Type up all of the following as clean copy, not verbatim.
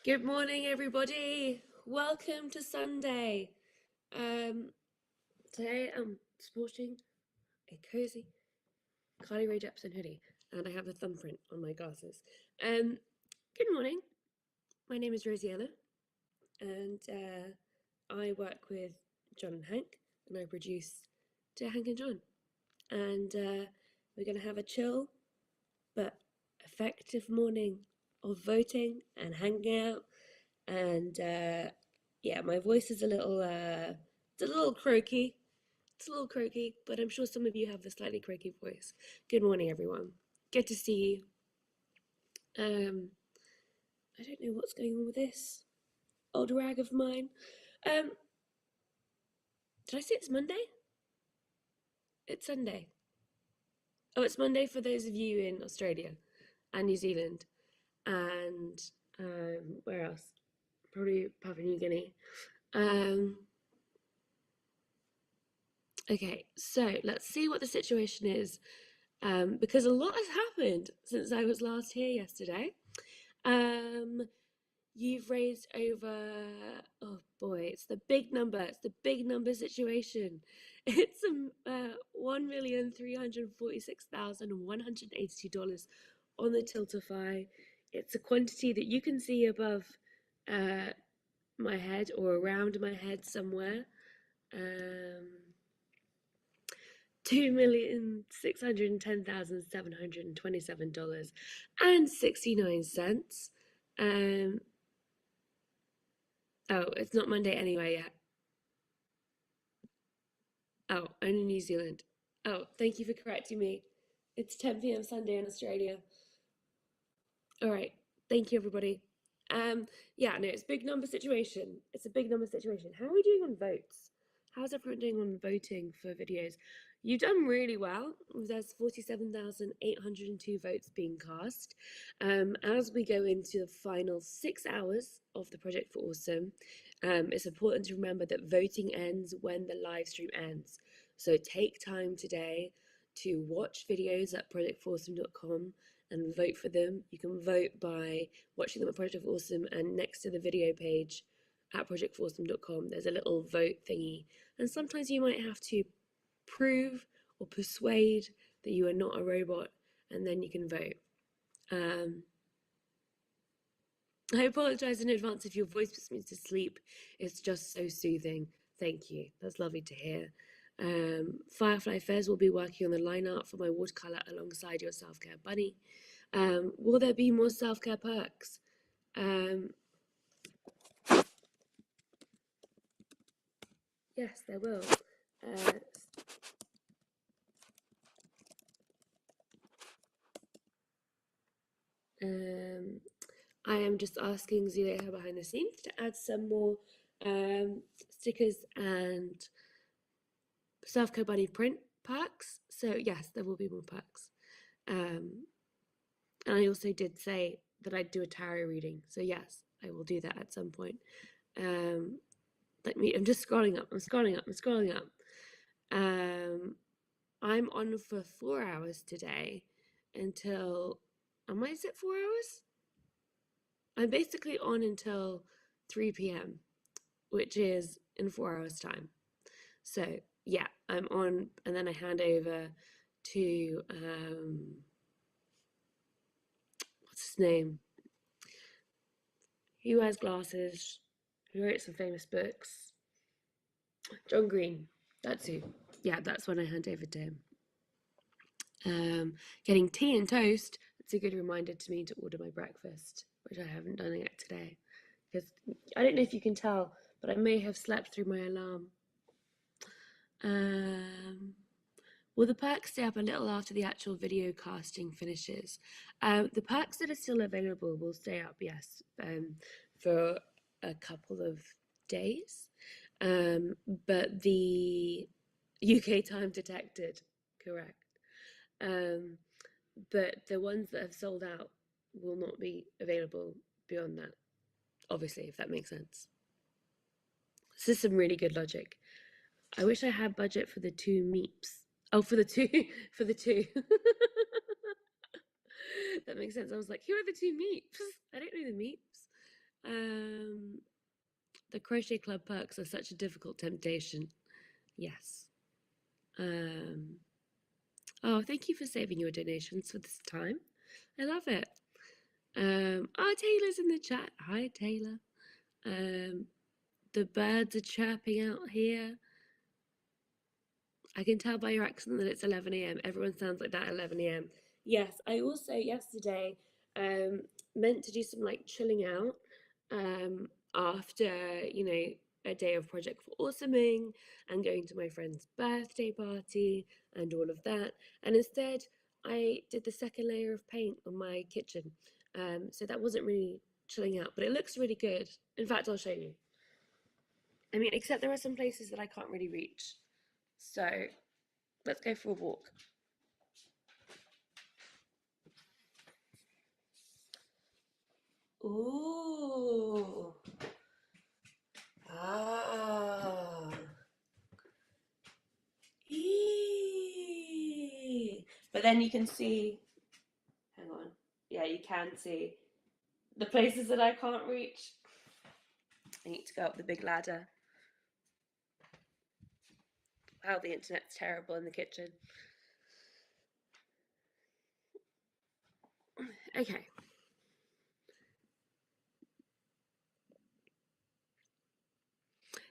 Good morning, everybody. Welcome to Sunday. Today I'm sporting a cozy Carly Rae Jepsen hoodie, and I have a thumbprint on my glasses. Good morning. My name is Rosiella, and I work with John and Hank, and I produce Dear Hank and John. And we're going to have a chill but effective morning of voting and hanging out. And yeah, my voice is it's a little croaky. It's a little croaky, but I'm sure some of you have a slightly croaky voice. Good morning, everyone. Good to see you. I don't know what's going on with this old rag of mine. Did I say it's Monday? It's Sunday. Oh, it's Monday for those of you in Australia and New Zealand and where else? Probably Papua New Guinea. Okay, so let's see what the situation is, because a lot has happened since I was last here yesterday. You've raised over, oh boy, it's the big number situation. It's $1,346,182 on the Tiltify. It's a quantity that you can see above my head or around my head somewhere. $2,610,727.69. Oh, it's not Monday anyway yet. Oh, only New Zealand. Oh, thank you for correcting me. It's 10 p.m. Sunday in Australia. All right. Thank you, everybody. Yeah, no, it's a big number situation. It's a big number situation. How are we doing on votes? How's everyone doing on voting for videos? You've done really well. There's 47,802 votes being cast. As we go into the final 6 hours of the Project for Awesome, it's important to remember that voting ends when the live stream ends. So take time today to watch videos at projectforawesome.com and vote for them. You can vote by watching them at Project Awesome, and next to the video page at projectforawesome.com there's a little vote thingy, and sometimes you might have to prove or persuade that you are not a robot, and then you can vote. I apologize in advance if your voice puts me to sleep. It's just so soothing. Thank you. That's lovely to hear. Firefly Fairs will be working on the line art for my watercolor alongside your self-care bunny. Will there be more self-care perks? Yes, there will. I am just asking Zuleika behind the scenes to add some more stickers and self-care bunny print perks. So yes, there will be more perks. And I also did say that I'd do a tarot reading. So yes, I will do that at some point. I'm just scrolling up. I'm on for 4 hours today until, is it 4 hours? I'm basically on until 3 p.m., which is in 4 hours time. So yeah, I'm on, and then I hand over to, what's his name? He wears glasses, who wrote some famous books. John Green, that's who. Yeah, that's when I hand over to him. Getting tea and toast, it's a good reminder to me to order my breakfast, which I haven't done yet today. Because I don't know if you can tell, but I may have slept through my alarm. Will the perks stay up a little after the actual video casting finishes? The perks that are still available will stay up, yes, for a couple of days. But the UK time detected, correct. But the ones that have sold out will not be available beyond that, obviously, if that makes sense. This is some really good logic. I wish I had budget for the 2 meeps. Oh, for the two. That makes sense. I was like, who are the 2 meeps? I don't know the meeps. The Crochet Club perks are such a difficult temptation. Yes. Oh, thank you for saving your donations for this time. I love it. Taylor's in the chat. Hi, Taylor. The birds are chirping out here. I can tell by your accent that it's 11 a.m. Everyone sounds like that at 11 a.m. Yes, I also yesterday meant to do some like chilling out after, you know, a day of Project for Awesoming and going to my friend's birthday party and all of that. And instead, I did the second layer of paint on my kitchen. So that wasn't really chilling out, but it looks really good. In fact, I'll show you. I mean, except there are some places that I can't really reach. So let's go for a walk. Ooh. Ah. Eee. But then you can see, hang on. Yeah, you can see the places that I can't reach. I need to go up the big ladder. Wow, the internet's terrible in the kitchen. Okay.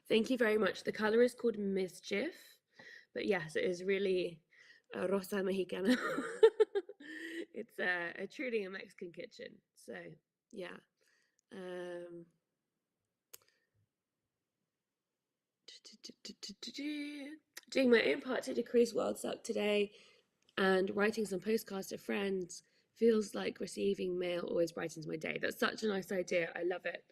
Thank you very much. The color is called Mischief, but yes, it is really Rosa Mexicana. It's truly a Mexican kitchen. So yeah. Doing my own part to decrease world suck today and writing some postcards to friends feels like receiving mail always brightens my day. That's such a nice idea. I love it.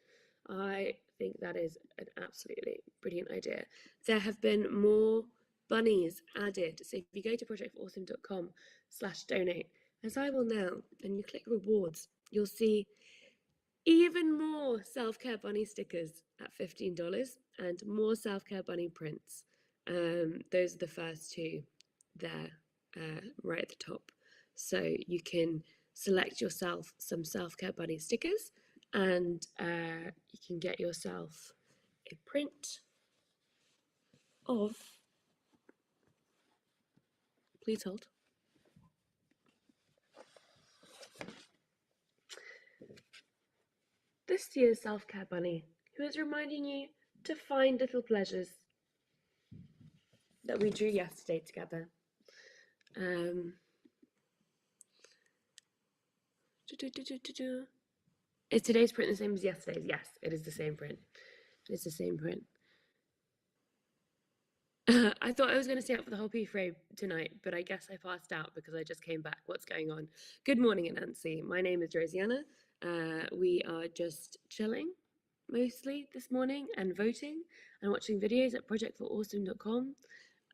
I think that is an absolutely brilliant idea. There have been more bunnies added. So if you go to projectforawesome.com/donate, as I will now, and you click rewards, you'll see even more self-care bunny stickers at $15 and more self-care bunny prints. Those are the first two there, right at the top. So you can select yourself some self-care bunny stickers and you can get yourself a print of, please hold, this year's self-care bunny who is reminding you to find little pleasures that we drew yesterday together. Is today's print the same as yesterday's? Yes, it is the same print. It's the same print. I thought I was going to stay up for the whole P3 tonight, but I guess I passed out because I just came back. What's going on? Good morning, Nancy. My name is Rosianna. We are just chilling mostly this morning and voting and watching videos at projectforawesome.com.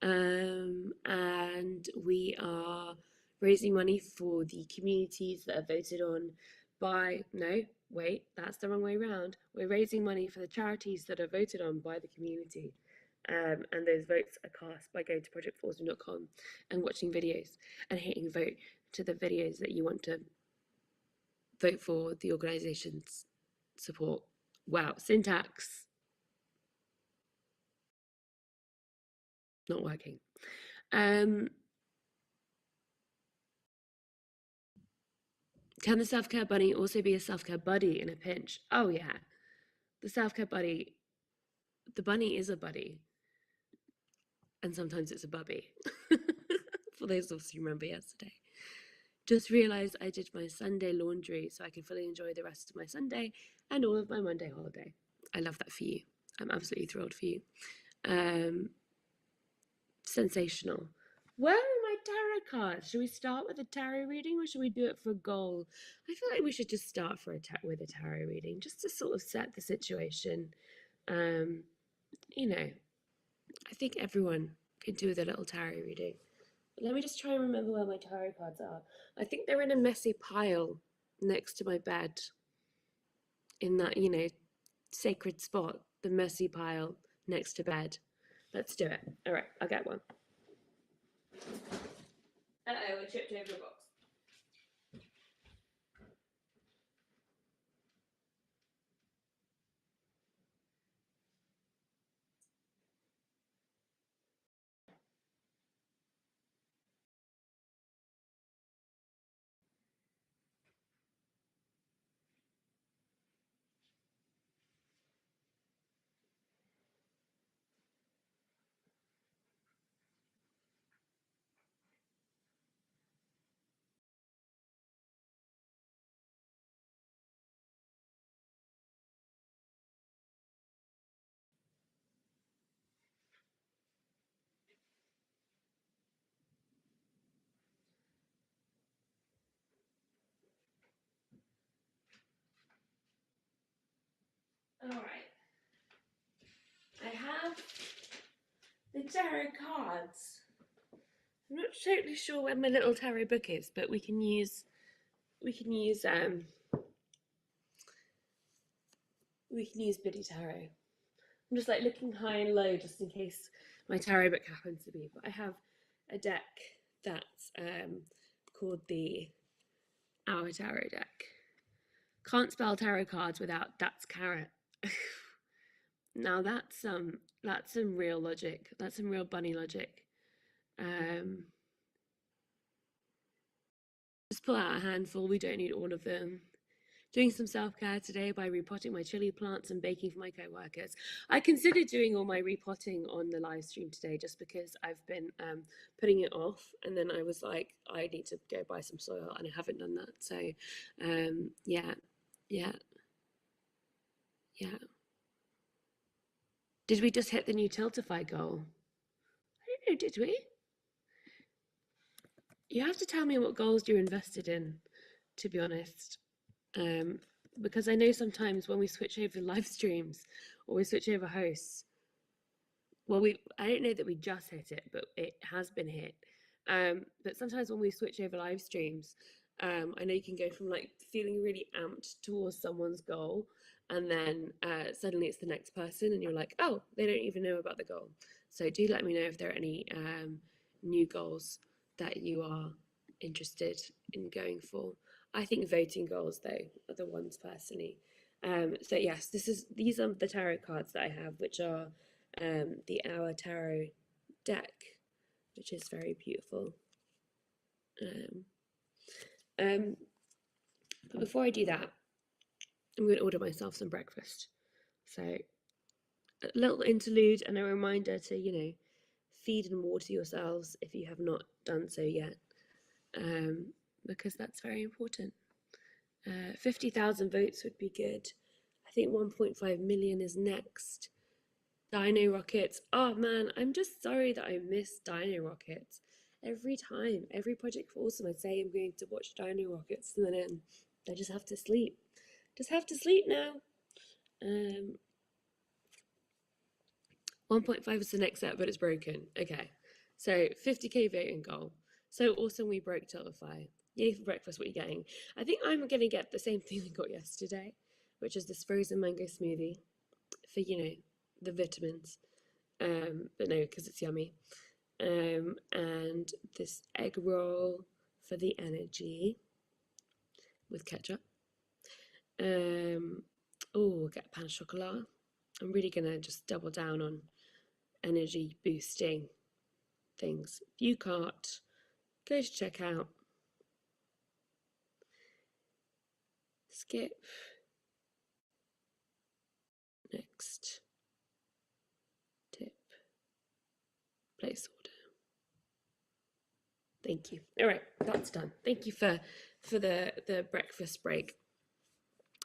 And we are raising money for the communities that are voted on by, no, wait, that's the wrong way around. We're raising money for the charities that are voted on by the community. And those votes are cast by going to projectforawesome.com and watching videos and hitting vote to the videos that you want to vote for the organization's support. Wow, syntax not working. Can the self-care bunny also be a self-care buddy in a pinch? Oh yeah, the self-care buddy, the bunny is a buddy. And sometimes it's a bubby. For those of us who remember yesterday. Just realised I did my Sunday laundry so I can fully enjoy the rest of my Sunday and all of my Monday holiday. I love that for you. I'm absolutely thrilled for you. Sensational. Where are my tarot cards? Should we start with a tarot reading or should we do it for a goal? I feel like we should just start with a tarot reading just to sort of set the situation. You know, I think everyone could do with a little tarot reading. Let me just try and remember where my tarot cards are. I think they're in a messy pile next to my bed. In that, you know, sacred spot, the messy pile next to bed. Let's do it. All right, I'll get one. Uh-oh, I tripped over a box. Alright. I have the tarot cards. I'm not totally sure where my little tarot book is, but we can use Biddy Tarot. I'm just like looking high and low just in case my tarot book happens to be. But I have a deck that's called the Our Tarot deck. Can't spell tarot cards without that's carrot. Now that's some real logic. That's some real bunny logic. Just pull out a handful. We don't need all of them. Doing some self-care today by repotting my chili plants and baking for my co-workers. I considered doing all my repotting on the live stream today just because I've been putting it off, and then I was like, I need to go buy some soil, and I haven't done that. So yeah. Did we just hit the new Tiltify goal? I don't know, did we? You have to tell me what goals you're invested in, to be honest. Because I know sometimes when we switch over live streams or we switch over hosts, well, I don't know that we just hit it, but it has been hit. But sometimes when we switch over live streams, I know you can go from like feeling really amped towards someone's goal, and then suddenly it's the next person, and you're like, oh, they don't even know about the goal. So do let me know if there are any new goals that you are interested in going for. I think voting goals, though, are the ones personally. So yes, these are the tarot cards that I have, which are the Our Tarot deck, which is very beautiful. But before I do that, I'm going to order myself some breakfast. So a little interlude and a reminder to, feed and water yourselves if you have not done so yet, because that's very important. 50,000 votes would be good. I think 1.5 million is next. Dino Rockets. Oh man, I'm just sorry that I miss Dino Rockets. Every time, every Project for Awesome, I say I'm going to watch Dino Rockets, and then I just have to sleep. Just have to sleep now. 1.5 is the next set, but it's broken. Okay, so 50k voting goal. So awesome, we broke Tiltify. Yay for breakfast, what are you getting? I think I'm going to get the same thing I got yesterday, which is this frozen mango smoothie for, the vitamins. But no, because it's yummy. And this egg roll for the energy with ketchup. Oh, get pain au chocolat. I'm really gonna just double down on energy boosting things. View cart, go to checkout, skip, next, tip, place order. Thank you. All right, that's done. Thank you for the breakfast break.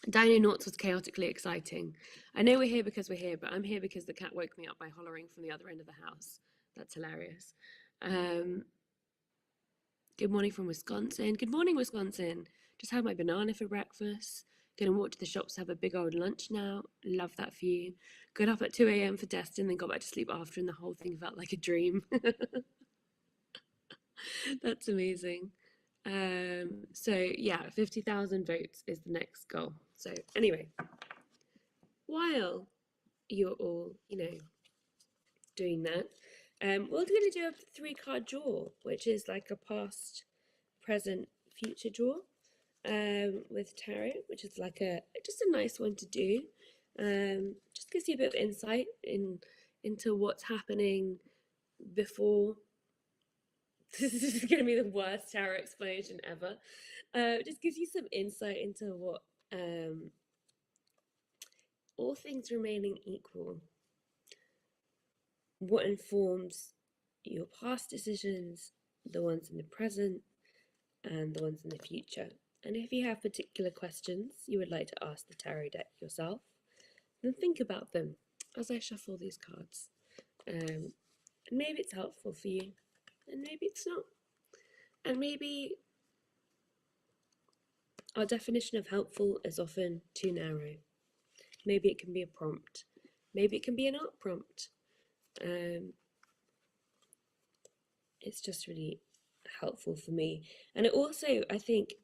Dino Noughts was chaotically exciting. I know we're here because we're here, but I'm here because the cat woke me up by hollering from the other end of the house. That's hilarious. Good morning from Wisconsin. Good morning, Wisconsin. Just had my banana for breakfast. Gonna walk to the shops to have a big old lunch now. Love that for you. Got up at 2 a.m. for Destin, then got back to sleep after, and the whole thing felt like a dream. That's amazing. So yeah, 50,000 votes is the next goal. So anyway, while you're all, doing that, we're going to do a 3-card draw, which is like a past, present, future draw with tarot, which is like just a nice one to do. Just gives you a bit of insight into what's happening before. This is going to be the worst tarot explanation ever. Just gives you some insight into what, all things remaining equal, what informs your past decisions, the ones in the present, and the ones in the future. And if you have particular questions you would like to ask the tarot deck yourself, then think about them as I shuffle these cards. And maybe it's helpful for you, and maybe it's not. And maybe our definition of helpful is often too narrow. maybe it can be a prompt, maybe it can be an art prompt. It's just really helpful for me, and it also, I think,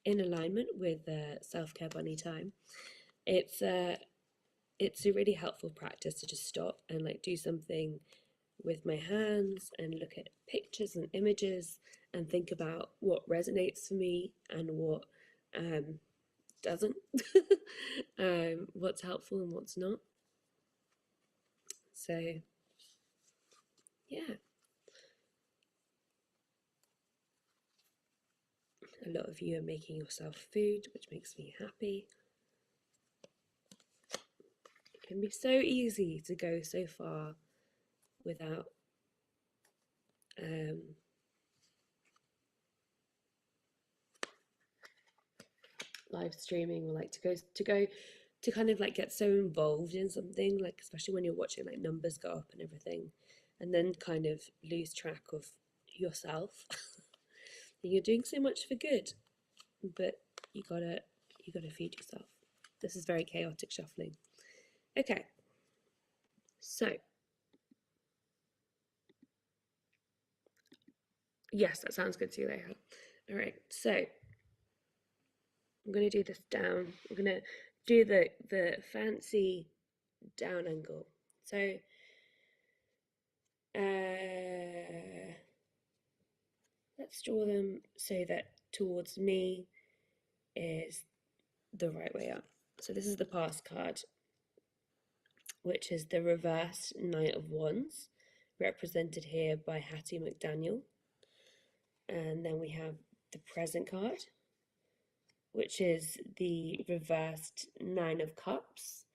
in alignment with self-care bunny time, it's a really helpful practice to just stop and like do something with my hands and look at pictures and images and think about what resonates for me and what doesn't, what's helpful and what's not. So yeah, a lot of you are making yourself food, which makes me happy. It can be so easy to go so far without live streaming, or like to kind of like get so involved in something, like especially when you're watching like numbers go up and everything, and then kind of lose track of yourself. You're doing so much for good, but you gotta feed yourself. This is very chaotic shuffling. Okay, so yes, that sounds good to you, Leah. All right, so I'm gonna do this down. I'm gonna do the fancy down angle. So let's draw them so that towards me is the right way up. So this is the pass card, which is the reversed Knight of Wands, represented here by Hattie McDaniel. And then we have the present card, which is the reversed Nine of Cups.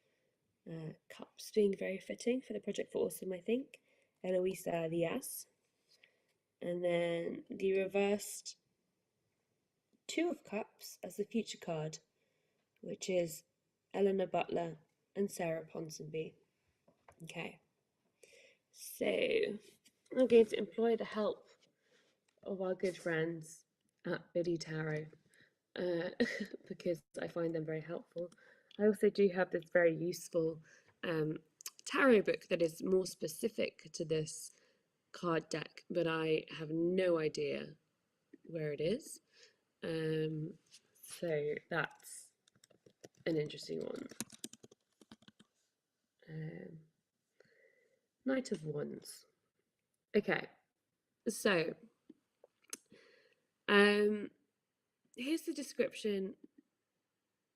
Cups being very fitting for the Project for Awesome, I think. Eloisa Diaz. And then the reversed Two of Cups as the future card, which is Eleanor Butler and Sarah Ponsonby. Okay, so I'm going to employ the help of our good friends at Biddy Tarot because I find them very helpful. I also do have this very useful tarot book that is more specific to this card deck, but I have no idea where it is. So that's an interesting one. Knight of Wands. Okay, so here's the description.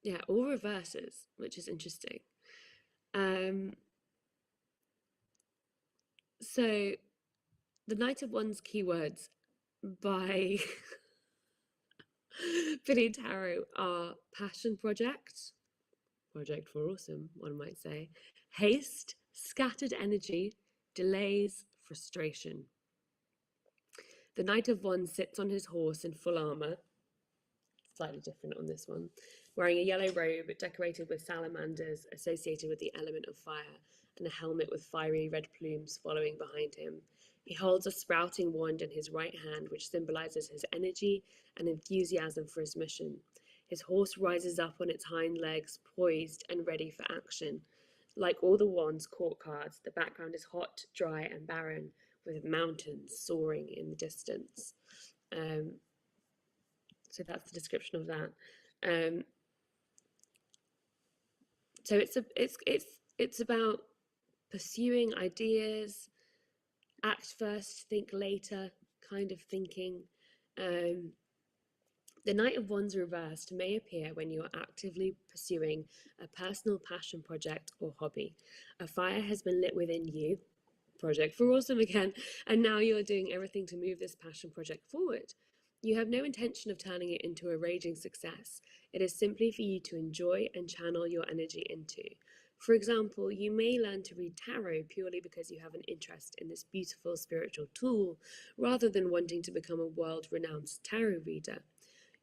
Yeah, all reverses, which is interesting. So the Knight of Wands keywords by Biddy Tarot are passion project for awesome, one might say, haste, scattered energy, delays, frustration. The Knight of Wands sits on his horse in full armour, slightly different on this one, wearing a yellow robe decorated with salamanders associated with the element of fire, and a helmet with fiery red plumes following behind him. He holds a sprouting wand in his right hand, which symbolises his energy and enthusiasm for his mission. His horse rises up on its hind legs, poised and ready for action. Like all the Wands court cards, the background is hot, dry and barren, with mountains soaring in the distance. So that's the description of that. So it's about pursuing ideas, act first, think later kind of thinking. The Knight of Wands reversed may appear when you are actively pursuing a personal passion project or hobby. A fire has been lit within you, Project for Awesome again, and now you are doing everything to move this passion project forward. You have no intention of turning it into a raging success. It is simply for you to enjoy and channel your energy into. For example, you may learn to read tarot purely because you have an interest in this beautiful spiritual tool, rather than wanting to become a world-renowned tarot reader.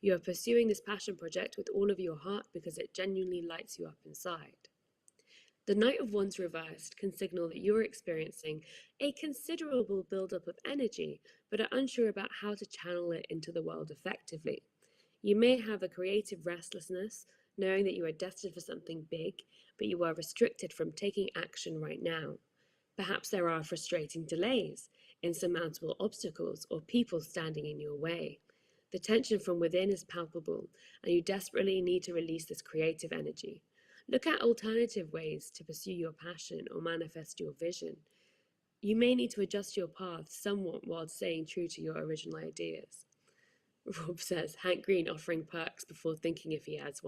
You are pursuing this passion project with all of your heart because it genuinely lights you up inside. The Knight of Wands reversed can signal that you are experiencing a considerable buildup of energy, but are unsure about how to channel it into the world effectively. You may have a creative restlessness, knowing that you are destined for something big, but you are restricted from taking action right now. Perhaps there are frustrating delays, insurmountable obstacles, or people standing in your way. The tension from within is palpable, and you desperately need to release this creative energy. Look at alternative ways to pursue your passion or manifest your vision. You may need to adjust your path somewhat while staying true to your original ideas. Rob says, Hank Green offering perks before thinking if he has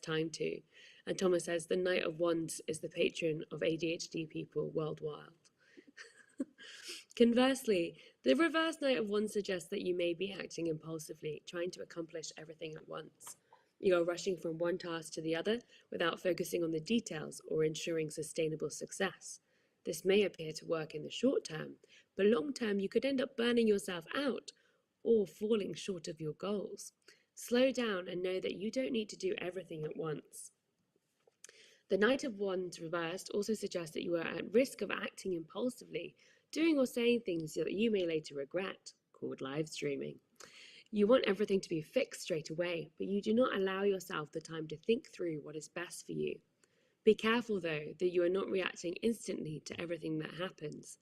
time to. And Thomas says, the Knight of Wands is the patron of ADHD people worldwide. Conversely, the reverse Knight of Wands suggests that you may be acting impulsively, trying to accomplish everything at once. You are rushing from one task to the other without focusing on the details or ensuring sustainable success. This may appear to work in the short term, but long term you could end up burning yourself out or falling short of your goals. Slow down and know that you don't need to do everything at once. The Knight of Wands reversed also suggests that you are at risk of acting impulsively, doing or saying things that you may later regret, called live streaming. You want everything to be fixed straight away, but you do not allow yourself the time to think through what is best for you. Be careful, though, that you are not reacting instantly to everything that happens.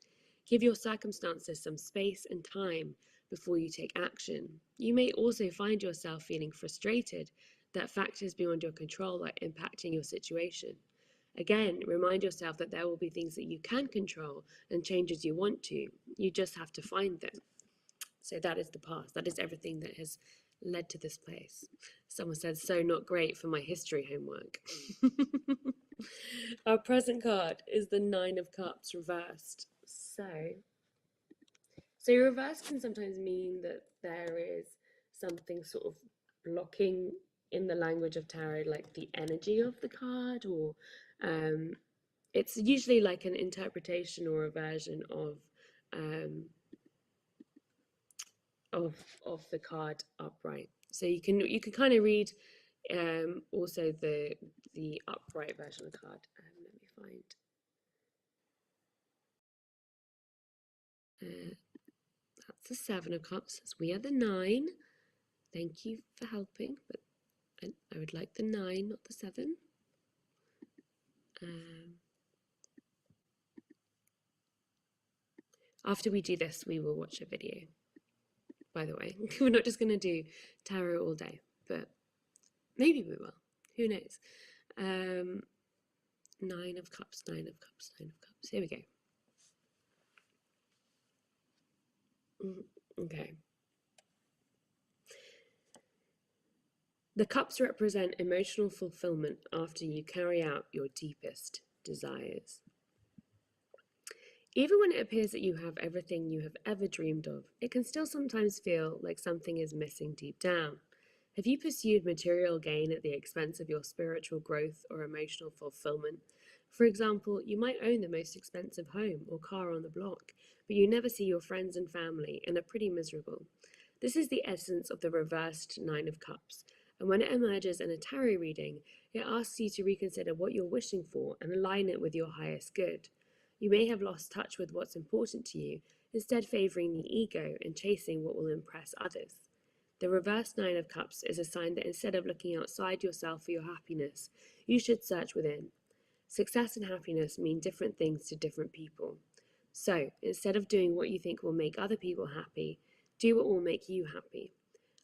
Give your circumstances some space and time before you take action. You may also find yourself feeling frustrated that factors beyond your control are impacting your situation. Again, remind yourself that there will be things that you can control and change as you want to. You just have to find them. So that is the past. That is everything that has led to this place. Someone said, so not great for my history homework. Our present card is the Nine of Cups reversed. So reverse can sometimes mean that there is something sort of blocking in the language of tarot, like the energy of the card, or it's usually like an interpretation or a version of the card upright. So you can kind of read also the upright version of the card. Let me find. That's the Seven of Cups. We are the Nine. Thank you for helping, but I would like the 9, not the 7. After we do this, we will watch a video. By the way, we're not just going to do tarot all day, but maybe we will. Who knows? 9 of Cups, 9 of Cups, 9 of Cups. Here we go. Okay. The cups represent emotional fulfillment after you carry out your deepest desires. Even when it appears that you have everything you have ever dreamed of, it can still sometimes feel like something is missing deep down. Have you pursued material gain at the expense of your spiritual growth or emotional fulfillment? For example, you might own the most expensive home or car on the block, but you never see your friends and family and are pretty miserable. This is the essence of the reversed Nine of Cups, and when it emerges in a tarot reading, it asks you to reconsider what you're wishing for and align it with your highest good. You may have lost touch with what's important to you, instead favouring the ego and chasing what will impress others. The reversed Nine of Cups is a sign that instead of looking outside yourself for your happiness, you should search within. Success and happiness mean different things to different people. So, instead of doing what you think will make other people happy, do what will make you happy.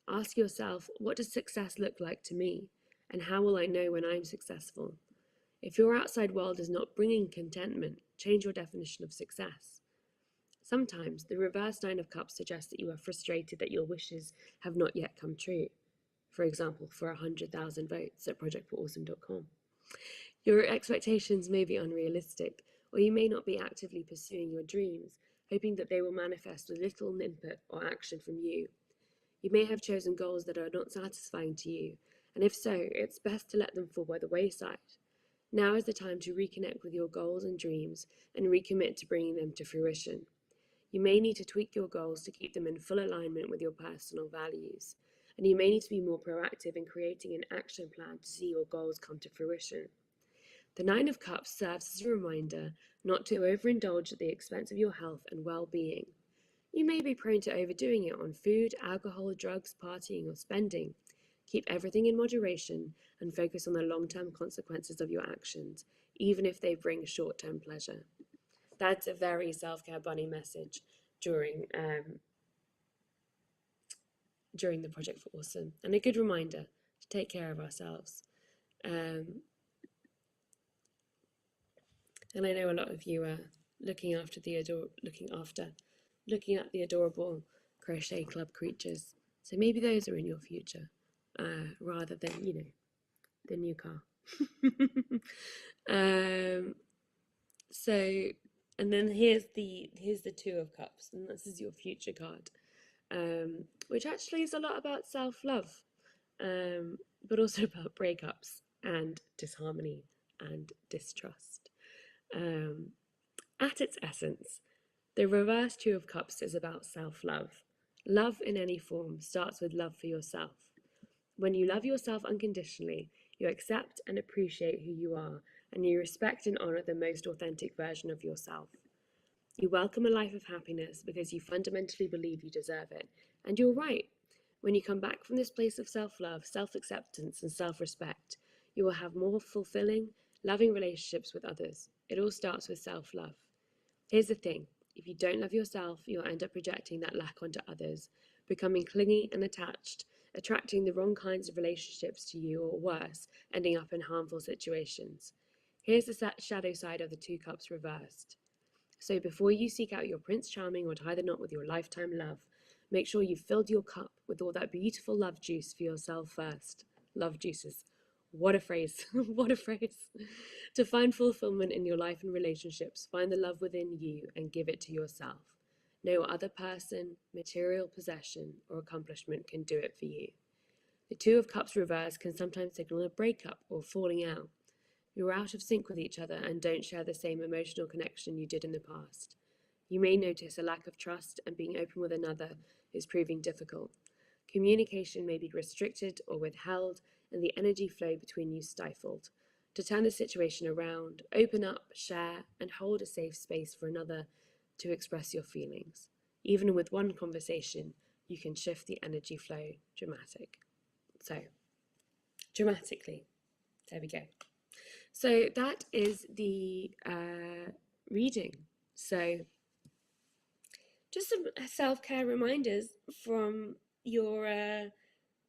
Ask yourself, what does success look like to me? And how will I know when I'm successful? If your outside world is not bringing contentment, change your definition of success. Sometimes the reverse Nine of Cups suggests that you are frustrated that your wishes have not yet come true. For example, for 100,000 votes at projectforawesome.com. Your expectations may be unrealistic, or you may not be actively pursuing your dreams, hoping that they will manifest with little input or action from you. You may have chosen goals that are not satisfying to you, and if so, it's best to let them fall by the wayside. Now is the time to reconnect with your goals and dreams and recommit to bringing them to fruition. You may need to tweak your goals to keep them in full alignment with your personal values, and you may need to be more proactive in creating an action plan to see your goals come to fruition. The Nine of Cups serves as a reminder not to overindulge at the expense of your health and well-being. You may be prone to overdoing it on food, alcohol, drugs, partying, or spending. Keep everything in moderation and focus on the long-term consequences of your actions, even if they bring short-term pleasure. That's a very self-care bunny message during during the Project for Awesome, and a good reminder to take care of ourselves. And I know a lot of you are looking at the adorable crochet club creatures. So maybe those are in your future, rather than the new car. So, and then here's the Two of Cups, and this is your future card, which actually is a lot about self-love, but also about breakups and disharmony and distrust. At its essence, the reverse Two of Cups is about self-love. Love in any form starts with love for yourself. When you love yourself unconditionally, you accept and appreciate who you are, and you respect and honor the most authentic version of yourself. You welcome a life of happiness because you fundamentally believe you deserve it. And you're right. When you come back from this place of self-love, self-acceptance, and self-respect, you will have more fulfilling, loving relationships with others. It all starts with self-love. Here's the thing. If you don't love yourself, you'll end up projecting that lack onto others, becoming clingy and attached, attracting the wrong kinds of relationships to you, or worse, ending up in harmful situations. Here's the shadow side of the Two Cups reversed. So before you seek out your Prince Charming or tie the knot with your lifetime love, make sure you've filled your cup with all that beautiful love juice for yourself first. Love juices. What a phrase. What a phrase. To find fulfillment in your life and relationships, find the love within you and give it to yourself. No other person, material possession, or accomplishment can do it for you. The Two of Cups reverse can sometimes signal a breakup or falling out. You're out of sync with each other and don't share the same emotional connection you did in the past. You may notice a lack of trust, and being open with another is proving difficult. Communication may be restricted or withheld, and the energy flow between you stifled. To turn the situation around, open up, share, and hold a safe space for another to express your feelings. Even with one conversation, you can shift the energy flow dramatically. There we go. So that is the reading. So just some self-care reminders from your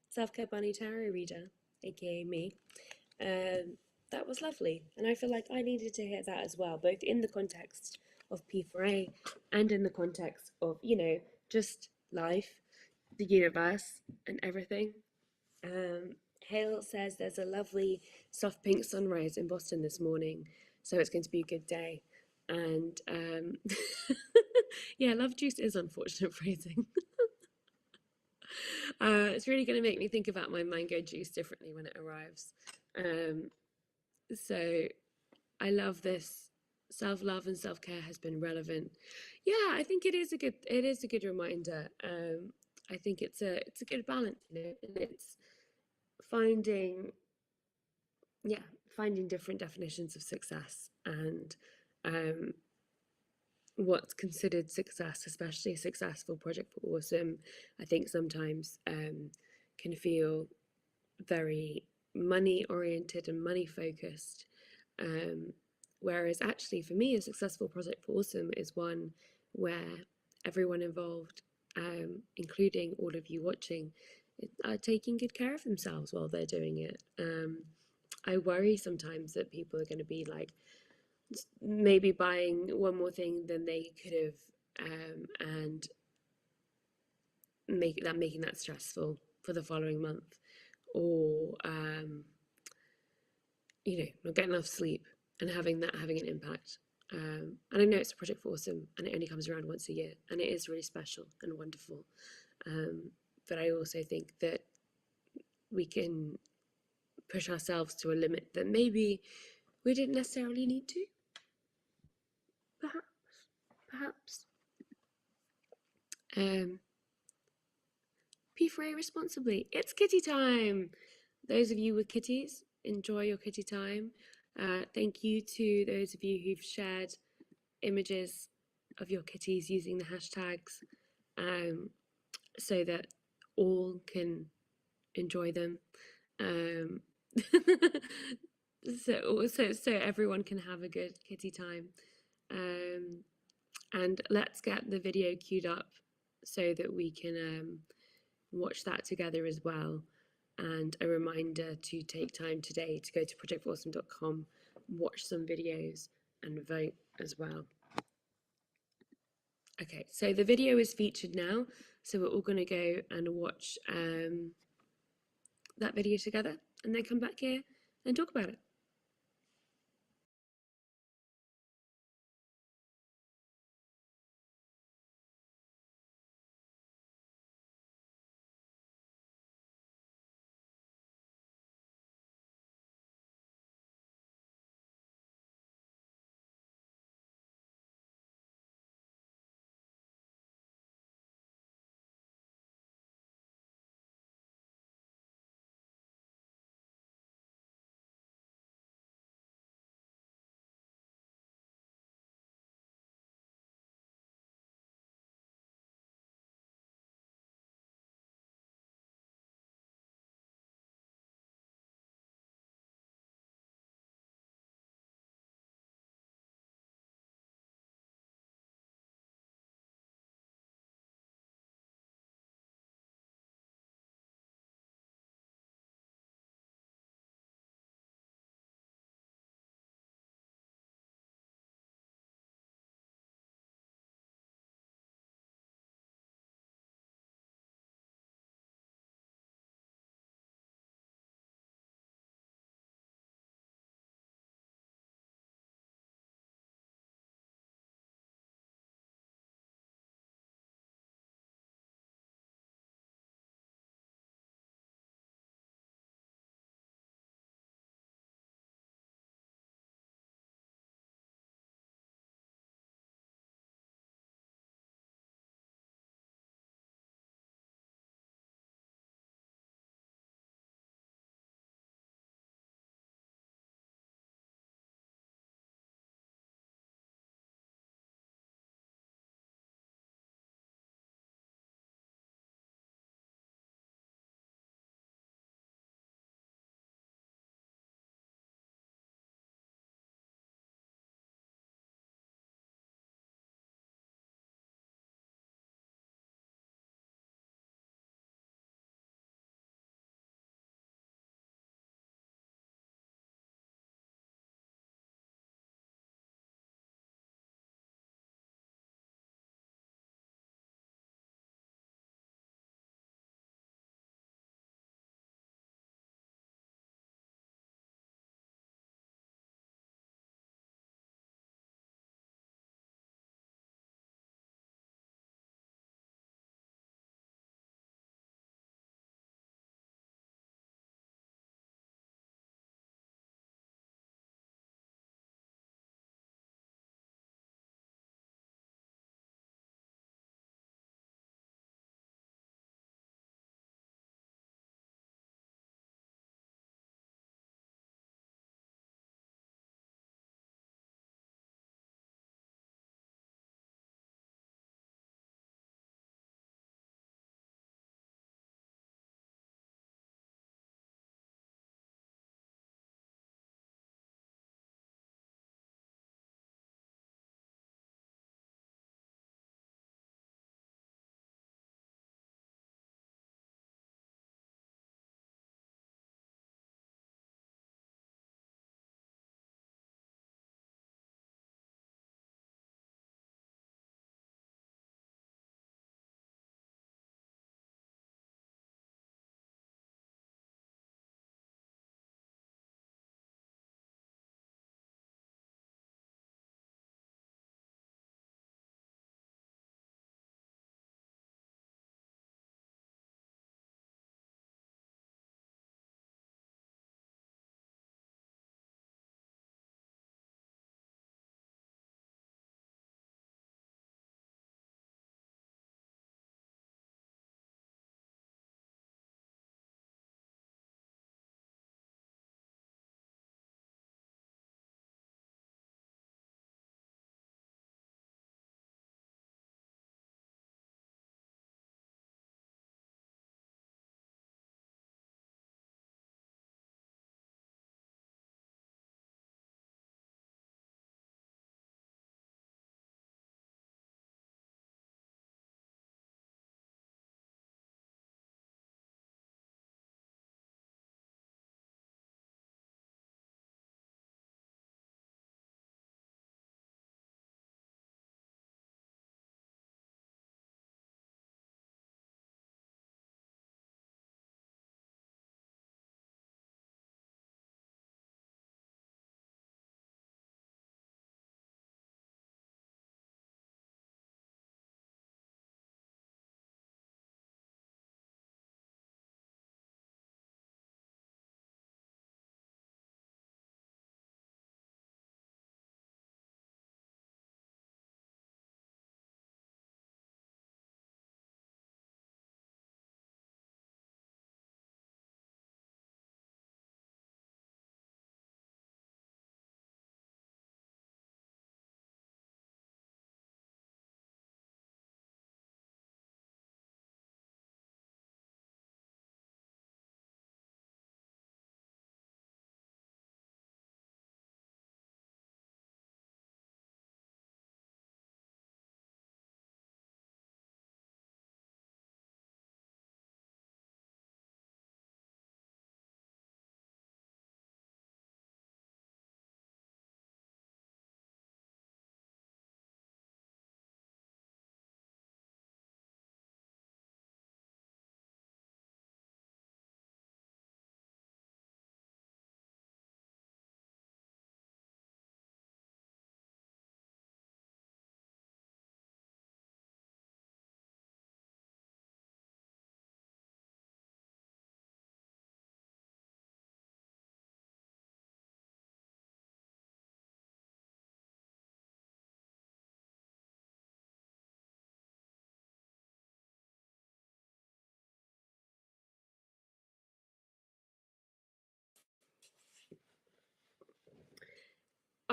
self-care bunny tarot reader, aka me. That was lovely, and I feel like I needed to hear that as well, both in the context of P4A and in the context of, just life, the universe, and everything. Hale says there's a lovely soft pink sunrise in Boston this morning, so it's going to be a good day. And yeah, love juice is unfortunate phrasing. It's really going to make me think about my mango juice differently when it arrives. So I love this. Self-love and self-care has been relevant. Yeah, I think it is a good reminder. I think it's a good balance, and it's finding different definitions of success, and what's considered success, especially a successful Project for Awesome, I think sometimes can feel very money oriented and money focused, whereas actually for me a successful Project for Awesome is one where everyone involved, including all of you watching, are taking good care of themselves while they're doing it. I worry sometimes that people are going to be like maybe buying one more thing than they could have, and making that stressful for the following month, or not getting enough sleep and having an impact. And I know it's a Project for Awesome, and it only comes around once a year, and it is really special and wonderful. But I also think that we can push ourselves to a limit that maybe we didn't necessarily need to. Perhaps. P4A responsibly. It's kitty time. Those of you with kitties, enjoy your kitty time. Thank you to those of you who've shared images of your kitties using the hashtags, so that all can enjoy them. Um, so everyone can have a good kitty time. And let's get the video queued up so that we can watch that together as well. And a reminder to take time today to go to projectawesome.com, watch some videos, and vote as well. Okay, so the video is featured now, so we're all going to go and watch that video together and then come back here and talk about it.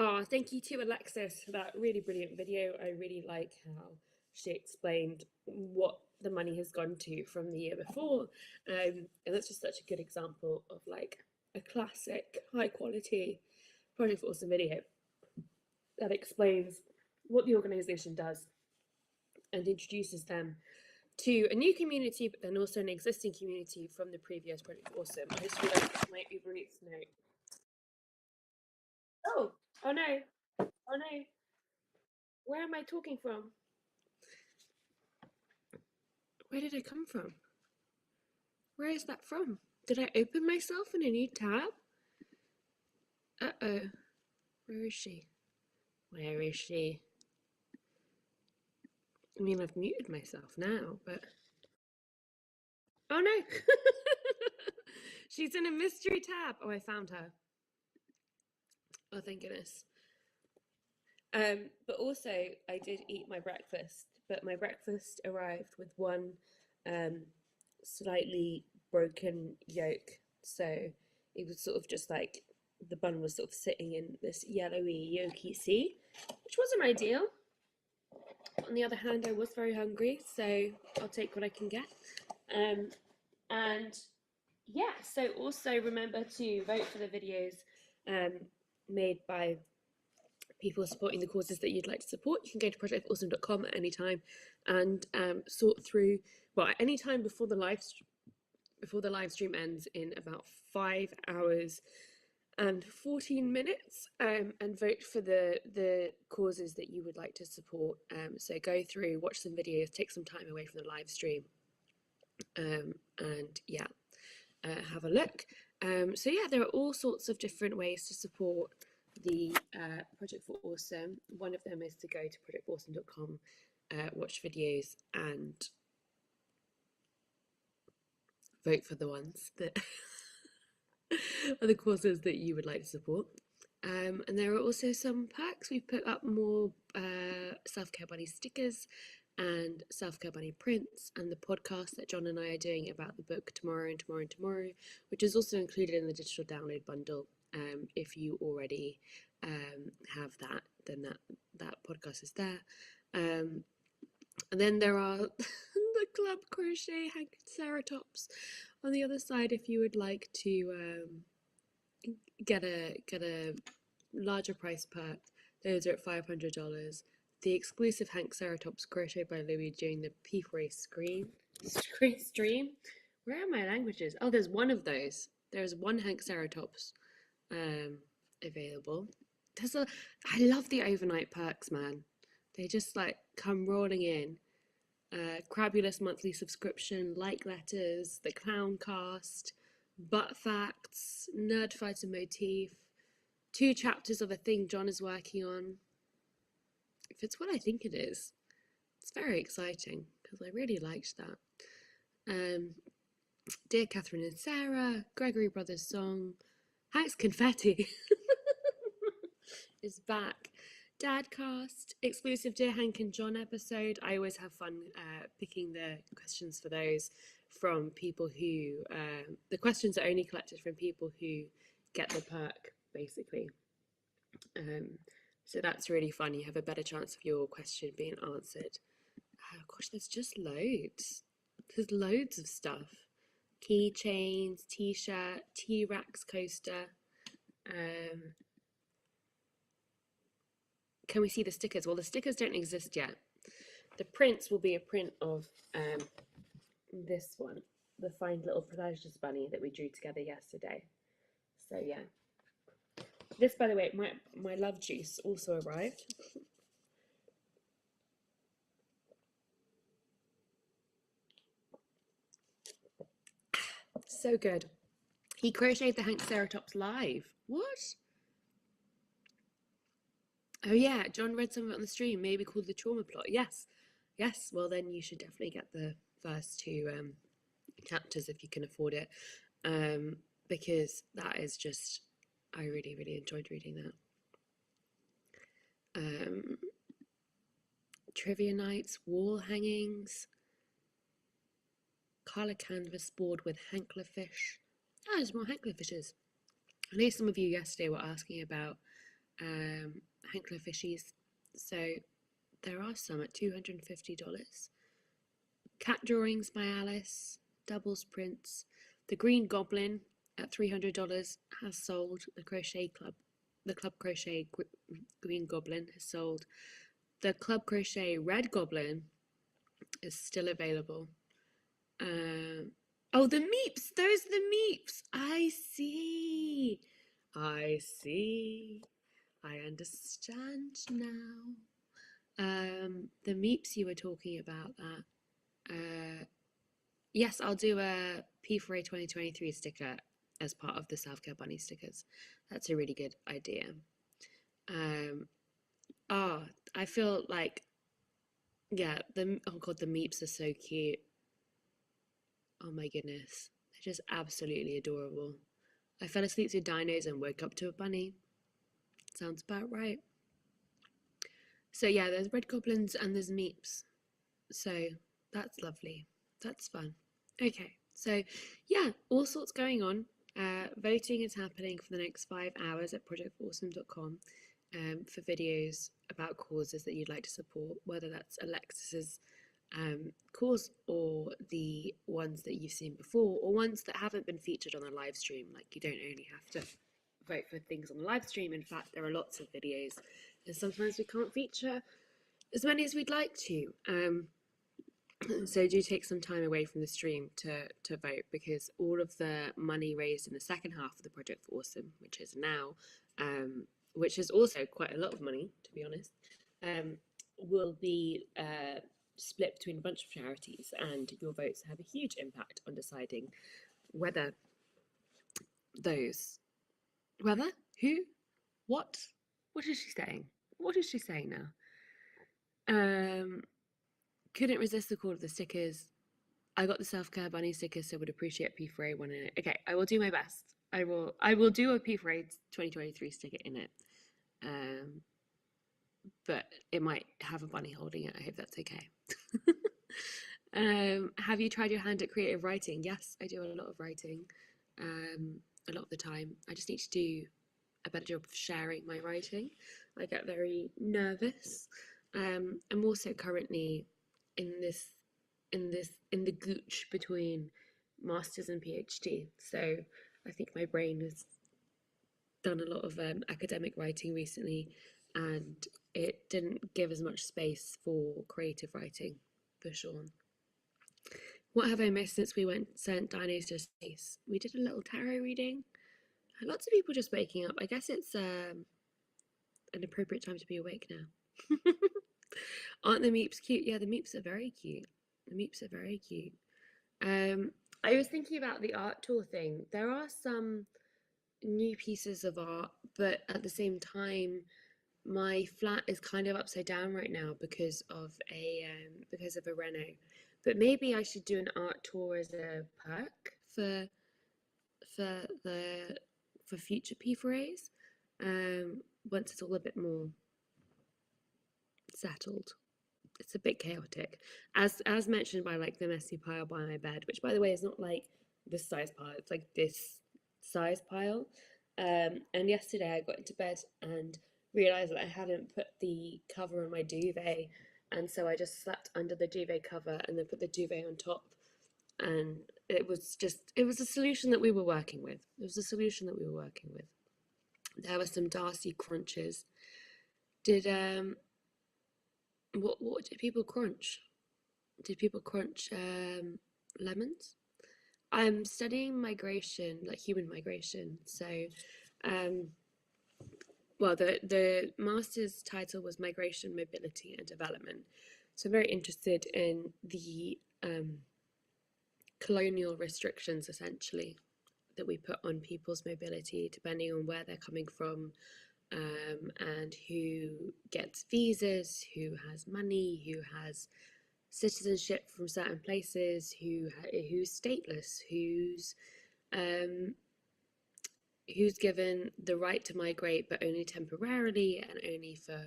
Oh, thank you to Alexis for that really brilliant video. I really like how she explained what the money has gone to from the year before. And that's just such a good example of like a classic, high quality Project for Awesome video that explains what the organization does and introduces them to a new community, but then also an existing community from the previous Project for Awesome. I just realized my Uber Eats note. Oh, oh no, oh no. Where am I talking from? Where did I come from? Where is that from? Did I open myself in a new tab? Uh-oh. Where is she? Where is she? I mean, I've muted myself now, but... Oh no! She's in a mystery tab. Oh, I found her. Oh, thank goodness. But also, I did eat my breakfast, but my breakfast arrived with one slightly broken yolk. So it was sort of just like the bun was sort of sitting in this yellowy, yolky sea, which wasn't ideal. On the other hand, I was very hungry, so I'll take what I can get. And yeah, so also remember to vote for the videos made by people supporting the causes that you'd like to support. You can go to projectawesome.com at any time and sort through, well, at any time before the live stream ends in about 5 hours and 14 minutes, and vote for the causes that you would like to support. So go through, watch some videos, take some time away from the live stream, and yeah, have a look. So yeah, there are all sorts of different ways to support the Project for Awesome. One of them is to go to projectawesome.com, watch videos, and vote for the ones that are the causes that you would like to support. And there are also some perks. We've put up more Self-Care Bunny stickers and Self-Care Bunny prints, and the podcast that John and I are doing about the book Tomorrow and Tomorrow and Tomorrow, which is also included in the digital download bundle. If you already have that, then that podcast is there. And then there are the Club Crochet Ceratops on the other side if you would like to get a larger price perk. Those are at $500. The exclusive Hank Ceratops crocheted by Louis during the P4A stream. Where are my languages? Oh, there's one of those. There's one Hank Ceratops available. I love the overnight perks, man. They just like come rolling in. Crabulous monthly subscription, like letters, the clown cast, butt facts, nerd fighter motif, 2 chapters of a thing John is working on. If it's what I think it is, it's very exciting because I really liked that. Dear Catherine and Sarah, Gregory Brothers song, Hank's Confetti is back. Dadcast, exclusive Dear Hank and John episode. I always have fun picking the questions for those from people who, the questions are only collected from people who get the perk, basically. So that's really fun. You have a better chance of your question being answered. Gosh, there's just loads. There's loads of stuff. Keychains, t-shirt, T-Rex coaster. Can we see the stickers? Well, the stickers don't exist yet. The prints will be a print of this one, the fine little Prodigious bunny that we drew together yesterday. So yeah. This, by the way, my love juice also arrived. So good. He crocheted the Hank Ceratops live. What? Oh yeah, John read some of it on the stream, maybe called the trauma plot. Yes. Yes, well then you should definitely get the first 2 chapters if you can afford it. Because that is just, I really, really enjoyed reading that. Trivia nights, wall hangings, colour canvas board with Hanklerfish. Ah, there's more Hanklerfishes. I know some of you yesterday were asking about Hankler fishies. So there are some at $250. Cat Drawings by Alice, Doubles prints. The Green Goblin at $300 has sold. The Club Crochet Green Goblin has sold. The Club Crochet Red Goblin is still available. Oh, the Meeps! There's the Meeps! I see. I understand now. The Meeps you were talking about that. Yes, I'll do a P4A 2023 sticker as part of the Self-Care Bunny stickers. That's a really good idea. I feel like, yeah, oh god, the Meeps are so cute. Oh my goodness, they're just absolutely adorable. I fell asleep to dinos and woke up to a bunny. Sounds about right. So yeah, there's red goblins and there's Meeps. So that's lovely. That's fun. Okay, so yeah, all sorts going on. Voting is happening for the next 5 hours at projectawesome.com for videos about causes that you'd like to support, whether that's Alexis's cause or the ones that you've seen before or ones that haven't been featured on the live stream. Like, you don't only have to vote for things on the live stream. In fact, there are lots of videos and sometimes we can't feature as many as we'd like to. So do take some time away from the stream to vote, because all of the money raised in the second half of the Project for Awesome, which is now, which is also quite a lot of money, to be honest, will be split between a bunch of charities, and your votes have a huge impact on deciding whether what is she saying? What is she saying now? Couldn't resist the call of the stickers. I got the Self-Care Bunny stickers, so would appreciate P4A one in it. Okay, I will do my best. I will do a P4A 2023 sticker in it. But it might have a bunny holding it. I hope that's okay. Have you tried your hand at creative writing? Yes, I do a lot of writing, a lot of the time. I just need to do a better job of sharing my writing. I get very nervous. I'm also currently in the gooch between masters and PhD. So I think my brain has done a lot of academic writing recently, and it didn't give as much space for creative writing, for sure. What have I missed since we sent dinos to space? We did a little tarot reading. Lots of people just waking up. I guess it's an appropriate time to be awake now. Aren't the Meeps cute? Yeah, the Meeps are very cute. The Meeps are very cute. I was thinking about the art tour thing. There are some new pieces of art, but at the same time, my flat is kind of upside down right now because of a reno. But maybe I should do an art tour as a perk for future P4As, once it's all a bit more settled. It's a bit chaotic, as mentioned by like the messy pile by my bed, which by the way is not like this size pile, it's like this size pile. And yesterday I got into bed and realized that I hadn't put the cover on my duvet, and so I just slept under the duvet cover and then put the duvet on top, and it was a solution that we were working with. There were some Darcy crunches. Did what did people crunch? Did people crunch lemons? I'm studying migration, like human migration. So, well, the master's title was Migration, Mobility and Development. So I'm very interested in the colonial restrictions, essentially, that we put on people's mobility depending on where they're coming from, and who gets visas, who has money, who has citizenship from certain places, who's stateless, who's given the right to migrate but only temporarily and only for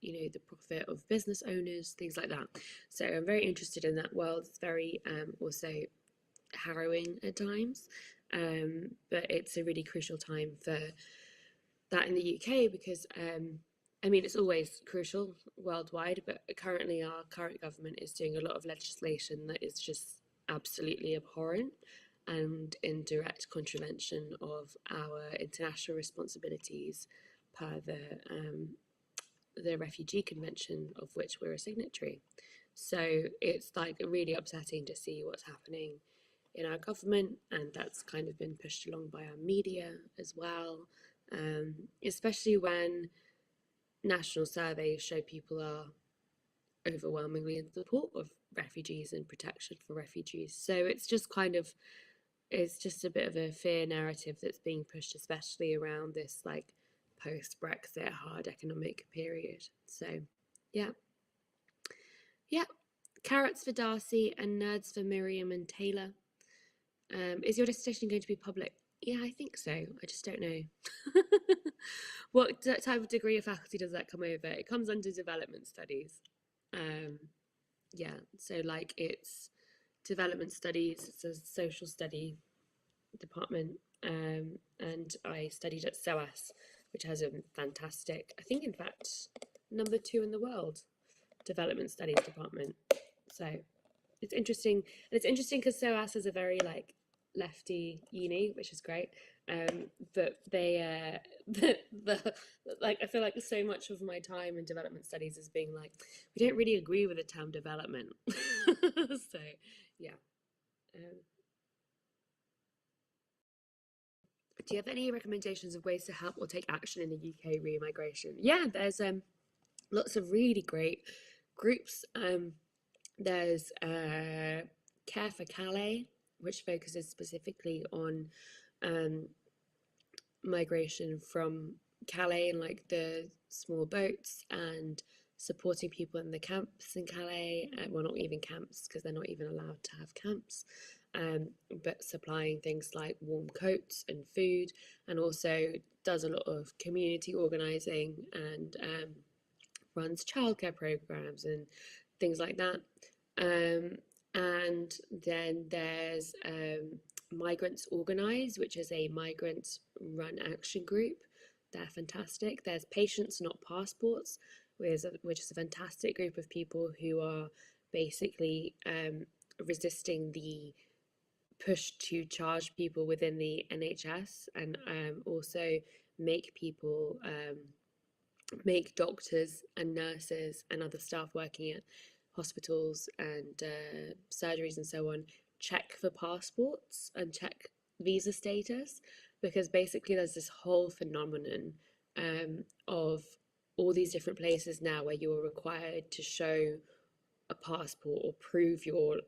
the profit of business owners, things like that. So I'm very interested in that world. It's very also harrowing at times, but it's a really crucial time for that in the UK because I mean, it's always crucial worldwide, but currently our current government is doing a lot of legislation that is just absolutely abhorrent and in direct contravention of our international responsibilities per the Refugee Convention, of which we're a signatory. So it's like really upsetting to see what's happening in our government, and that's kind of been pushed along by our media as well, especially when national surveys show people are overwhelmingly in support of refugees and protection for refugees. So it's just kind of, it's just a bit of a fear narrative that's being pushed, especially around this like post-Brexit hard economic period. So yeah, yeah. Carrots for Darcy and nerds for Miriam and Taylor. Is your dissertation going to be public? Yeah, I think so. I just don't know. What type of degree of faculty does that come over? It comes under development studies. Yeah, so like it's development studies, it's a social study department, and I studied at SOAS, which has a fantastic, I think in fact, #2 in the world development studies department. So it's interesting, and it's interesting because SOAS is a very like lefty uni, which is great. But they the like I feel like so much of my time in development studies is being like, we don't really agree with the term development. So yeah. Do you have any recommendations of ways to help or take action in the UK re-migration? Yeah, there's lots of really great groups. There's Care for Calais, which focuses specifically on migration from Calais and like the small boats and supporting people in the camps in Calais. Well, not even camps because they're not even allowed to have camps, but supplying things like warm coats and food, and also does a lot of community organising and runs childcare programs and things like that. And then there's Migrants Organise, which is a migrant run action group. They're fantastic. There's Patients Not Passports, which is a fantastic group of people who are basically resisting the push to charge people within the NHS and also make people make doctors and nurses and other staff working at hospitals and surgeries and so on check for passports and check visa status, because basically there's this whole phenomenon of all these different places now where you're required to show a passport or prove your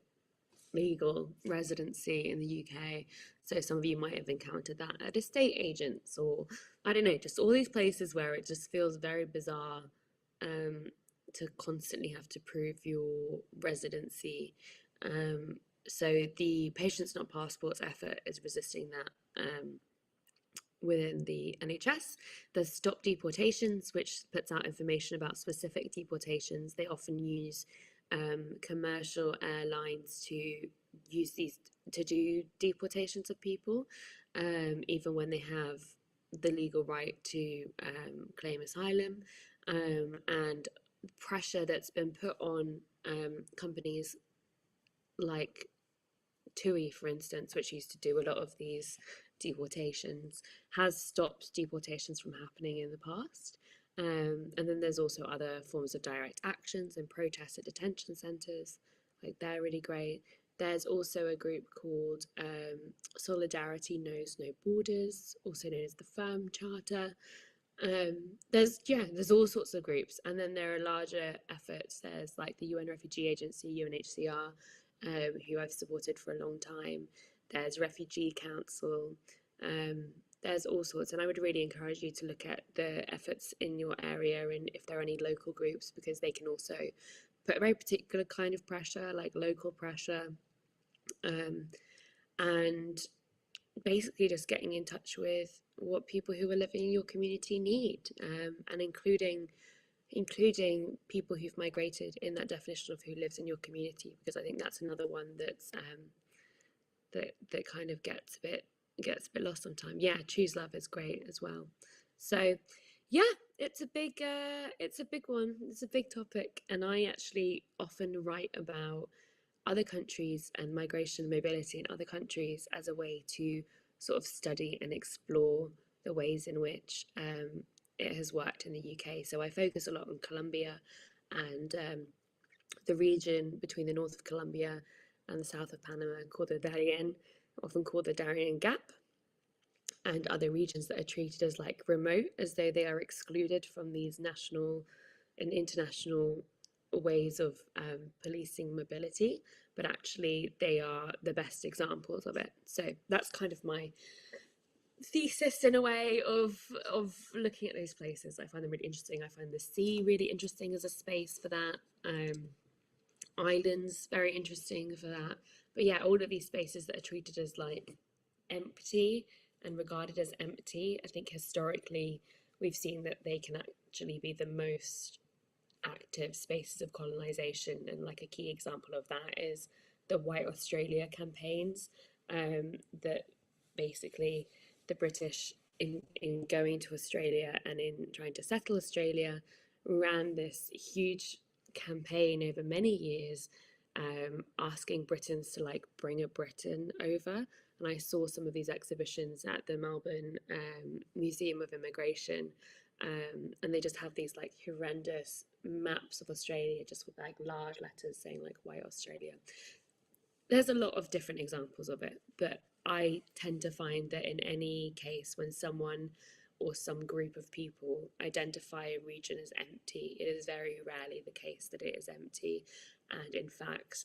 legal residency in the UK. So some of you might have encountered that at estate agents, or I don't know, just all these places where it just feels very bizarre to constantly have to prove your residency. So the Patients Not Passports effort is resisting that within the NHS. There's Stop Deportations, which puts out information about specific deportations. They often use commercial airlines to use these to do deportations of people, even when they have the legal right to claim asylum, and pressure that's been put on companies like TUI, for instance, which used to do a lot of these deportations, has stopped deportations from happening in the past. And then there's also other forms of direct actions and protests at detention centres, like they're really great. There's also a group called Solidarity Knows No Borders, also known as the Firm Charter. There's all sorts of groups, and then there are larger efforts. There's like the UN Refugee Agency, UNHCR, who I've supported for a long time. There's Refugee Council. There's all sorts, and I would really encourage you to look at the efforts in your area and if there are any local groups, because they can also put a very particular kind of pressure, like local pressure, and basically just getting in touch with what people who are living in your community need, and including people who've migrated in that definition of who lives in your community, because I think that's another one that's that kind of gets a bit lost sometimes. Yeah, Choose Love is great as well. So yeah, it's a big one. It's a big topic, and I actually often write about other countries and migration and mobility in other countries as a way to sort of study and explore the ways in which it has worked in the UK. So I focus a lot on Colombia and the region between the north of Colombia and the south of Panama, called the Darien, often called the Darien Gap, and other regions that are treated as like remote, as though they are excluded from these national and international ways of policing mobility, but actually they are the best examples of it. So that's kind of my thesis in a way of looking at those places. I find them really interesting. I find the sea really interesting as a space for that. Islands very interesting for that. But yeah, all of these spaces that are treated as like empty and regarded as empty, I think historically we've seen that they can actually be the most active spaces of colonization. And like a key example of that is the White Australia campaigns, that basically the British in going to Australia and in trying to settle Australia ran this huge campaign over many years, asking Britons to like bring a Briton over. And I saw some of these exhibitions at the Melbourne Museum of Immigration, and they just have these like horrendous maps of Australia, just with like large letters saying like White Australia. There's a lot of different examples of it, but I tend to find that in any case, when someone or some group of people identify a region as empty, it is very rarely the case that it is empty. And in fact,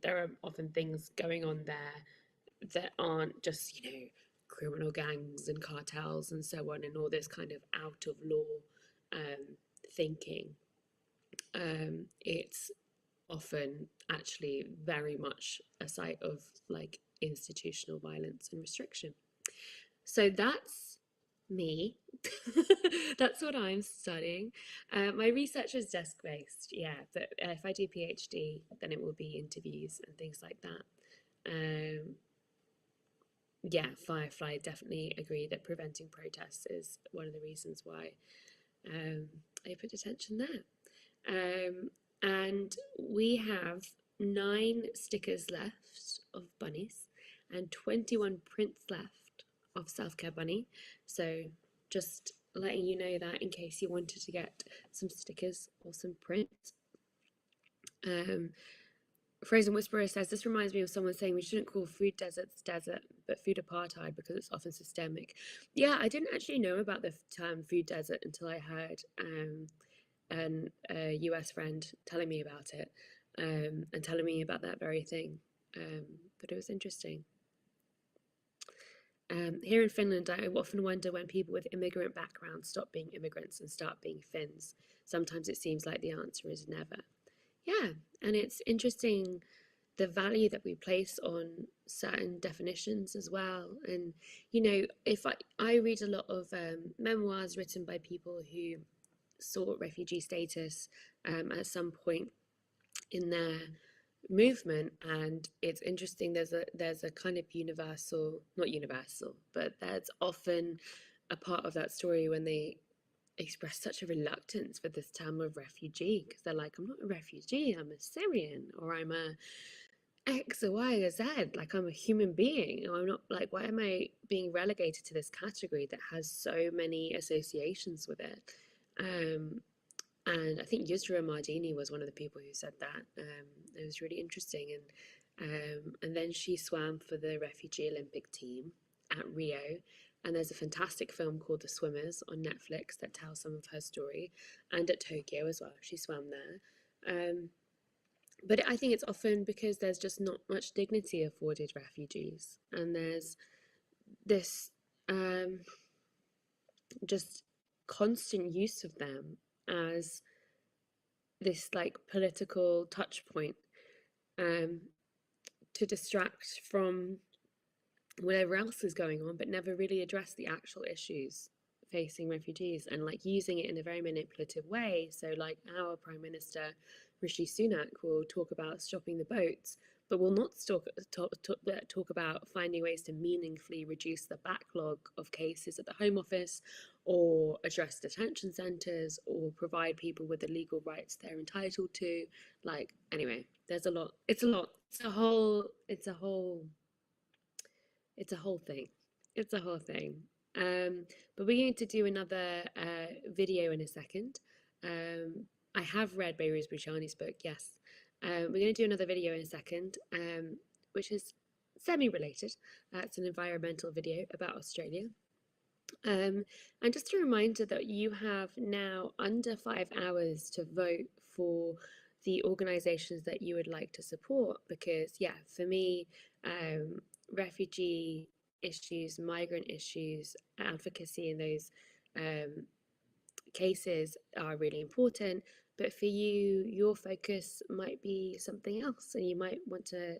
there are often things going on there that aren't just, criminal gangs and cartels and so on, and all this kind of out of law thinking. It's often actually very much a site of like institutional violence and restriction. So that's me. That's what I'm studying. My research is desk based, yeah, but if I do PhD, then it will be interviews and things like that. Yeah, Firefly definitely agree that preventing protests is one of the reasons why I put attention there. And we have 9 stickers left of bunnies and 21 prints left of Self Care Bunny. So just letting you know that in case you wanted to get some stickers or some prints. Frozen Whisperer says, this reminds me of someone saying we shouldn't call food deserts desert, but food apartheid because it's often systemic. Yeah, I didn't actually know about the term food desert until I heard a US friend telling me about it, and telling me about that very thing. But it was interesting. Here in Finland, I often wonder when people with immigrant backgrounds stop being immigrants and start being Finns. Sometimes it seems like the answer is never. Yeah, and it's interesting the value that we place on certain definitions as well. And, if I read a lot of memoirs written by people who sought refugee status at some point in their movement, and it's interesting, there's a kind of universal, not universal, but there's often a part of that story when they express such a reluctance for this term of refugee, because they're like, I'm not a refugee, I'm a Syrian, or I'm a X or Y or Z, like I'm a human being. I'm not, like, why am I being relegated to this category that has so many associations with it? And I think Yusra Mardini was one of the people who said that. It was really interesting. And then she swam for the refugee Olympic team at Rio. And there's a fantastic film called The Swimmers on Netflix that tells some of her story. And at Tokyo as well, she swam there. But I think it's often because there's just not much dignity afforded refugees. And there's this just constant use of them as this like political touch point, to distract from whatever else is going on, but never really address the actual issues facing refugees, and like using it in a very manipulative way. So like our Prime Minister Rishi Sunak will talk about stopping the boats, but we'll not talk about finding ways to meaningfully reduce the backlog of cases at the Home Office, or address detention centres, or provide people with the legal rights they're entitled to. Like, anyway, there's a lot. It's a lot. It's a whole thing. It's a whole thing. But we're going to do another video in a second. I have read Behrouz Boochani's book, yes. We're going to do another video in a second, which is semi-related. It's an environmental video about Australia. And just a reminder that you have now under 5 hours to vote for the organisations that you would like to support, because, yeah, for me, refugee issues, migrant issues, advocacy in those cases are really important. But for you, your focus might be something else, and you might want to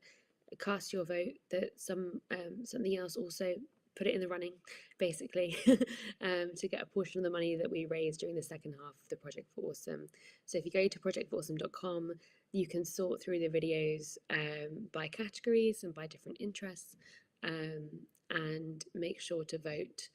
cast your vote that something else also put it in the running, basically, to get a portion of the money that we raise during the second half of the Project for Awesome. So if you go to projectforawesome.com, you can sort through the videos by categories and by different interests, and make sure to vote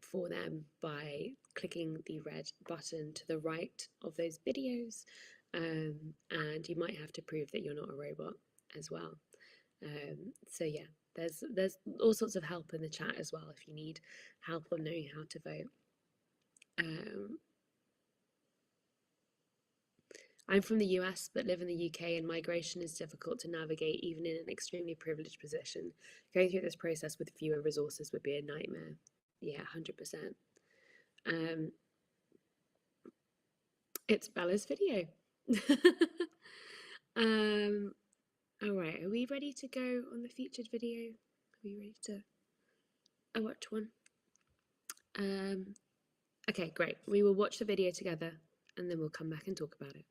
for them by clicking the red button to the right of those videos. And you might have to prove that you're not a robot as well. So yeah, there's all sorts of help in the chat as well if you need help on knowing how to vote. I'm from the US but live in the UK, and migration is difficult to navigate even in an extremely privileged position. Going through this process with fewer resources would be a nightmare. Yeah, 100%. It's Bella's video. All right, are we ready to go on the featured video? Are we ready to watch one? Okay, great. We will watch the video together and then we'll come back and talk about it.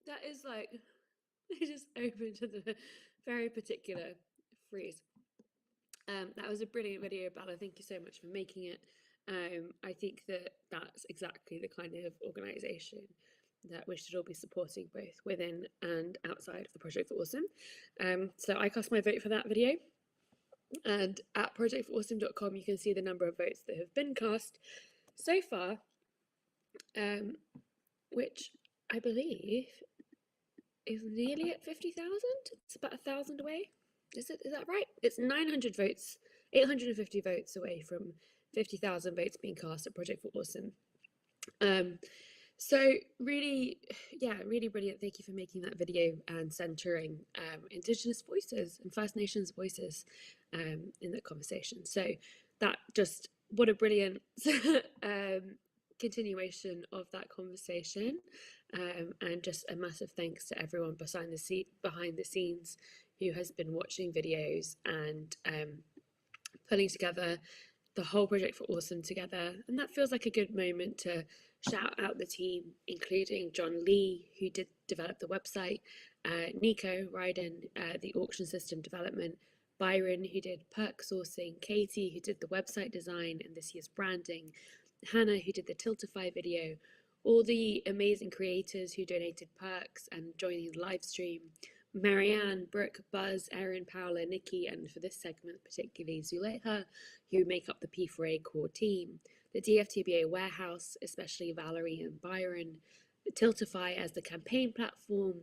That is like, they just open to the very particular freeze. That was a brilliant video, Bella. Thank you so much for making it. I think that that's exactly the kind of organisation that we should all be supporting, both within and outside of the Project for Awesome. So I cast my vote for that video. And at projectforawesome.com, you can see the number of votes that have been cast so far, which I believe is nearly at 50,000. It's about 1,000 away. Is that right? It's 900 votes, 850 votes away from 50,000 votes being cast at Project for Awesome. So really, yeah, really brilliant. Thank you for making that video and centering Indigenous voices and First Nations voices in that conversation. So that just, what a brilliant continuation of that conversation, and just a massive thanks to everyone behind the scenes who has been watching videos and putting together the whole Project for Awesome together. And that feels like a good moment to shout out the team, including John Lee, who did develop the website, Nico Ryden, the auction system development, Byron, who did perk sourcing, Katie, who did the website design and this year's branding, Hannah, who did the Tiltify video, all the amazing creators who donated perks and joining the live stream, Marianne, Brooke, Buzz, Erin, Paola, Nikki, and for this segment particularly Zuleika, who make up the P4A core team, the DFTBA warehouse, especially Valerie and Byron, Tiltify as the campaign platform,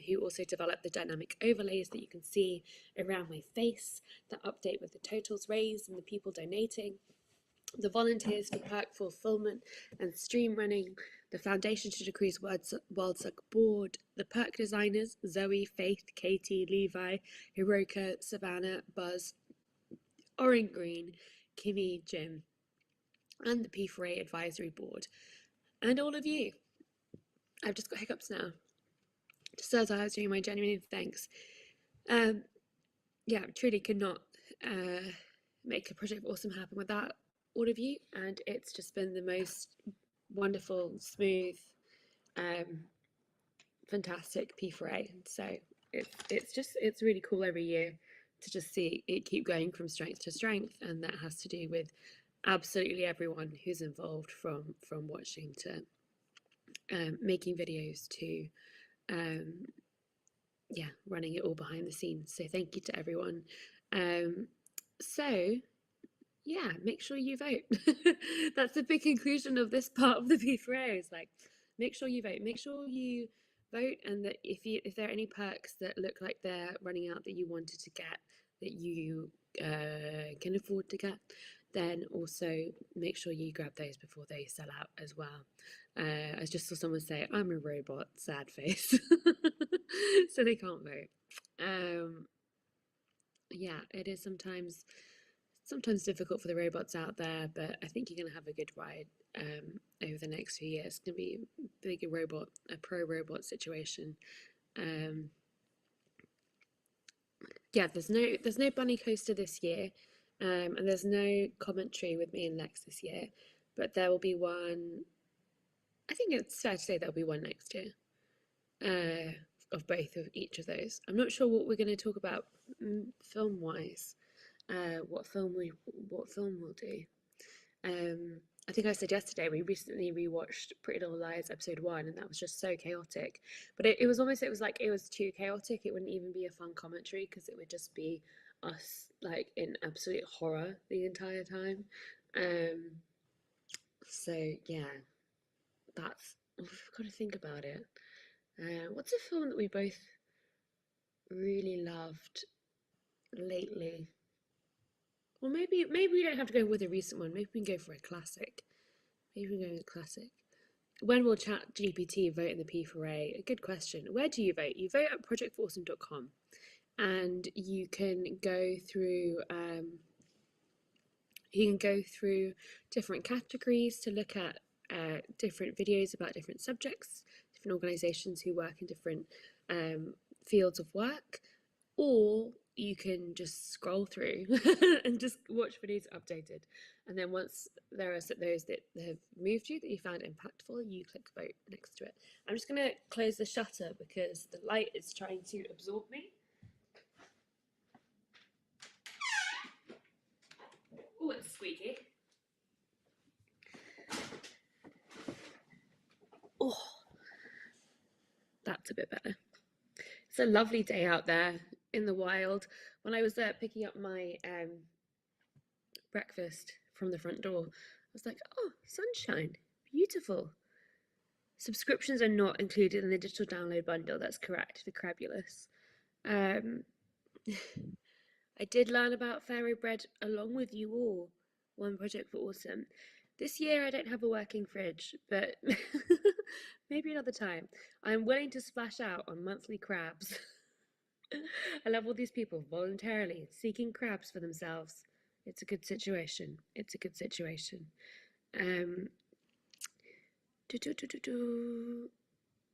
who also developed the dynamic overlays that you can see around my face that update with the totals raised and the people donating, the volunteers for perk fulfillment and stream running, the Foundation to Decrease WorldSuck board, the perk designers, Zoe, Faith, Katie, Levi, Hiroka, Savannah, Buzz, Oren Green, Kimmy, Jim, and the P4A advisory board, and all of you. I've just got hiccups now. Just as I was doing my genuine thanks. Yeah, truly could not make a Project Awesome happen without all of you, and it's just been the most wonderful, smooth, fantastic P4A. So it's really cool every year to just see it keep going from strength to strength, and that has to do with absolutely everyone who's involved, from watching to making videos to yeah, running it all behind the scenes. So thank you to everyone. So yeah, make sure you vote. That's the big conclusion of this part of the P4A, is like, make sure you vote, make sure you vote, and that if there are any perks that look like they're running out that you wanted to get, that you can afford to get, then also make sure you grab those before they sell out as well. I just saw someone say, I'm a robot, sad face. So they can't vote. Yeah, it is sometimes difficult for the robots out there, but I think you're going to have a good ride over the next few years. It's going to be a pro robot situation. Yeah, there's no bunny coaster this year, and there's no commentary with me and Lex this year, but there will be one. I think it's fair to say there'll be one next year, of both of each of those. I'm not sure what we're going to talk about film wise. What film we'll do. I think I said yesterday we recently rewatched Pretty Little Liars episode 1, and that was just so chaotic. But it was like it was too chaotic. It wouldn't even be a fun commentary because it would just be us like in absolute horror the entire time. So yeah, we've got to think about it. What's a film that we both really loved lately? Well, maybe we don't have to go with a recent one. Maybe we can go for a classic. Maybe we can go with a classic. When will ChatGPT vote in the P4A? A good question. Where do you vote? You vote at projectforawesome.com, and you can go through different categories to look at different videos about different subjects, different organisations who work in different fields of work. or you can just scroll through and just watch videos updated. And then once there are those that have moved you, that you found impactful, you click vote next to it. I'm just going to close the shutter because the light is trying to absorb me. Oh, it's squeaky. Oh, that's a bit better. It's a lovely day out there in the wild. When I was picking up my breakfast from the front door, I was like, oh, sunshine, beautiful. Subscriptions are not included in the digital download bundle, that's correct, for Crabulous. I did learn about Pharaoh bread along with you all. One project for autumn. This year I don't have a working fridge, but maybe another time. I'm willing to splash out on monthly crabs. I love all these people voluntarily seeking crabs for themselves. It's a good situation. It's a good situation.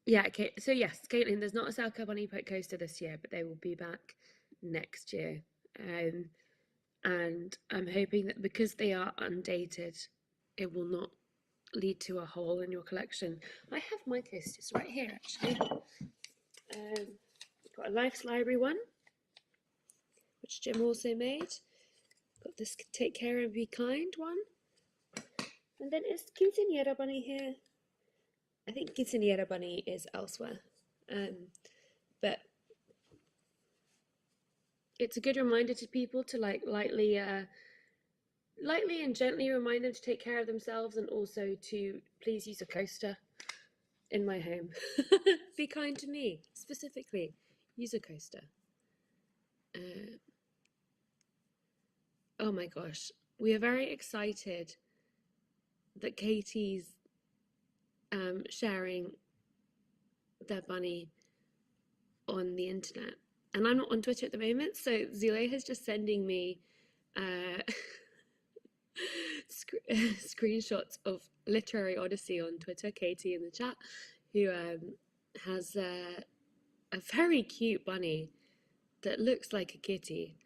Yeah, okay. So yes, Caitlin, there's not a Salka Bunny coaster this year, but they will be back next year. And I'm hoping that because they are undated, it will not lead to a hole in your collection. I have my coasters right here, actually. Got a Life's Library one, which Jim also made. Got this Take Care and Be Kind one. And then is Quinceañera Bunny here? I think Quinceañera Bunny is elsewhere. But it's a good reminder to people to like lightly and gently remind them to take care of themselves, and also to please use a coaster in my home. Be kind to me, specifically. Use a coaster. Oh my gosh, we are very excited that Katie's sharing their bunny on the internet. And I'm not on Twitter at the moment, so Zulay is just sending me screenshots of Literary Odyssey on Twitter, Katie in the chat, who has a very cute bunny that looks like a kitty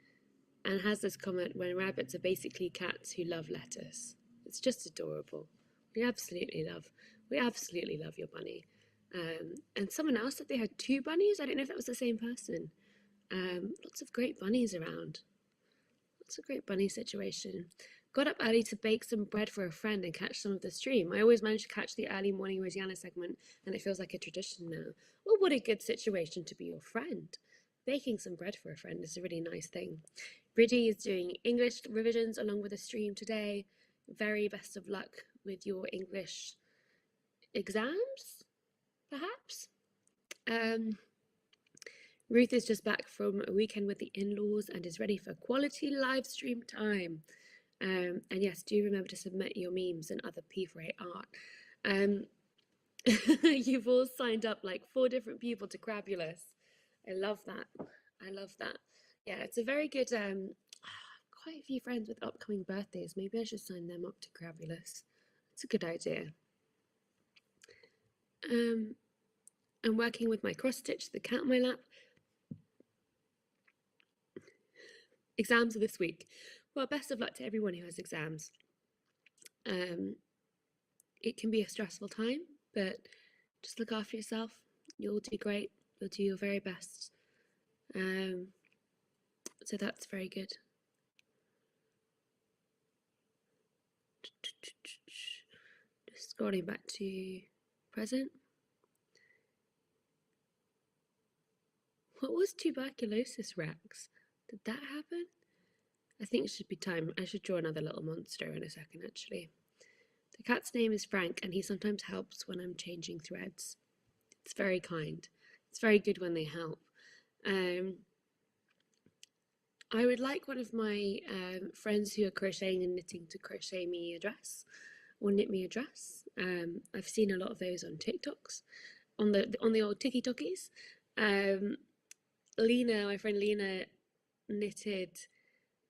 and has this comment, when rabbits are basically cats who love lettuce. It's just adorable. We absolutely love your bunny. And someone else said they had 2 bunnies. I don't know if that was the same person. Lots of great bunnies around. Lots of great bunny situation. Got up early to bake some bread for a friend and catch some of the stream. I always manage to catch the early morning Rosianna segment, and it feels like a tradition now. Well, what a good situation to be your friend. Baking some bread for a friend is a really nice thing. Bridgie is doing English revisions along with a stream today. Very best of luck with your English exams, perhaps. Ruth is just back from a weekend with the in-laws and is ready for quality live stream time. And yes, do remember to submit your memes and other P4A art. You've all signed up like 4 different people to Crabulous. I love that. I love that. Yeah, it's a very good, quite a few friends with upcoming birthdays. Maybe I should sign them up to Crabulous. It's a good idea. I'm working with my cross stitch, the cat on my lap. Exams are this week. Well, best of luck to everyone who has exams. It can be a stressful time, but just look after yourself. You'll do great. You'll do your very best. So that's very good. Just scrolling back to present. What was tuberculosis, Rex? Did that happen? I think it should be time. I should draw another little monster in a second, actually. The cat's name is Frank, and he sometimes helps when I'm changing threads. It's very kind. It's very good when they help. I would like one of my friends who are crocheting and knitting to crochet me a dress or knit me a dress. I've seen a lot of those on TikToks, on the old TikTokies. Lena, my friend Lena, knitted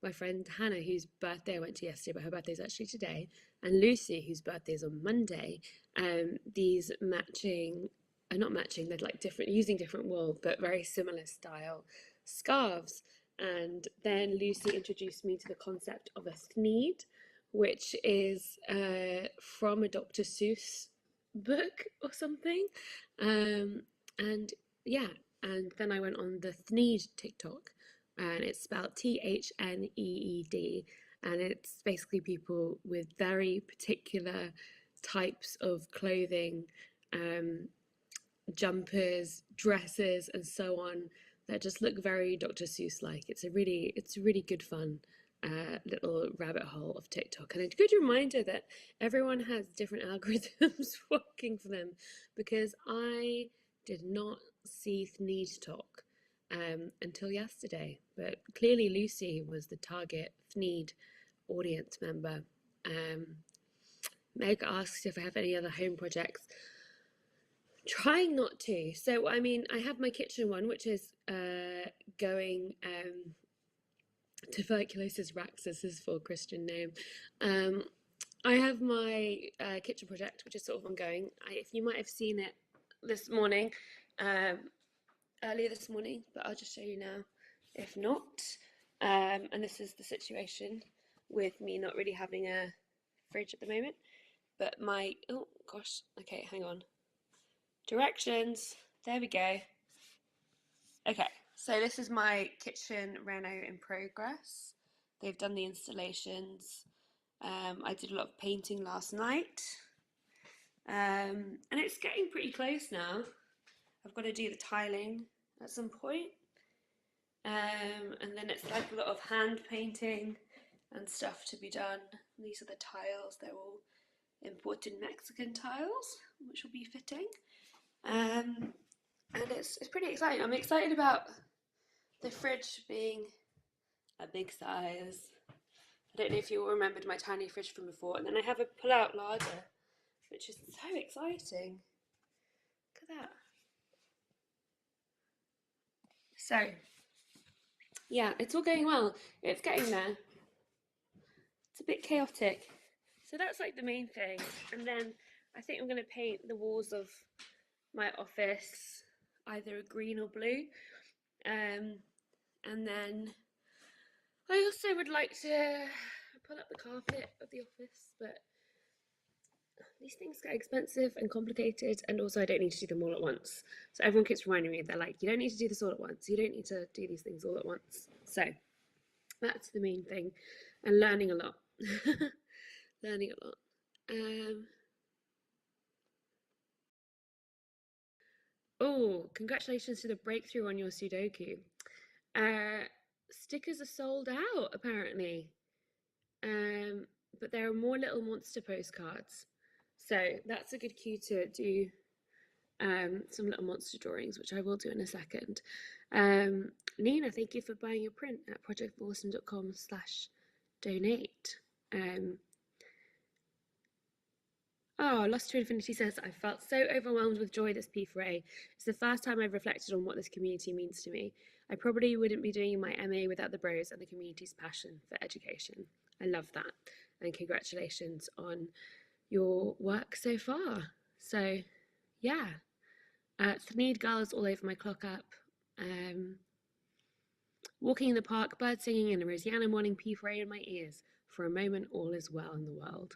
my friend Hannah, whose birthday I went to yesterday, but her birthday's actually today, and Lucy, whose birthday is on Monday. These matching, not matching, they're like different, using different wool, but very similar style scarves. And then Lucy introduced me to the concept of a thneed, which is from a Dr. Seuss book or something. And yeah, and then I went on the Thneed TikTok, and it's spelled Thneed, and it's basically people with very particular types of clothing, jumpers, dresses, and so on, that just look very Dr. Seuss like. It's a really good fun little rabbit hole of TikTok, and a good reminder that everyone has different algorithms working for them, because I did not see Thneed Talk until yesterday, but clearly Lucy was the target Thneed audience member. Meg asks if I have any other home projects. Trying not to. So, I mean, I have my kitchen one, which is going tuberculosis raxus is full Christian name. I have my kitchen project, which is sort of ongoing. If you might have seen it this morning, earlier this morning, but I'll just show you now if not. And this is the situation with me not really having a fridge at the moment, but my, oh gosh, okay, hang on. Directions, there we go. Okay, so this is my kitchen reno in progress. They've done the installations. I did a lot of painting last night. And it's getting pretty close now. I've got to do the tiling at some point. And then it's like a lot of hand painting and stuff to be done. These are the tiles, they're all imported Mexican tiles, which will be fitting. And it's pretty exciting. I'm excited about the fridge being a big size. I don't know if you all remembered my tiny fridge from before. And then I have a pull-out larder, which is so exciting. Look at that. So, yeah, it's all going well. It's getting there. It's a bit chaotic. So that's like the main thing. And then I think I'm going to paint the walls of my office either a green or blue. And then I also would like to pull up the carpet of the office, but these things get expensive and complicated, and also I don't need to do them all at once. So everyone keeps reminding me, they're like, you don't need to do this all at once. You don't need to do these things all at once. So that's the main thing, and learning a lot. Learning a lot. Oh, congratulations to the breakthrough on your Sudoku. Stickers are sold out, apparently. But there are more little monster postcards. So that's a good cue to do some little monster drawings, which I will do in a second. Nina, thank you for buying your print at projectawesome.com/donate. Oh, Lost to Infinity says, I felt so overwhelmed with joy this P4A. It's the first time I've reflected on what this community means to me. I probably wouldn't be doing my MA without the bros and the community's passion for education. I love that. And congratulations on your work so far. So, yeah. Thneed girls all over my clock up. Walking in the park, bird singing, and a Rosianna morning P4A in my ears. For a moment, all is well in the world.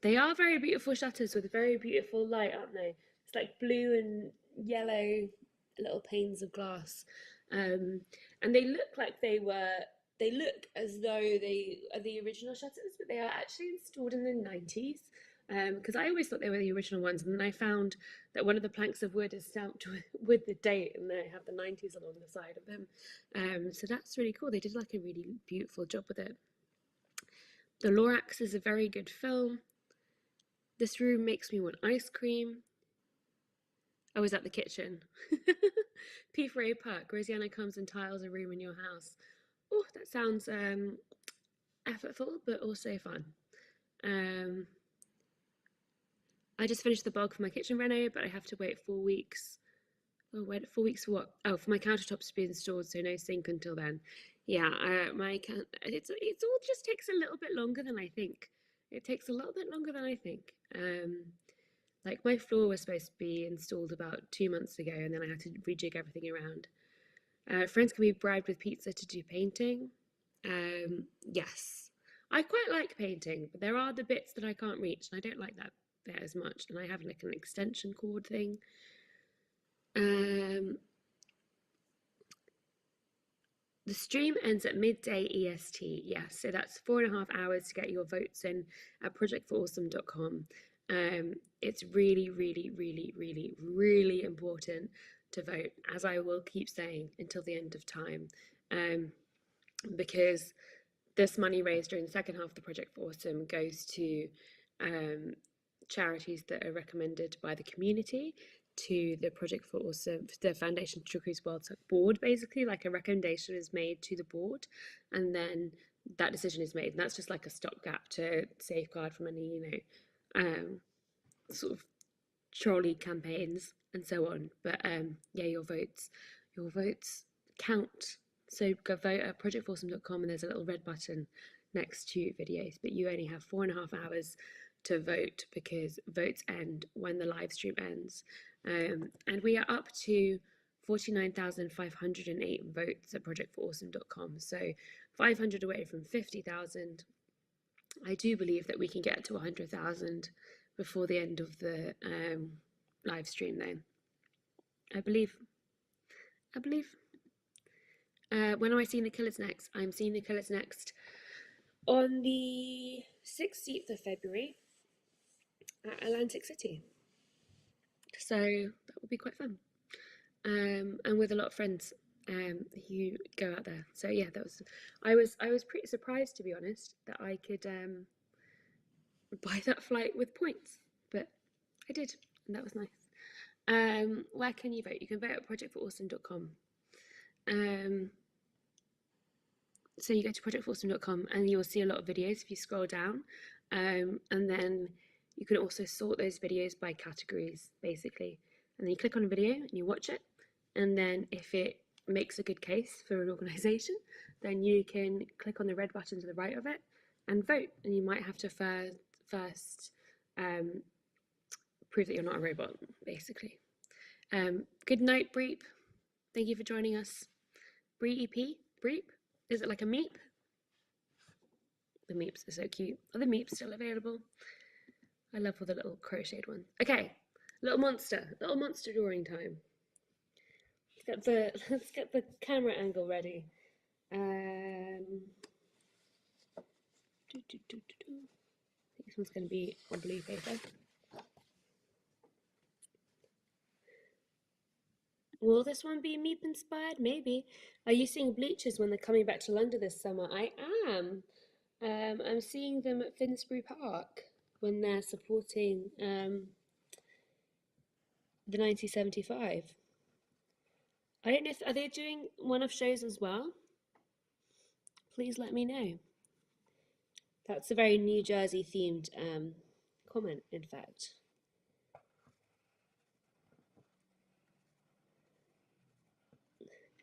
They are very beautiful shutters with very beautiful light, aren't they? It's like blue and yellow little panes of glass. And they look like they look as though they are the original shutters, but they are actually installed in the 90s. Because I always thought they were the original ones, and then I found that one of the planks of wood is stamped with the date, and they have the 90s along the side of them. So that's really cool. They did like a really beautiful job with it. The Lorax is a very good film. This room makes me want ice cream. I was at the kitchen. P4A Park. Rosianna comes and tiles a room in your house. Oh, that sounds effortful, but also fun. I just finished the bulk of my kitchen reno, but I have to wait 4 weeks. Oh, wait, 4 weeks for what? Oh, for my countertops to be installed, so no sink until then. Yeah, it all just takes a little bit longer than I think. It takes a little bit longer than I think. Like my floor was supposed to be installed about 2 months ago, and then I had to rejig everything around. Friends can be bribed with pizza to do painting. Yes, I quite like painting, but there are the bits that I can't reach, and I don't like that bit as much. And I have like an extension cord thing. The stream ends at midday EST. Yes, so that's 4.5 hours to get your votes in at projectforawesome.com. It's really, really, really, really, really important to vote, as I will keep saying until the end of time, because this money raised during the second half of the Project for Awesome goes to charities that are recommended by the community to the Project for Awesome, the Foundation to Decrease World board, basically. Like a recommendation is made to the board, and then that decision is made. And that's just like a stopgap to safeguard from any, sort of trolley campaigns and so on. But yeah, your votes count. So go vote at projectforawesome.com, and there's a little red button next to videos. But you only have 4.5 hours to vote, because votes end when the live stream ends. And we are up to 49,508 votes at projectforawesome.com. So 500 away from 50,000. I do believe that we can get to 100,000 before the end of the live stream, though. I believe. When am I seeing the Killers next? I'm seeing the Killers next on the 16th of February at Atlantic City. So that will be quite fun. And with a lot of friends who go out there. So yeah, I was pretty surprised, to be honest, that I could buy that flight with points, but I did, and that was nice. Where can you vote? You can vote at projectforawesome.com. So you go to projectforawesome.com and you'll see a lot of videos if you scroll down, and then you can also sort those videos by categories, basically. And then you click on a video and you watch it, and then if it makes a good case for an organisation, then you can click on the red button to the right of it and vote. And you might have to first prove that you're not a robot, basically. Good night, Breep. Thank you for joining us. Breep? Is it like a meep? The meeps are so cute. Are the meeps still available? I love all the little crocheted ones. Okay, little monster drawing time. Let's get the camera angle ready. I think this one's going to be on blue paper. Will this one be Meep inspired? Maybe. Are you seeing Bleachers when they're coming back to London this summer? I am. I'm seeing them at Finsbury Park when they're supporting the 1975. I don't know if, are they doing one-off shows as well? Please let me know. That's a very New Jersey themed comment, in fact.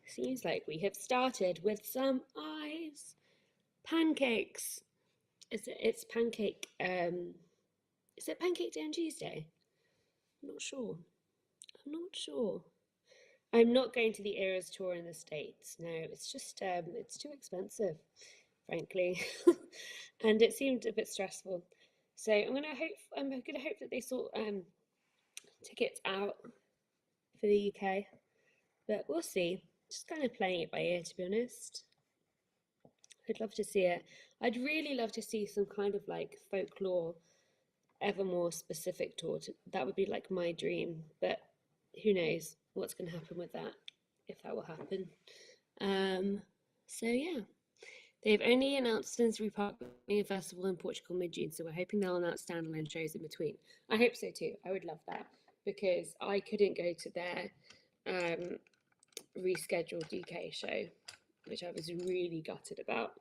Seems like we have started with some eyes. Pancakes. It's pancake. Is it Pancake Day on Tuesday? I'm not sure. I'm not going to the Eras tour in the States. No, it's just it's too expensive, frankly, and it seemed a bit stressful. So I'm gonna hope that they sort tickets out for the UK, but we'll see. Just kind of playing it by ear, to be honest. I'd love to see it. I'd really love to see some kind of like folklore, Evermore specific tour. That would be like my dream, but who knows what's going to happen with that, if that will happen. So yeah, they've only announced Finsbury Park being a festival in Portugal mid-June, so we're hoping they'll announce standalone shows in between. I hope so too. I would love that, because I couldn't go to their rescheduled UK show, which I was really gutted about.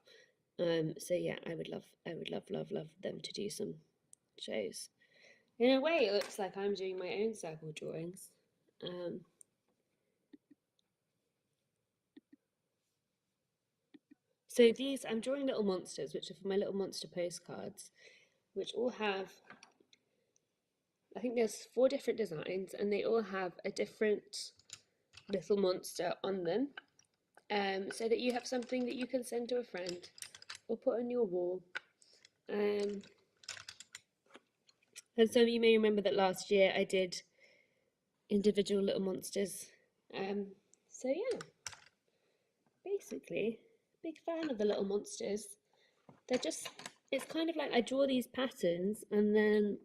So yeah, I would love them to do some shows. In a way, it looks like I'm doing my own circle drawings. So these, I'm drawing little monsters, which are for my little monster postcards, which all have, I think there's 4 different designs, and they all have a different little monster on them. so that you have something that you can send to a friend or put on your wall. And some of you may remember that last year I did individual little monsters. So yeah, basically, big fan of the little monsters. They're just, it's kind of like I draw these patterns and then,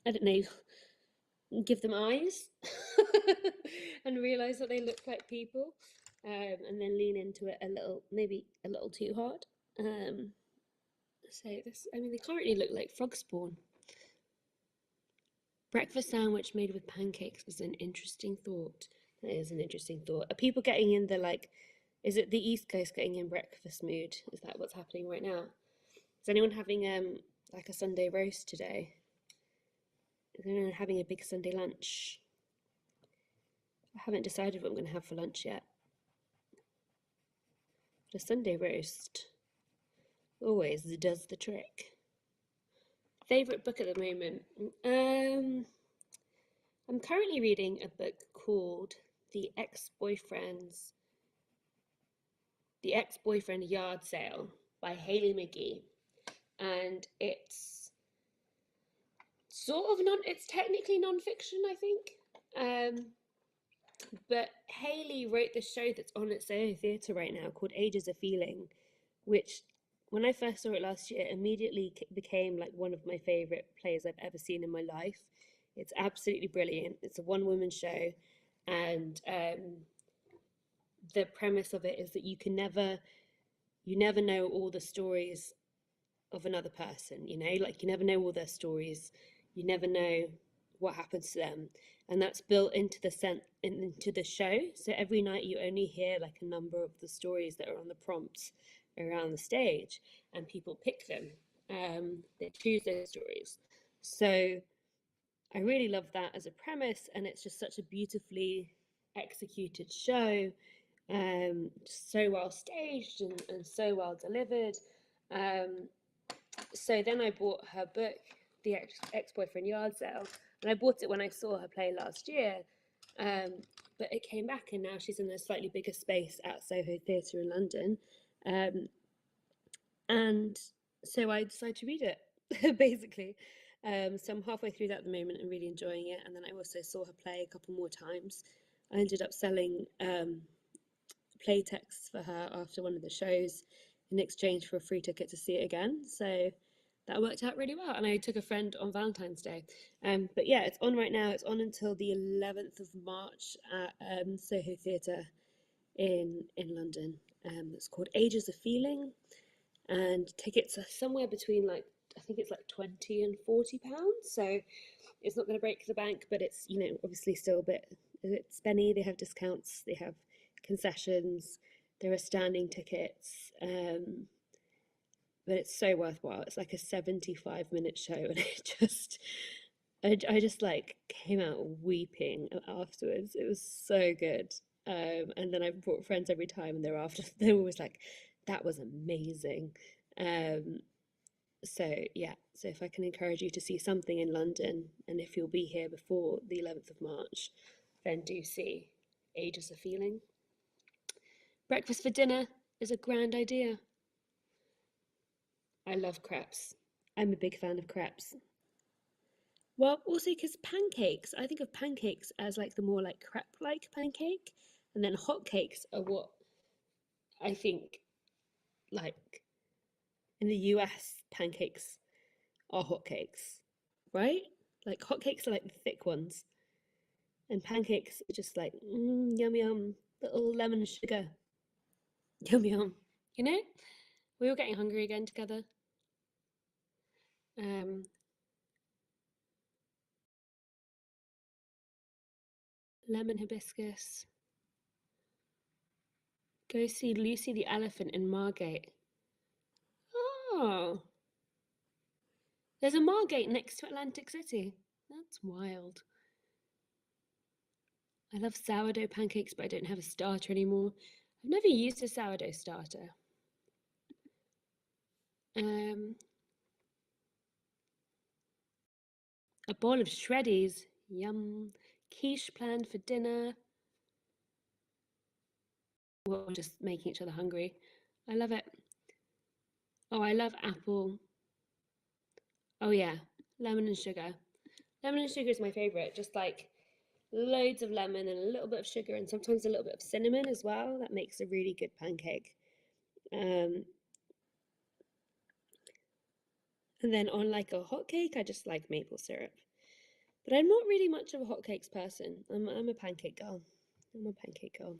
I don't know, give them eyes and realize that they look like people, and then lean into it a little, maybe a little too hard. So this, I mean, they can't really look like frog spawn. Breakfast sandwich made with pancakes was an interesting thought. That is an interesting thought. Are people getting in the like, is it the East Coast getting in breakfast mood? Is that what's happening right now? Is anyone having like a Sunday roast today? Is anyone having a big Sunday lunch? I haven't decided what I'm going to have for lunch yet. But a Sunday roast always does the trick. Favorite book at the moment? I'm currently reading a book called The Ex-Boyfriend Yard Sale by Hayley McGee, and it's sort of it's technically non-fiction, I think, but Hayley wrote this show that's on at Soho Theatre right now called Age Is a Feeling, which when I first saw it last year immediately became like one of my favorite plays I've ever seen in my life. It's absolutely brilliant. It's a one-woman show, and the premise of it is that you never know all the stories of another person, like you never know all their stories, you never know what happens to them, and that's built into the show. So every night you only hear like a number of the stories that are on the prompts around the stage, and people pick them. They choose those stories. So I really love that as a premise, and it's just such a beautifully executed show, so well staged and so well delivered. So then I bought her book, The Ex-Boyfriend Yard Sale, and I bought it when I saw her play last year. But it came back, and now she's in a slightly bigger space at Soho Theatre in London. And so I decided to read it, basically. So I'm halfway through that at the moment and really enjoying it. And then I also saw her play a couple more times. I ended up selling play texts for her after one of the shows in exchange for a free ticket to see it again. So that worked out really well. And I took a friend on Valentine's Day. But yeah, it's on right now. It's on until the 11th of March at Soho Theatre in London. It's called Age Is a Feeling, and tickets are somewhere between like, I think it's like £20 and £40. So it's not going to break the bank, but it's, obviously still a bit spenny. They have discounts, they have concessions, there are standing tickets, but it's so worthwhile. It's like a 75-minute show, and I just like came out weeping afterwards. It was so good. And then I brought friends every time, and thereafter they were always like, that was amazing. So yeah, so if I can encourage you to see something in London, and if you'll be here before the 11th of March, then do see Age Is a Feeling. Breakfast for dinner is a grand idea. I love crepes. I'm a big fan of crepes. Well, also because pancakes, I think of pancakes as like the more like crepe-like pancake, and then hotcakes are what I think, like in the US, pancakes are hotcakes, right? Like hotcakes are like the thick ones, and pancakes are just like yum yum, little lemon and sugar, yum yum. We were getting hungry again together. Lemon hibiscus. Go see Lucy the Elephant in Margate. Oh, there's a Margate next to Atlantic City. That's wild. I love sourdough pancakes, but I don't have a starter anymore. I've never used a sourdough starter. A bowl of shreddies. Yum. Quiche planned for dinner. We're just making each other hungry. I love it. Oh, I love apple. Oh yeah, lemon and sugar. Lemon and sugar is my favorite. Just like loads of lemon and a little bit of sugar and sometimes a little bit of cinnamon as well. That makes a really good pancake. And then on like a hot cake, I just like maple syrup. But I'm not really much of a hotcakes person. I'm a pancake girl. I'm a pancake girl.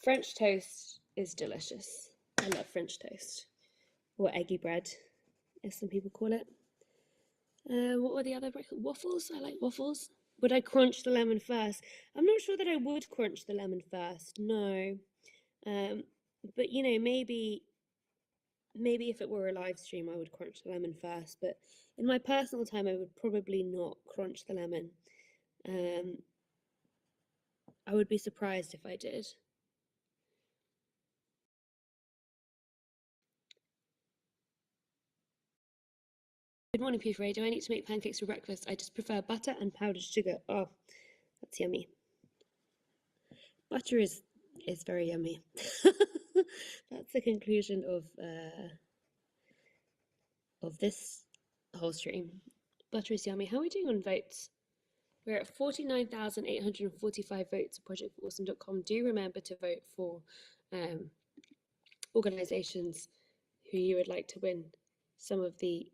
French toast is delicious. I love French toast. Or eggy bread, as some people call it. What were the other breakfast? Waffles? I like waffles. Would I crunch the lemon first? I'm not sure that I would crunch the lemon first. No. But you know, maybe if it were a live stream, I would crunch the lemon first. But in my personal time, I would probably not crunch the lemon. I would be surprised if I did. Good morning, P. Ray. Do I need to make pancakes for breakfast? I just prefer butter and powdered sugar. Oh, that's yummy. Butter is very yummy. That's the conclusion of this whole stream. Butter is yummy. How are we doing on votes? We're at 49,845 votes at projectforawesome.com. Do remember to vote for organisations who you would like to win some of the,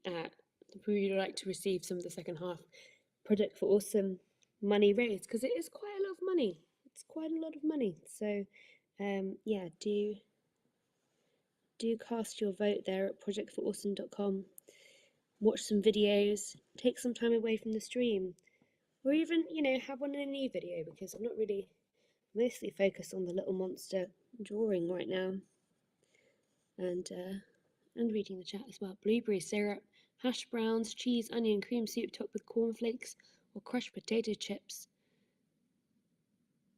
who you'd like to receive some of the second half Project for Awesome money raised, because it is quite a lot of money. It's quite a lot of money. So, yeah, do cast your vote there at projectforawesome.com. Watch some videos, take some time away from the stream, or even, you know, have one in a new video, because I'm not really mostly focused on the little monster drawing right now. And reading the chat as well. Blueberry syrup, hash browns, cheese, onion, cream soup topped with cornflakes or crushed potato chips.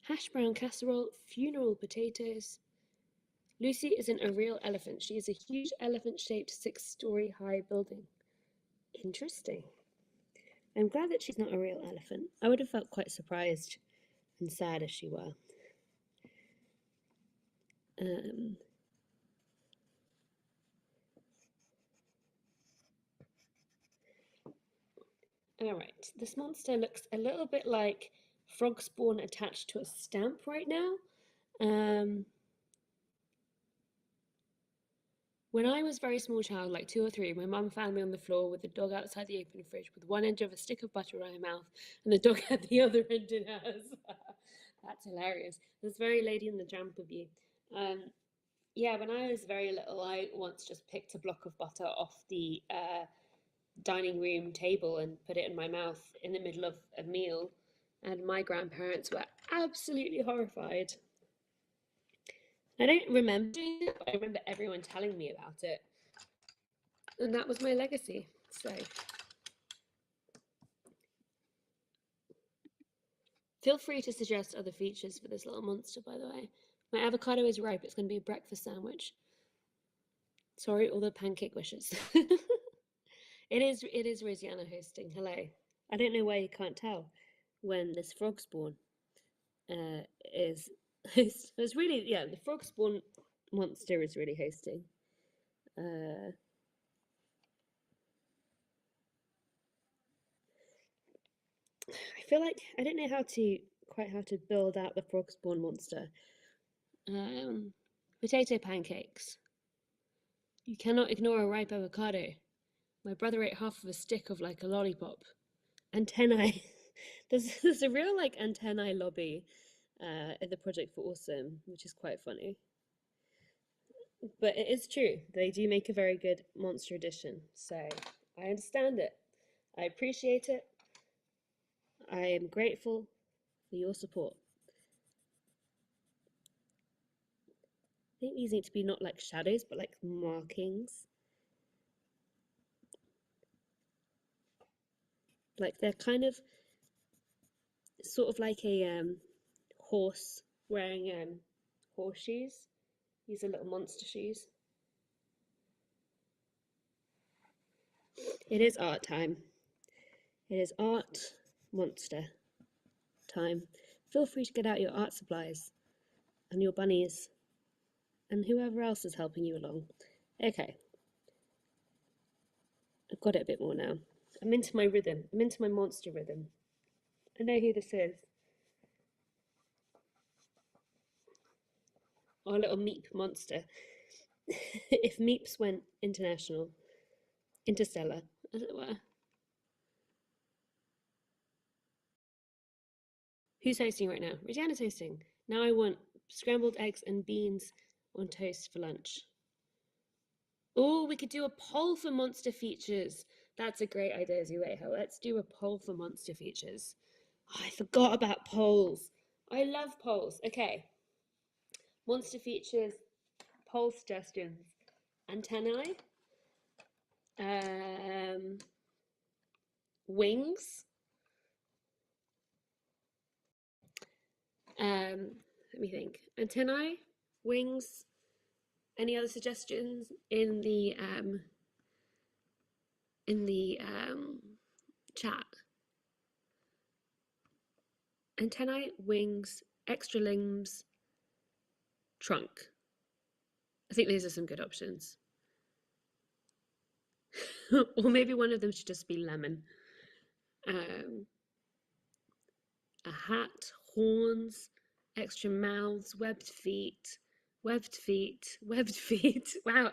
Hash brown casserole, funeral potatoes. Lucy isn't a real elephant. She is a huge elephant-shaped 6-story high building. Interesting. I'm glad that she's not a real elephant. I would have felt quite surprised and sad if she were. Alright, this monster looks a little bit like frog spawn attached to a stamp right now. When I was a very small child, like 2 or 3, my mum found me on the floor with the dog outside the open fridge with one end of a stick of butter in her mouth and the dog had the other end in hers. That's hilarious. That's very Lady in the Tramp of you. Yeah, when I was very little, I once just picked a block of butter off the dining room table and put it in my mouth in the middle of a meal, and my grandparents were absolutely horrified. I don't remember doing it, but I remember everyone telling me about it. And that was my legacy. So feel free to suggest other features for this little monster, by the way. My avocado is ripe. It's going to be a breakfast sandwich. Sorry, all the pancake wishes. It is Rosianna hosting. Hello. I don't know why you can't tell when this frog spawn is host. It's really, yeah, the frog spawn monster is really hosting. I feel like I don't know quite how to build out the frog spawn monster. Potato pancakes. You cannot ignore a ripe avocado. My brother ate half of a stick of like a lollipop. Antennae. There's a real like antennae lobby at the Project for Awesome, which is quite funny. But it is true. They do make a very good monster edition. So I understand it. I appreciate it. I am grateful for your support. I think these need to be not like shadows, but like markings. Like they're kind of sort of like a horse wearing horseshoes. These are little monster shoes. It is art time. It is art monster. time, feel free to get out your art supplies and your bunnies and whoever else is helping you along. Okay. I've got it a bit more now. I'm into my rhythm. I'm into my monster rhythm. I know who this is. Our little Meep monster. If Meeps went international, interstellar, as it were. Who's hosting right now? Regina's hosting. Now I want scrambled eggs and beans on toast for lunch. Oh, we could do a poll for monster features. That's a great idea, Zuleha. Let's do a poll for monster features. Oh, I forgot about polls. I love polls. Okay. Monster features, poll suggestions. Antennae. Wings. Let me think. Antennae, wings. Any other suggestions in the chat? Antennae, wings, extra limbs, trunk. I think these are some good options. Or maybe one of them should just be lemon. A hat, horns, extra mouths, webbed feet, webbed feet, webbed feet. Wow,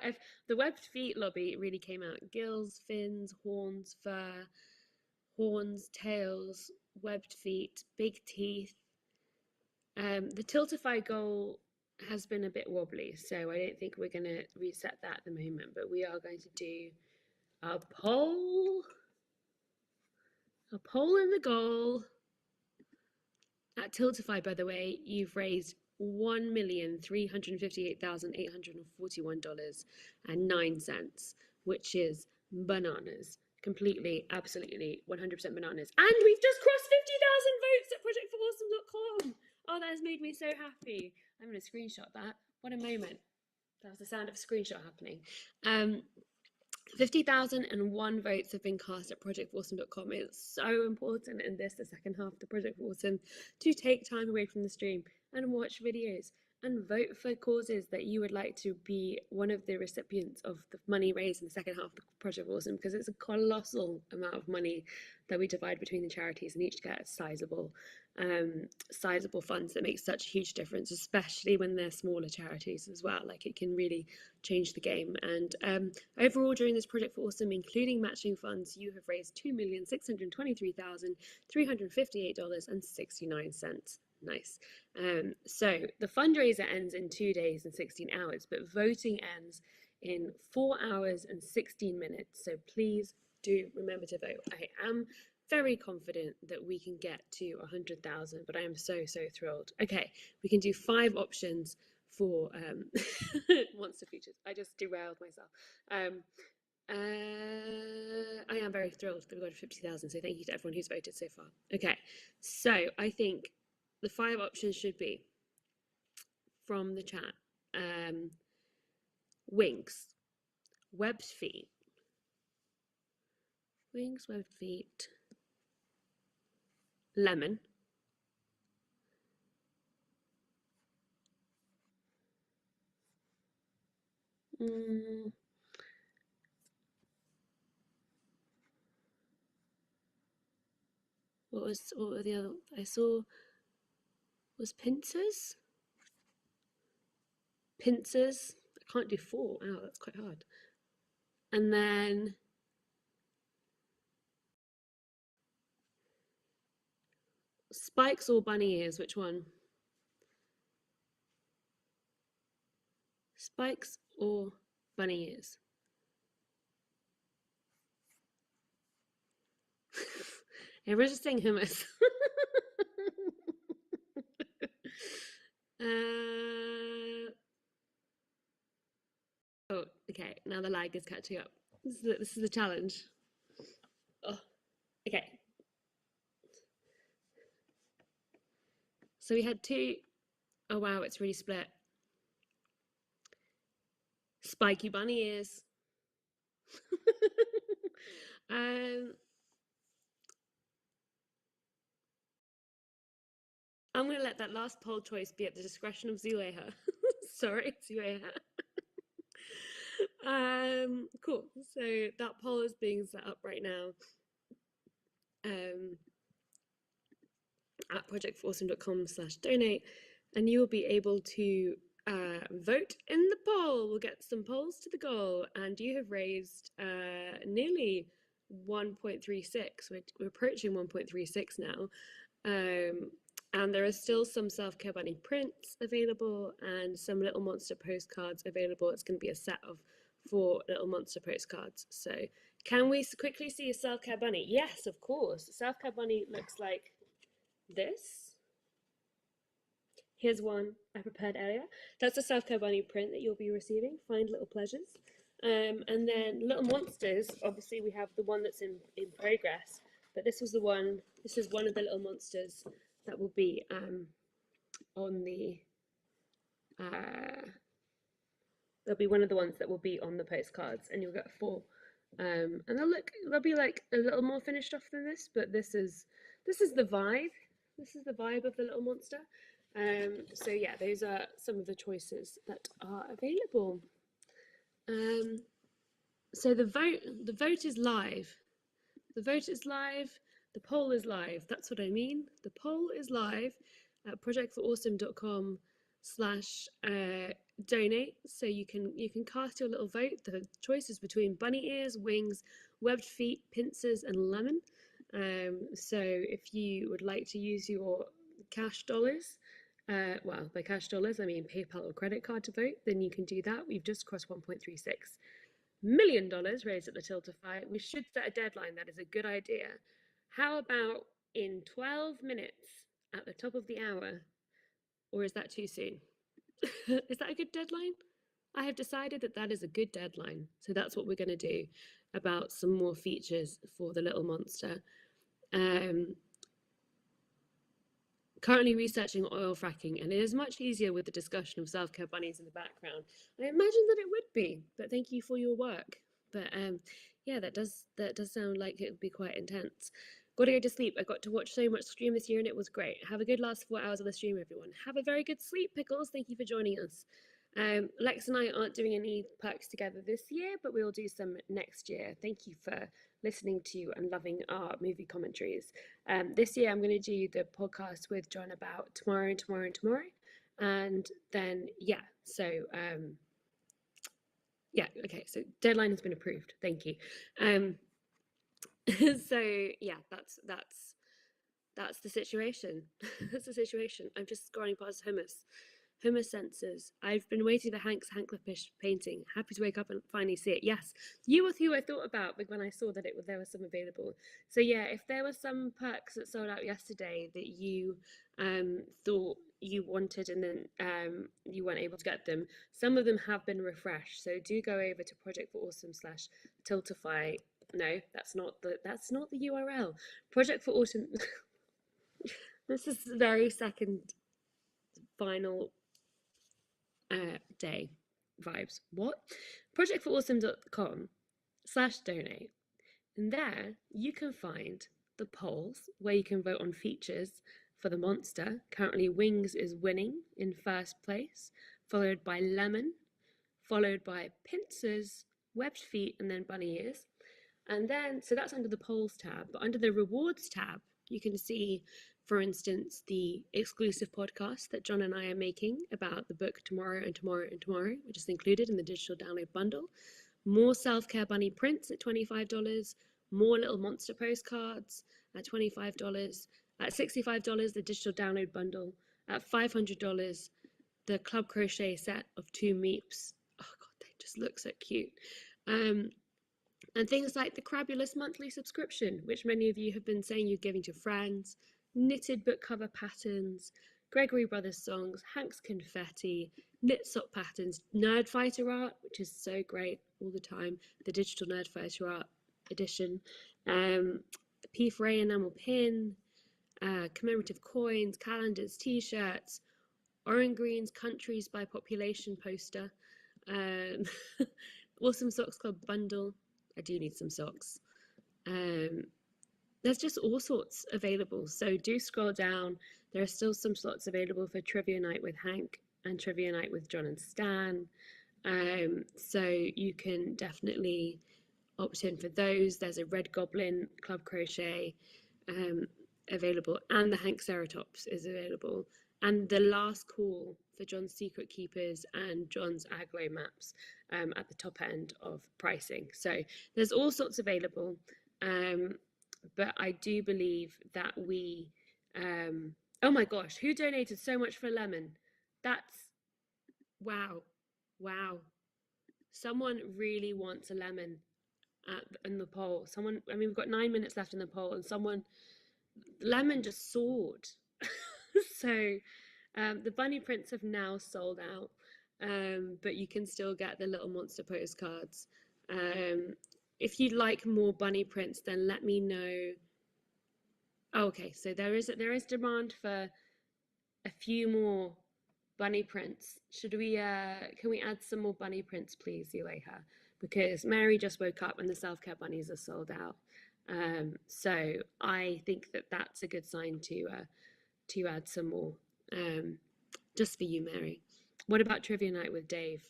the webbed feet lobby really came out. Gills, fins, horns, fur, horns, tails, webbed feet, big teeth. The Tiltify goal has been a bit wobbly, so I don't think we're going to reset that at the moment, but we are going to do a poll in the goal. At Tiltify, by the way, you've raised $1,358,841.09, which is bananas. Completely, absolutely, 100% bananas. And we've just crossed 50,000 votes at projectforawesome.com. Oh, that has made me so happy. I'm going to screenshot that. What a moment. That was the sound of a screenshot happening. 50,001 votes have been cast at projectforawesome.com. It's so important in this, the second half of the Project for Awesome, to take time away from the stream and watch videos and vote for causes that you would like to be one of the recipients of the money raised in the second half of the Project for Awesome, because it's a colossal amount of money that we divide between the charities and each get sizable funds that make such a huge difference, especially when they're smaller charities as well. Like, it can really change the game. And overall, during this Project for Awesome, including matching funds, you have raised $2,623,358.69. Nice. So the fundraiser ends in 2 days and 16 hours, but voting ends in 4 hours and 16 minutes. So please do remember to vote. I am very confident that we can get to 100,000, but I am so thrilled. Okay, we can do 5 options for monster features. I just derailed myself. I am very thrilled that we got to 50,000, so thank you to everyone who's voted so far. Okay, so I think the 5 options should be from the chat. Wings, webbed feet, wings, webbed feet, lemon, what were the other I saw? Was pincers? Pincers. I can't do 4. Ow, that's quite hard. And then spikes or bunny ears, which one? Spikes or bunny ears? Everyone's just saying hummus. Oh, okay, now the lag is catching up. This is the challenge. Oh, okay. So we had 2. Oh wow, it's really split. Spiky bunny ears. I'm going to let that last poll choice be at the discretion of Zuleha. Sorry, Zuleha. Cool. So that poll is being set up right now at projectforawesome.com/donate, and you will be able to vote in the poll. We'll get some polls to the goal, and you have raised nearly 1.36. We're approaching 1.36 now. And there are still some Self-Care Bunny prints available and some Little Monster postcards available. It's going to be a set of 4 Little Monster postcards. So can we quickly see a Self-Care Bunny? Yes, of course. Self-Care Bunny looks like this. Here's one I prepared earlier. That's a Self-Care Bunny print that you'll be receiving. Find Little Pleasures. And then Little Monsters, obviously we have the one that's in progress, but this is one of the Little Monsters that will be on the they'll be one of the ones that will be on the postcards, and you'll get 4. And they'll be like a little more finished off than this, but this is the vibe. This is the vibe of the Little Monster. So yeah, those are some of the choices that are available. So the vote is live. The vote is live. The poll is live. That's what I mean. The poll is live at projectforawesome.com/donate. So you can cast your little vote. The choices between bunny ears, wings, webbed feet, pincers, and lemon. So if you would like to use your cash dollars, well, by cash dollars I mean PayPal or credit card to vote, then you can do that. We've just crossed $1.36 million raised at the Tiltify. We should set a deadline. That is a good idea. How about in 12 minutes at the top of the hour? Or is that too soon? Is that a good deadline? I have decided that that is a good deadline. So that's what we're going to do about some more features for the Little Monster. Currently researching oil fracking, and it is much easier with the discussion of Self-Care Bunnies in the background. I imagine that it would be, but thank you for your work. But yeah, that does sound like it would be quite intense. Got to go to sleep. I got to watch so much stream this year, and it was great. Have a good last 4 hours of the stream, everyone. Have a very good sleep, Pickles. Thank you for joining us. Lex and I aren't doing any perks together this year, but we'll do some next year. Thank you for listening to and loving our movie commentaries. This year I'm going to do the podcast with John about tomorrow and tomorrow and tomorrow. And then, yeah, so, yeah, okay, so deadline has been approved. Thank you. So, yeah, that's the situation. That's the situation. I'm just scrolling past Hummus Sensors. I've been waiting for Hank's Hanklipish painting. Happy to wake up and finally see it. Yes, you were who I thought about when I saw that there was some available. So yeah, if there were some perks that sold out yesterday that you thought you wanted and then you weren't able to get them, some of them have been refreshed. So do go over to projectforawesome/Tiltify. No, that's not the URL. Project for Autumn. This is the very second final day vibes. What? projectforawesome.com/donate. And there you can find the polls where you can vote on features for the monster. Currently Wings is winning in first place, followed by Lemon, followed by Pincers, Webbed Feet, and then Bunny Ears. And then, so that's under the polls tab, but under the rewards tab, you can see, for instance, the exclusive podcast that John and I are making about the book Tomorrow and Tomorrow and Tomorrow, which is included in the digital download bundle. More Self-Care Bunny prints at $25, more Little Monster postcards at $25, at $65, the digital download bundle, at $500, the Club Crochet set of 2 Meeps. Oh God, they just look so cute. And things like the Crabulous monthly subscription, which many of you have been saying you're giving to friends, knitted book cover patterns, Gregory Brothers songs, Hank's confetti, knit sock patterns, Nerdfighter art, which is so great all the time, the digital Nerdfighter art edition, P4A enamel pin, commemorative coins, calendars, t-shirts, Orange Green's countries by population poster, Awesome Socks Club bundle. I do need some socks. there's just all sorts available. So do scroll down. There are still some slots available for Trivia Night with Hank and Trivia Night with John and Stan. So you can definitely opt in for those. There's a Red Goblin Club Crochet available, and the Hank Ceratops is available. And the last call for John's Secret Keepers and John's Aglo maps at the top end of pricing. So there's all sorts available. But I do believe that we, oh my gosh, who donated so much for lemon? That's, wow, wow. Someone really wants a lemon in the poll. Someone, I mean, we've got 9 minutes left in the poll, and someone, lemon just soared. So the bunny prints have now sold out, but you can still get the little monster postcards. If you'd like more bunny prints, then let me know. Oh, okay, so there is demand for a few more bunny prints. Should we can we add some more bunny prints, please, Zuleha? Because Mary just woke up and the self-care bunnies are sold out. So I think that that's a good sign to add some more, just for you, Mary. What about Trivia Night with Dave?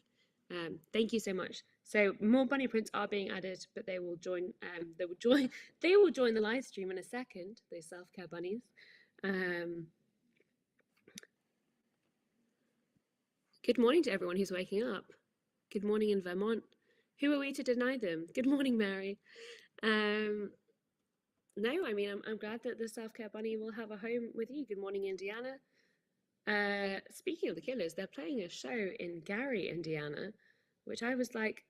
Thank you so much. So more bunny prints are being added, but they will join. They will join the live stream in a second. Those self-care bunnies. Good morning to everyone who's waking up. Good morning in Vermont. Who are we to deny them? Good morning, Mary. No, I mean, I'm glad that the self-care bunny will have a home with you. Good morning, Indiana. Speaking of the Killers, they're playing a show in Gary, Indiana, which I was like,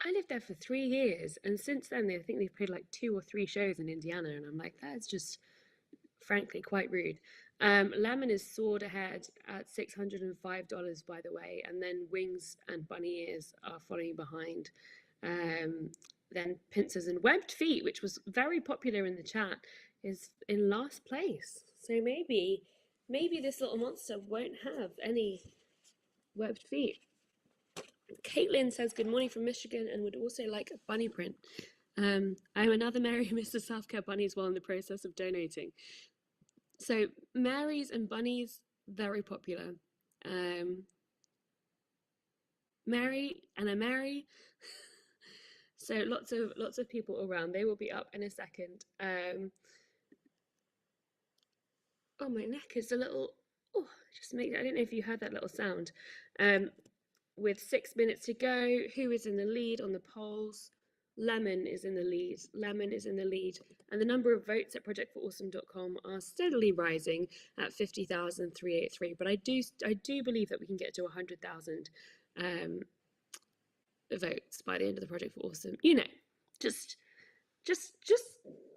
I lived there for 3 years, and since then I think they've played like 2 or 3 shows in Indiana, and I'm like, that's just frankly quite rude. Lemon is soared ahead at $605, by the way, and then Wings and Bunny Ears are following behind. Then Pincers and Webbed Feet, which was very popular in the chat, is in last place. So maybe this little monster won't have any webbed feet. Caitlin says good morning from Michigan and would also like a bunny print. I'm another Mary who missed the self-care bunnies while in the process of donating. So Marys and bunnies, very popular. Mary and a Mary. So lots of people around. They will be up in a second. Oh, my neck is a little, oh, just make, I don't know if you heard that little sound. With 6 minutes to go, who is in the lead on the polls? Lemon is in the lead. Lemon is in the lead. And the number of votes at projectforawesome.com are steadily rising at 50,383. But I do believe that we can get to 100,000 votes by the end of the Project for Awesome. You know, just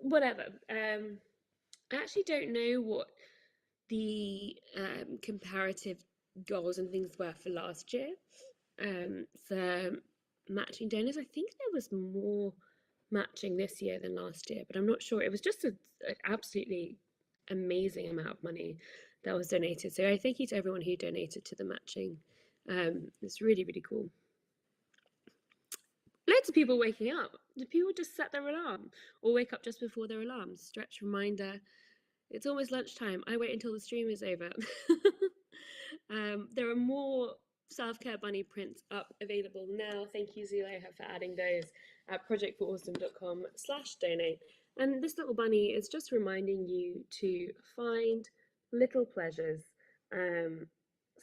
whatever. I actually don't know what the comparative goals and things were for last year. For matching donors, I think there was more matching this year than last year, but I'm not sure. It was just an absolutely amazing amount of money that was donated. So I thank you to everyone who donated to the matching. It's really, really cool. Loads of people waking up. Do people just set their alarm or wake up just before their alarm? Stretch reminder. It's almost lunchtime. I wait until the stream is over. There are more self-care bunny prints up available now. Thank you, Zuleha, for adding those at projectforawesome.com/donate. And this little bunny is just reminding you to find little pleasures,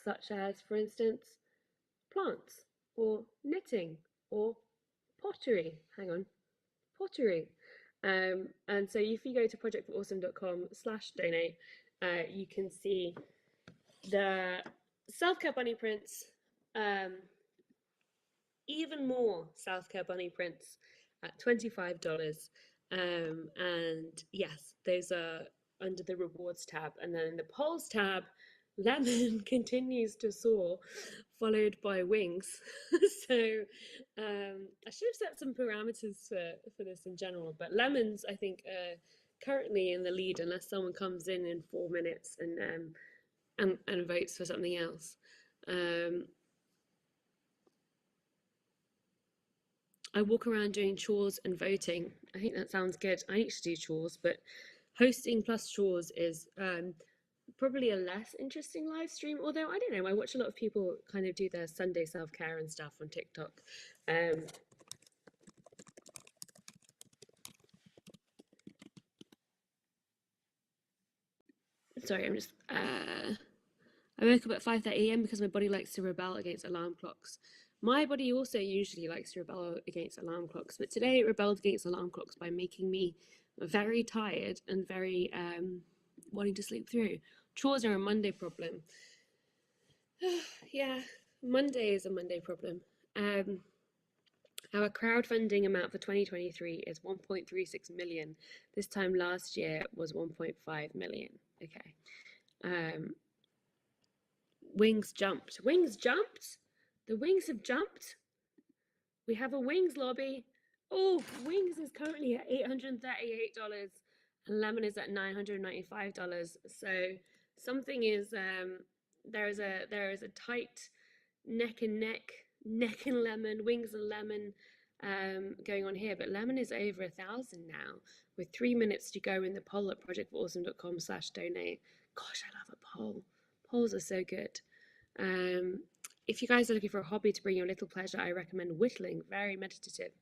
such as, for instance, plants or knitting or pottery. Hang on, pottery. And so if you go to projectforawesome.com/donate, you can see the self-care bunny prints, even more self-care bunny prints at $25. And yes, those are under the rewards tab. And then in the polls tab, Lemon continues to soar, followed by Wings. So I should have set some parameters for this in general, but Lemons, I think, currently in the lead unless someone comes in 4 minutes and votes for something else. I walk around doing chores and voting. I think that sounds good. I used to do chores, but hosting plus chores is probably a less interesting live stream. Although I don't know, I watch a lot of people kind of do their Sunday self care and stuff on TikTok. Um, sorry, I'm just. I woke up at 5:30 a.m. because my body likes to rebel against alarm clocks. My body also usually likes to rebel against alarm clocks, but today it rebelled against alarm clocks by making me very tired and very wanting to sleep through. Chores are a Monday problem. Yeah, Monday is a Monday problem. Our crowdfunding amount for 2023 is 1.36 million. This time last year was 1.5 million. Okay. Wings jumped. Wings jumped? The Wings have jumped? We have a Wings lobby. Oh, Wings is currently at $838 and Lemon is at $995. So something is there is a tight neck and Lemon, Wings and Lemon going on here, but Lemon is over 1,000 now with 3 minutes to go in the poll at projectforawesome.com/donate. Gosh, I love a poll. Polls are so good. If you guys are looking for a hobby to bring you a little pleasure, I recommend whittling. Very meditative.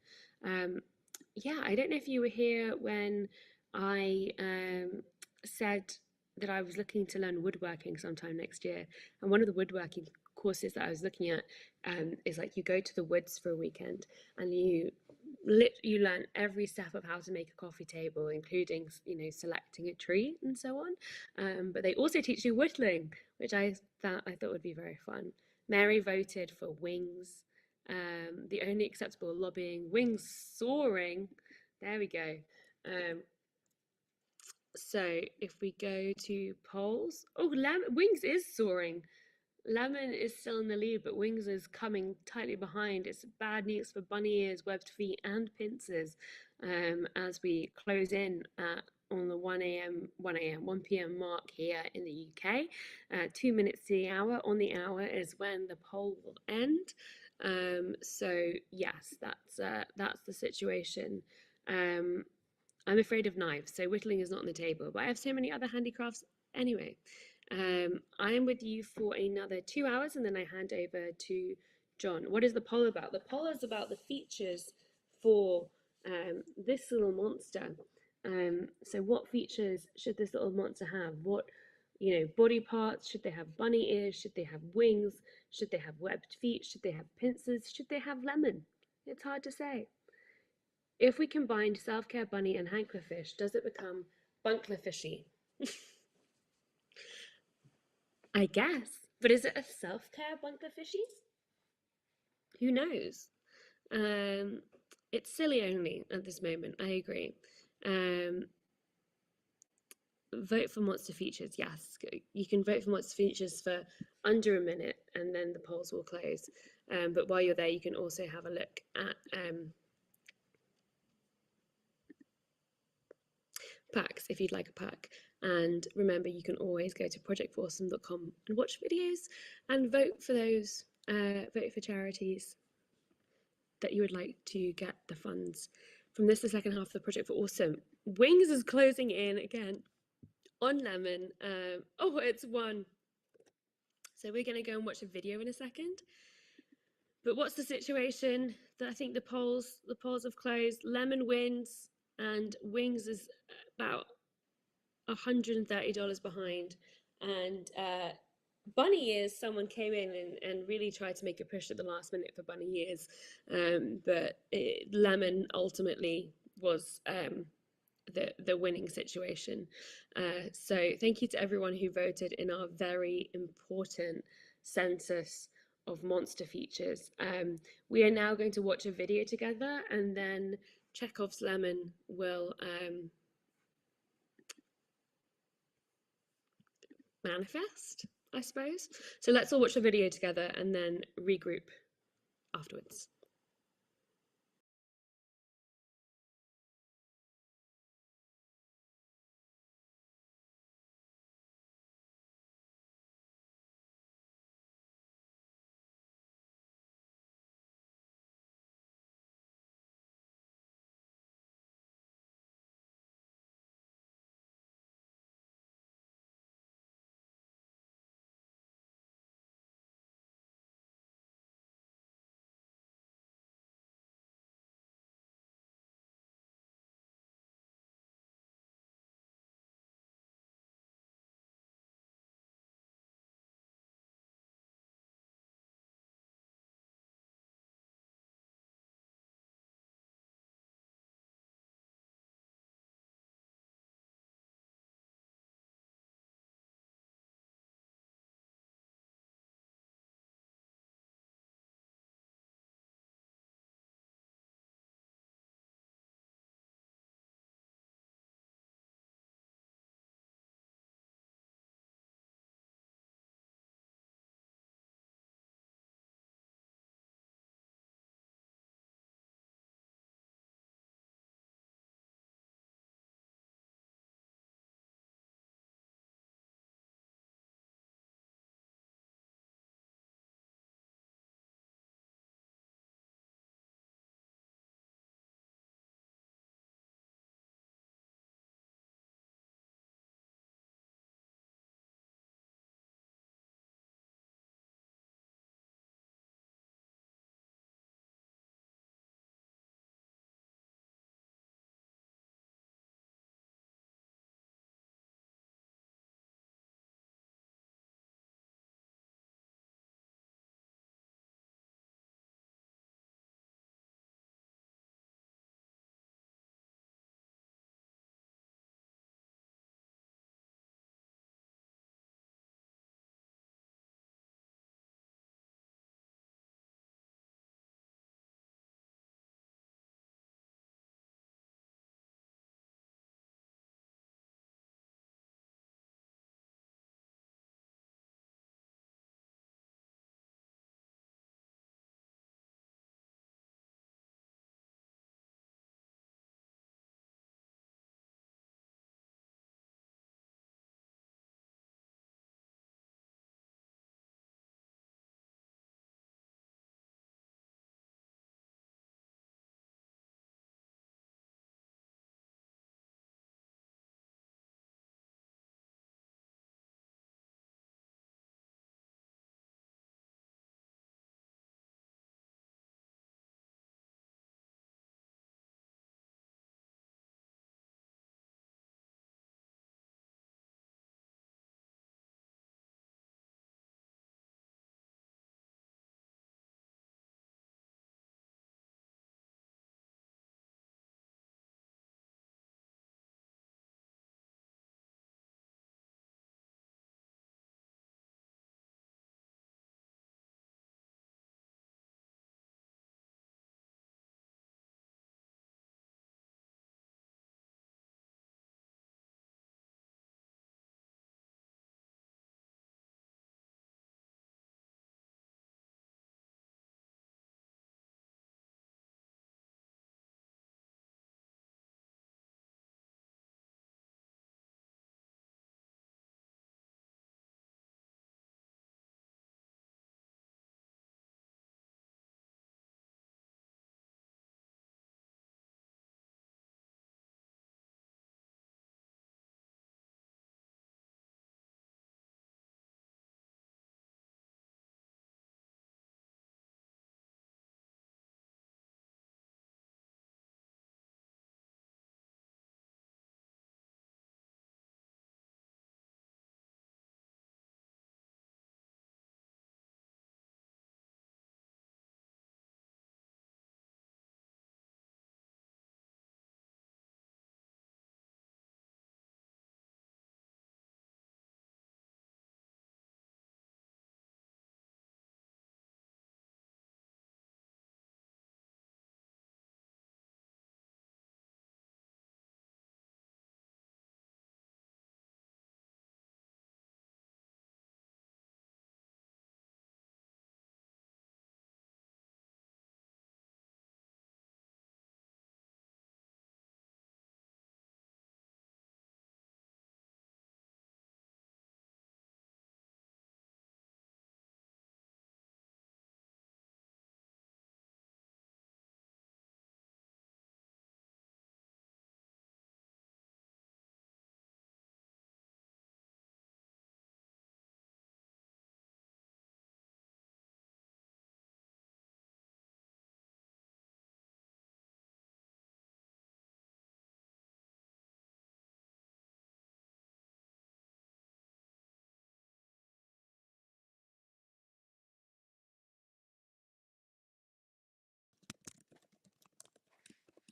Yeah, I don't know if you were here when I said that I was looking to learn woodworking sometime next year, and one of the woodworking courses that I was looking at is like you go to the woods for a weekend and you learn every step of how to make a coffee table, including selecting a tree and so on. But they also teach you whittling, which I thought would be very fun. Mary voted for Wings. The only acceptable lobbying, Wings soaring. There we go. So if we go to polls, oh, Wings is soaring. Lemon is still in the lead, but Wings is coming tightly behind. It's bad news for bunny ears, webbed feet, and pincers as we close in on the 1 p.m. mark here in the UK. 2 minutes to the hour. On the hour is when the poll will end. So yes, that's the situation. I'm afraid of knives, so whittling is not on the table, but I have so many other handicrafts anyway. I am with you for another 2 hours and then I hand over to John. What is the poll about? The poll is about the features for this little monster. So what features should this little monster have? What body parts? Should they have bunny ears? Should they have wings? Should they have webbed feet? Should they have pincers? Should they have lemon? It's hard to say. If we combined self-care bunny and hanklerfish, does it become bunklerfishy? I guess. But is it a self-care bunklerfishy? Who knows? It's silly only at this moment, I agree. Vote for monster features, yes. You can vote for monster features for under a minute and then the polls will close. But while you're there, you can also have a look at packs if you'd like a pack. And remember, you can always go to projectforawesome.com and watch videos and vote for those, vote for charities that you would like to get the funds from. This the second half of the Project for Awesome. Wings is closing in again on Lemon. Oh, it's won. So we're going to go and watch a video in a second. But what's the situation? I think the polls have closed. Lemon wins and Wings is about $130 behind, and bunny ears, someone came in and really tried to make a push at the last minute for bunny ears, but Lemon ultimately was the winning situation. So thank you to everyone who voted in our very important census of monster features. We are now going to watch a video together and then Chekhov's Lemon will manifest, I suppose. So let's all watch the video together and then regroup afterwards.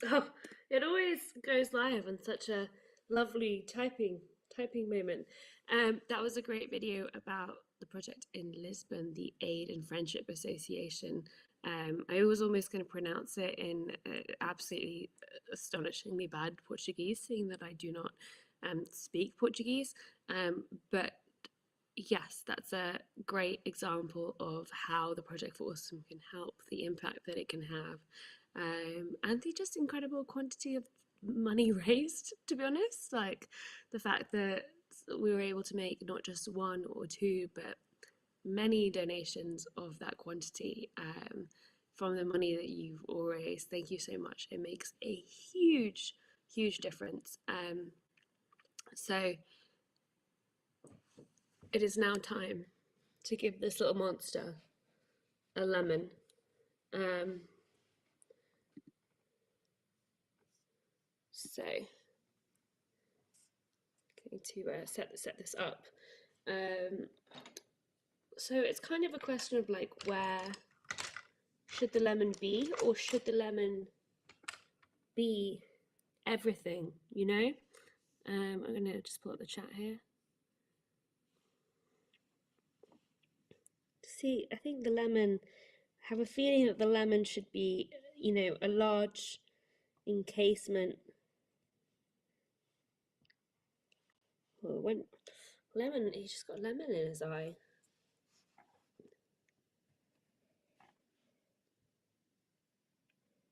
Oh, it always goes live on such a lovely typing moment. That was a great video about the project in Lisbon, the Aid and Friendship Association. I was almost going to pronounce it in absolutely astonishingly bad Portuguese, seeing that I do not speak Portuguese. But yes, that's a great example of how the Project for Awesome can help, the impact that it can have, and the just incredible quantity of money raised, to be honest. Like the fact that we were able to make not just one or two, but many donations of that quantity from the money that you've all raised. Thank you so much. It makes a huge, huge difference. So it is now time to give this little monster a lemon. So going to set this up. So it's kind of a question of like, where should the lemon be, or should the lemon be everything, you know? I'm gonna just pull up the chat here. See, I think the lemon, I have a feeling that the lemon should be, you know, a large encasement. Well, when lemon, he just got lemon in his eye.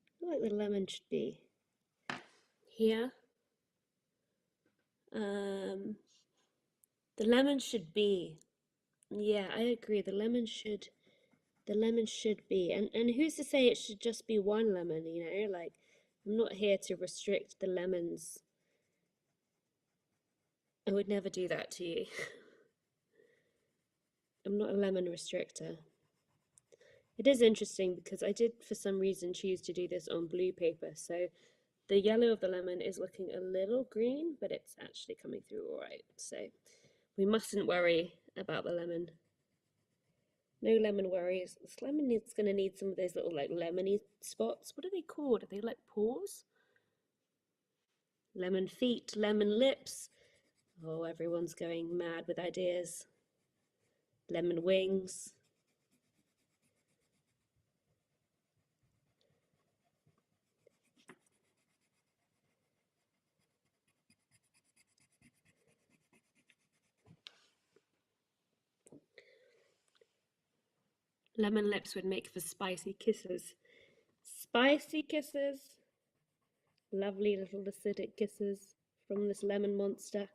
I feel like the lemon should be here. The lemon should be, yeah, I agree. The lemon should be, and who's to say it should just be one lemon, you know? Like, I'm not here to restrict the lemons. I would never do that to you. I'm not a lemon restrictor. It is interesting because I did for some reason choose to do this on blue paper, so the yellow of the lemon is looking a little green, but it's actually coming through all right. So we mustn't worry about the lemon. No lemon worries. This lemon is going to need some of those little like lemony spots. What are they called? Are they like pores? Lemon feet, lemon lips. Oh, everyone's going mad with ideas. Lemon wings. Lemon lips would make for spicy kisses. Spicy kisses. Lovely little acidic kisses from this lemon monster.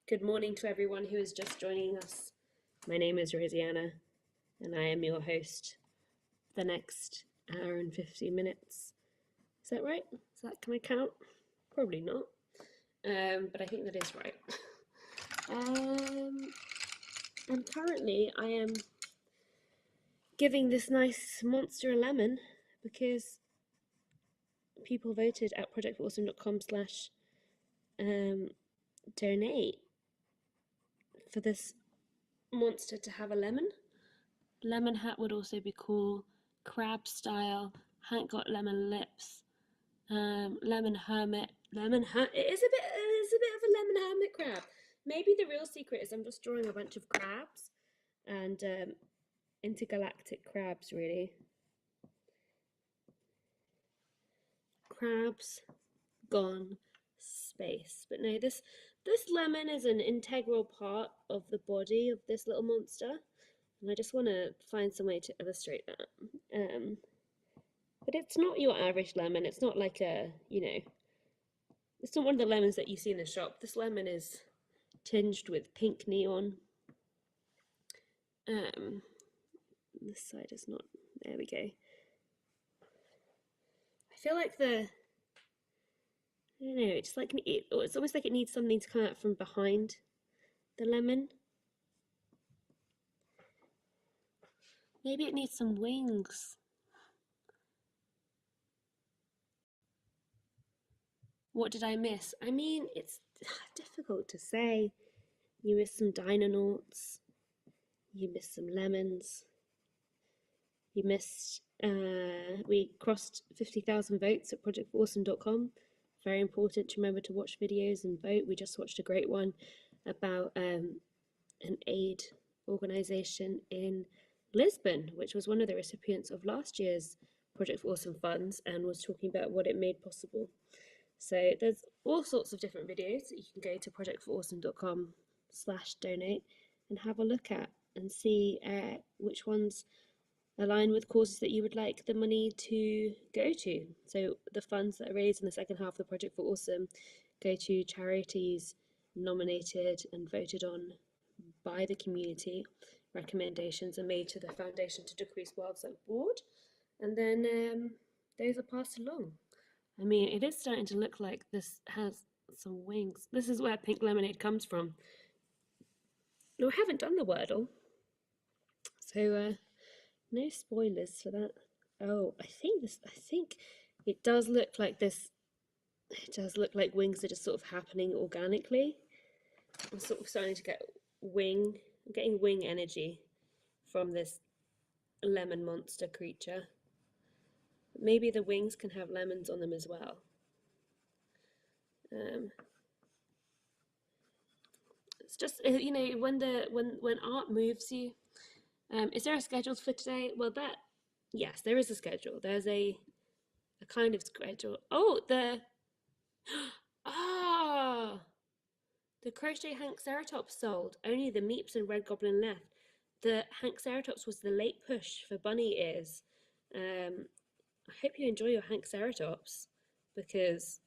Good morning to everyone who is just joining us. My name is Rosianna, and I am your host for the next hour and 50 minutes. Is that right? Can I count? Probably not. But I think that is right. And currently I am giving this nice monster a lemon because people voted at projectforawesome.com/donate for this monster to have a lemon. Lemon hat would also be cool. Crab style. Hank got lemon lips. Lemon hermit. Lemon hat. It is a bit of a lemon hermit crab. Maybe the real secret is I'm just drawing a bunch of crabs and intergalactic crabs, really. Crabs gone space. But no, this lemon is an integral part of the body of this little monster, and I just want to find some way to illustrate that. But it's not your average lemon. It's not like a, you know, it's not one of the lemons that you see in the shop. This lemon is tinged with pink neon. This side is not. There we go. I feel like I don't know, it's like it's almost like it needs something to come out from behind the lemon. Maybe it needs some wings. What did I miss? I mean, it's difficult to say. You missed some Deinonauts. You missed some lemons. You missed, we crossed 50,000 votes at projectforawesome.com. Very important to remember to watch videos and vote. We just watched a great one about an aid organisation in Lisbon, which was one of the recipients of last year's Project for Awesome funds and was talking about what it made possible. So there's all sorts of different videos that you can go to projectforawesome.com/donate and have a look at and see which ones align with causes that you would like the money to go to. So the funds that are raised in the second half of the Project for Awesome go to charities nominated and voted on by the community. Recommendations are made to the Foundation to Decrease Wildlife Board, and then those are passed along. I mean, it is starting to look like this has some wings. This is where pink lemonade comes from. No, I haven't done the Wordle, so no spoilers for that. Oh, I think it does look like this. It does look like wings are just sort of happening organically. I'm sort of starting to get I'm getting wing energy from this lemon monster creature. Maybe the wings can have lemons on them as well. It's just, you know, when art moves you. Is there a schedule for today? Well, yes, there is a schedule. There's a kind of schedule. Oh, the crochet Hankceratops sold. Only the Meeps and Red Goblin left. The Hankceratops was the late push for bunny ears. I hope you enjoy your Hankceratops, because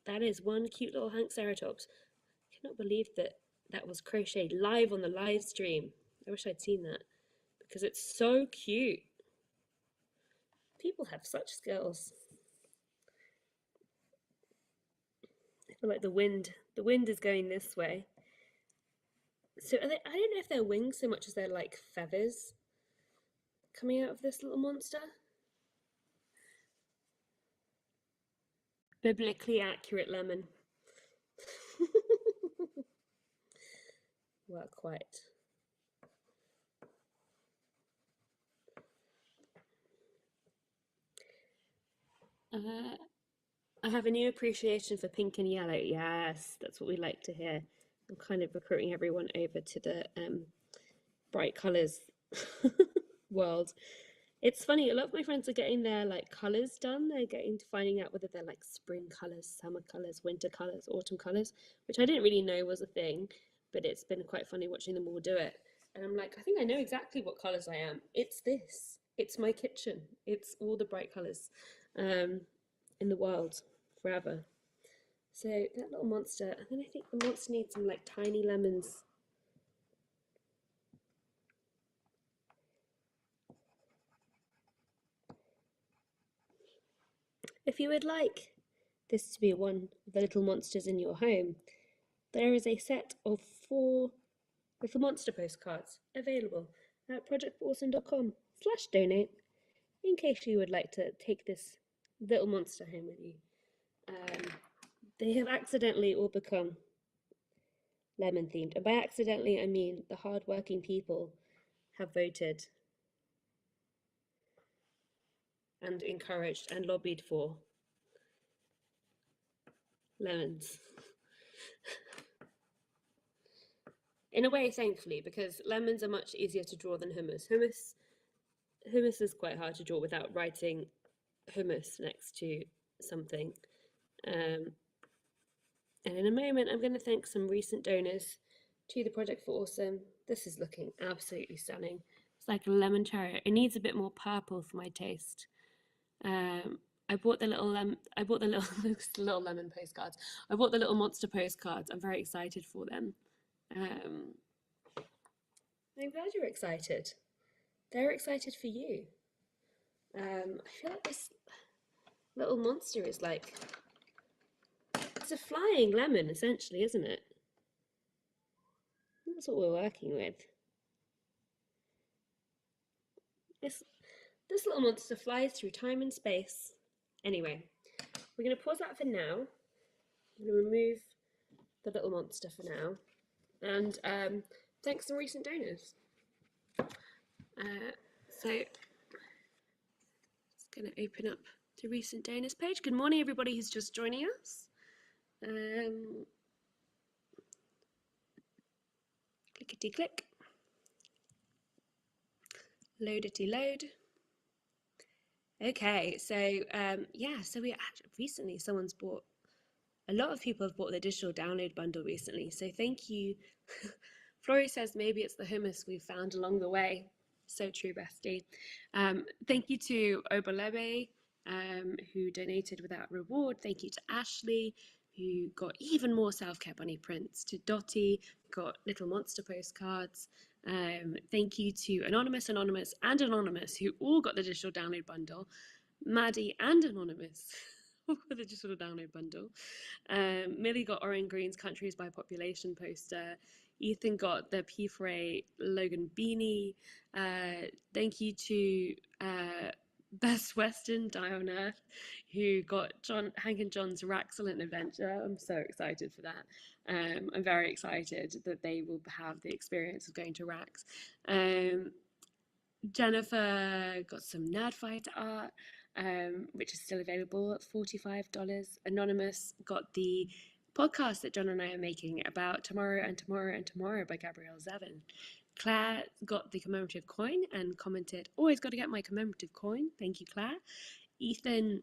that is one cute little Hankceratops. I cannot believe that was crocheted live on the live stream. I wish I'd seen that, because it's so cute. People have such skills. I feel like the wind is going this way. So I don't know if they're wings so much as they're like feathers coming out of this little monster. Biblically accurate lemon. Well, quite. I have a new appreciation for pink and yellow. Yes, that's what we like to hear. I'm kind of recruiting everyone over to the bright colours world. It's funny, a lot of my friends are getting their like colours done. They're getting to finding out whether they're like spring colours, summer colours, winter colours, autumn colours, which I didn't really know was a thing, but it's been quite funny watching them all do it. And I'm like, I think I know exactly what colours I am. It's this. It's my kitchen. It's all the bright colours in the world forever. So that little monster, and then I think the monster needs some like tiny lemons. If you would like this to be one of the little monsters in your home, there is a set of 4 little monster postcards available at projectforawesome.com/donate in case you would like to take this little monster home with you. They have accidentally all become lemon themed, and by accidentally I mean the hard-working people have voted and encouraged and lobbied for lemons. In a way, thankfully, because lemons are much easier to draw than hummus. Hummus is quite hard to draw without writing hummus next to something. And in a moment, I'm going to thank some recent donors to the Project for Awesome. This is looking absolutely stunning. It's like a lemon cherry. It needs a bit more purple for my taste. I bought the little little lemon postcards. I bought the little monster postcards. I'm very excited for them. I'm glad you're excited. They're excited for you. I feel like this little monster is like, it's a flying lemon essentially, isn't it? That's what we're working with. This little monster flies through time and space. Anyway, we're going to pause that for now. I'm going to remove the little monster for now. And thanks to recent donors. So it's going to open up the recent donors page. Good morning, everybody who's just joining us. Clickety click. Loadity load. Okay, so so we actually recently someone's bought. A lot of people have bought the digital download bundle recently, so thank you. Flory says maybe it's the hummus we found along the way. So true, bestie. Thank you to Oberlebe, who donated without reward. Thank you to Ashley, who got even more self-care bunny prints. To Dottie, got little monster postcards. Thank you to Anonymous, and Anonymous, who all got the digital download bundle. Maddie and Anonymous for the digital download bundle. Millie got Oren Green's Countries by Population poster. Ethan got the P4A Logan beanie. Thank you to Best Western Die on Earth, who got Hank and John's Raxilent adventure. I'm so excited for that. I'm very excited that they will have the experience of going to Rax. Jennifer got some Nerdfighter art, which is still available at $45. Anonymous got the podcast that John and I are making about Tomorrow and Tomorrow and Tomorrow by Gabrielle Zevin. Claire got the commemorative coin and commented, always got to get my commemorative coin. Thank you, Claire. Ethan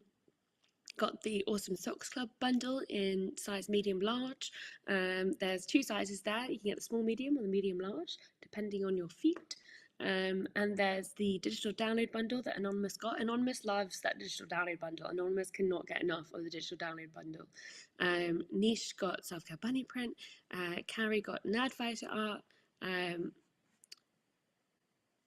got the Awesome Socks Club bundle in size medium large. There's 2 sizes there. You can get the small medium or the medium large, depending on your feet. And there's the digital download bundle that Anonymous got. Anonymous loves that digital download bundle. Anonymous cannot get enough of the digital download bundle. Niche got Self-Care Bunny print. Carrie got Nerdfighter art.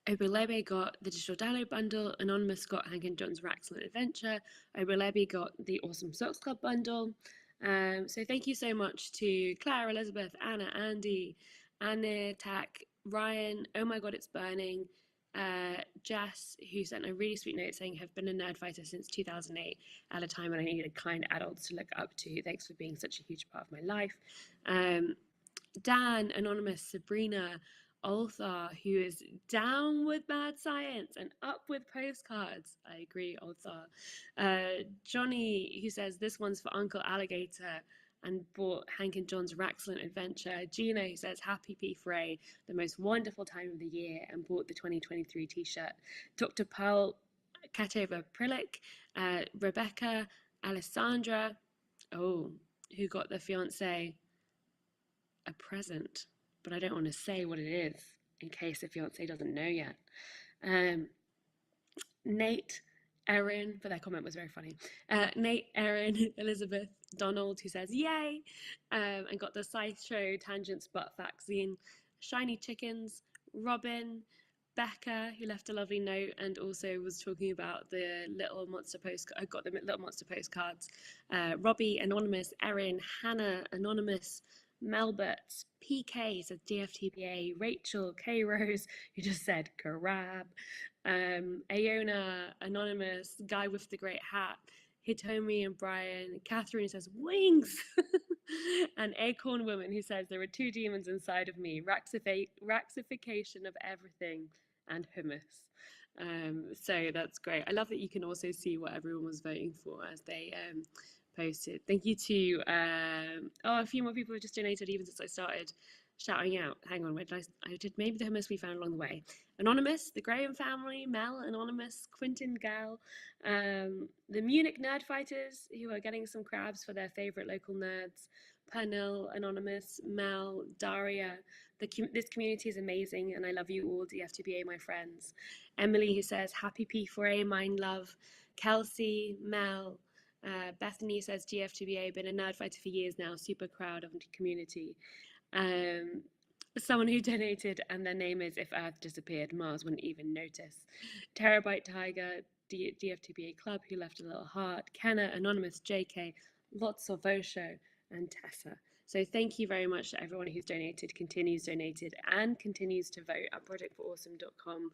Oberlebe got the digital download bundle. Anonymous got Hank and John's Raxilent Adventure. Oberlebe got the Awesome Socks Club bundle. So thank you so much to Claire, Elizabeth, Anna, Andy, Anna, Tak, Ryan, Oh My God, It's Burning, Jess, who sent a really sweet note saying, have been a Nerdfighter since 2008 at a time when I needed kind adults to look up to. Thanks for being such a huge part of my life. Dan, Anonymous, Sabrina, Althar, who is down with mad science and up with postcards. I agree, Althar. Johnny, who says this one's for Uncle Alligator and bought Hank and John's Raxilent Adventure. Gina, who says happy P4A, the most wonderful time of the year, and bought the 2023 t-shirt. Dr. Pearl Katova Prilik, Rebecca, Alessandra, who got the fiance a present, but I don't want to say what it is in case the fiance doesn't know yet. Nate, Erin, but that comment was very funny. Nate, Erin, Elizabeth, Donald, who says yay, and got the Sideshow Tangents Butt vaccine. Shiny Chickens, Robin, Becca, who left a lovely note and also was talking about the little monster postcard. I got the little monster postcards. Robbie, Anonymous, Erin, Hannah, Anonymous, Melbert, PK said DFTBA, Rachel, K Rose, who just said Karab, Aona, Anonymous, Guy with the Great Hat, Hitomi and Brian, Catherine says wings, and Acorn Woman who says there are 2 demons inside of me, raxification of everything and hummus. So that's great. I love that you can also see what everyone was voting for as they posted. Thank you to a few more people have just donated even since I started shouting out. Hang on, where did I did maybe the hummus we found along the way. Anonymous, the Graham family, Mel, Anonymous, Quentin, Gal, the Munich Nerdfighters who are getting some crabs for their favorite local nerds, Pernell, Anonymous, Mel, Daria. This community is amazing and I love you all, DFTBA, my friends. Emily who says happy P4A, mind love. Kelsey, Mel, Bethany says GFTBA, been a Nerdfighter for years now, super proud of the community. Someone who donated and their name is If Earth Disappeared, Mars wouldn't even notice. Terabyte Tiger, DFTBA Club, who left a little heart. Kenna, Anonymous, JK, lots of Osho, and Tessa. So thank you very much to everyone who's donated, continues donated, and continues to vote at projectforawesome.com/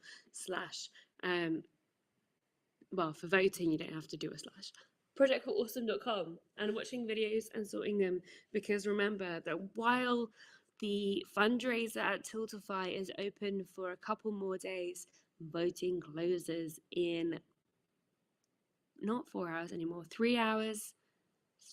well, for voting, you don't have to do a / projectforawesome.com and watching videos and sorting them, because remember that while the fundraiser at Tiltify is open for a couple more days, Voting closes in not 4 hours anymore, 3 hours,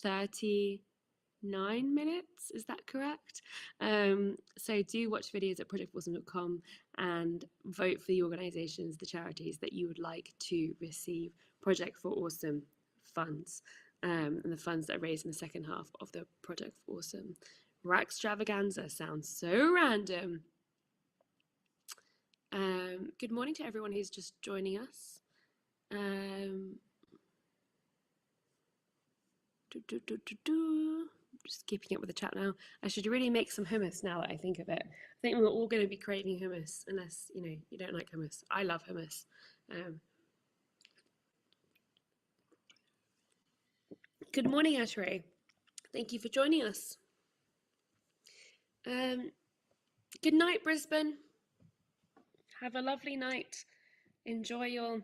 39 minutes. Is that correct? So do watch videos at projectforawesome.com and vote for the organisations, the charities that you would like to receive Project for Awesome funds, and the funds that are raised in the second half of the Project for Awesome Rackstravaganza. Sounds so random. Good morning to everyone who's just joining us. Just keeping up with the chat now. I should really make some hummus now that I think of it. I think we're all going to be craving hummus, unless you don't like hummus. I love hummus. Good morning, Ashray. Thank you for joining us. Good night, Brisbane. Have a lovely night. Enjoy your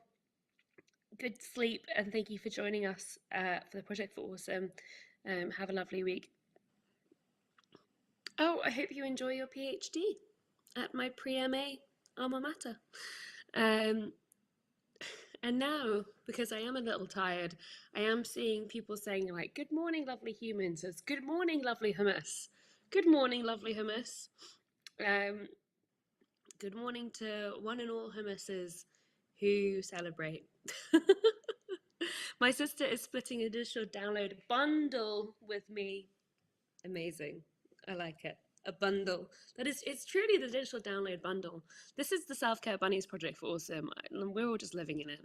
good sleep, and thank you for joining us for the Project for Awesome. Have a lovely week. Oh, I hope you enjoy your PhD at my pre-MA alma mater. And now, because I am a little tired, I am seeing people saying like, good morning, lovely humans. It's good morning, lovely hummus. Good morning, lovely hummus. Good morning to one and all hummuses who celebrate. My sister is splitting a digital download bundle with me. Amazing. I like it. A bundle. It's truly the digital download bundle. This is the Self-Care Bunnies Project for Awesome. We're all just living in it.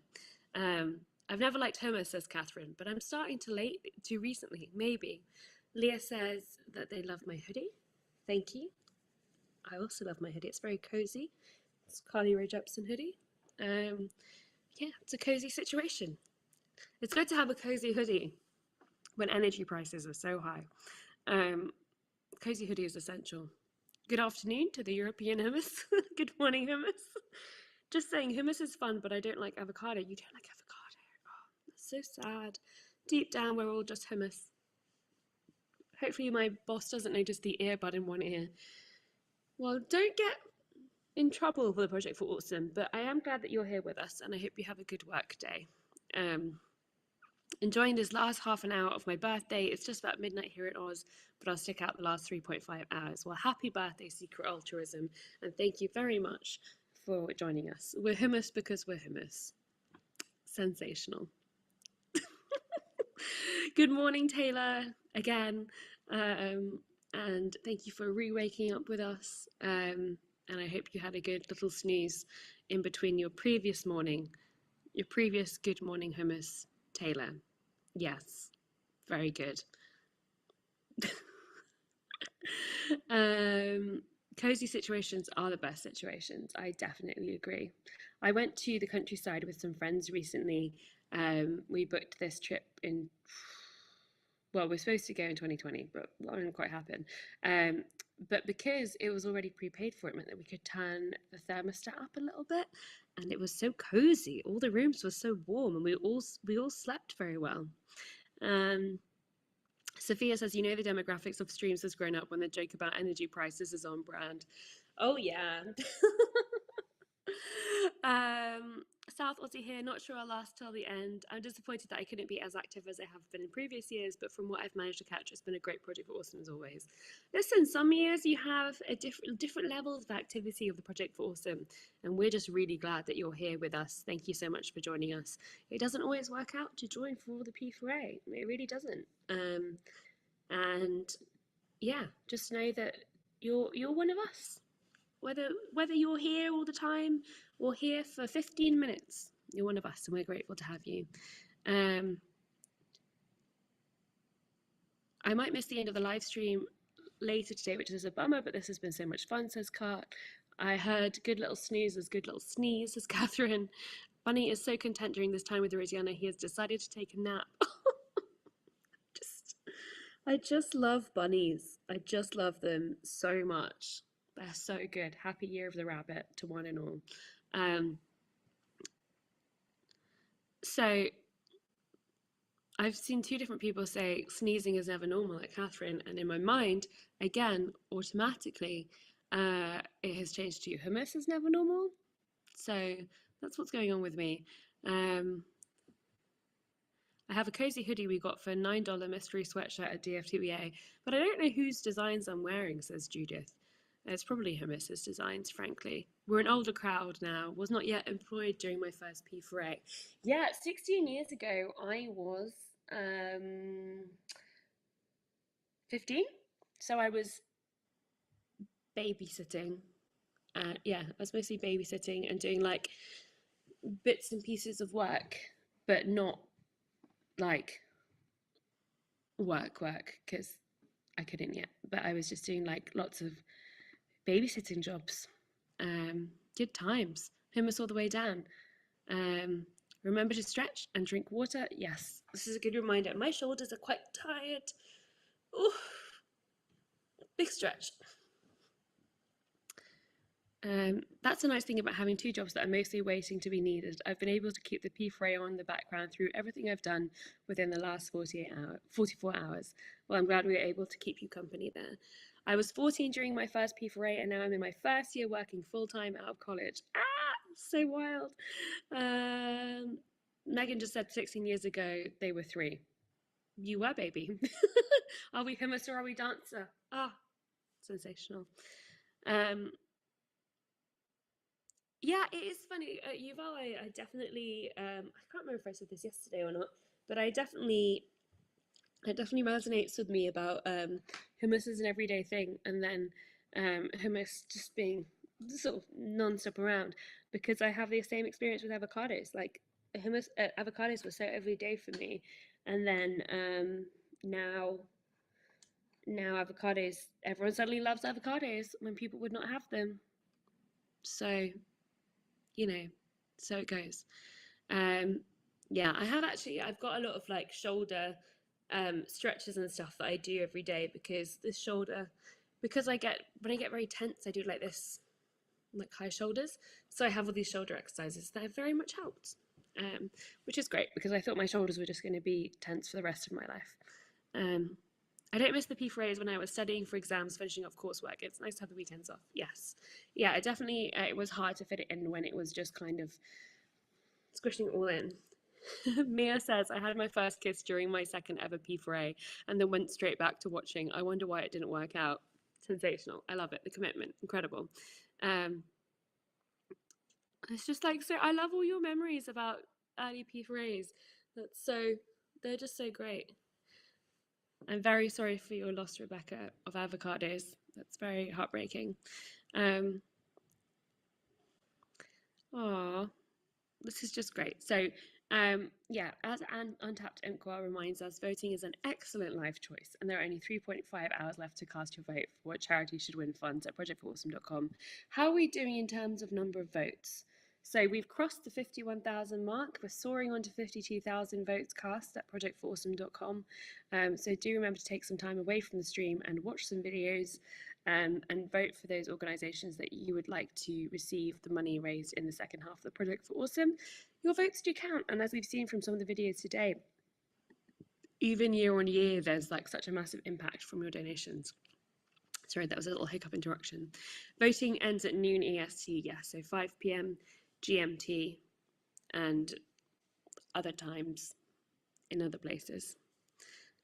I've never liked hummus, says Catherine, but I'm starting to recently, maybe. Leah says that they love my hoodie. Thank you. I also love my hoodie. It's very cozy. It's Carly Rae Jepsen hoodie. Yeah, it's a cozy situation. It's good to have a cozy hoodie when energy prices are so high. Cozy hoodie is essential. Good afternoon to the European hummus. Good morning, hummus. Just saying, hummus is fun, but I don't like avocado. You don't like avocado? Oh, that's so sad. Deep down, we're all just hummus. Hopefully my boss doesn't notice the earbud in one ear. Well, don't get in trouble for the Project for Awesome, but I am glad that you're here with us, and I hope you have a good work day. Enjoying this last half an hour of my birthday. It's just about midnight here in Oz, but I'll stick out the last 3.5 hours. Well, happy birthday, Secret Altruism, and thank you very much for joining us. We're hummus because we're hummus. Sensational. Good morning, Taylor, again, and thank you for re-waking up with us, and I hope you had a good little snooze in between your previous good morning hummus, Taylor. Yes, very good. Cozy situations are the best situations. I definitely agree. I went to the countryside with some friends recently. We booked this trip we're supposed to go in 2020, but that didn't quite happen. But because it was already prepaid for, it meant that we could turn the thermostat up a little bit, and it was so cozy. All the rooms were so warm, and we all slept very well. Sophia says, the demographics of streams has grown up when the joke about energy prices is on brand. Oh, yeah. South Aussie here, not sure I'll last till the end. I'm disappointed that I couldn't be as active as I have been in previous years, but from what I've managed to catch, it's been a great Project for Awesome as always. Listen, some years you have a different levels of activity of the Project for Awesome, and we're just really glad that you're here with us. Thank you so much for joining us. It doesn't always work out to join for all the P4A. It really doesn't. And yeah, just know that you're one of us. Whether you're here all the time or here for 15 minutes, you're one of us, and we're grateful to have you. I might miss the end of the live stream later today, which is a bummer, but this has been so much fun, says Cart. I heard good little snoozes, good little sneeze, says Catherine. Bunny is so content during this time with Rosianna, he has decided to take a nap. I just love bunnies. I just love them so much. They're so good. Happy Year of the Rabbit to one and all. So I've seen two different people say sneezing is never normal, like Catherine, and in my mind, again, automatically, it has changed to hummus is never normal. So That's what's going on with me. I have a cozy hoodie we got for $9 mystery sweatshirt at DFTBA, but I don't know whose designs I'm wearing, says Judith. It's probably Hummus's designs, frankly. We're an older crowd now, was not yet employed during my first P4A. Yeah, 16 years ago, I was 15. So I was babysitting. I was mostly babysitting and doing like bits and pieces of work, but not like work, because I couldn't yet. But I was just doing like lots of babysitting jobs. Good times. Hummus all the way down. Remember to stretch and drink water. Yes, this is a good reminder. My shoulders are quite tired. Ooh, big stretch. That's a nice thing about having two jobs that are mostly waiting to be needed. I've been able to keep the P4A on in the background through everything I've done within the last 44 hours. Well, I'm glad we were able to keep you company there. I was 14 during my first P4A, and now I'm in my first year working full-time out of college. So wild. Megan just said 16 years ago they were 3. You were, baby. Are we hummus or are we dancer? Sensational. Yeah, it is funny. Yuval, I definitely, I can't remember if I said this yesterday or not, but it definitely resonates with me about hummus as an everyday thing, and then hummus just being sort of non-stop around, because I have the same experience with avocados. Like hummus, avocados were so everyday for me, and then now avocados, everyone suddenly loves avocados when people would not have them. So, so it goes. Yeah, I've got a lot of like shoulder stretches and stuff that I do every day, because this shoulder, when I get very tense, I do like this, like high shoulders. So I have all these shoulder exercises that have very much helped, which is great, because I thought my shoulders were just going to be tense for the rest of my life. I don't miss the P4As when I was studying for exams, finishing off coursework. It's nice to have the weekends off. Yes. Yeah, it was hard to fit it in when it was just kind of squishing it all in. Mia says, I had my first kiss during my second ever P4A and then went straight back to watching. I wonder why it didn't work out. Sensational. I love it. The commitment. Incredible. It's just like, so I love all your memories about early P4As. They're just so great. I'm very sorry for your loss, Rebecca, of avocados. That's very heartbreaking. This is just great. So, as Untapped Inqua reminds us, voting is an excellent life choice, and there are only 3.5 hours left to cast your vote for what charity should win funds at projectforawesome.com. How are we doing in terms of number of votes? So we've crossed the 51,000 mark. We're soaring on to 52,000 votes cast at projectforawesome.com. So do remember to take some time away from the stream and watch some videos, and vote for those organisations that you would like to receive the money raised in the second half of the Project for Awesome. Your votes do count, and as we've seen from some of the videos today, even year on year, there's like such a massive impact from your donations. Sorry, that was a little hiccup interruption. Voting ends at noon EST, so 5 p.m. GMT and other times in other places.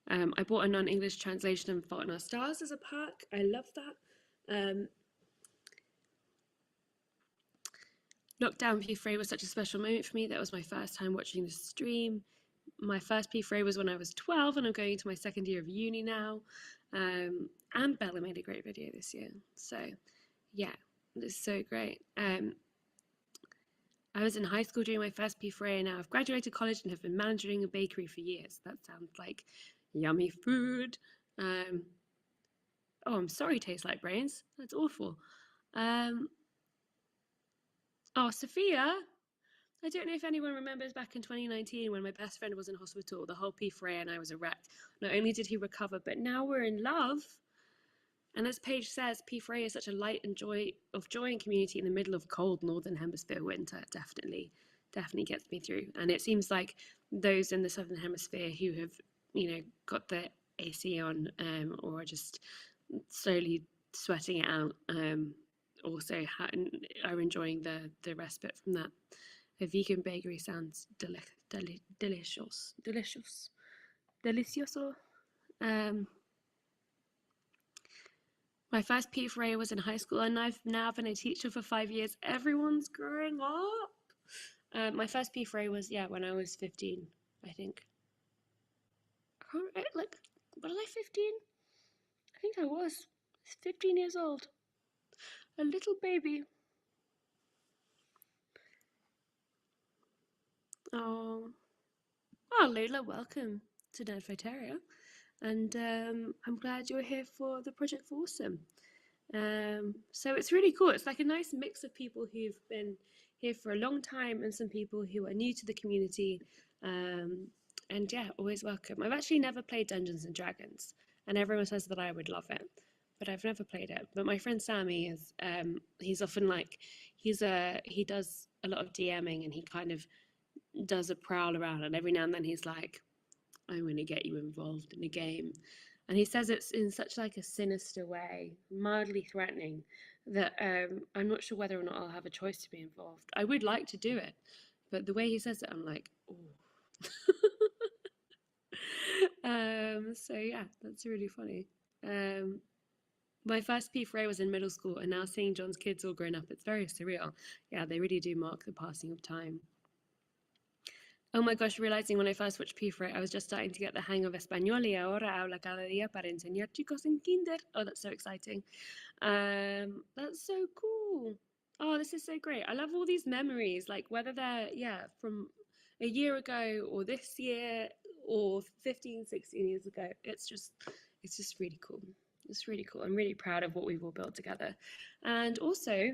I bought a non-English translation of Fault in Our Stars as a pack. I love that. Lockdown P4A was such a special moment for me. That was my first time watching the stream. My first P4A was when I was 12, and I'm going into my second year of uni now. And Bella made a great video this year. So, yeah, it's so great. I was in high school doing my first P4A, and now I've graduated college and have been managing a bakery for years. That sounds like yummy food. I'm sorry, Tastes Like Brains. That's awful. Sophia, I don't know if anyone remembers back in 2019 when my best friend was in hospital, the whole P4A and I was a wreck. Not only did he recover, but now we're in love. And as Paige says, P4A is such a light and joy and community in the middle of cold Northern Hemisphere winter. Definitely gets me through. And it seems like those in the Southern Hemisphere who have, got the AC on, or just slowly sweating it out, also are enjoying the respite from that. A vegan bakery sounds delicious. Delicioso. My first P4A was in high school, and I've now been a teacher for 5 years. Everyone's growing up. My first P4A was, when I was 15, I think. Like, was I 15? I think I was. 15 years old. A little baby. Oh, Lola, welcome to Nerdphoteria. And I'm glad you're here for the Project for Awesome. So it's really cool. It's like a nice mix of people who've been here for a long time and some people who are new to the community. And yeah, always welcome. I've actually never played Dungeons and Dragons, and everyone says that I would love it, but I've never played it. But my friend Sammy is, he's often like, he does a lot of DMing, and he kind of does a prowl around, and every now and then he's like, I'm going to get you involved in a game. And he says it's in such like a sinister way, mildly threatening, that I'm not sure whether or not I'll have a choice to be involved. I would like to do it, but the way he says it, I'm like, oh. So yeah, that's really funny. My first P4A was in middle school, and now seeing John's kids all grown up, it's very surreal. Yeah, they really do mark the passing of time. Oh my gosh, realizing when I first watched P4A, I was just starting to get the hang of Español y ahora habla cada día para enseñar chicos en kinder. Oh, that's so exciting. That's so cool. Oh, this is so great. I love all these memories, like whether they're, from a year ago or this year or 15, 16 years ago. It's just really cool. It's really cool. I'm really proud of what we've all built together. And also,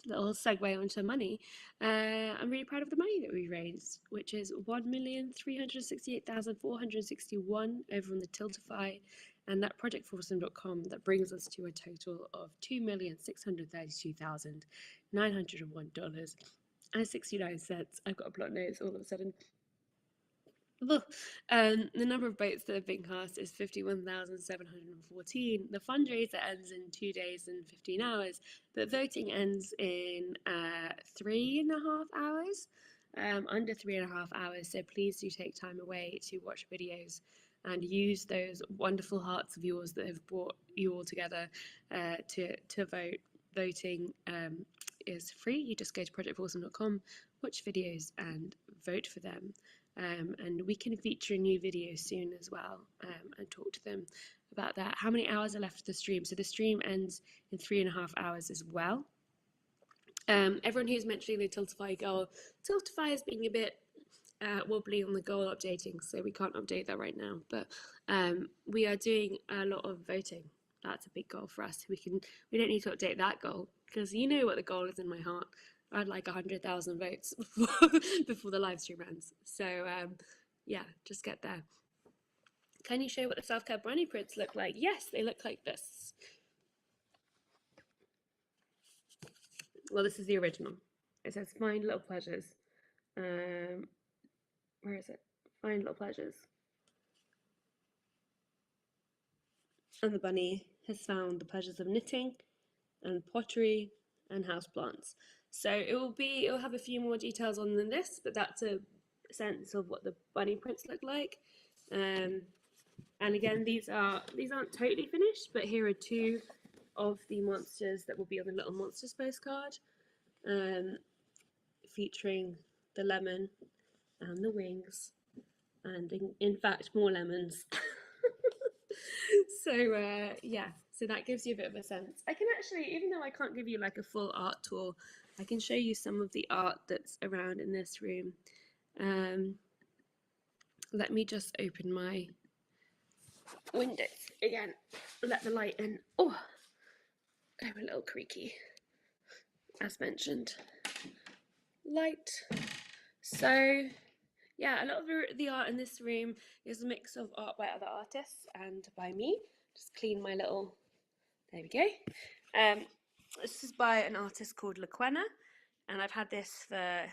little segue onto money. I'm really proud of the money that we raised, which is 1,368,461 over on the Tiltify and that projectforawesome.com. That brings us to a total of $2,632,901.69. I've got a plot notes all of a sudden. The number of votes that have been cast is 51,714. The fundraiser ends in 2 days and 15 hours, but voting ends in 3.5 hours, under 3.5 hours. So please do take time away to watch videos and use those wonderful hearts of yours that have brought you all together to vote. Voting is free. You just go to projectforawesome.com, watch videos, and vote for them. And we can feature a new video soon as well, and talk to them about that. How many hours are left of the stream? So the stream ends in 3.5 hours as well. Everyone who's mentioning the Tiltify goal, Tiltify is being a bit wobbly on the goal updating, so we can't update that right now. But we are doing a lot of voting. That's a big goal for us. We don't need to update that goal, because you know what the goal is in my heart. I'd like 100,000 votes before the live stream ends. So yeah, just get there. Can you show what the self-care brownie prints look like? Yes, they look like this. Well, this is the original. It says Find Little Pleasures. Where is it? Find Little Pleasures. And the bunny has found the pleasures of knitting and pottery and houseplants. So it'll have a few more details on than this, but that's a sense of what the bunny prints look like. And again, these aren't totally finished, but here are 2 of the monsters that will be on the Little Monsters postcard, featuring the lemon and the wings, and in fact more lemons. So yeah, so that gives you a bit of a sense. I can actually, even though I can't give you like a full art tour, I can show you some of the art that's around in this room. Let me just open my windows again, let the light in. Oh, I'm a little creaky, as mentioned. Light. So yeah, a lot of the art in this room is a mix of art by other artists and by me. Just clean my little, there we go. This is by an artist called Laquena, and I've had this for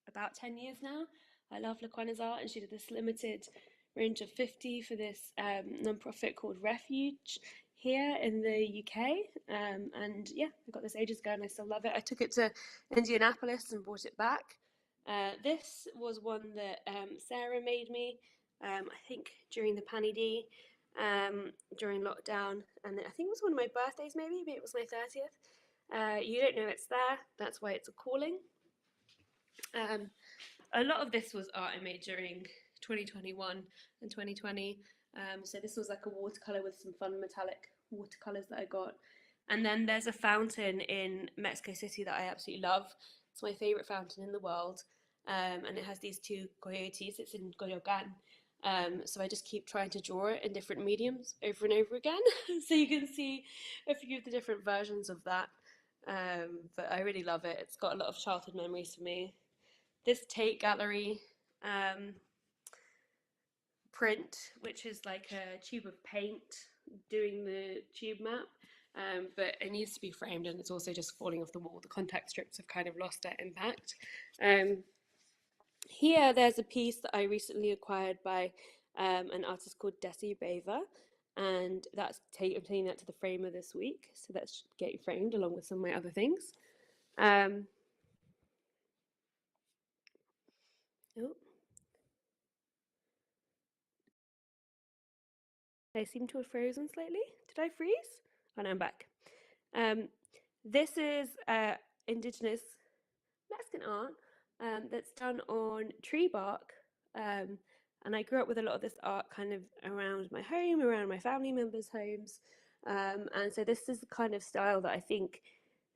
about 10 years now. I love Laquena's art, and she did this limited range of 50 for this non-profit called Refuge here in the UK. And yeah, I got this ages ago and I still love it. I took it to Indianapolis and brought it back. This was one that Sarah made me, I think during the Panny D, during lockdown, and I think it was one of my birthdays, maybe it was my 30th. You don't know it's there, that's why it's a calling. A lot of this was art I made during 2021 and 2020. So this was like a watercolor with some fun metallic watercolors that I got. And then there's a fountain in Mexico City that I absolutely love. It's my favorite fountain in the world. And it has these two coyotes. It's in Coyoacan. So I just keep trying to draw it in different mediums over and over again. So you can see a few of the different versions of that. But I really love it. It's got a lot of childhood memories for me. This Tate Gallery print, which is like a tube of paint doing the tube map, but it needs to be framed, and it's also just falling off the wall. The contact strips have kind of lost their impact. Here there's a piece that I recently acquired by an artist called Desi Beva, and I'm taking that to the framer this week, so that's getting framed along with some of my other things. Oh. I seem to have frozen slightly. Did I freeze? Oh no, I'm back. This is indigenous Mexican art that's done on tree bark. And I grew up with a lot of this art kind of around my home, around my family members' homes. And so this is the kind of style that I think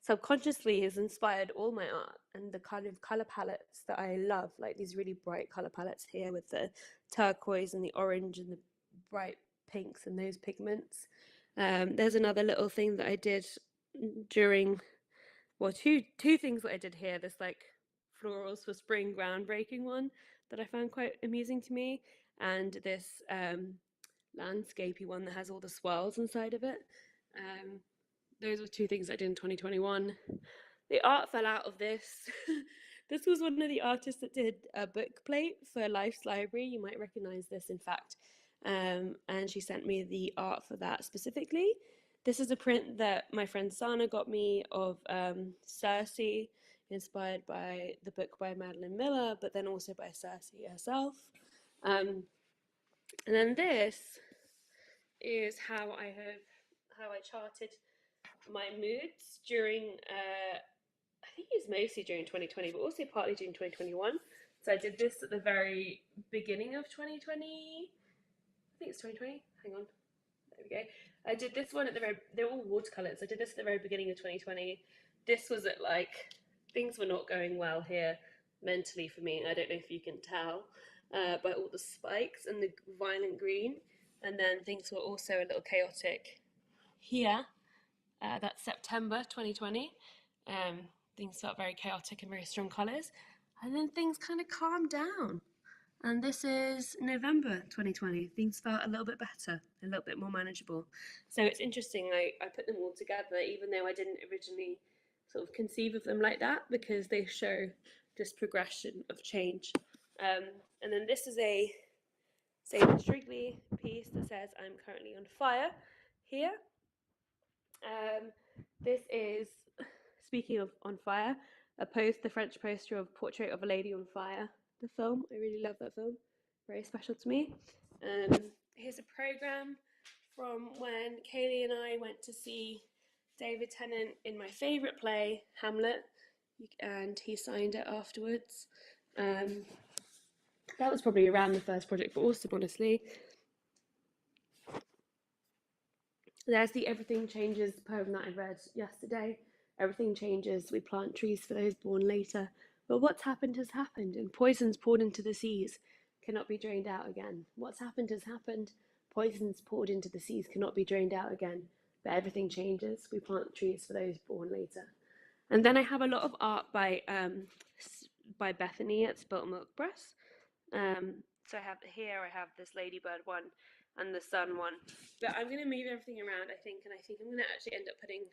subconsciously has inspired all my art, and the kind of color palettes that I love, like these really bright color palettes here with the turquoise and the orange and the bright pinks and those pigments. There's another little thing that I did during, well, two things that I did here. This like florals for spring groundbreaking one that I found quite amusing to me, and this landscapey one that has all the swirls inside of it. Those were two things I did in 2021. The art fell out of this. This was one of the artists that did a book plate for Life's Library. You might recognize this, in fact. And she sent me the art for that specifically. This is a print that my friend Sana got me of Circe, inspired by the book by Madeline Miller, but then also by Circe herself. And then this is how I charted my moods during I think it was mostly during 2020, but also partly during 2021. So I did this at the very beginning of 2020. I think it's 2020. Hang on. There we go. I did this one at the very, they're all watercolors. I did this at the very beginning of 2020. This was at like, things were not going well here mentally for me. I don't know if you can tell by all the spikes and the violent green. And then things were also a little chaotic here. That's September 2020. Things felt very chaotic and very strong colours. And then things kind of calmed down. And this is November 2020. Things felt a little bit better, a little bit more manageable. So it's interesting, I put them all together, even though I didn't originally sort of conceive of them like that, because they show this progression of change. And then this is a Sable Strigley piece that says, "I'm currently on fire," here. This is, speaking of on fire, the French poster of Portrait of a Lady on Fire, the film. I really love that film, very special to me. Here's a program from when Kaylee and I went to see David Tennant in my favourite play, Hamlet, and he signed it afterwards. That was probably around the first project for Awesome, honestly. There's the Everything Changes poem that I read yesterday. Everything changes, we plant trees for those born later. But what's happened has happened, and poisons poured into the seas cannot be drained out again. What's happened has happened. Poisons poured into the seas cannot be drained out again. But everything changes, we plant trees for those born later. And then I have a lot of art by Bethany at Spilt Milk Press. So I have this ladybird one and the sun one, but I'm going to move everything around, I think, and I think I'm going to actually end up putting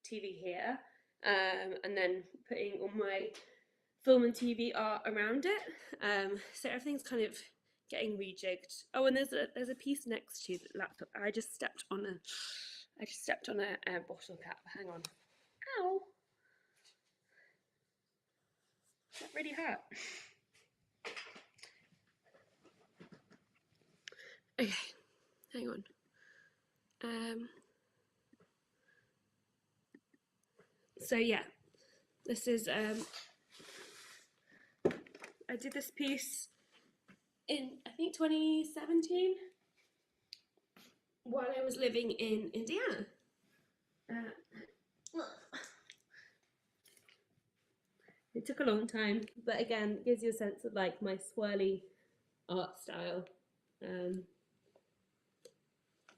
TV here, and then putting all my film and TV art around it. So everything's kind of getting rejigged. Oh, and there's a piece next to the laptop. I just stepped on a bottle cap. Hang on. Ow. That really hurt. Okay, hang on. So yeah, this is I did this piece in, I think, 2017 while I was living in Indiana. It took a long time, but again, gives you a sense of like my swirly art style.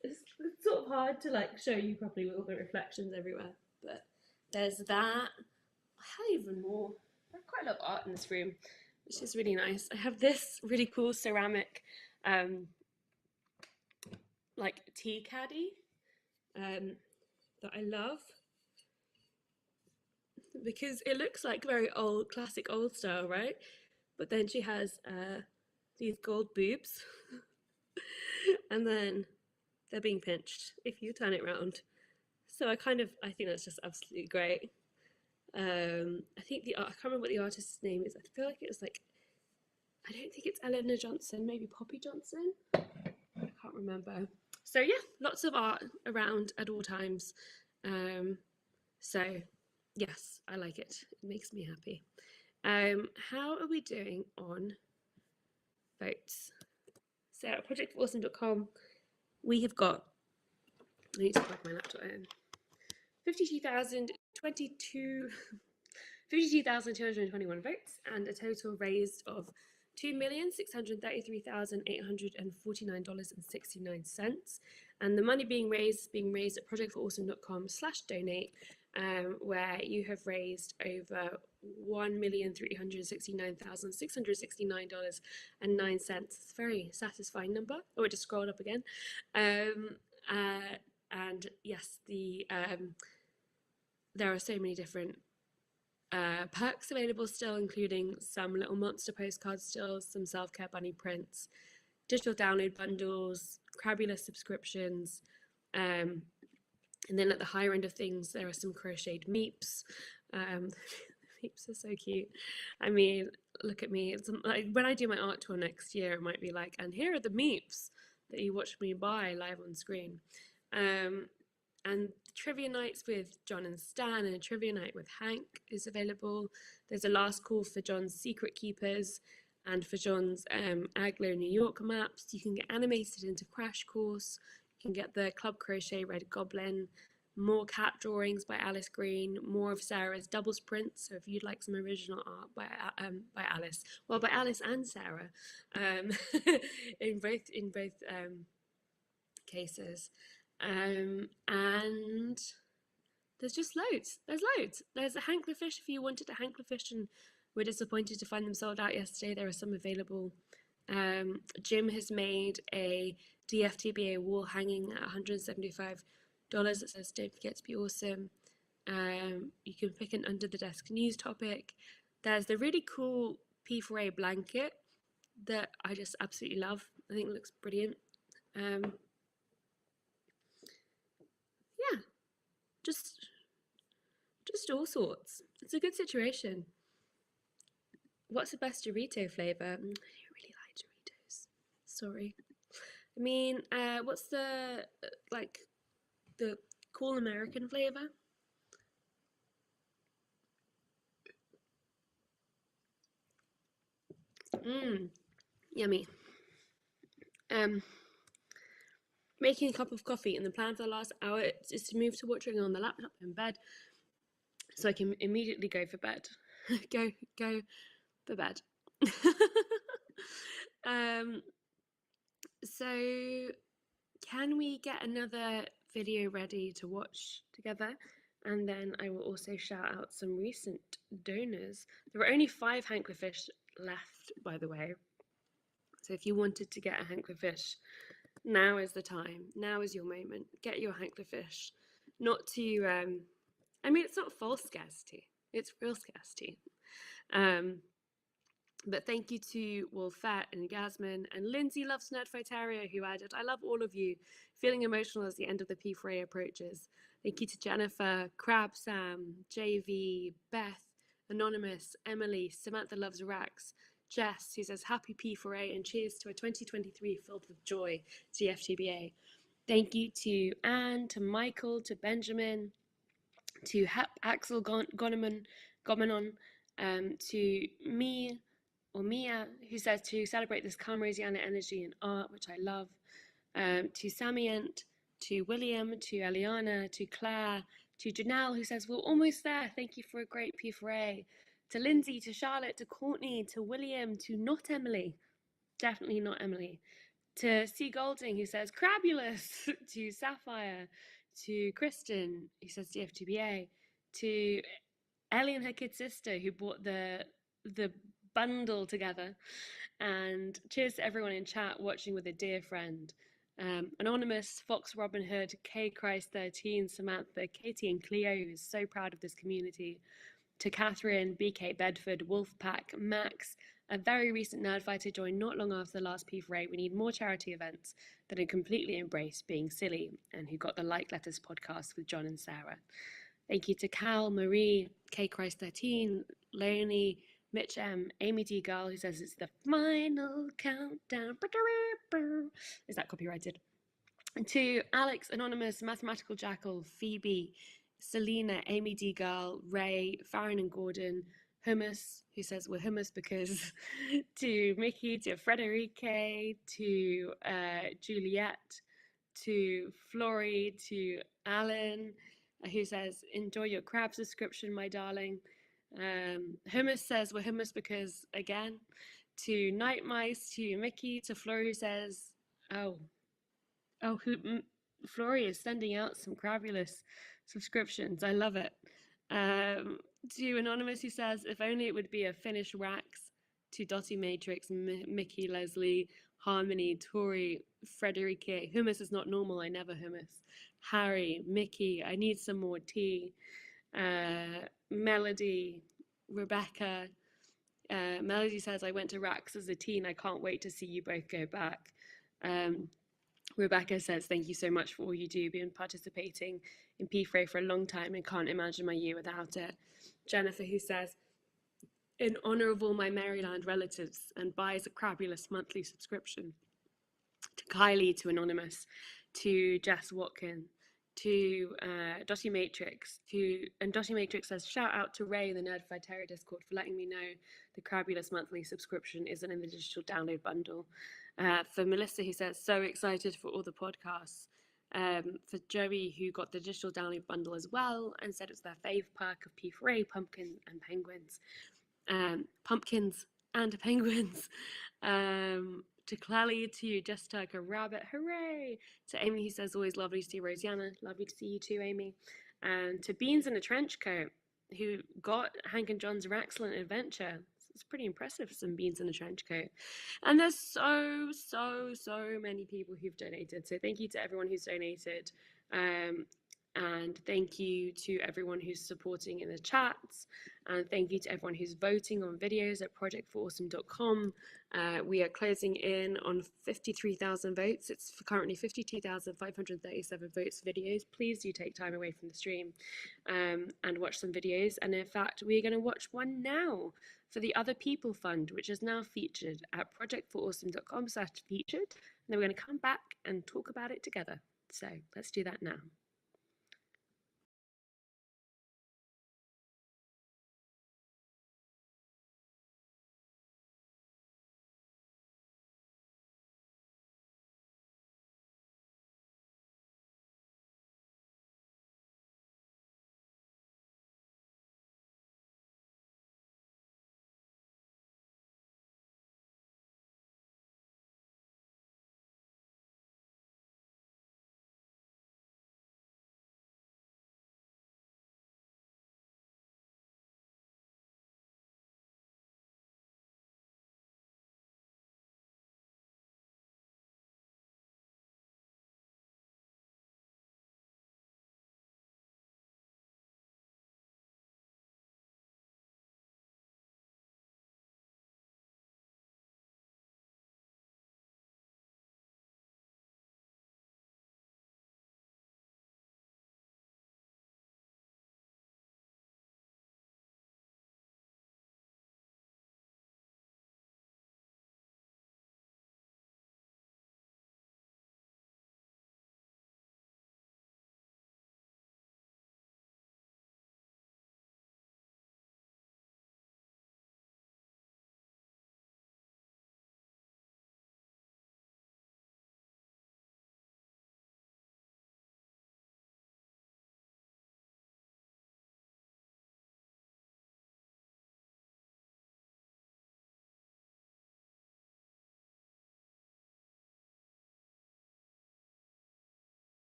It's sort of hard to like show you properly with all the reflections everywhere, but there's that. I have even more. I have quite a lot of art in this room, which is really nice. I have this really cool ceramic like tea caddy that I love because it looks like very old, classic old style, right? But then she has these gold boobs and then they're being pinched if you turn it around. So I think that's just absolutely great. I think I can't remember what the artist's name is. I feel like it was like, I don't think it's Eleanor Johnson, maybe Poppy Johnson. I can't remember. So yeah, lots of art around at all times. So yes, I like it. It makes me happy. How are we doing on votes? So at projectawesome.com, we have got, I need to plug my laptop in, 52,221 votes and a total raised of $2,633,849.69. And the money being raised at projectforawesome.com/donate, where you have raised over $1,369,669.09. It's a very satisfying number. Oh, it just scrolled up again. And yes, there are so many different perks available still, including some little monster postcards still, some self-care bunny prints, digital download bundles, Crabulous subscriptions, and then at the higher end of things there are some crocheted meeps. The meeps are so cute. I mean, look at me. It's like when I do my art tour next year, it might be like, and here are the meeps that you watched me buy live on screen. And trivia nights with John and Stan and a trivia night with Hank is available. There's a last call for John's Secret Keepers and for John's Aglo New York maps. You can get animated into Crash Course. You can get the Club Crochet Red Goblin, more cat drawings by Alice Green, more of Sarah's doubles prints. So if you'd like some original art by Alice, well, by Alice and Sarah, in both cases. And there's just loads. There's a Hanklerfish if you wanted a Hanklerfish and were disappointed to find them sold out yesterday. There are some available. Jim has made a DFTBA wall hanging at $175 that says "Don't forget to be awesome." You can pick an under the desk news topic. There's the really cool P4A blanket that I just absolutely love. I think it looks brilliant. Yeah, just all sorts. It's a good situation. What's the best Dorito flavor? I really like Doritos. Sorry. I mean, what's the like the cool American flavor? Yummy. Making a cup of coffee, and the plan for the last hour is to move to watching on the laptop in bed, so I can immediately go for bed. go for bed. So can we get another video ready to watch together? And then I will also shout out some recent donors. There are only 5 Hanklerfish left, by the way. So if you wanted to get a Hanklerfish, now is the time. Now is your moment. Get your Hanklerfish. Not to, I mean, it's not false scarcity. It's real scarcity. But thank you to Wolfette and Gasman and Lindsay loves Nerdfighteria, who added, I love all of you. Feeling emotional as the end of the P4A approaches. Thank you to Jennifer, Crab Sam, JV, Beth, Anonymous, Emily, Samantha Loves Rax, Jess, who says happy P4A and cheers to a 2023 filled with joy, CFTBA. Thank you to Anne, to Michael, to Benjamin, to Axel Goneman, to me or Mia, who says to celebrate this calm Rosianna energy and art, which I love, to Samient, to William, to Eliana, to Claire, to Janelle, who says, we're almost there. Thank you for a great P4A. To Lindsay, to Charlotte, to Courtney, to William, to not Emily, definitely not Emily, to C. Golding, who says, crabulous, to Sapphire, to Kristen, who says DFTBA, to Ellie and her kid sister, who bought the bundle together, and cheers to everyone in chat watching with a dear friend. Anonymous, Fox Robin Hood, K Christ 13, Samantha, Katie and Cleo, who's so proud of this community, to Catherine, BK Bedford, Wolfpack, Max, a very recent Nerdfighter joined not long after the last P4A. We need more charity events that are completely embraced being silly, and who got the Like Letters podcast with John and Sarah. Thank you to Cal, Marie, K Christ 13, Leonie, Mitch M, Amy D Girl, who says it's the final countdown. Is that copyrighted? And to Alex, Anonymous, Mathematical Jackal, Phoebe, Selena, Amy D Girl, Ray, Farron and Gordon, Hummus, who says we're hummus because, to Mickey, to Frederique, to Juliet, to Flory, to Alan, who says, enjoy your crab subscription, my darling. Hummus says we're hummus because, again, to Night Mice, to Mickey, to Flory, who says, Flory is sending out some crabulous subscriptions. I love it. To Anonymous, who says, if only it would be a Finnish Rax. To Dotty Matrix, Mickey, Leslie, Harmony, Tori, Frederique. Hummus is not normal. I never hummus. Harry, Mickey, I need some more tea. Melody, Rebecca. Melody says, I went to Rax as a teen. I can't wait to see you both go back. Rebecca says, thank you so much for all you do, been participating in P4A for a long time and can't imagine my year without it. Jennifer, who says, in honor of all my Maryland relatives, and buys a crabulous monthly subscription. To Kylie, to Anonymous, to Jess Watkin, to Dotty Matrix, and Dotty Matrix says, shout out to Ray in the Nerdified Terror Discord for letting me know the crabulous monthly subscription isn't in the digital download bundle. For Melissa, who says, so excited for all the podcasts. For Joey, who got the digital download bundle as well and said it's their fave perk of P4A, pumpkin and penguins. Pumpkins and penguins. To Clary, to Just Like a Rabbit, hooray! To Amy, who says, always lovely to see Rosianna, lovely to see you too, Amy. And to Beans in a Trench Coat, who got Hank and John's excellent adventure. It's pretty impressive, some Beans in a Trench Coat. And there's so many people who've donated. So thank you to everyone who's donated. And thank you to everyone who's supporting in the chats. And thank you to everyone who's voting on videos at projectforawesome.com. We are closing in on 53,000 votes. It's currently 52,537 votes for videos. Please do take time away from the stream and watch some videos. And in fact, we're going to watch one now for the Other People Fund, which is now featured at projectforawesome.com/featured. And then we're going to come back and talk about it together. So let's do that now.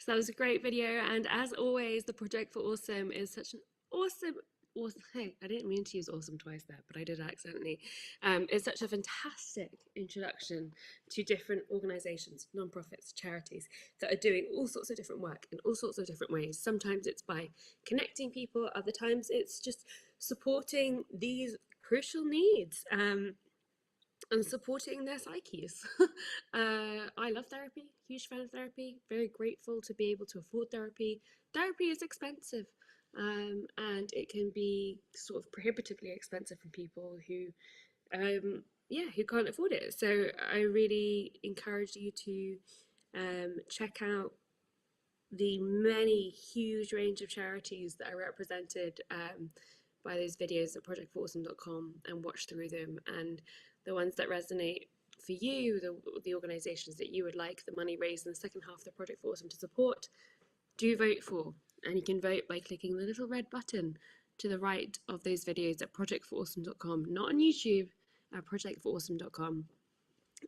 So that was a great video, and as always, the Project for Awesome is such an awesome, hey, I didn't mean to use awesome twice there, but I did accidentally. It's such a fantastic introduction to different organisations, non-profits, charities that are doing all sorts of different work in all sorts of different ways. Sometimes it's by connecting people, other times it's just supporting these crucial needs. And supporting their psyches. I love therapy, huge fan of therapy, very grateful to be able to afford therapy. Therapy is expensive, and it can be sort of prohibitively expensive for people who, who can't afford it. So I really encourage you to check out the many huge range of charities that are represented by those videos at projectforawesome.com and watch through them, and the ones that resonate for you, the organisations that you would like the money raised in the second half of the Project for Awesome to support, do vote for. And you can vote by clicking the little red button to the right of those videos at projectforawesome.com, not on YouTube, at projectforawesome.com.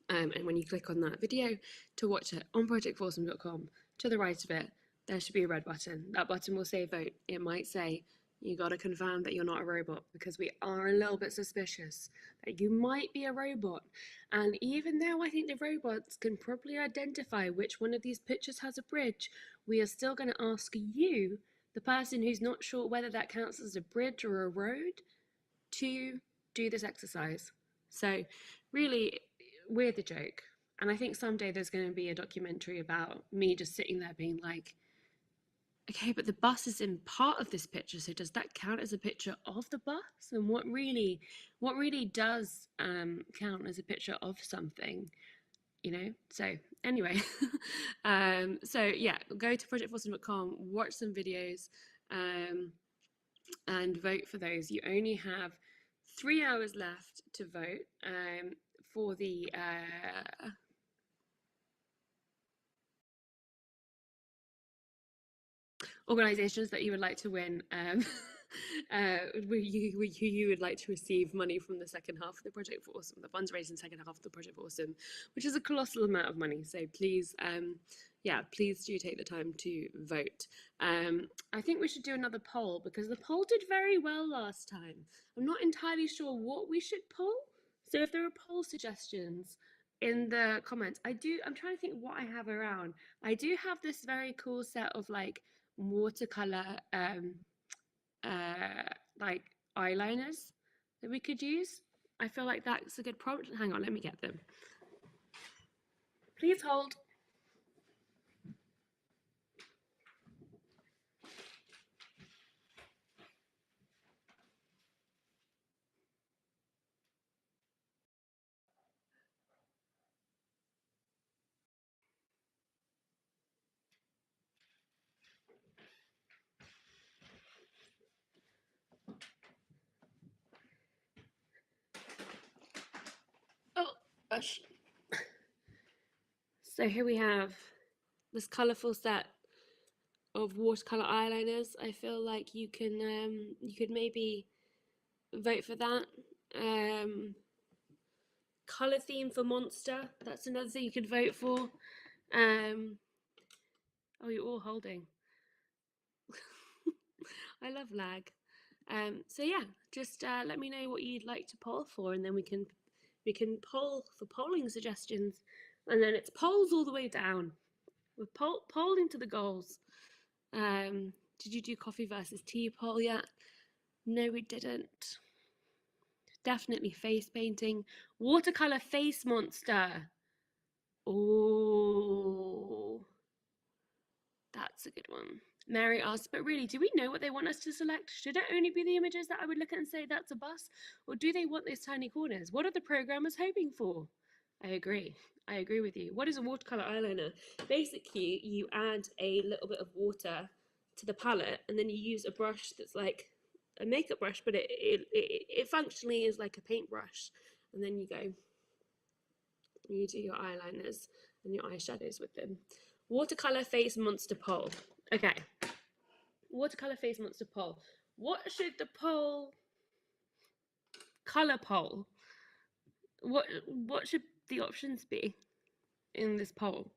And when you click on that video to watch it on projectforawesome.com, to the right of it, there should be a red button. That button will say vote. It might say, you got to confirm that you're not a robot, because we are a little bit suspicious that you might be a robot. And even though I think the robots can probably identify which one of these pictures has a bridge, we are still going to ask you, the person who's not sure whether that counts as a bridge or a road, to do this exercise. So really, we're the joke. And I think someday there's going to be a documentary about me just sitting there being like, okay, but the bus is in part of this picture, so does that count as a picture of the bus? And what really does count as a picture of something, you know? So anyway, so yeah, go to projectforawesome.com, watch some videos, and vote for those. You only have 3 hours left to vote for the organisations that you would like to win, where you would like to receive money from the second half of the Project for Awesome, the fundraising second half of the Project for Awesome, which is a colossal amount of money. So please, please do take the time to vote. I think we should do another poll, because the poll did very well last time. I'm not entirely sure what we should poll. So if there are poll suggestions in the comments, I'm trying to think what I have around. I do have this very cool set of like watercolor like eyeliners that we could use. I feel like that's a good prompt. Hang on, let me get them. Please hold. Oh, gosh. So here we have this colourful set of watercolor eyeliners. I feel like you could maybe vote for that. Color theme for Monster, that's another thing you could vote for. Oh, you're all holding. I love lag. So yeah, just let me know what you'd like to poll for, and then we can poll for polling suggestions, and then it's polls all the way down. We're polling to the goals. Did you do coffee versus tea poll yet? No, we didn't. Definitely face painting. Watercolor face monster. Oh, that's a good one. Mary asks, but really, do we know what they want us to select? Should it only be the images that I would look at and say that's a bus? Or do they want those tiny corners? What are the programmers hoping for? I agree. I agree with you. What is a watercolor eyeliner? Basically, you add a little bit of water to the palette, and then you use a brush that's like a makeup brush, but it functionally is like a paintbrush. And then you go, you do your eyeliners and your eyeshadows with them. Watercolor face monster poll. Okay. Watercolor face monster poll. What should the poll color poll? What should the options be in this poll?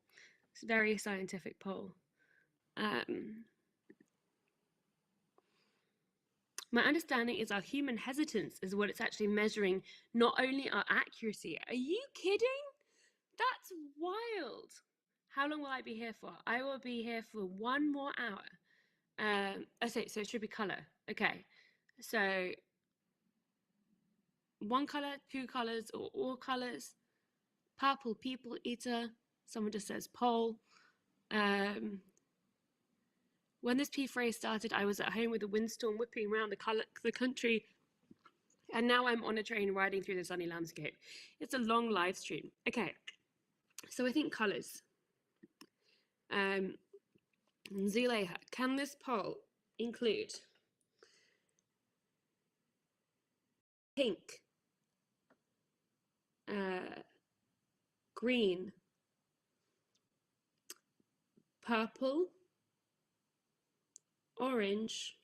It's a very scientific poll. My understanding is our human hesitance is what it's actually measuring, not only our accuracy. Are you kidding? That's wild. How long will I be here for? I will be here for 1 more hour. Okay, so it should be color. Okay, so 1 color, 2 colors, or all colors. Purple people eater. Someone just says poll. When this P4A started, I was at home with a windstorm whipping around the country, and now I'm on a train riding through the sunny landscape. It's a long live stream. Okay, so I think colors. Zuleha, can this poll include pink, green, purple, orange,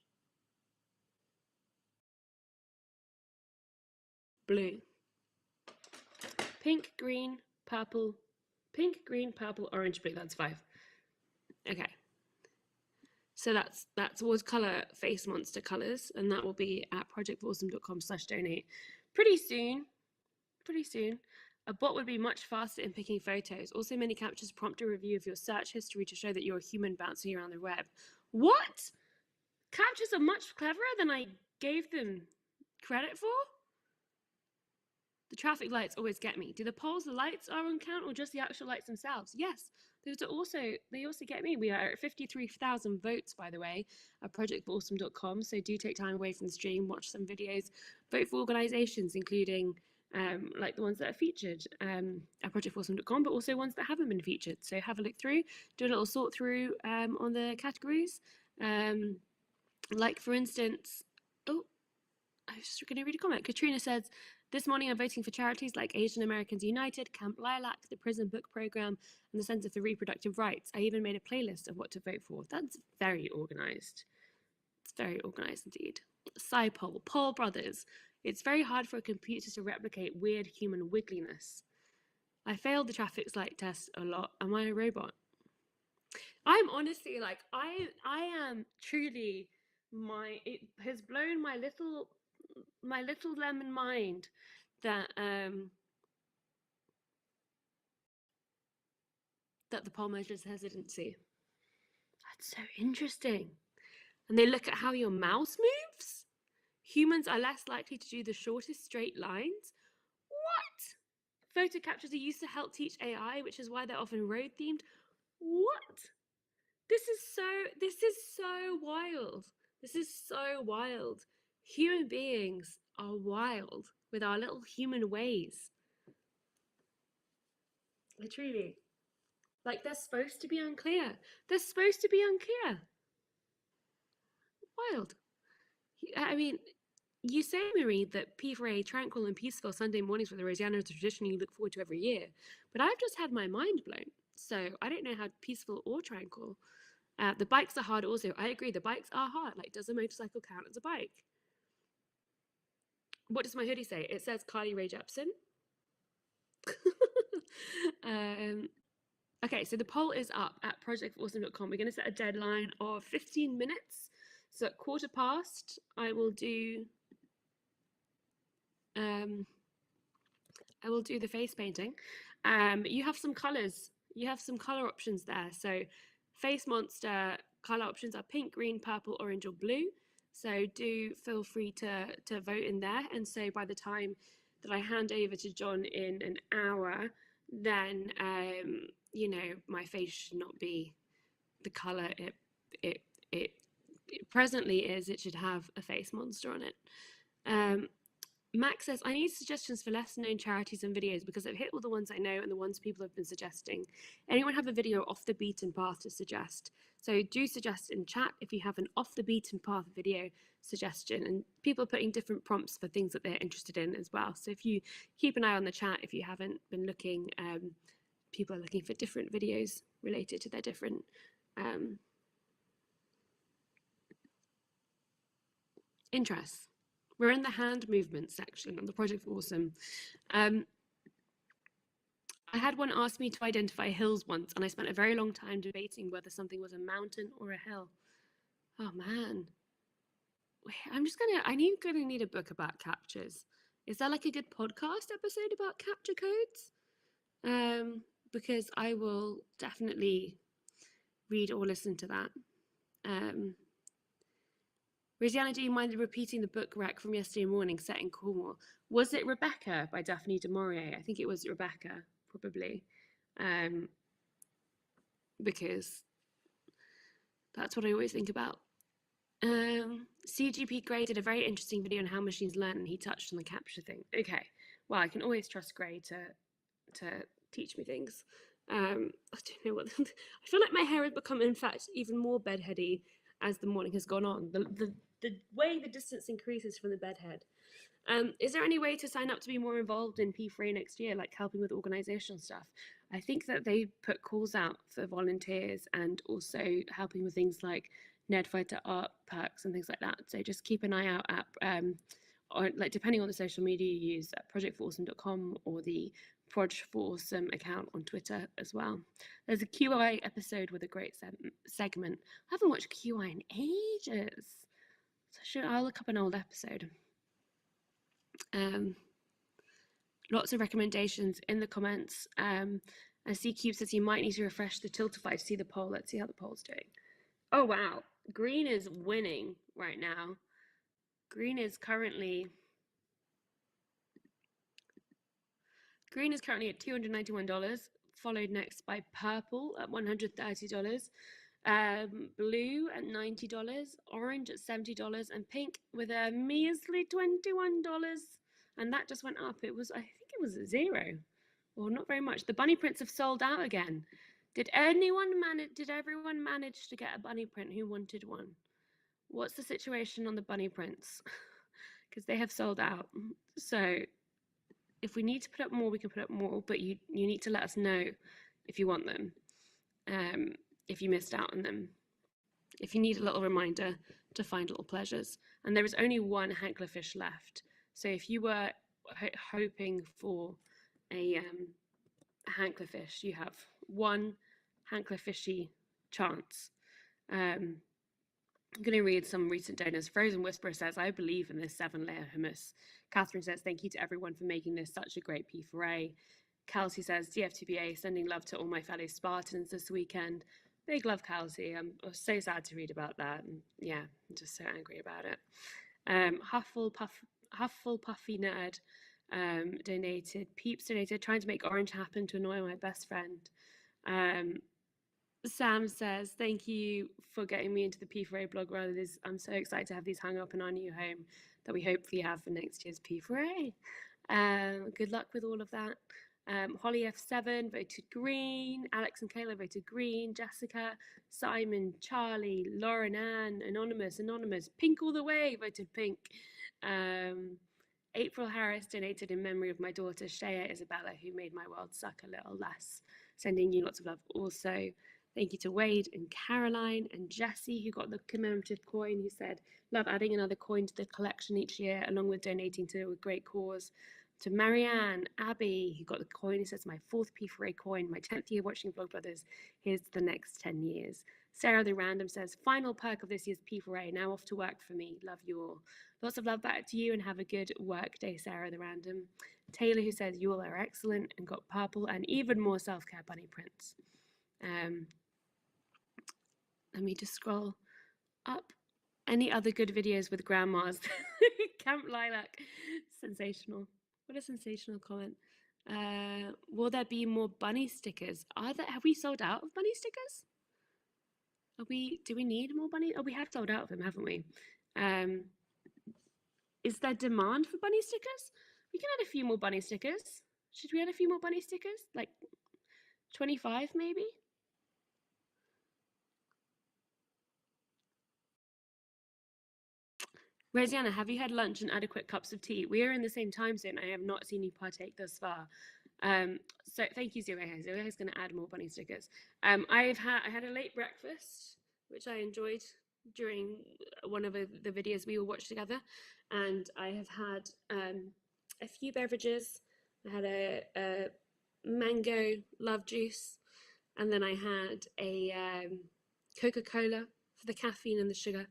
blue? Pink, green, purple, orange, blue. That's 5. Okay. So that's was color face monster colors, and that will be at projectforawesome.com/donate pretty soon. A bot would be much faster in picking photos. Also, many captures prompt a review of your search history to show that you're a human bouncing around the web. What? Captures are much cleverer than I gave them credit for? The traffic lights always get me. Do the polls, the lights are on count, or just the actual lights themselves? Yes, they also get me. We are at 53,000 votes, by the way, at projectforawesome.com. So do take time away from the stream, watch some videos, vote for organizations, including like the ones that are featured at projectforawesome.com, but also ones that haven't been featured. So have a look through, do a little sort through on the categories. Like, for instance, oh, I was just going to read a comment. Katrina says, this morning I'm voting for charities like Asian Americans United, Camp Lilac, the Prison Book Program, and the Center for Reproductive Rights. I even made a playlist of what to vote for. That's very organized. It's very organized indeed. SciPoll, Poll Brothers. It's very hard for a computer to replicate weird human wiggliness. I failed the traffic light test a lot. Am I a robot? I'm honestly like, I am truly, it has blown my little lemon mind that that the poll measures hesitancy. That's so interesting. And they look at how your mouse moves. Humans are less likely to do the shortest straight lines. What? Photo captures are used to help teach AI, which is why they're often road themed. What? This is so wild. This is so wild. Human beings are wild with our little human ways. Truly. Like, they're supposed to be unclear. They're supposed to be unclear. Wild. I mean, you say, Marie, that P4A tranquil and peaceful Sunday mornings with the Rosianna is a tradition you look forward to every year. But I've just had my mind blown. So I don't know how peaceful or tranquil. The bikes are hard also. I agree, the bikes are hard. Like, does a motorcycle count as a bike? What does my hoodie say? It says Carly Rae Jepsen. Okay, so the poll is up at projectforawesome.com. We're going to set a deadline of 15 minutes. So at 1:15, I will do the face painting. You have some colors. You have some color options there. So face monster color options are pink, green, purple, orange, or blue. So do feel free to vote in there. And so by the time that I hand over to John in an hour, then you know, my face should not be the color it presently is. It should have a face monster on it. Max says, I need suggestions for less known charities and videos because I've hit all the ones I know and the ones people have been suggesting. Anyone have a video off the beaten path to suggest? So do suggest in chat if you have an off the beaten path video suggestion, and people are putting different prompts for things that they're interested in as well. So if you keep an eye on the chat, if you haven't been looking, people are looking for different videos related to their different interests. We're in the hand movement section of the Project for Awesome. I I had one ask me to identify hills once, and I spent a very long time debating whether something was a mountain or a hill. Oh man. I need a book about captures. Is there like a good podcast episode about capture codes? Because I will definitely read or listen to that. Rosianna, do you mind repeating the book rec from yesterday morning set in Cornwall? Was it Rebecca by Daphne du Maurier? I think it was Rebecca, probably. Because that's what I always think about. CGP Gray did a very interesting video on how machines learn, and he touched on the capture thing. Okay, well, I can always trust Gray to teach me things. I don't know what. I feel like my hair has become, in fact, even more bedheady as the morning has gone on. The way the distance increases from the bedhead. Is there any way to sign up to be more involved in P4A next year, like helping with organizational stuff? I think that they put calls out for volunteers and also helping with things like Nedfighter art perks and things like that. So just keep an eye out at, or like depending on the social media you use, at projectforawesome.com or the Proj for Awesome account on Twitter as well. There's a QI episode with a great segment. I haven't watched QI in ages, so I'll look up an old episode. Lots of recommendations in the comments. And C-Cube says you might need to refresh the Tiltify to see the poll. Let's see how the poll's doing. Oh, wow. Green is winning right now. Green is currently at $291, followed next by purple at $130, blue at $90, orange at $70, and pink with a measly $21. And that just went up. I think it was a zero, or not very much. The bunny prints have sold out again. Did everyone manage to get a bunny print who wanted one? What's the situation on the bunny prints? Because they have sold out. So if we need to put up more, we can put up more, but you need to let us know if you want them, if you missed out on them, if you need a little reminder to find little pleasures. And there is only one hanklerfish left. So if you were hoping for a hanklerfish, you have one hanklerfishy chance. I'm going to read some recent donors. Frozen Whisperer says, I believe in this 7-layer hummus. Catherine says, thank you to everyone for making this such a great P4A. Kelsey says, DF2BA, sending love to all my fellow Spartans this weekend. Big love, Kelsey. I'm so sad to read about that. And yeah, I'm just so angry about it. Huffle Puffy Nerd donated. Peeps donated, trying to make orange happen to annoy my best friend. Sam says, thank you for getting me into the P4A blog. I'm so excited to have these hung up in our new home that we hopefully have for next year's P4A. Good luck with all of that. Holly F7 voted green. Alex and Kayla voted green. Jessica, Simon, Charlie, Lauren Ann, Anonymous, Pink all the way voted pink. April Harris donated in memory of my daughter, Shea Isabella, who made my world suck a little less. Sending you lots of love also. Thank you to Wade and Caroline and Jessie, who got the commemorative coin, who said, love adding another coin to the collection each year, along with donating to a great cause. To Marianne, Abby, who got the coin, who says, my 4th P4A coin, my 10th year watching Vlogbrothers, here's the next 10 years. Sarah the Random says, final perk of this year's P4A, now off to work for me, love you all. Lots of love back to you and have a good work day, Sarah the Random. Taylor, who says, you all are excellent, and got purple and even more self-care bunny prints. Let me just scroll up. Any other good videos with grandmas? Camp Lilac, sensational. What a sensational comment. Will there be more bunny stickers? Have we sold out of bunny stickers? Do we need more bunny? Oh, we have sold out of them, haven't we? Is there demand for bunny stickers? We can add a few more bunny stickers. Should we add a few more bunny stickers? Like 25 maybe? Rosianna, have you had lunch and adequate cups of tea? We are in the same time zone. I have not seen you partake thus far. So thank you, Zoe. Zoe is going to add more bunny stickers. I had a late breakfast, which I enjoyed during one of the videos we all watched together. And I have had a few beverages. I had a mango love juice, and then I had a Coca-Cola for the caffeine and the sugar.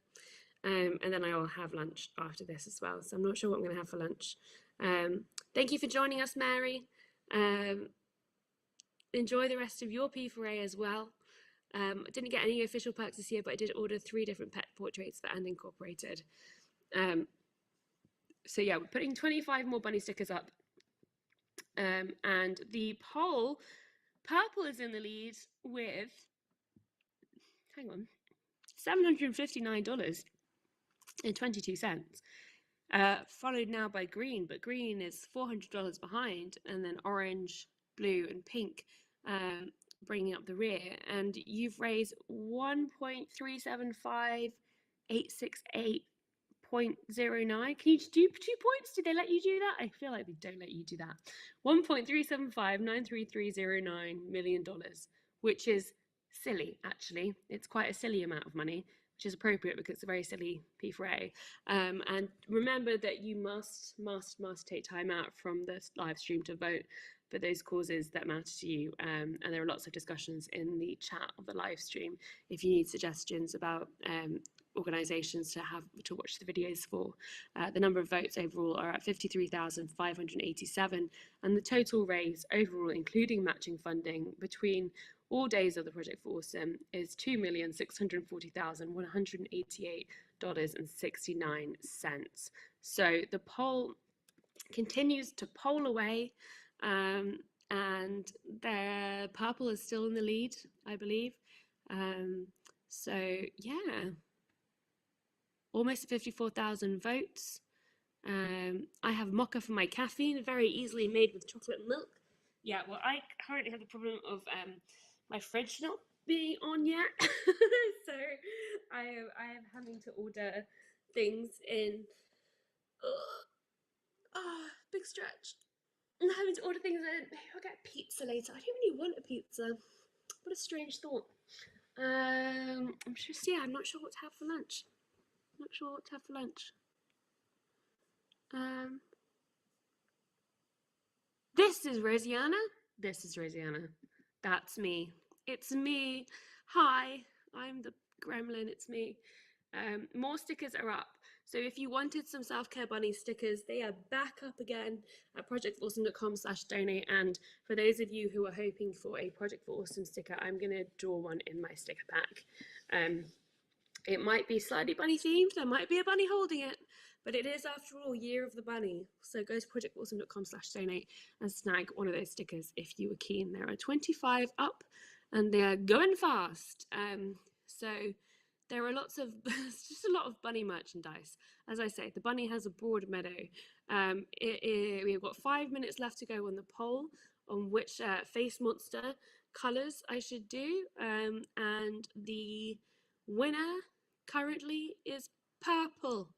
And then I will have lunch after this as well. So I'm not sure what I'm going to have for lunch. Thank you for joining us, Mary. Enjoy the rest of your P4A as well. I didn't get any official perks this year, but I did order 3 different pet portraits for And Incorporated. So yeah, we're putting 25 more bunny stickers up. And the poll, purple is in the lead with, hang on, $759.22. Followed now by green, but green is $400 behind, and then orange, blue, and pink bringing up the rear. And you've raised 1.375868.09. Can you do 2 points? Did they let you do that? I feel like they don't let you do that. $1.3759330 million, which is silly, actually. It's quite a silly amount of money, which is appropriate because it's a very silly P4A. And remember that you must take time out from the live stream to vote for those causes that matter to you. And there are lots of discussions in the chat of the live stream if you need suggestions about organisations to watch the videos for. The number of votes overall are at 53,587, and the total raise overall, including matching funding, between all days of the Project for Awesome is $2,640,188.69. So the poll continues to poll away, and the purple is still in the lead, I believe. So yeah, almost 54,000 votes. I have mocha for my caffeine, very easily made with chocolate milk. Yeah, well, I currently have the problem of my fridge not being on yet, so I am having to order things in. Big stretch. I'm having to order things in. Maybe I'll get pizza later. I don't really want a pizza. What a strange thought. I'm just, yeah, I'm not sure what to have for lunch. This is Rosianna. That's me. It's me. Hi, I'm the gremlin. It's me. More stickers are up. So if you wanted some self-care bunny stickers, they are back up again at projectforawesome.com/donate. And for those of you who are hoping for a Project for Awesome sticker, I'm going to draw one in my sticker pack. It might be slightly bunny themed. There might be a bunny holding it, but it is, after all, Year of the Bunny. So go to projectforawesome.com/donate and snag one of those stickers if you were keen. There are 25 up and they are going fast. So there are lots of, just a lot of bunny merchandise. As I say, the bunny has a broad meadow. We've got 5 minutes left to go on the poll on which face monster colours I should do. And the winner currently is purple.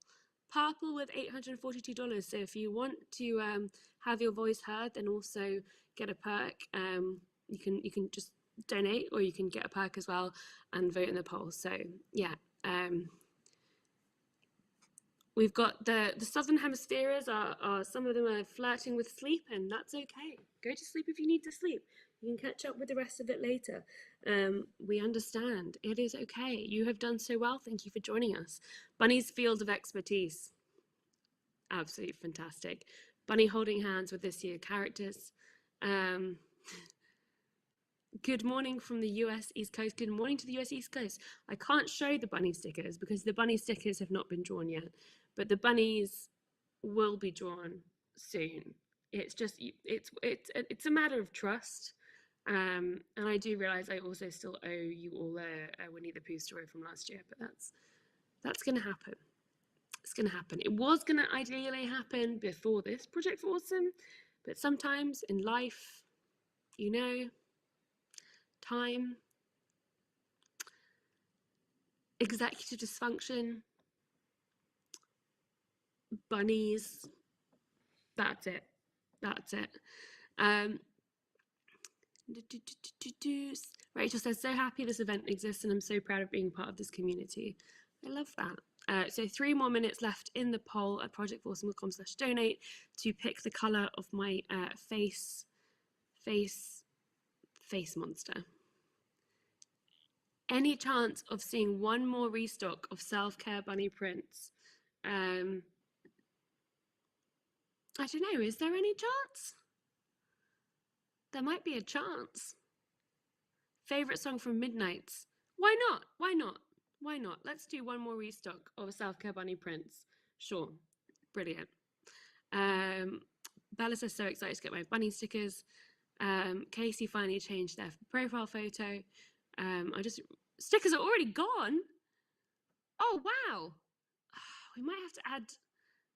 Purple with $842. So if you want to have your voice heard, then also get a perk. You can just donate, or you can get a perk as well and vote in the poll. So yeah, we've got the southern hemispheres are some of them are flirting with sleep, and that's okay. Go to sleep if you need to sleep. You can catch up with the rest of it later. We understand. It is okay. You have done so well. Thank you for joining us. Bunny's field of expertise. Absolutely fantastic. Bunny holding hands with this year characters. Good morning from the US East Coast. Good morning to the US East Coast. I can't show the bunny stickers because the bunny stickers have not been drawn yet, but the bunnies will be drawn soon. It's just, it's a matter of trust. And I do realize I also still owe you all a Winnie the Pooh story from last year, but that's going to happen. It's going to happen. It was going to ideally happen before this Project for Awesome, but sometimes in life, you know, time, executive dysfunction, bunnies, that's it. Rachel says, so happy this event exists and I'm so proud of being part of this community. I love that. So 3 more minutes left in the poll at projectforawesome.com/donate to pick the colour of my face Face Monster. Any chance of seeing one more restock of self-care bunny prints? I don't know, is there any chance? There might be a chance. Favorite song from Midnights? Why not? Why not? Why not? Let's do one more restock of self-care bunny prints. Sure. Brilliant. Bella says, so excited to get my bunny stickers. Casey finally changed their profile photo. Stickers are already gone. Oh, wow. We might have to add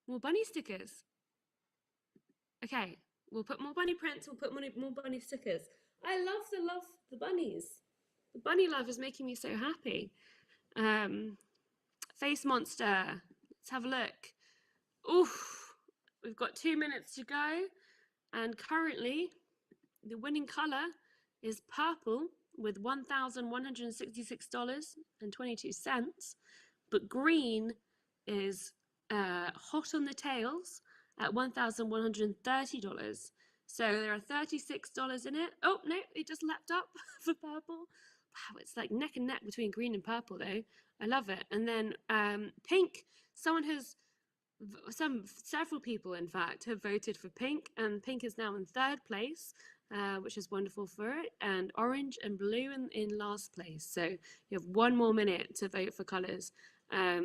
more bunny stickers. Okay, we'll put more bunny prints, we'll put more bunny stickers. I love the bunnies. The bunny love is making me so happy. Face Monster, let's have a look. Oof, we've got 2 minutes to go, and currently the winning color is purple with $1,166.22, but green is hot on the tails at $1,130. So there are $36 in it. Oh no, it just leapt up for purple. Wow, it's like neck and neck between green and purple though. I love it. And then pink, several people in fact have voted for pink, and pink is now in 3rd place, which is wonderful for it, and orange and blue in last place. So you have 1 more minute to vote for colors. Yeah,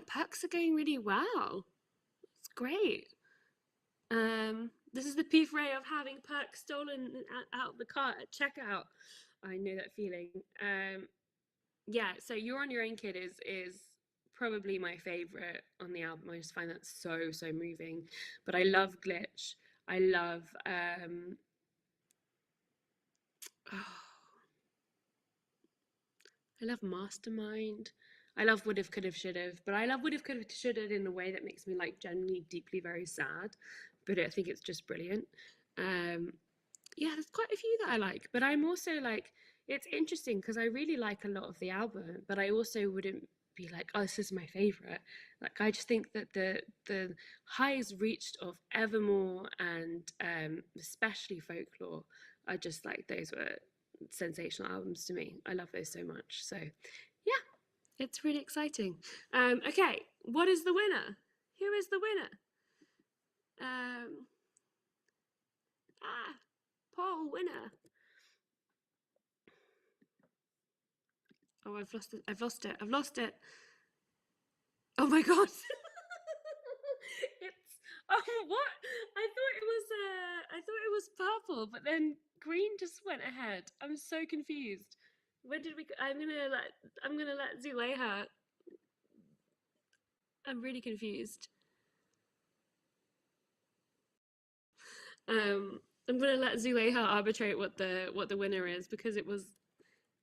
perks are going really well. It's great. This is the peak ray of having perks stolen out of the cart at checkout. I know that feeling. Yeah, so You're on Your Own Kid is probably my favorite on the album. I just find that so moving. But I love Glitch. I love I love Mastermind. I love Would've, Could've, Should've, but I love Would've, Could've, Should've in a way that makes me like genuinely deeply very sad. But I think it's just brilliant. Yeah, there's quite a few that I like, but I'm also like, it's interesting because I really like a lot of the album, but I also wouldn't be like, oh, this is my favorite. Like, I just think that the highs reached of Evermore and especially Folklore are just like, those were sensational albums to me. I love those so much. So yeah, it's really exciting. Okay, what is the winner? Who is the winner? Poll winner. Oh, I've lost it. I've lost it. I've lost it. Oh my god. It's what? I thought it was purple, but then green just went ahead. I'm so confused. When did we I'm gonna let Zuleyha. I'm really confused. I'm gonna let Zuleyha arbitrate what the winner is, because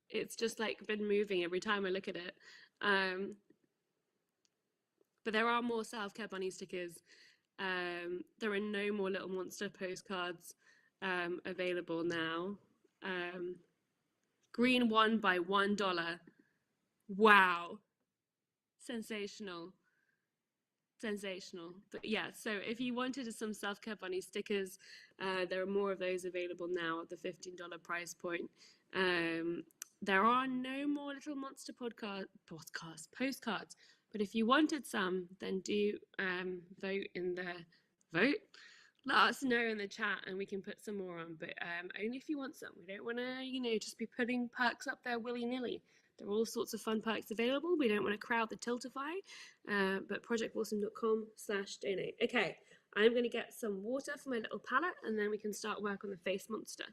it's just like been moving every time I look at it. But there are more self-care bunny stickers. There are no more Little Monster postcards available now. Green won by $1. Wow. Sensational. Sensational. But yeah, so if you wanted some self-care bunny stickers, there are more of those available now at the $15 price point. There are no more Little Monster postcards, but if you wanted some, then do vote. Let us know in the chat and we can put some more on, but only if you want some. We don't want to, just be putting perks up there willy-nilly. There are all sorts of fun perks available. We don't want to crowd the Tiltify, but projectblossom.com/donate. Okay, I'm going to get some water for my little palette, and then we can start work on the face monster.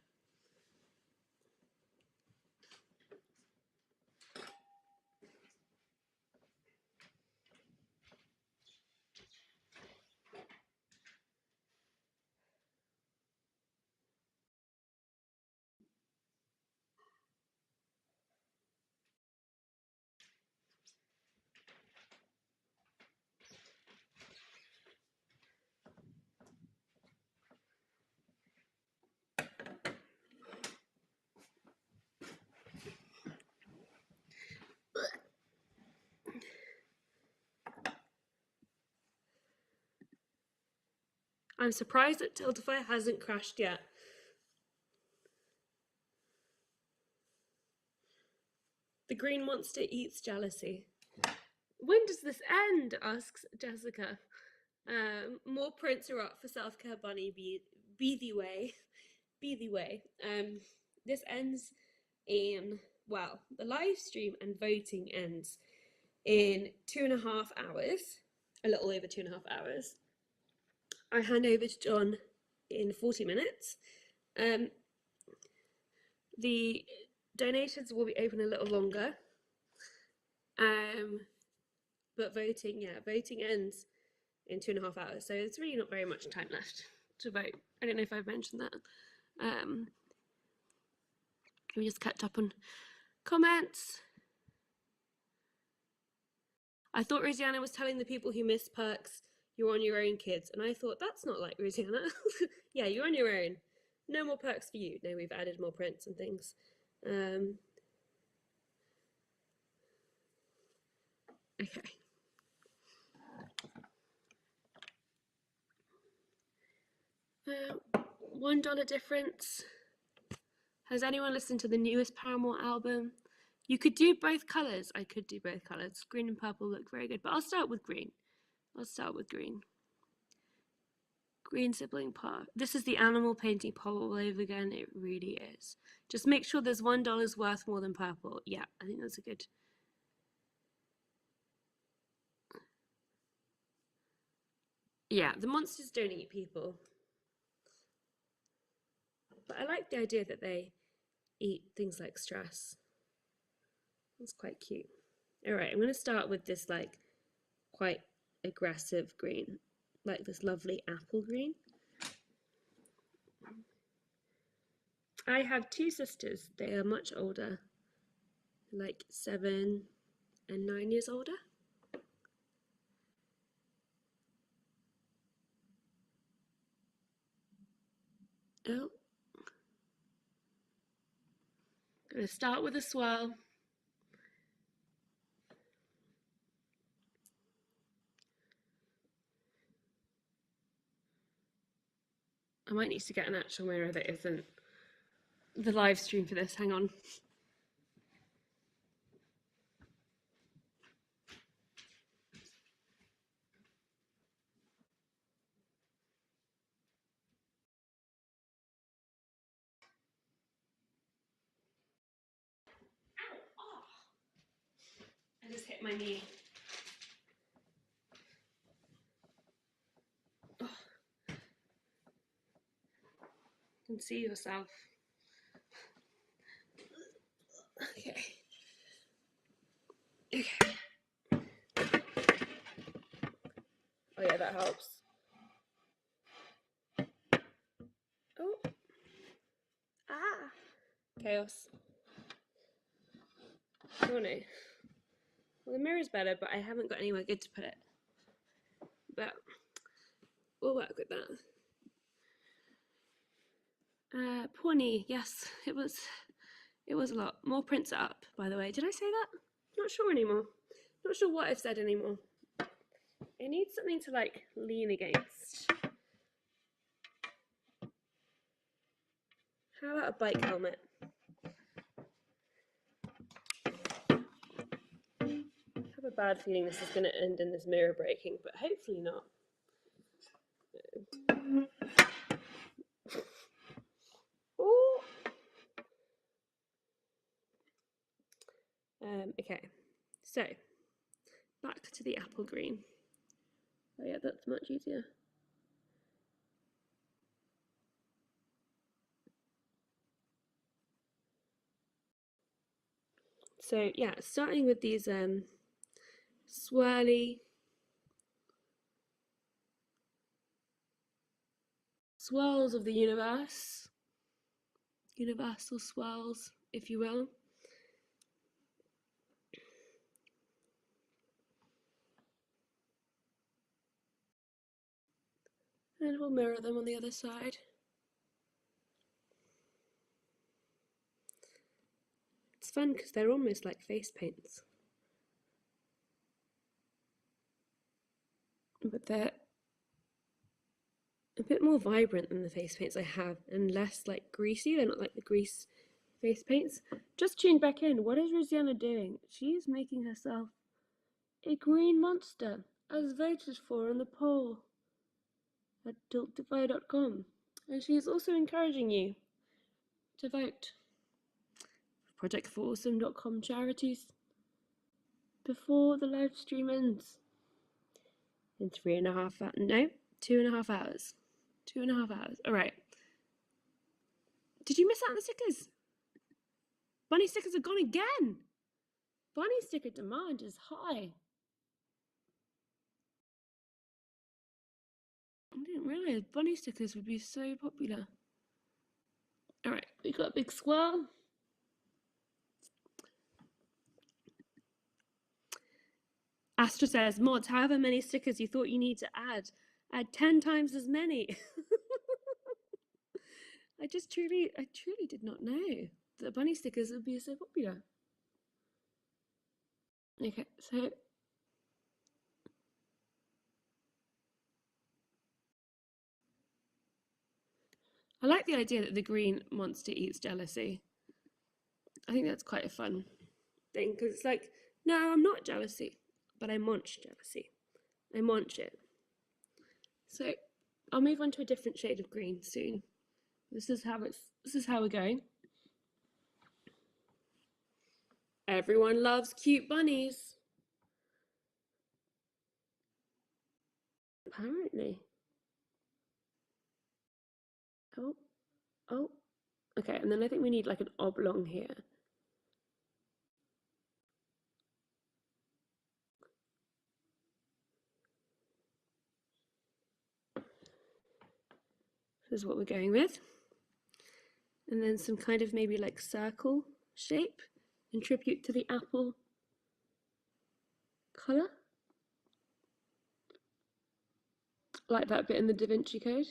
I'm surprised that Tiltify hasn't crashed yet. The green monster eats jealousy. When does this end? Asks Jessica. More prints are up for Self-Care Bunny. Be the way. Be the way. This ends in, well, the live stream and voting ends in 2.5 hours, a little over 2.5 hours. I hand over to John in 40 minutes. The donations will be open a little longer. But voting ends in 2.5 hours. So it's really not very much time left to vote. I don't know if I've mentioned that. Can we just catch up on comments? I thought Rosianna was telling the people who missed perks, you're on your own, kids. And I thought, that's not like Rosianna. Yeah, you're on your own. No more perks for you. No, we've added more prints and things. Okay. $1 difference. Has anyone listened to the newest Paramore album? You could do both colours. I could do both colours. Green and purple look very good, but I'll start with green. Green sibling part. This is the animal painting pop all over again. It really is. Just make sure there's $1 worth more than purple. Yeah, I think that's a good. Yeah, the monsters don't eat people. But I like the idea that they eat things like stress. That's quite cute. All right, I'm going to start with this like quite aggressive green, like this lovely apple green. I have two sisters. They are much older, like 7 and 9 years older. Oh. I'm going to start with a swirl. I might need to get an actual mirror that isn't the live stream for this. Hang on. I just hit my knee. Oh. You can see yourself. Okay. Oh yeah, that helps. Oh. Ah. Chaos. Oh no. Well, the mirror's better, but I haven't got anywhere good to put it. But we'll work with that. Pawnee, yes, it was a lot. More prints are up, by the way. Did I say that? Not sure anymore. Not sure what I've said anymore. I need something to like lean against. How about a bike helmet? I have a bad feeling this is going to end in this mirror breaking, but hopefully not. Ooh. Okay, so back to the apple green. Oh yeah, that's much easier. So yeah, starting with these swirly swirls of the universe, universal swirls, if you will. And we'll mirror them on the other side. It's fun because they're almost like face paints. But they're a bit more vibrant than the face paints I have and less like greasy. They're not like the grease face paints. Just tuned back in. What is Rosianna doing? She's making herself a green monster, as voted for on the poll at tiltdefy.com. And she is also encouraging you to vote for projectforawesome.com charities before the live stream ends in 2.5 hours. 2.5 hours. All right. Did you miss out on the stickers? Bunny stickers are gone again. Bunny sticker demand is high. I didn't realize bunny stickers would be so popular. All right, we got a big squirrel. Astra says, mods, however many stickers you thought you need to add 10 times as many. I truly did not know that bunny stickers would be so popular. Okay, so I like the idea that the green monster eats jealousy. I think that's quite a fun thing, because it's like, no, I'm not jealousy, but I munch jealousy. I munch it. So I'll move on to a different shade of green soon. This is how we're going. Everyone loves cute bunnies. Apparently. Oh. Okay, and then I think we need like an oblong here. This is what we're going with. And then some kind of maybe like circle shape in tribute to the apple colour. Like that bit in the Da Vinci Code.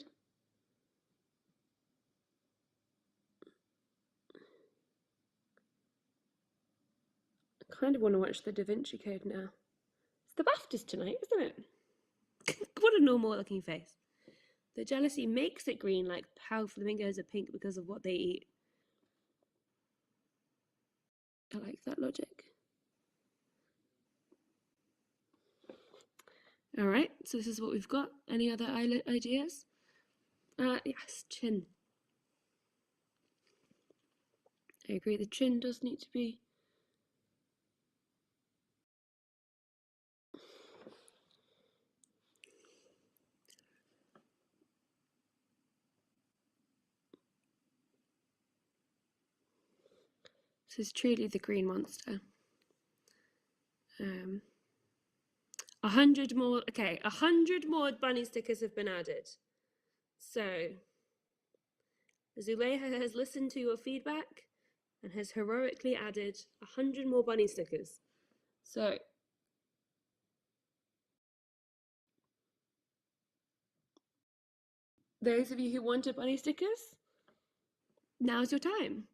I kind of want to watch the Da Vinci Code now. It's the BAFTAs tonight, isn't it? What a normal looking face. The jealousy makes it green, like how flamingos are pink because of what they eat. I like that logic. All right, so this is what we've got. Any other ideas? Yes, chin. I agree, the chin does need to be. This is truly the green monster. 100 more. Okay, 100 more bunny stickers have been added. So Zuleha has listened to your feedback and has heroically added 100 more bunny stickers. So those of you who wanted bunny stickers, now's your time.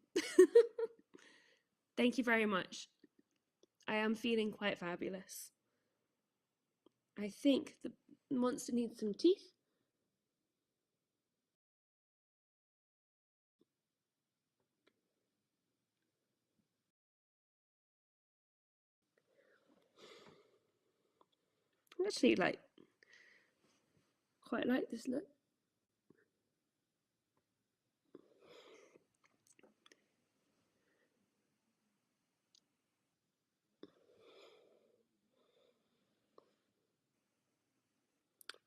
Thank you very much. I am feeling quite fabulous. I think the monster needs some teeth. I actually quite like this look.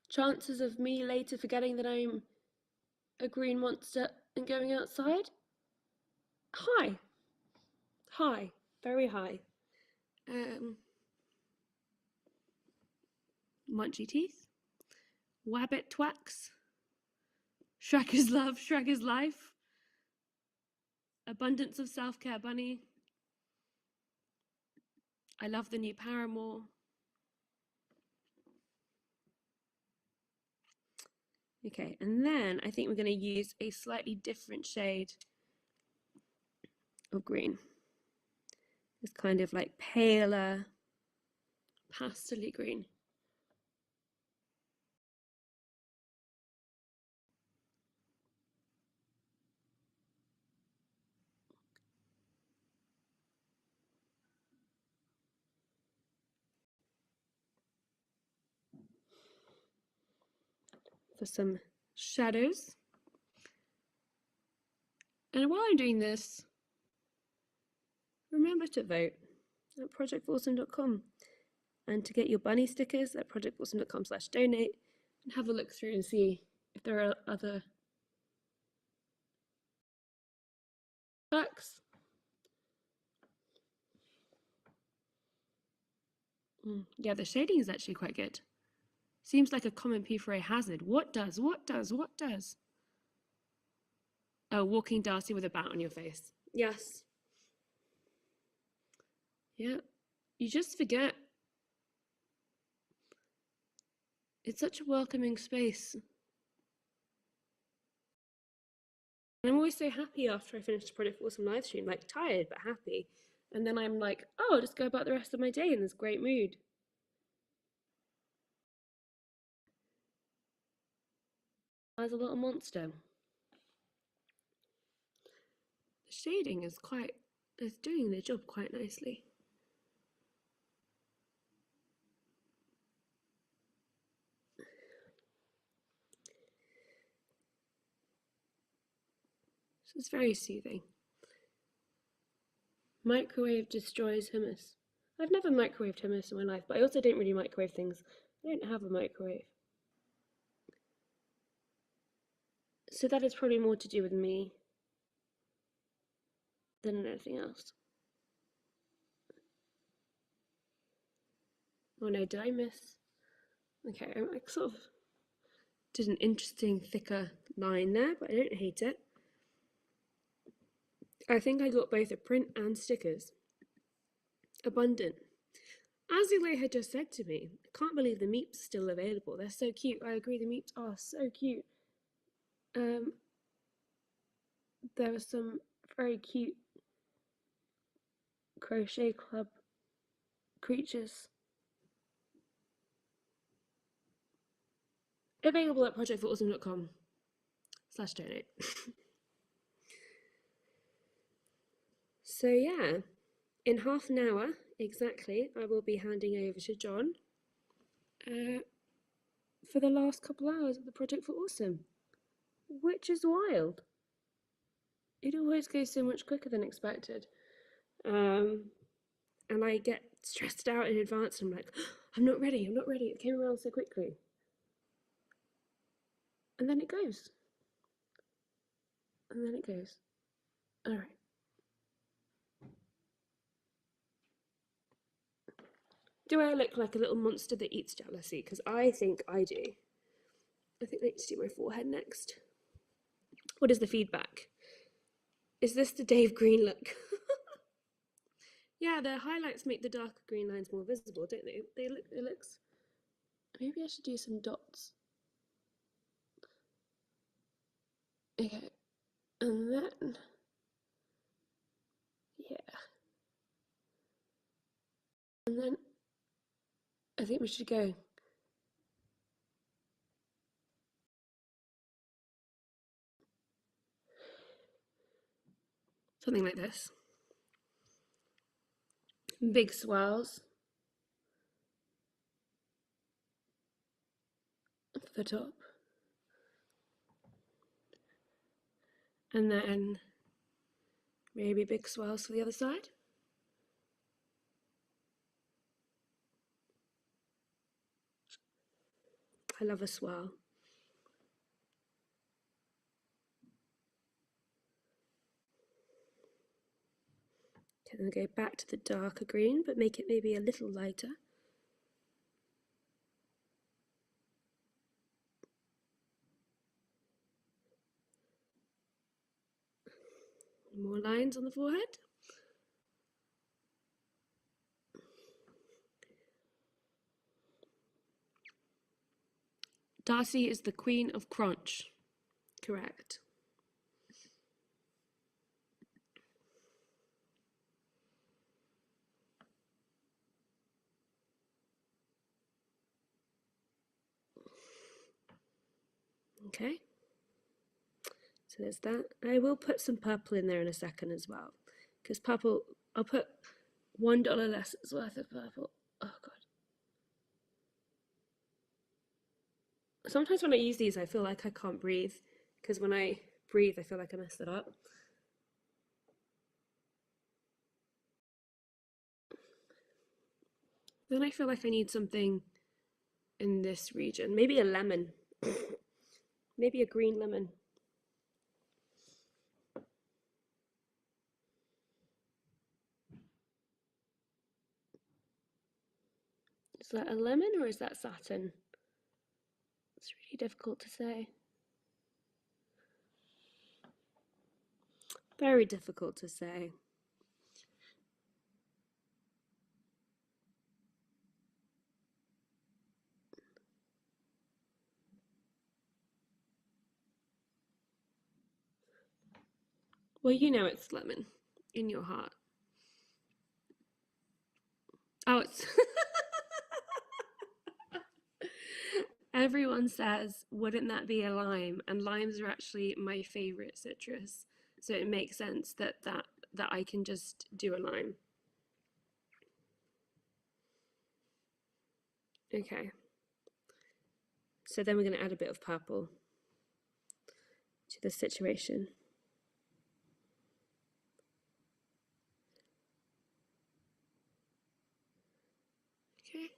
Chances of me later forgetting that I'm a green monster and going outside? High. High. Very high. Munchy teeth. Wabbit twax. Shrek is love, Shrek is life. Abundance of self-care bunny. I love the new Paramore. Okay, and then I think we're going to use a slightly different shade of green. It's kind of like paler, pastel-y green. for some shadows. And while I'm doing this, remember to vote at projectforawesome.com and to get your bunny stickers at projectforawesome.com/donate and have a look through and see if there are other perks. Yeah, the shading is actually quite good. Seems like a common P4A hazard. What does? Oh, walking Darcy with a bat on your face. Yes. Yeah. You just forget. It's such a welcoming space. I'm always so happy after I finish the Project Awesome live stream, like tired but happy. And then I'm like, oh, I'll just go about the rest of my day in this great mood. As a little monster. The shading is doing the job quite nicely. This is very soothing. Microwave destroys hummus. I've never microwaved hummus in my life, but I also don't really microwave things. I don't have a microwave. So that is probably more to do with me than anything else. Oh no, did I miss? Okay, I sort of did an interesting thicker line there, but I don't hate it. I think I got both a print and stickers. Abundant. As Elaine had just said to me, I can't believe the meeps are still available. They're so cute. I agree, the meeps are so cute. There were some very cute Crochet Club creatures available at projectforawesome.com/donate. So yeah, in half an hour exactly, I will be handing over to John for the last couple hours of the Project for Awesome, which is wild. It always goes so much quicker than expected. And I get stressed out in advance. I'm like, oh, I'm not ready. It came around so quickly. And then it goes. All right. Do I look like a little monster that eats jealousy? Because I think I do. I think I need to do my forehead next. What is the feedback? Is this the Dave Green look? Yeah, the highlights make the darker green lines more visible, don't they? It looks. Maybe I should do some dots. Okay, and then yeah, and then I think we should go. Something like this. Big swirls for the top. And then maybe big swirls for the other side. I love a swirl. Okay, then go back to the darker green, but make it maybe a little lighter. More lines on the forehead. Darcy is the queen of crunch. Correct. Okay. So there's that. I will put some purple in there in a second as well. Because purple, I'll put $1 less worth of purple. Oh god. Sometimes when I use these, I feel like I can't breathe because when I breathe, I feel like I messed it up. Then I feel like I need something in this region. Maybe a lemon. Maybe a green lemon. Is that a lemon or is that satin? It's really difficult to say. Very difficult to say. Well, you know it's lemon in your heart. Oh, it's. Everyone says, wouldn't that be a lime? And limes are actually my favorite citrus. So it makes sense that I can just do a lime. Okay. So then we're going to add a bit of purple to the situation. Okay.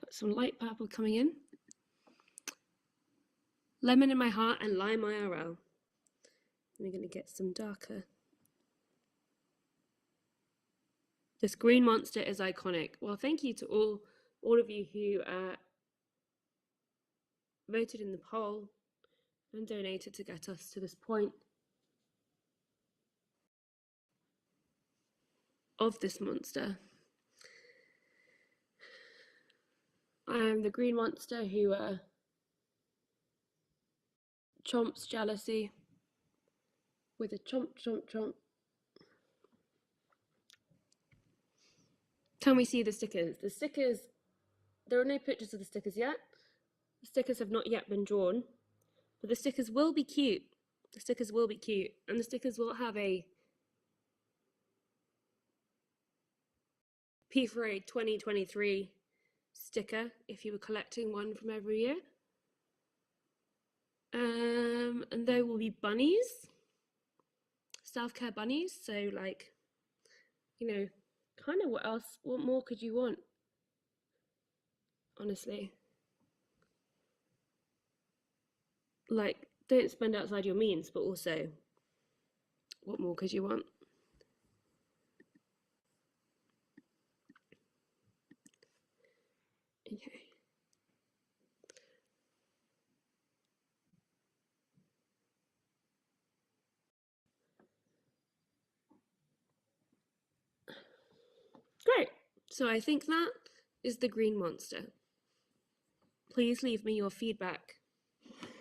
Got some light purple coming in. Lemon in my heart and lime IRL. We're going to get some darker. This green monster is iconic. Well, thank you to all of you who voted in the poll and donated to get us to this point of this monster. I am the green monster who chomps jealousy with a chomp, chomp, chomp. Can we see the stickers? The stickers, there are no pictures of the stickers yet. The stickers have not yet been drawn, but the stickers will be cute. The stickers will be cute, and the stickers will have a P4A 2023 sticker if you were collecting one from every year. And there will be bunnies, self-care bunnies. So like, you know, kind of what more could you want? Honestly. Like, don't spend outside your means, but also, what more could you want? Okay. Great. So I think that is the green monster. Please leave me your feedback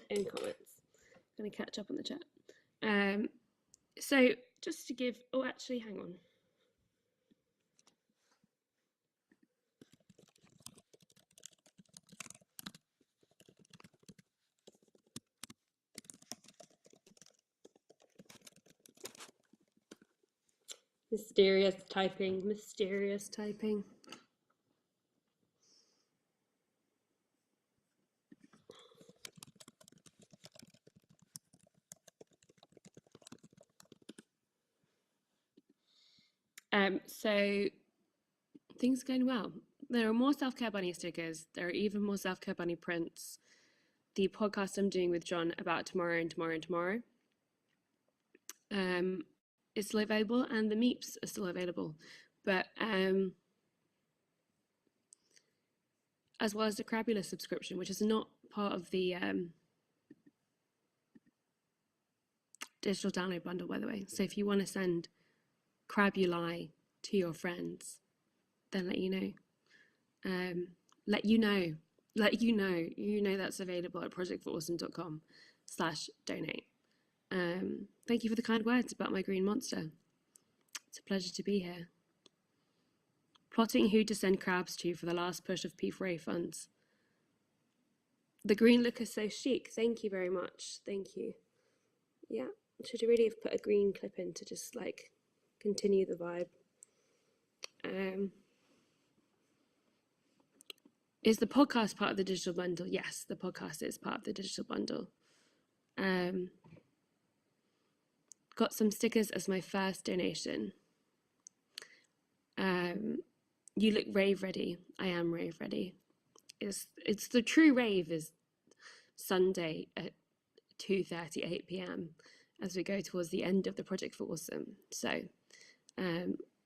in comments. I'm going to catch up on the chat. So just to give, oh, actually, hang on. Mysterious typing, mysterious typing. So things are going well. There are more self-care bunny stickers. There are even more self-care bunny prints. The podcast I'm doing with John about tomorrow and tomorrow and tomorrow is still available, and the meeps are still available. But as well as the Crabula subscription, which is not part of the digital download bundle, by the way. So if you want to send Crabuli to your friends, then let you know. You know that's available at projectforawesome.com/donate. Thank you for the kind words about my green monster. It's a pleasure to be here. Plotting who to send crabs to for the last push of P4A funds. The green look is so chic. Thank you very much. Thank you. Yeah, should really have put a green clip in to just like continue the vibe. Is the podcast part of the digital bundle? Yes, the podcast is part of the digital bundle. Got some stickers as my first donation. You look rave ready. I am rave ready. It's the true rave is Sunday at 2:38 p.m. as we go towards the end of the Project for Awesome. So,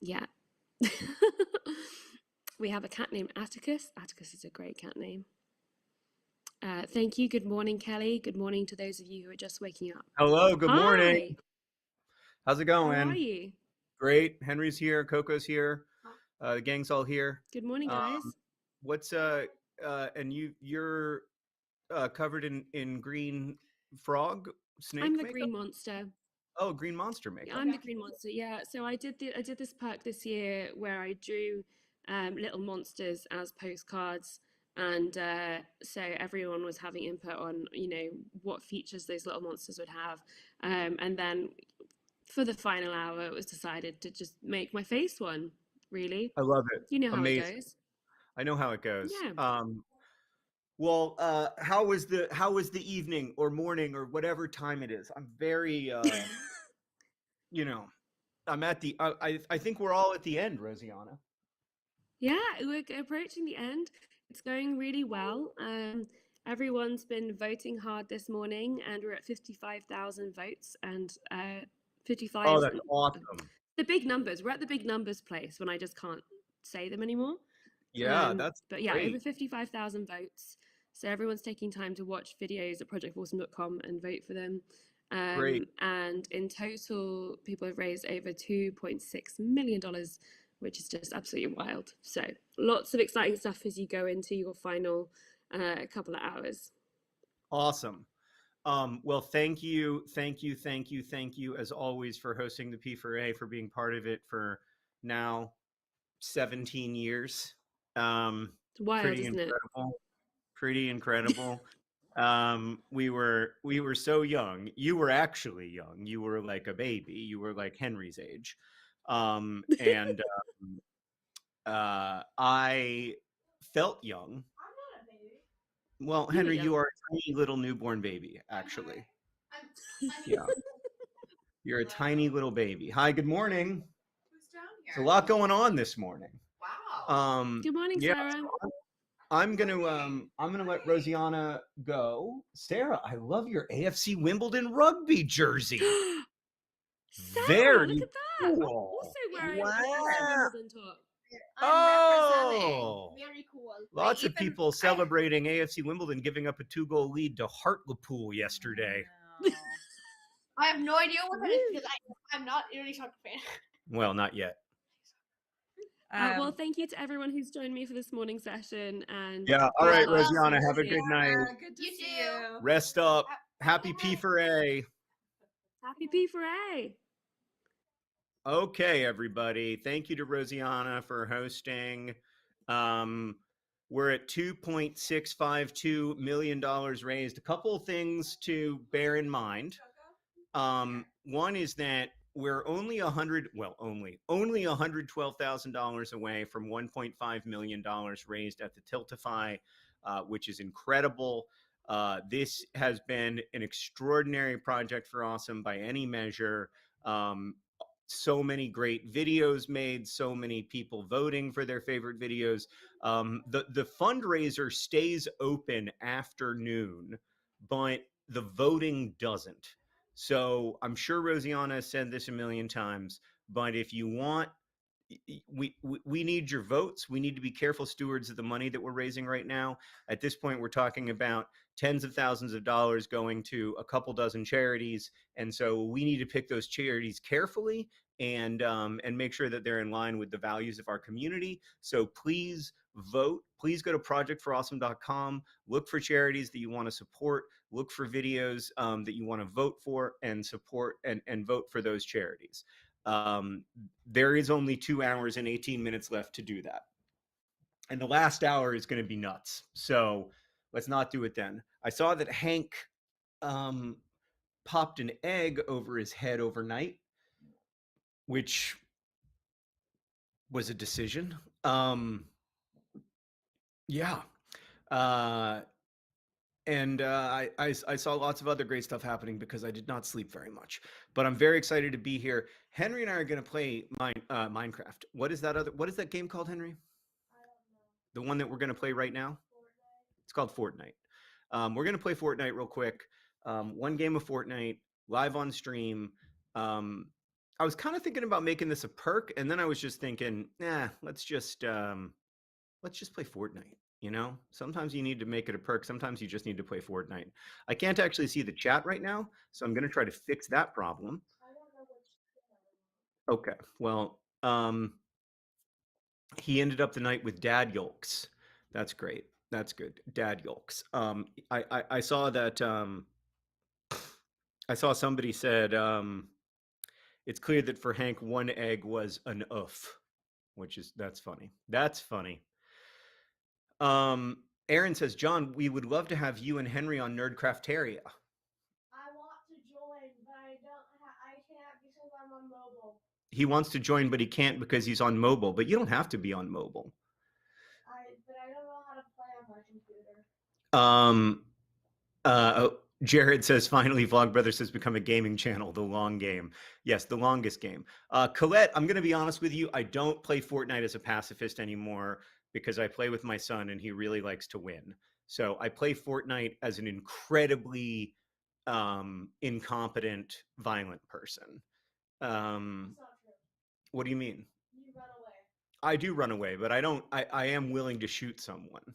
yeah. We have a cat named Atticus. Atticus is a great cat name. Thank you. Good morning, Kelly. Good morning to those of you who are just waking up. Hello, good morning. Hi. How's it going? How are you? Great. Henry's here. Coco's here. The gang's all here. Good morning, guys. What's and you're covered in green frog snake I'm the makeup? green monster. Oh, green monster makeup. I'm the green monster. Yeah. So I did this perk this year where I drew little monsters as postcards, and so everyone was having input on what features those little monsters would have, and then for the final hour it was decided to just make my face one. Really, I love it. you know how Amazing. it goes. I know how it goes. Yeah. Well, how was the evening or morning or whatever time it is? I'm very I'm at the I think we're all at the end, Rosianna. Yeah, we're approaching the end. It's going really well. Everyone's been voting hard this morning, and we're at 55,000 votes, and 55. Oh, that's awesome. The big numbers. We're at the big numbers place when I just can't say them anymore. Yeah, that's but yeah, great. over 55,000 votes. So everyone's taking time to watch videos at projectawesome.com and vote for them. Great. And in total, people have raised over $2.6 million, which is just absolutely wild. So lots of exciting stuff as you go into your final couple of hours. Awesome. Well, thank you as always for hosting the P4A, for being part of it for now 17 years. It's wild, isn't it? Pretty incredible. We were so young. You were actually young. You were like a baby. You were like Henry's age. And I felt young. Well, Henry, you are a tiny little newborn baby, actually. Yeah. You're a tiny little baby. Hi, good morning. Who's down here? There's a lot going on this morning. Wow. Good morning, Sarah. I'm gonna let Rosianna go. Sarah, I love your AFC Wimbledon rugby jersey. Sarah, Very look at that. cool. I'm also wearing Wow. a Wimbledon top. Oh, very cool. Lots of people celebrating AFC Wimbledon giving up a 2-goal lead to Hartlepool yesterday. I have no idea what that is because I'm not an early soccer fan. Well, not yet. Well, thank you to everyone who's joined me for this morning session. And yeah, all right, Rosianna, have a good night. Good to see you. Rest up. Happy P4A. Happy P4A. Okay, everybody. Thank you to Rosianna for hosting. We're at $2.652 million raised. A couple of things to bear in mind. One is that we're only $112,000 away from $1.5 million raised at the Tiltify, which is incredible. This has been an extraordinary project for Awesome by any measure. So many great videos made, so many people voting for their favorite videos. The fundraiser stays open after noon, but the voting doesn't. So I'm sure Rosianna said this a million times, but if you want, we need your votes. We need to be careful stewards of the money that we're raising right now. At this point, we're talking about tens of thousands of dollars going to a couple dozen charities. And so we need to pick those charities carefully and make sure that they're in line with the values of our community. So please vote. Please go to projectforawesome.com. Look for charities that you want to support. Look for videos that you want to vote for and support and vote for those charities. There is only 2 hours and 18 minutes left to do that. And the last hour is going to be nuts. So Let's not do it then. I saw that Hank popped an egg over his head overnight, which was a decision. Yeah. And I saw lots of other great stuff happening because I did not sleep very much. But I'm very excited to be here. Henry and I are going to play Minecraft. What is that game called, Henry? I don't know. The one that we're going to play right now? Fortnite. It's called Fortnite. We're going to play Fortnite real quick. One game of Fortnite live on stream. I was kind of thinking about making this a perk, and then I was just thinking, let's just play Fortnite. You know, sometimes you need to make it a perk. Sometimes you just need to play Fortnite. I can't actually see the chat right now, so I'm going to try to fix that problem. I don't know which. Okay. Well, he ended up the night with Dad Yolks. That's great. That's good. Dad Yolks. I saw that. I saw somebody said it's clear that for Hank, one egg was an oof, that's funny. That's funny. Aaron says, John, we would love to have you and Henry on Nerdcrafteria. I want to join, but I can't because I'm on mobile. He wants to join, but he can't because he's on mobile. But you don't have to be on mobile. But I don't know how to play on my computer. Jared says, finally, Vlogbrothers has become a gaming channel, the long game. Yes, the longest game. Colette, I'm going to be honest with you. I don't play Fortnite as a pacifist anymore because I play with my son and he really likes to win. So I play Fortnite as an incredibly incompetent, violent person. That's not true. What do you mean? You run away. I do run away, but I am willing to shoot someone.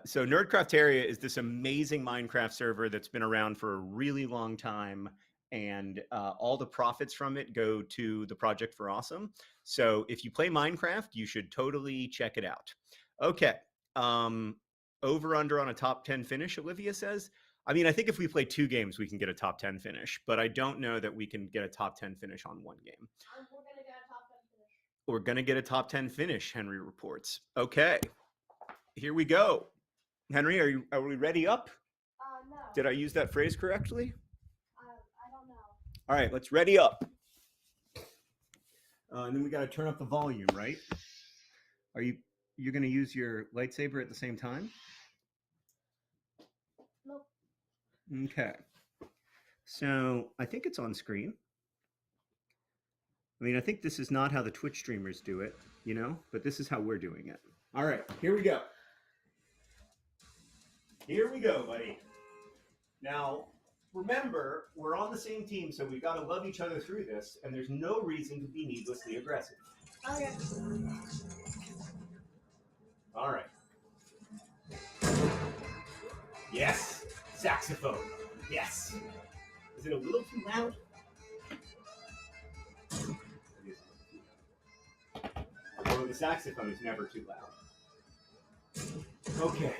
So Nerdcrafteria is this amazing Minecraft server that's been around for a really long time, and all the profits from it go to the Project for Awesome. So if you play Minecraft, you should totally check it out. Okay. Over under on a top 10 finish, Olivia says. I mean, I think if we play 2 games, we can get a top 10 finish, but I don't know that we can get a top 10 finish on 1 game. We're going to get a top 10 finish. We're going to get a top 10 finish, Henry reports. Okay. Here we go. Henry, are we ready up? No. Did I use that phrase correctly? I don't know. All right, let's ready up. And then we got to turn up the volume, right? You're going to use your lightsaber at the same time? Nope. Okay. So I think it's on screen. I mean, I think this is not how the Twitch streamers do it, you know, but this is how we're doing it. All right, here we go. Here we go, buddy. Now, remember, we're on the same team, so we've got to love each other through this, and there's no reason to be needlessly aggressive. Okay. All right. Yes, saxophone. Yes. Is it a little too loud? Oh, the saxophone is never too loud. Okay.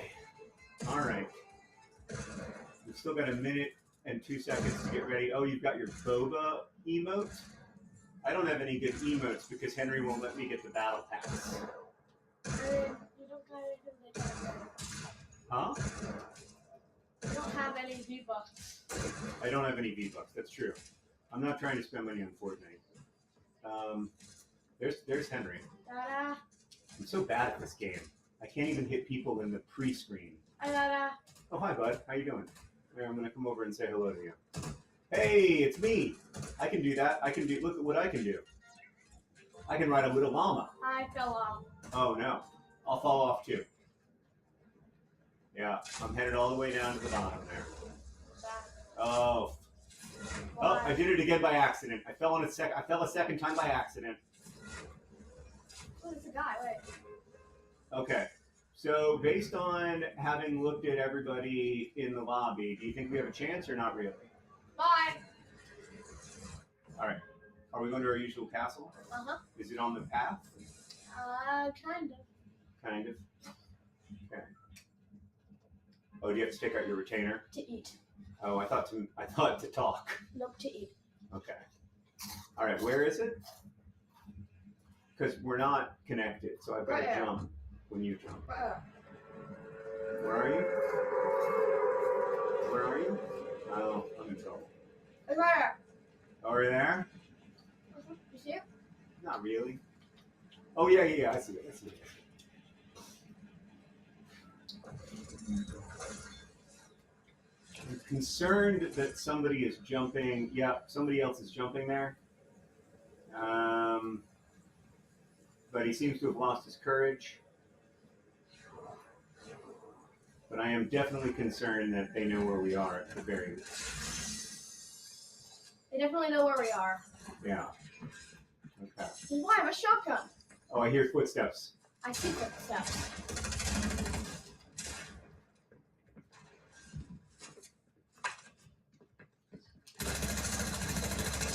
All right. We've still got a minute and 2 seconds to get ready. Oh, you've got your boba emote? I don't have any good emotes because Henry won't let me get the battle pass. You don't have anything. Huh? You don't have any V-Bucks. I don't have any V-Bucks. That's true. I'm not trying to spend money on Fortnite. There's Henry. Da-da. I'm so bad at this game. I can't even hit people in the pre-screen. Da-da. Oh, hi, bud. How you doing? Here, I'm going to come over and say hello to you. Hey, it's me. I can do that. Look at what I can do. I can ride a little llama. I fell off. Oh, no. I'll fall off, too. Yeah, I'm headed all the way down to the bottom there. Oh. Oh, I did it again by accident. I fell a second time by accident. Oh, there's a guy. Wait. Okay. So based on having looked at everybody in the lobby, do you think we have a chance or not really? Bye. All right. Are we going to our usual castle? Uh-huh. Is it on the path? Kind of. Kind of. Okay. Oh, do you have to take out your retainer? To eat. Oh, I thought to talk. Nope, to eat. Okay. All right. Where is it? Because we're not connected, so I've got to Right here. jump when you jump. Where are you? Where are you? Oh, I'm in trouble. It's right there. Over there? You see it? Not really. Oh, yeah, I see it. I see it. I'm concerned that somebody is jumping. Yeah, somebody else is jumping there. But he seems to have lost his courage. But I am definitely concerned that they know where we are at the very least. They definitely know where we are. Yeah. Okay. Why? I have a shotgun. Oh, I hear footsteps. I see footsteps.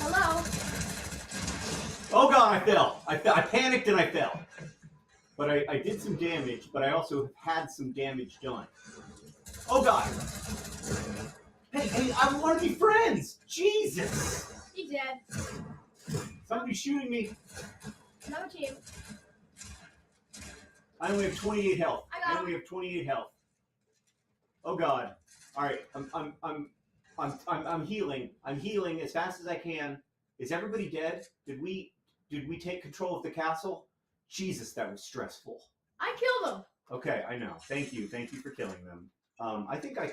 Hello? Oh God, I fell. I panicked and I fell. But I did some damage, but I also had some damage done. Oh God. Hey, I want to be friends. Jesus. He dead. Somebody's shooting me. Another team. I only have 28 health. I got I only have 28 health. Oh God. All right. I'm healing. I'm healing as fast as I can. Is everybody dead? Did we take control of the castle? Jesus, that was stressful. I killed him. Okay, I know. Thank you for killing them. I think I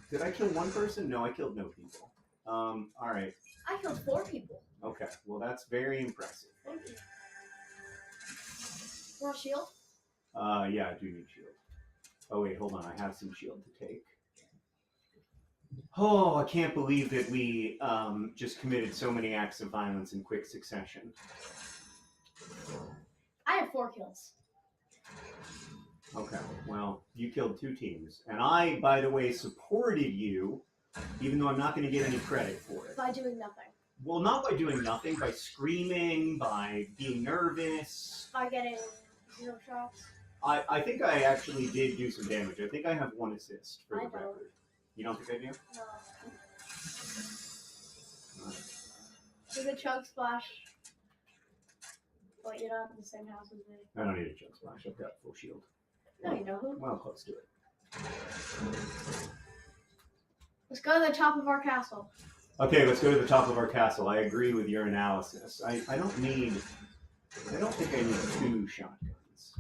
did. I kill one person? No, I killed no people. All right. I killed 4 people. Okay. Well, that's very impressive. Thank you. Want a shield? Yeah, I do need shield. Oh wait, hold on. I have some shield to take. Oh, I can't believe that we just committed so many acts of violence in quick succession. I have 4 kills. Okay, well, you killed 2 teams. And I, by the way, supported you, even though I'm not going to get any credit for it. By doing nothing. Well, not by doing nothing, by screaming, by being nervous. By getting 0 shots. I think I actually did do some damage. I think I have 1 assist for I the don't. record. You don't think I do? No. Did the chug splash? Wait, you're not in the same house as me. I don't need a chug splash. I've got full shield. No, you don't. Well, close to it. Let's go to the top of our castle. Okay, let's go to the top of our castle. I agree with your analysis. I don't think I need 2 shotguns.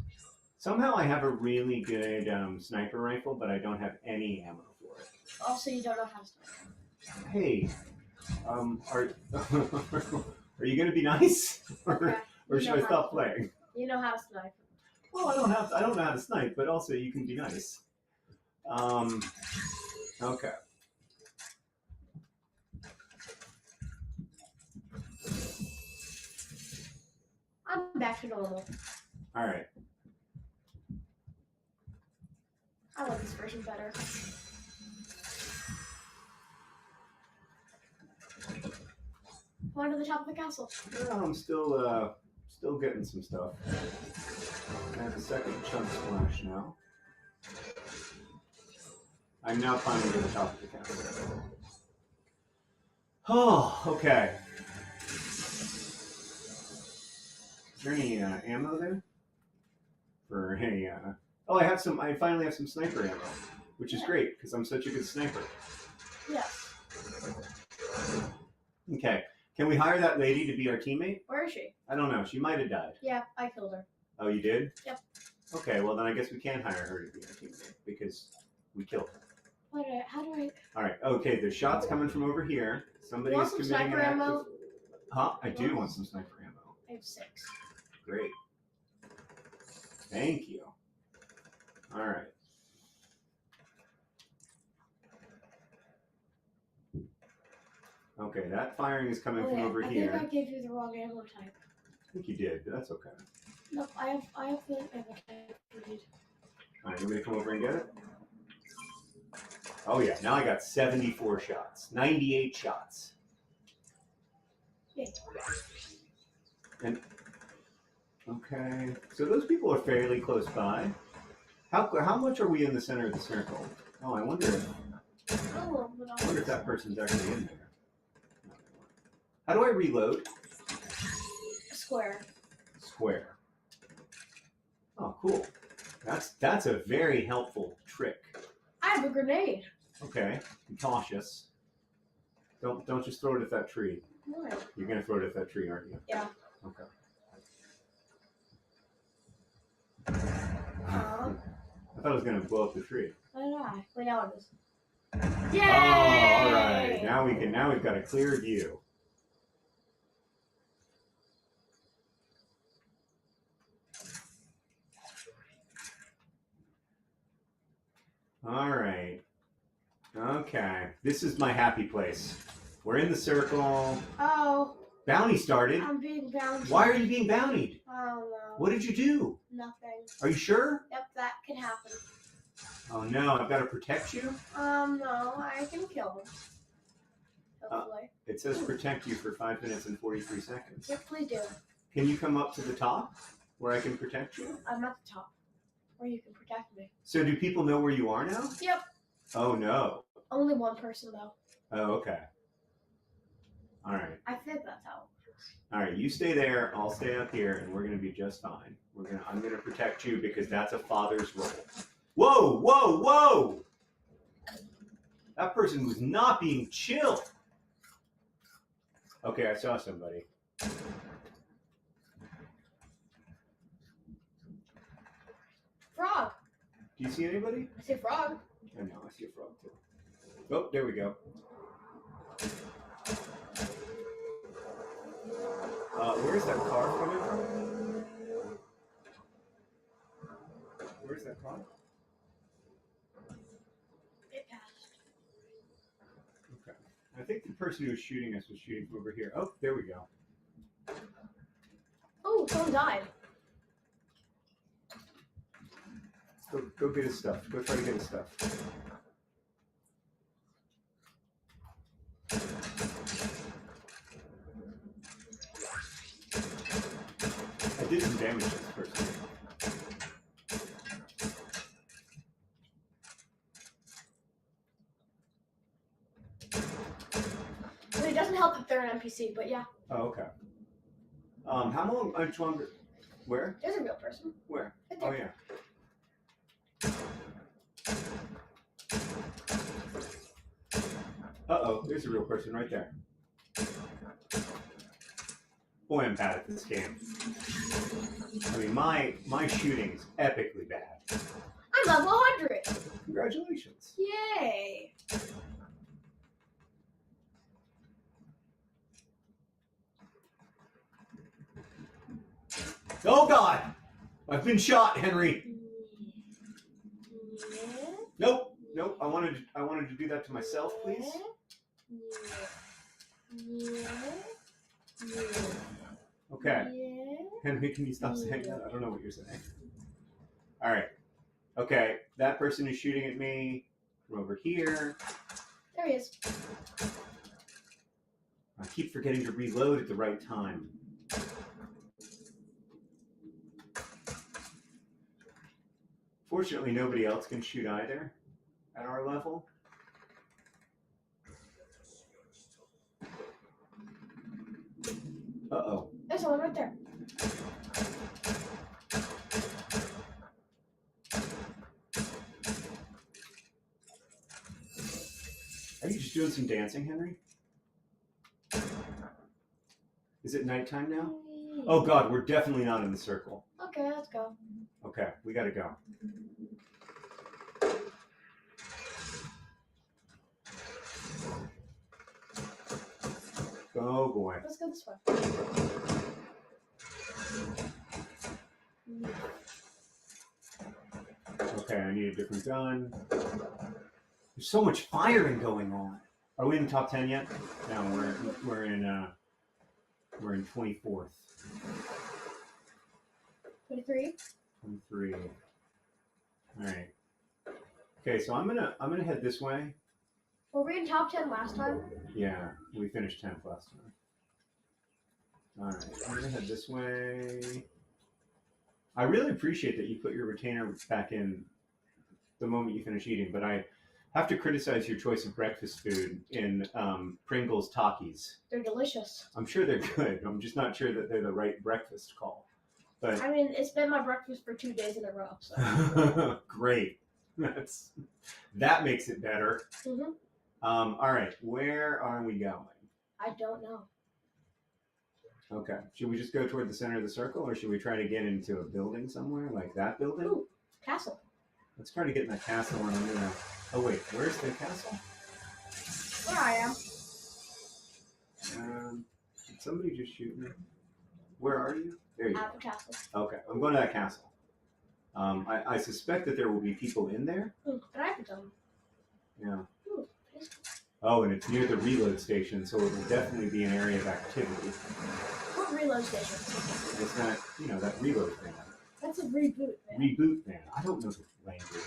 Somehow I have a really good sniper rifle, but I don't have any ammo for it. Also, you don't know how to snipe. Hey, are you gonna be nice, Okay. or You should know I how stop to- playing? You know how to snipe. Well, I don't know how to snipe, but also you can be nice. Okay. I'm back to normal. All right. I like this version better. Going to the top of the castle. Yeah, I'm still getting some stuff. I have a second chunk splash now. I'm now climbing to the top of the castle. Oh, okay. Is there any ammo there? For any? Oh, I finally have some sniper ammo, which is great because I'm such a good sniper. Yes. Okay. Can we hire that lady to be our teammate? Where is she? I don't know. She might have died. Yeah, I killed her. Oh, you did? Yep. Okay, well then I guess we can hire her to be our teammate because we killed her. How do I? All right. Okay, there's shots coming from over here. Somebody You is want some committing an sniper act ammo? of... Huh? I do want some sniper ammo. I have 6. Great. Thank you. All right. Okay, that firing is coming from over I here. think I gave you the wrong ammo type. I think you did, but that's okay. No, I have the ammo type you need. All right, you ready to come over and get it? Oh yeah, now I got 74 shots, 98 shots. Yeah. And okay, so those people are fairly close by. How much are we in the center of the circle? Oh, I wonder if that person's actually in there. How do I reload? Square. Square. Oh, cool. That's a very helpful trick. I have a grenade. Okay, be cautious. Don't just throw it at that tree. What? You're gonna throw it at that tree, aren't you? Yeah. Okay. I thought it was gonna blow up the tree. Why did I? Wait, now it is. Oh, Yay! all right. Now we've got a clear view. All right. Okay. This is my happy place. We're in the circle. Oh, Bounty started. I'm being bound. Why are you being bountied? I don't know. What did you do? Nothing. Are you sure? Yep, that can happen. Oh no, I've got to protect you? No, I can kill him. Hopefully. It says protect you for 5 minutes and 43 seconds. Yep, please do. Can you come up to the top where I can protect you? I'm at the top, where you can protect me. So do people know where you are now? Yep. Oh no. Only one person though. Oh, okay. All right. I think that's how. All right, you stay there, I'll stay up here, and we're gonna be just fine. I'm gonna protect you because that's a father's role. Whoa, whoa, whoa! That person was not being chill. Okay, I saw somebody. Frog. Do you see anybody? I say frog. I know, I see a frog too. Oh, there we go. Where's that car coming from? Where's that car? It passed. Okay. I think the person who was shooting us was shooting from over here. Oh, there we go. Oh, someone died. Go get his stuff. Go try to get his stuff. I did some damage to this person. I mean, it doesn't help if they're an NPC, but yeah, Oh, okay. How much longer? Where? there's a real person. Where? Right Oh, there. yeah. Uh-oh, there's a real person right there. Boy, I'm bad at this game. I mean, my shooting's epically bad. I'm level 100. Congratulations. Yay. Oh, God! I've been shot, Henry. Yeah. Nope. Nope. I wanted to do that to myself, please. Yeah. Okay. Yeah. Henry, can you stop saying that? I don't know what you're saying. All right. Okay. That person is shooting at me from over here. There he is. I keep forgetting to reload at the right time. Fortunately, nobody else can shoot either at our level. Uh-oh. There's someone right there. Are you just doing some dancing, Henry? Is it nighttime now? Oh God, we're definitely not in the circle. Okay, let's go. Okay, we gotta go. Oh boy. Let's go this way. Okay, I need a different gun. There's so much firing going on. Are we in the top 10 yet? No, we're in 24th. 23. 23. All right. Okay, so I'm gonna head this way. Were we in top 10 last time? Yeah, we finished 10th last time. All right, I'm gonna head this way. I really appreciate that you put your retainer back in the moment you finish eating, but I have to criticize your choice of breakfast food in Pringles Takis. They're delicious. I'm sure they're good. I'm just not sure that they're the right breakfast call. But I mean, it's been my breakfast for 2 days in a row. So. great. That makes it better. Mhm. All right, where are we going? I don't know. Okay, should we just go toward the center of the circle, or should we try to get into a building somewhere, like that building? Ooh, castle. Let's try to get in the castle, and I'm gonna. Oh wait, where's the castle? Where I am. Did somebody just shoot me? Where are you? There you At the castle. are. Okay, I'm going to that castle. I suspect that there will be people in there. Ooh, but I could tell them. Yeah. Ooh, pistol. Oh, and it's near the reload station, so it will definitely be an area of activity. What reload station? It's not, that reload van. That's a reboot, man. Reboot van. I don't know the language.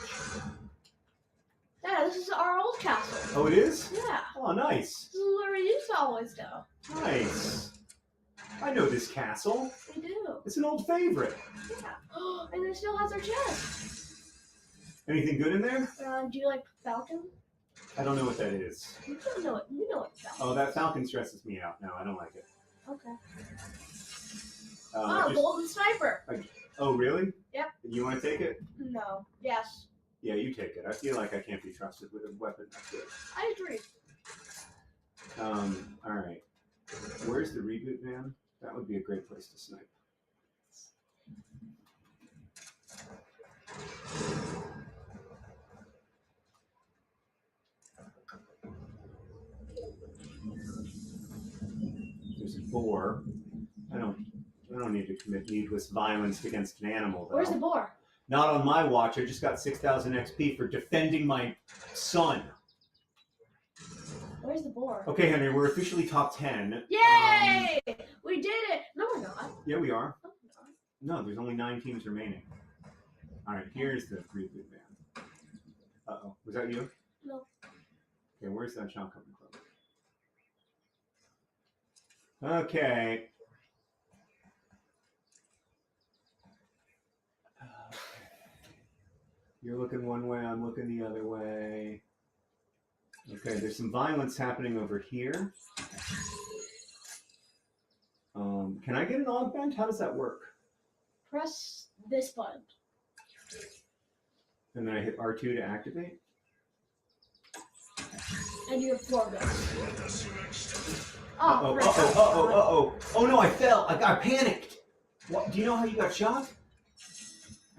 Yeah, this is our old castle. Oh, it is? Yeah. Oh, nice. This is where we used to always go. Nice. I know this castle. We do. It's an old favorite. Yeah. And it still has our chest. Anything good in there? Do you like Falcon? I don't know what that is. You don't know it. You know what Falcon. Oh, that falcon stresses me out. No, I don't like it. Okay. I just- golden sniper. Oh, really? Yep. You want to take it? No. Yes. Yeah, you take it. I feel like I can't be trusted with a weapon that good. I agree. All right. Where's the reboot van? That would be a great place to snipe. There's a boar. I don't need to commit needless violence against an animal, though. Where's the boar? Not on my watch. I just got 6,000 XP for defending my son. Where's the boar? Okay, Henry, we're officially top 10. Yay! We did it! No, we're not. Yeah, we are. No, we're not. No, there's only 9 teams remaining. All right, here's the reboot van. Uh-oh. Was that you? No. Okay, where's that shot coming from? Okay. You're looking one way, I'm looking the other way. Okay, there's some violence happening over here. Can I get an augment? How does that work? Press this button. And then I hit R2 to activate? And you have 4 guns. Uh-oh, frick. uh-oh, uh-oh, uh-oh. Oh no, I fell. I got panicked. What? Do you know how you got shot?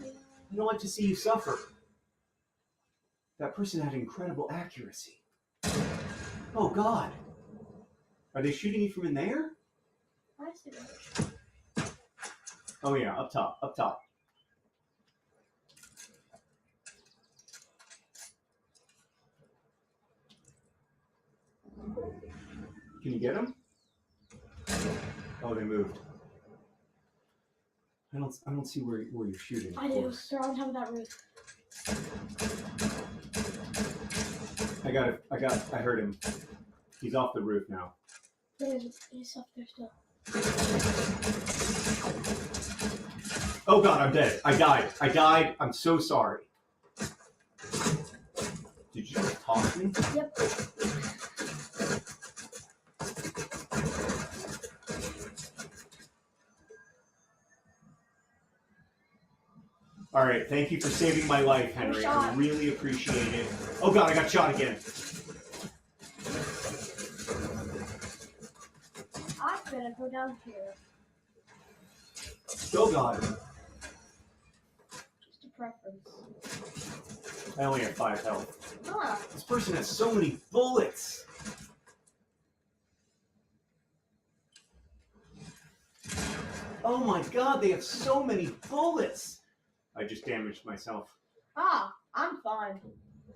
I don't like to see you suffer. That person had incredible accuracy. Oh God. Are they shooting you from in there? I see that. Oh yeah, up top, up top. Can you get them? Oh, they moved. I don't see where you're shooting. I of do. course. They're on top of that roof. I got it. I heard him. He's off the roof now. He's up there still. Oh God, I'm dead. I died. I'm so sorry. Did you just toss me? Yep. All right, thank you for saving my life, Henry. I really appreciate it. Oh God, I got shot again. I'm gonna go down here. Oh God. Just a preference. I only have 5 health. Ah, This person has so many bullets. Oh my God, they have so many bullets. I just damaged myself. I'm fine.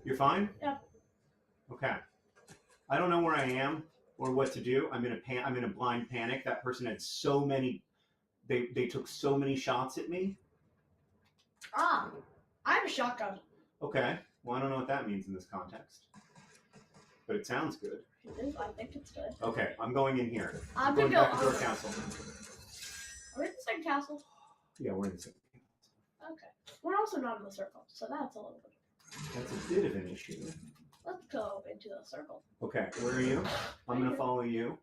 You're fine? Yep. Okay. I don't know where I am or what to do. I'm in a blind panic. That person had so many. They took so many shots at me. I have a shotgun. Okay. Well, I don't know what that means in this context, but it sounds good. I think it's good. Okay, I'm going in here. I'm Going gonna go. back to our castle. We're in the same castle. Yeah, we're in the same. Okay. We're also not in the circle, so that's a little bit. That's a bit of an issue. Let's go into the circle. Okay, where are you? I'm going to follow you.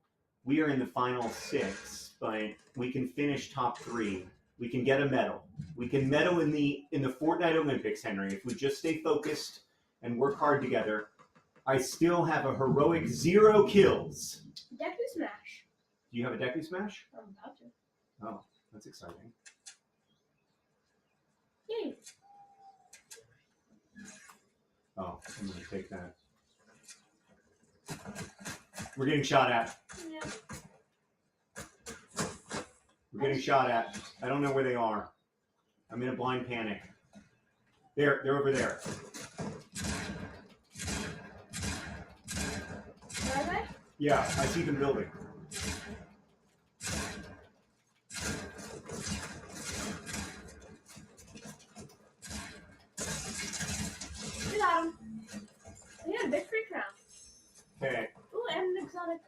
We are in the final 6, but we can finish top 3 we can get a medal. We can medal in the Fortnite Olympics, Henry, if we just stay focused and work hard together. I still have a heroic 0 kills. Deku Smash. Do you have a Deku Smash? I'm about to. Oh, that's exciting. Yay. Oh, I'm going to take that. We're getting shot at. Yeah. We're getting shot at. I don't know where they are. I'm in a blind panic. They're over there. Where are they? Yeah, I see them building. We got him. We got a victory crown. Okay. Ooh, and an exotic.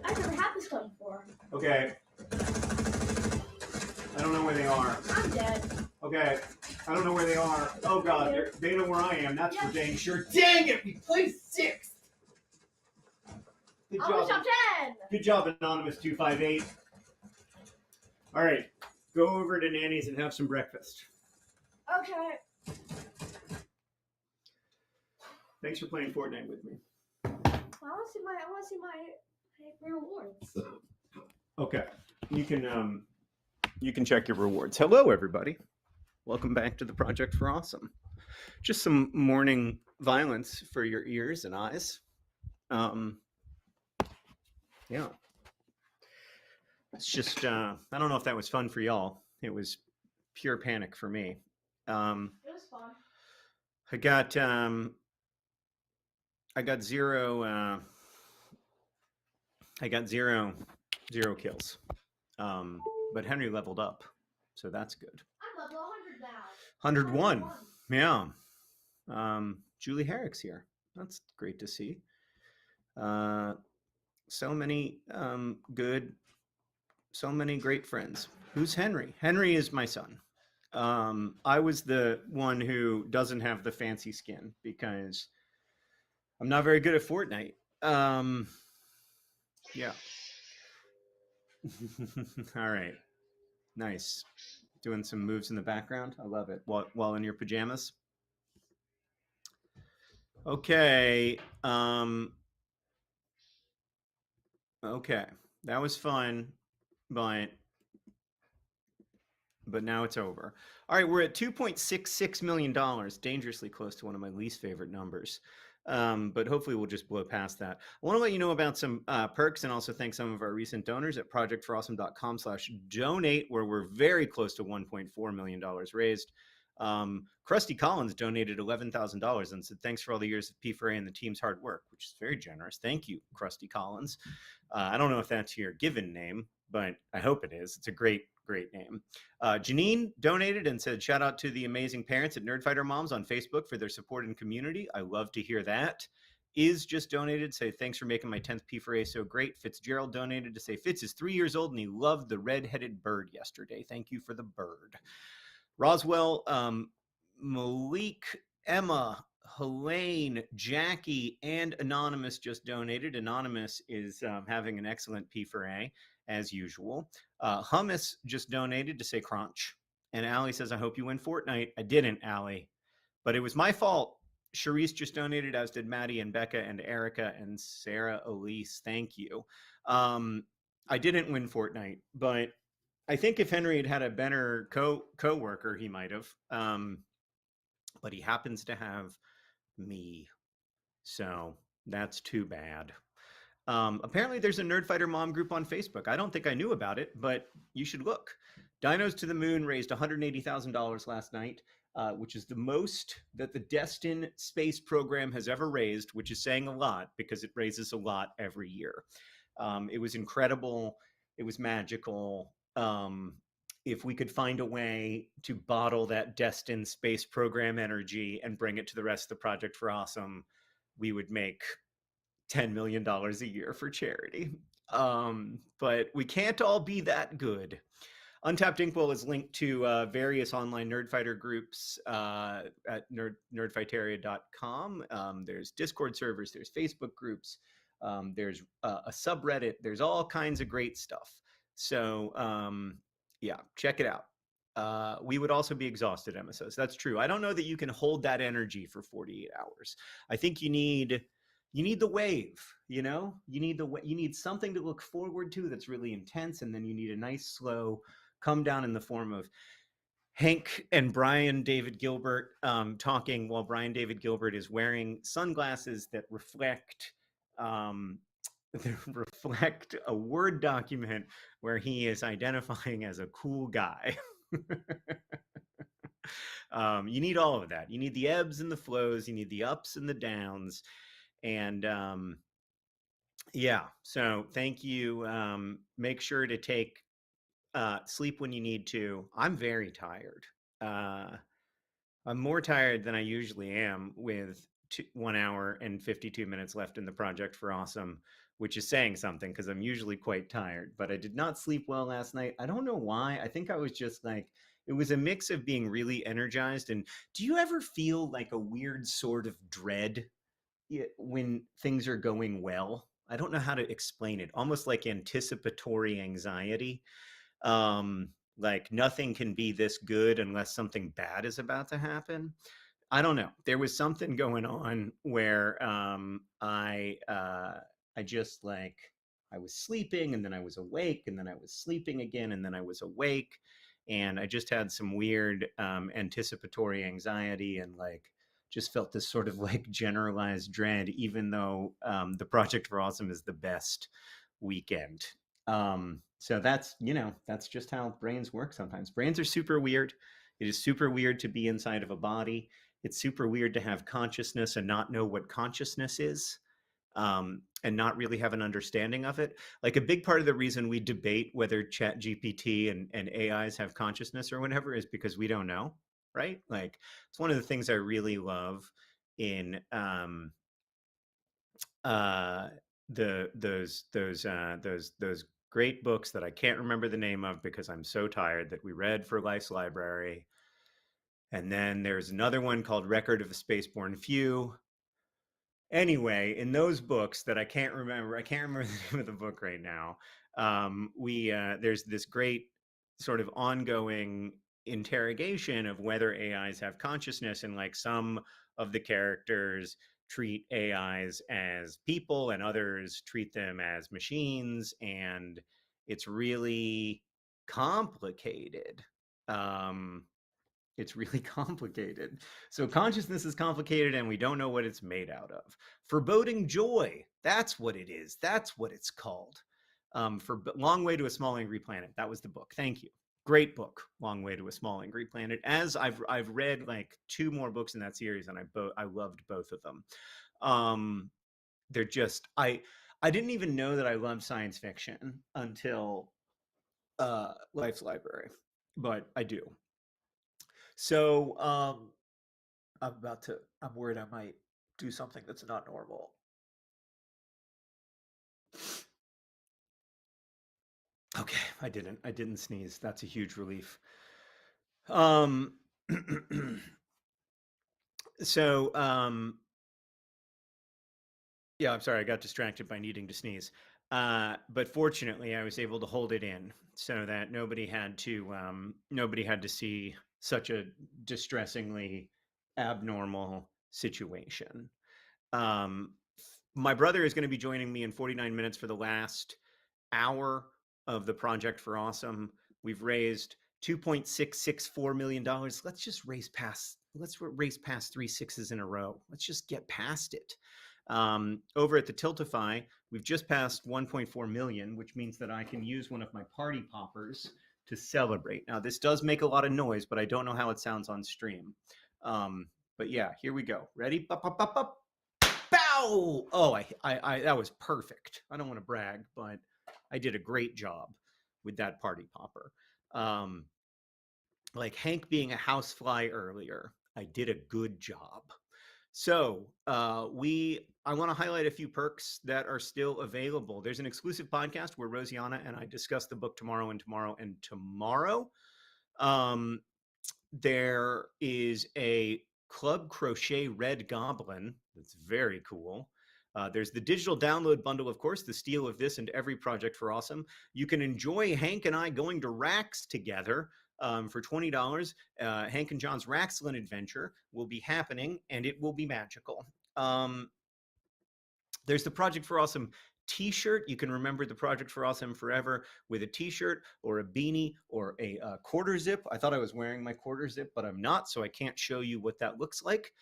I've never had this one before. Okay. I don't know where they are. I'm dead. Okay. I don't know where they are. Oh god, they know where I am. That's for dang sure. Dang it, we placed 6th. Good I'm job. top 10. Good job, Anonymous258. All right, go over to Nanny's and have some breakfast. Okay. Thanks for playing Fortnite with me. I want to see my rewards. Okay, you can check your rewards. Hello, everybody. Welcome back to the Project for Awesome. Just some morning violence for your ears and eyes. Yeah. It's just, I don't know if that was fun for y'all. It was pure panic for me. It was fun. I got 0 kills. But Henry leveled up, so that's good. I'm level 100 now. 101. Yeah. Julie Herrick's here. That's great to see. So many so many great friends. Who's Henry? Henry is my son. I was the one who doesn't have the fancy skin because I'm not very good at Fortnite. Yeah. All right. Nice. Doing some moves in the background. I love it. While in your pajamas. Okay. Okay. That was fun, but now it's over. All right, we're at $2.66 million, dangerously close to one of my least favorite numbers. But hopefully we'll just blow past that. I want to let you know about some perks and also thank some of our recent donors at projectforawesome.com/donate, where we're very close to $1.4 million raised. Krusty Collins donated $11,000 and said, thanks for all the years of P4A and the team's hard work, which is very generous. Thank you, Krusty Collins. I don't know if that's your given name, but I hope it is. It's a great name. Janine donated and said, shout out to the amazing parents at Nerdfighter Moms on Facebook for their support and community. I love to hear that. Is just donated, say, thanks for making my 10th P4A so great. Fitzgerald donated to say, Fitz is 3 years old and he loved the red-headed bird yesterday. Thank you for the bird. Roswell, Malik, Emma, Helene, Jackie, and Anonymous just donated. Anonymous is having an excellent P4A, as usual. Hummus just donated to say crunch. And Allie says, I hope you win Fortnite. I didn't, Allie, but it was my fault. Charisse just donated, as did Maddie and Becca and Erica and Sarah Elise. Thank you. I didn't win Fortnite, but I think if Henry had a better co-worker, he might have. But he happens to have me. So that's too bad. Apparently there's a Nerdfighter Mom group on Facebook. I don't think I knew about it, but you should look. Dinos to the Moon raised $180,000 last night, which is the most that the Destin space program has ever raised, which is saying a lot because it raises a lot every year. It was incredible. It was magical. If we could find a way to bottle that Destin space program energy and bring it to the rest of the Project for Awesome, we would make $10 million a year for charity. But we can't all be that good. Untapped Inkwell is linked to various online Nerdfighter groups at nerdfighteria.com. There's Discord servers, there's Facebook groups. There's a subreddit. There's all kinds of great stuff. So yeah, check it out. We would also be exhausted, MSOs. That's true. I don't know that you can hold that energy for 48 hours. I think you need the wave. You need something to look forward to that's really intense, and then you need a nice slow come down in the form of Hank and Brian David Gilbert talking while Brian David Gilbert is wearing sunglasses that reflect a Word document where he is identifying as a cool guy. You need all of that. You need the ebbs and the flows. You need the ups and the downs. And yeah, so thank you. Make sure to take sleep when you need to. I'm very tired. I'm more tired than I usually am with 1 hour and 52 minutes left in the project for Awesome, which is saying something because I'm usually quite tired. But I did not sleep well last night. I don't know why. I think I was just like, it was a mix of being really energized. And do you ever feel like a weird sort of dread when things are going well? I don't know how to explain it. Almost like anticipatory anxiety. Like nothing can be this good unless something bad is about to happen. I don't know. There was something going on where I just like I was sleeping and then I was awake and then I was sleeping again and then I was awake, and I just had some weird anticipatory anxiety and like just felt this sort of like generalized dread, even though the Project for Awesome is the best weekend. So that's just how brains work sometimes. Brains are super weird. It is super weird to be inside of a body. It's super weird to have consciousness and not know what consciousness is, and not really have an understanding of it. Like a big part of the reason we debate whether Chat GPT and AIs have consciousness or whatever is because we don't know, right? Like it's one of the things I really love in uh, those great books that I can't remember the name of because I'm so tired that we read for Life's Library. And then there's another one called Record of a Spaceborne Few. Anyway, in those books that I can't remember the name of the book right now. We There's this great sort of ongoing interrogation of whether AIs have consciousness, and like some of the characters treat AIs as people and others treat them as machines, and it's really complicated. Um, it's really complicated. So consciousness is complicated and we don't know what it's made out of. Foreboding Joy, that's what it is. That's what it's called. Long Way to a Small Angry Planet. That was the book. Thank you. Great book, Long Way to a Small Angry Planet. As I've read like 2 more books in that series, and I loved both of them. They're just I didn't even know that I loved science fiction until Life's Library, but I do. So I'm worried I might do something that's not normal. Okay, I didn't sneeze. That's a huge relief. Um so yeah, I'm sorry, I got distracted by needing to sneeze. But fortunately I was able to hold it in so that nobody had to see such a distressingly abnormal situation. Um, my brother is going to be joining me in 49 minutes for the last hour of the Project for Awesome. We've raised $2.664 million. Let's race past 3 sixes in a row. Let's just get past it. Over at the Tiltify, we've just passed 1.4 million, which means that I can use one of my party poppers to celebrate. Now, this does make a lot of noise, but I don't know how it sounds on stream. But yeah, here we go. Ready? Pop, pop, pop, pop. Bow! Oh, I that was perfect. I don't want to brag, but I did a great job with that party popper. Like Hank being a housefly earlier, I did a good job. So I want to highlight a few perks that are still available. There's an exclusive podcast where Rosianna and I discuss the book tomorrow and tomorrow and tomorrow. There is a Club Crochet Red Goblin that's very cool. There's the digital download bundle, of course, the steal of this and every Project for Awesome. You can enjoy Hank and I going to Rax together for $20. Hank and John's Raxlin adventure will be happening, and it will be magical. There's the Project for Awesome t-shirt. You can remember the Project for Awesome forever with a t-shirt or a beanie or a quarter zip. I thought I was wearing my quarter zip, but I'm not, so I can't show you what that looks like.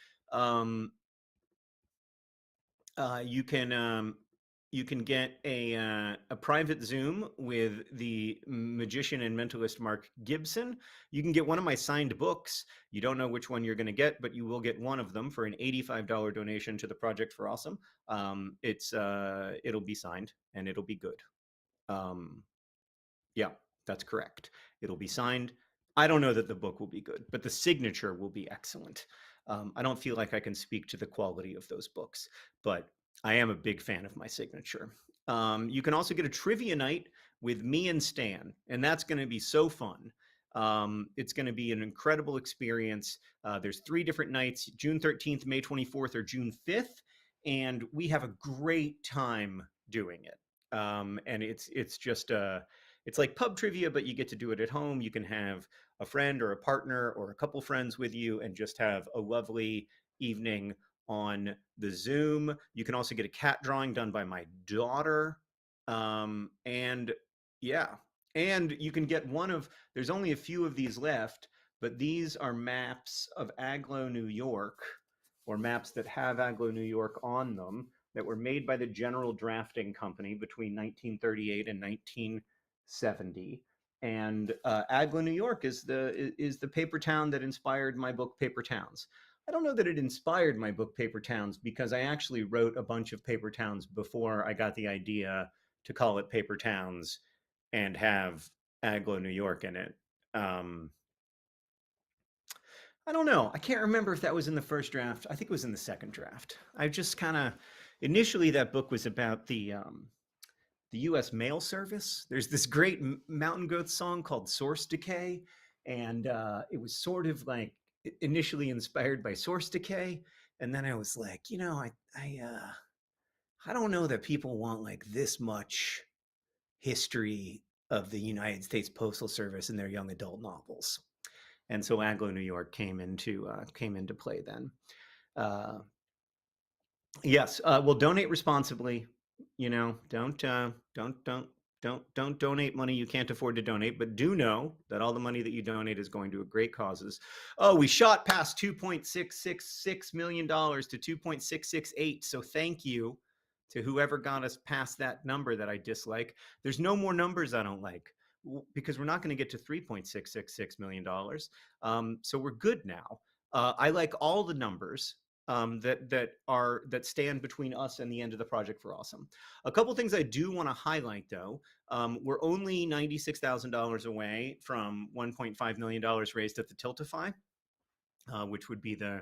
You can get a private Zoom with the magician and mentalist Mark Gibson. You can get one of my signed books. You don't know which one you're going to get, but you will get one of them for an $85 donation to the Project for Awesome. It'll be signed and it'll be good. Yeah, that's correct. It'll be signed. I don't know that the book will be good, but the signature will be excellent. I don't feel like I can speak to the quality of those books, but I am a big fan of my signature. You can also get a trivia night with me and Stan, and that's going to be so fun. It's going to be an incredible experience. There's 3 different nights, June 13th, May 24th, or June 5th, and we have a great time doing it. And it's just it's like pub trivia, but you get to do it at home. You can have a friend or a partner or a couple friends with you and just have a lovely evening on the Zoom. You can also get a cat drawing done by my daughter. And yeah, and you can get there's only a few of these left, but these are maps of Agloe, New York, or maps that have Agloe, New York on them, that were made by the General Drafting Company between 1938 and 1970. And Agloe, New York is the paper town that inspired my book Paper Towns. I don't know that it inspired my book Paper Towns, because I actually wrote a bunch of paper towns before I got the idea to call it Paper Towns and have Agloe, New York in it. I don't know. I can't remember if that was in the first draft. I think it was in the second draft. I just kind of initially that book was about the U.S. Mail Service. There's this great Mountain Goat song called Source Decay, and it was sort of like initially inspired by Source Decay, and then I was like, I don't know that people want like this much history of the United States Postal Service in their young adult novels. And so Agloe, New York came into play then. Yes, well, donate responsibly. Don't donate money you can't afford to donate, but do know that all the money that you donate is going to great causes. Oh, we shot past $2.666 million to 2.668. So thank you to whoever got us past that number that I dislike. There's no more numbers I don't like, because we're not going to get to $3.666 million. So we're good now. I like all the numbers that stand between us and the end of the Project for Awesome. A couple things I do want to highlight, though. We're only $96,000 away from $1.5 million raised at the Tiltify, which would be the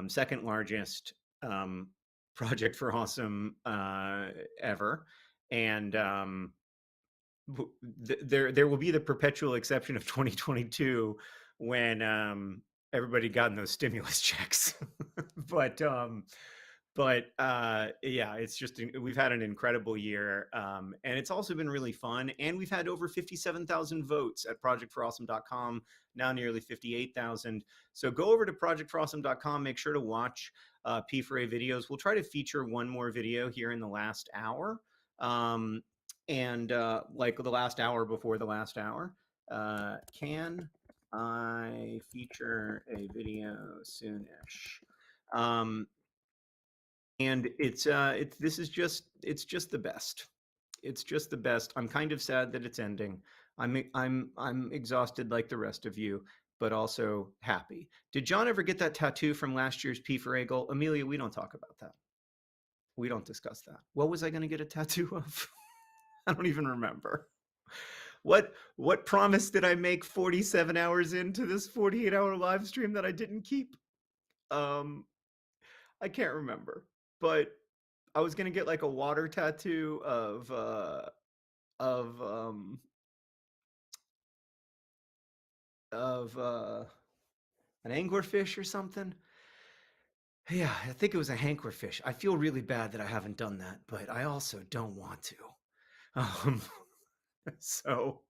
second largest Project for Awesome ever. And there will be the perpetual exception of 2022 when everybody got in those stimulus checks. but yeah, it's just we've had an incredible year, and it's also been really fun. And we've had over 57,000 votes at projectforawesome.com, now nearly 58,000. So go over to projectforawesome.com. Make sure to watch P4A videos. We'll try to feature one more video here in the last hour. And like the last hour before the last hour. Can I feature a video soonish? And it's just the best. It's just the best. I'm kind of sad that it's ending. I'm exhausted like the rest of you, but also happy. Did John ever get that tattoo from last year's P4A goal? Amelia, we don't talk about that. We don't discuss that. What was I going to get a tattoo of? I don't even remember. What promise did I make 47 hours into this 48-hour live stream that I didn't keep? I can't remember, but I was gonna get like a water tattoo of an anglerfish or something. Yeah, I think it was a Hanklerfish. I feel really bad that I haven't done that, but I also don't want to. Um, so,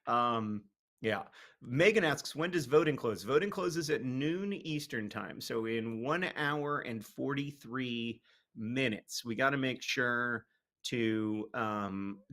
um, yeah. Megan asks, when does voting close? Voting closes at noon Eastern time. So in 1 hour and 43 minutes, we got to make sure to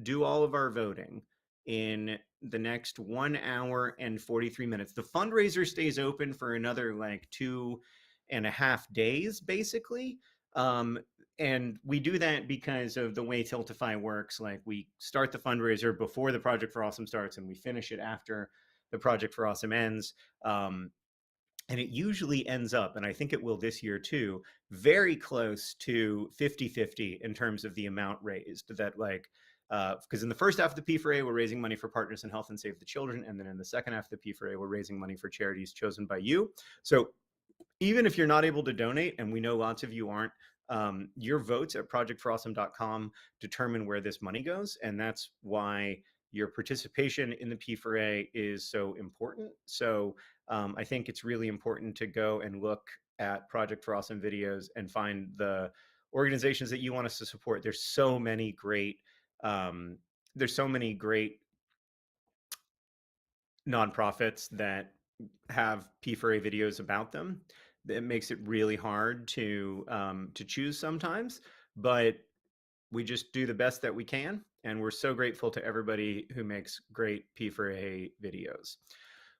do all of our voting in the next 1 hour and 43 minutes. The fundraiser stays open for another like 2.5 days, basically. Um, and we do that because of the way Tiltify works. Like we start the fundraiser before the Project for Awesome starts, and we finish it after the Project for Awesome ends. And it usually ends up, and I think it will this year too, very close to 50-50 in terms of the amount raised. That like, because in the first half of the P4A, we're raising money for Partners in Health and Save the Children, and then in the second half of the P4A, we're raising money for charities chosen by you. So even if you're not able to donate, and we know lots of you aren't, your votes at projectforawesome.com determine where this money goes. And that's why your participation in the P4A is so important. So I think it's really important to go and look at Project for Awesome videos and find the organizations that you want us to support. There's so many great, there's so many great nonprofits that have P4A videos about them. It makes it really hard to choose sometimes, but we just do the best that we can, and we're so grateful to everybody who makes great P4A videos.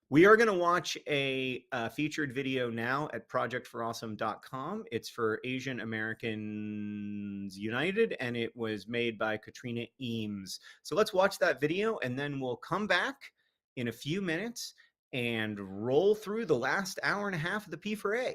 We are going to watch a featured video now at projectforawesome.com. It's for Asian Americans United, and it was made by Katrina Eames. So let's watch that video, and then we'll come back in a few minutes and roll through the last hour and a half of the P4A.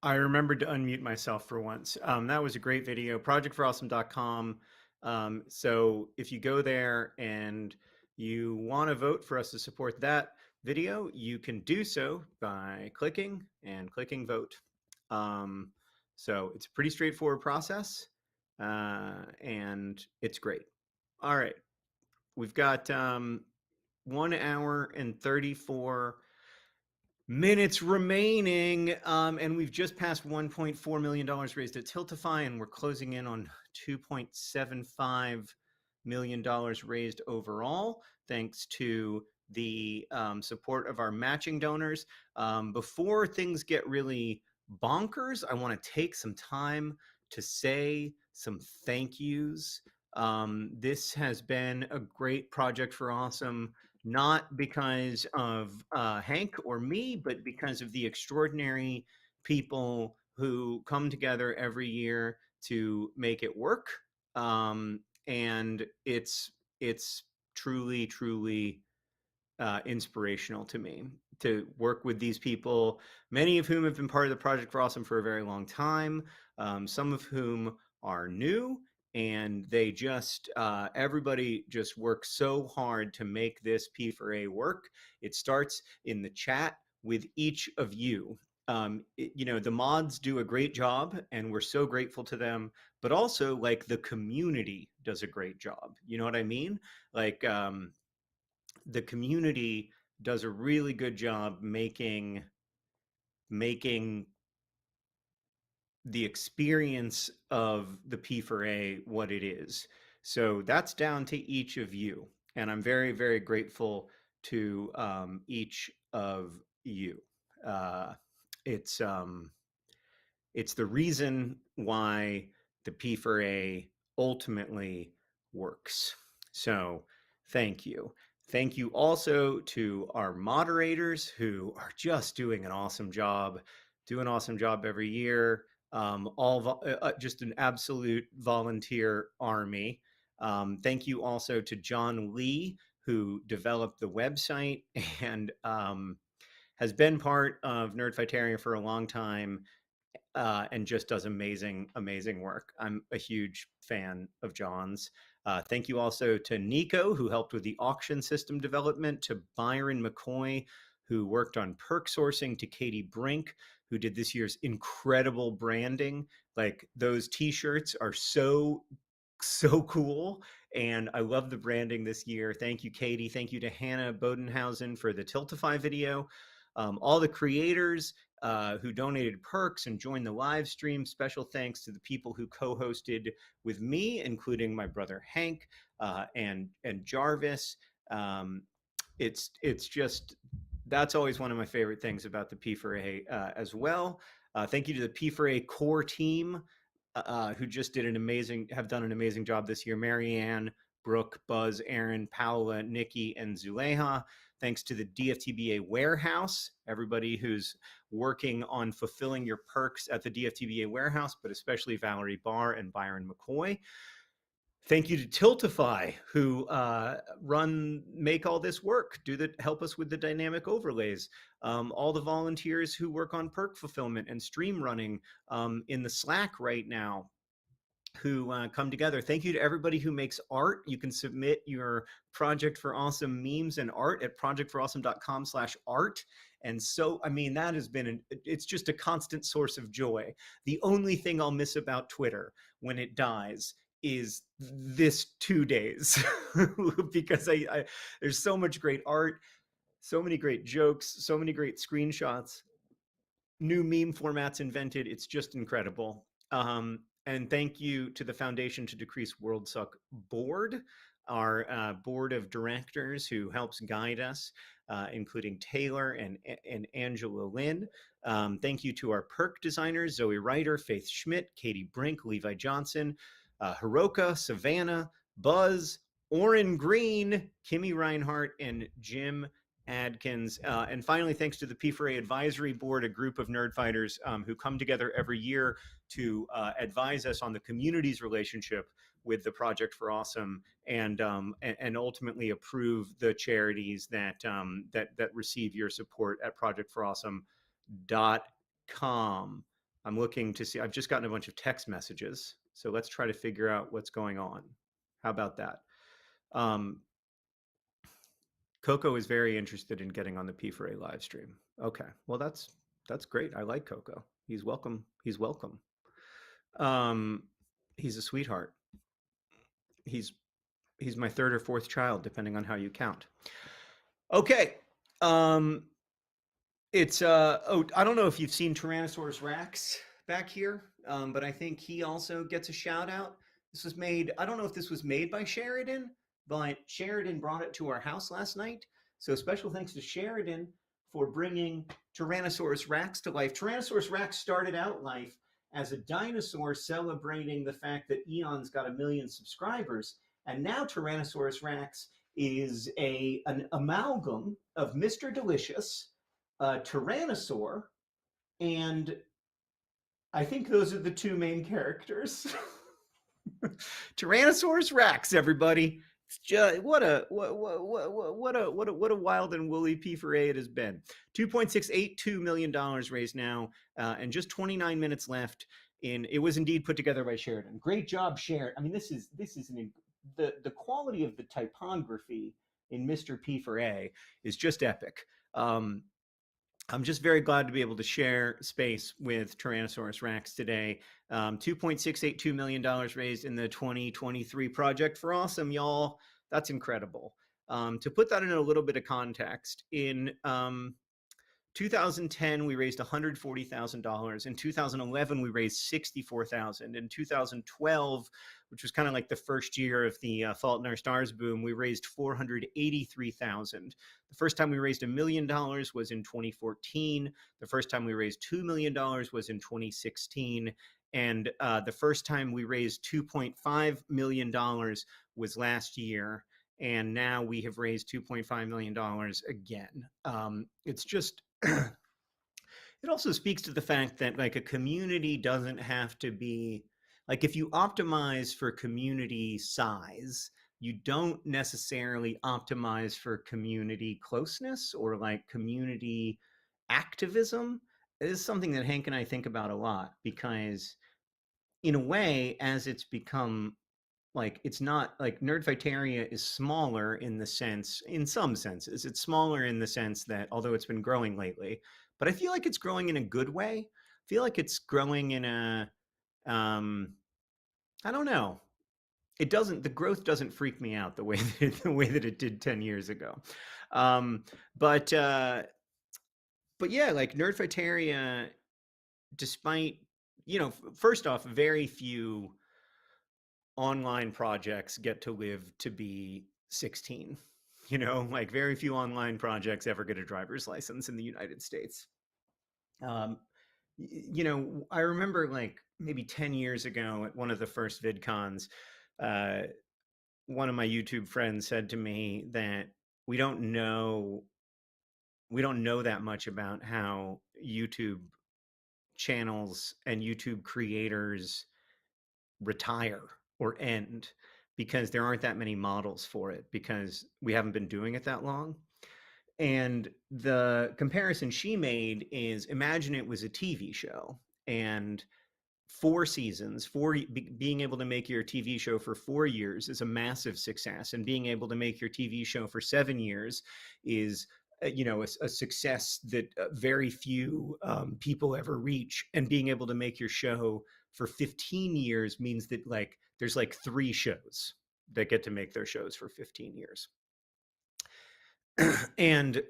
I remembered to unmute myself for once. That was a great video, projectforawesome.com. So if you go there and you want to vote for us to support that video, you can do so by clicking vote. So it's a pretty straightforward process, and it's great. All right, we've got 1 hour and 34 minutes remaining, and we've just passed $1.4 million raised at Tiltify, and we're closing in on $2.75 million raised overall, thanks to the support of our matching donors. Before things get really bonkers, I want to take some time to say some thank yous. This has been a great project for Awesome, not because of Hank or me, but because of the extraordinary people who come together every year to make it work. And it's truly, truly inspirational to me to work with these people, many of whom have been part of the Project for Awesome for a very long time, some of whom are new, and they just everybody just works so hard to make this P4A work. It starts in the chat with each of you. You know, the mods do a great job, and we're so grateful to them, but also like the community does a great job. You know what I mean? Like the community does a really good job making the experience of the P4A what it is. So that's down to each of you, and I'm very, very grateful to each of you. Uh, it's it's the reason why the P4A ultimately works. So thank you. Thank you also to our moderators who are just doing an awesome job, every year. Just an absolute volunteer army. Thank you also to John Lee, who developed the website and has been part of Nerdfightarian for a long time, and just does amazing, amazing work. I'm a huge fan of John's. Thank you also to Nico, who helped with the auction system development, to Byron McCoy, who worked on perk sourcing, to Katie Brink, who did this year's incredible branding. Like, those t-shirts are so cool, and I love the branding this year. Thank you, Katie. Thank you to Hannah Bodenhausen for the Tiltify video. All the creators who donated perks and joined the live stream. Special thanks to the people who co-hosted with me, including my brother Hank and Jarvis. It's just, that's always one of my favorite things about the P4A as well. Thank you to the P4A core team who just have done an amazing job this year. Marianne, Brooke, Buzz, Aaron, Paola, Nikki, and Zuleha. Thanks to the DFTBA warehouse, everybody who's working on fulfilling your perks at the DFTBA warehouse, but especially Valerie Barr and Byron McCoy. Thank you to Tiltify, who make all this work, help us with the dynamic overlays. All the volunteers who work on perk fulfillment and stream running in the Slack right now, who come together. Thank you to everybody who makes art. You can submit your Project for Awesome memes and art at projectforawesome.com/art. And so, I mean, that has been, it's just a constant source of joy. The only thing I'll miss about Twitter when it dies is this 2 days, because there's so much great art, so many great jokes, so many great screenshots, new meme formats invented. It's just incredible. And thank you to the Foundation to Decrease World Suck board, our board of directors who helps guide us, including Taylor and Angela Lynn. Thank you to our perk designers, Zoe Ryder, Faith Schmidt, Katie Brink, Levi Johnson, Hiroka, Savannah, Buzz, Oren Green, Kimmy Reinhart, and Jim Adkins. And finally, thanks to the P4A Advisory Board, a group of nerdfighters who come together every year to advise us on the community's relationship with the Project for Awesome, and ultimately approve the charities that receive your support at projectforawesome.com. I'm looking to see, I've just gotten a bunch of text messages. So let's try to figure out what's going on. How about that? Coco is very interested in getting on the P4A live stream. Okay, well that's great. I like Coco. He's welcome. He's welcome. He's a sweetheart. He's my third or fourth child, depending on how you count. Okay. It's oh, I don't know if you've seen Tyrannosaurus Rex back here, but I think he also gets a shout out. This was made, I don't know if this was made by Sheridan, but Sheridan brought it to our house last night. So special thanks to Sheridan for bringing Tyrannosaurus Rex to life. Tyrannosaurus Rex started out life as a dinosaur celebrating the fact that Eon's got 1 million subscribers. And now Tyrannosaurus Rex is an amalgam of Mr. Delicious, Tyrannosaur, and I think those are the two main characters. Tyrannosaurus Rex, everybody. It's just what a wild and woolly P4A it has been. $2.682 million raised now, and just 29 minutes left. It was indeed put together by Sheridan. Great job, Sheridan. I mean, this is the quality of the typography in Mr. P4A is just epic. I'm just very glad to be able to share space with Tyrannosaurus Rex today. $2.682 million raised in the 2023 Project for Awesome, y'all. That's incredible. To put that in a little bit of context, in 2010, we raised $140,000. In 2011, we raised $64,000. In 2012, which was kind of like the first year of the Fault in Our Stars boom, we raised $483,000. The first time we raised $1 million was in 2014. The first time we raised $2 million was in 2016. And the first time we raised $2.5 million was last year. And now we have raised $2.5 million again. It's just, it also speaks to the fact that like a community doesn't have to be, like if you optimize for community size, you don't necessarily optimize for community closeness or like community activism. It is something that Hank and I think about a lot because in a way, as it's become like it's not like Nerdfighteria is smaller in some senses. It's smaller in the sense that although it's been growing lately, but I feel like it's growing in a good way. I feel like it's growing in a I don't know. The growth doesn't freak me out the way that it did 10 years ago. But yeah, like Nerdfighteria, despite, first off, very few online projects get to live to be 16. Like very few online projects ever get a driver's license in the United States. I remember like maybe 10 years ago at one of the first VidCons, one of my YouTube friends said to me that we don't know that much about how YouTube channels and YouTube creators retire or end because there aren't that many models for it because we haven't been doing it that long. And the comparison she made is imagine it was a TV show and 4 seasons, being able to make your TV show for 4 years is a massive success. And being able to make your TV show for 7 years is a success that very few people ever reach. And being able to make your show for 15 years means that like there's like 3 shows that get to make their shows for 15 years. And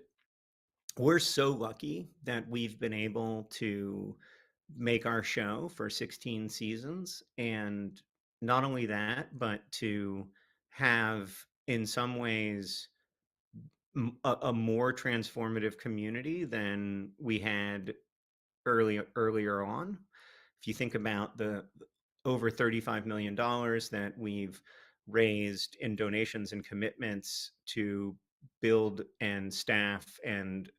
we're so lucky that we've been able to make our show for 16 seasons. And not only that, but to have in some ways a more transformative community than we had earlier on. If you think about the over $35 million that we've raised in donations and commitments to build and staff and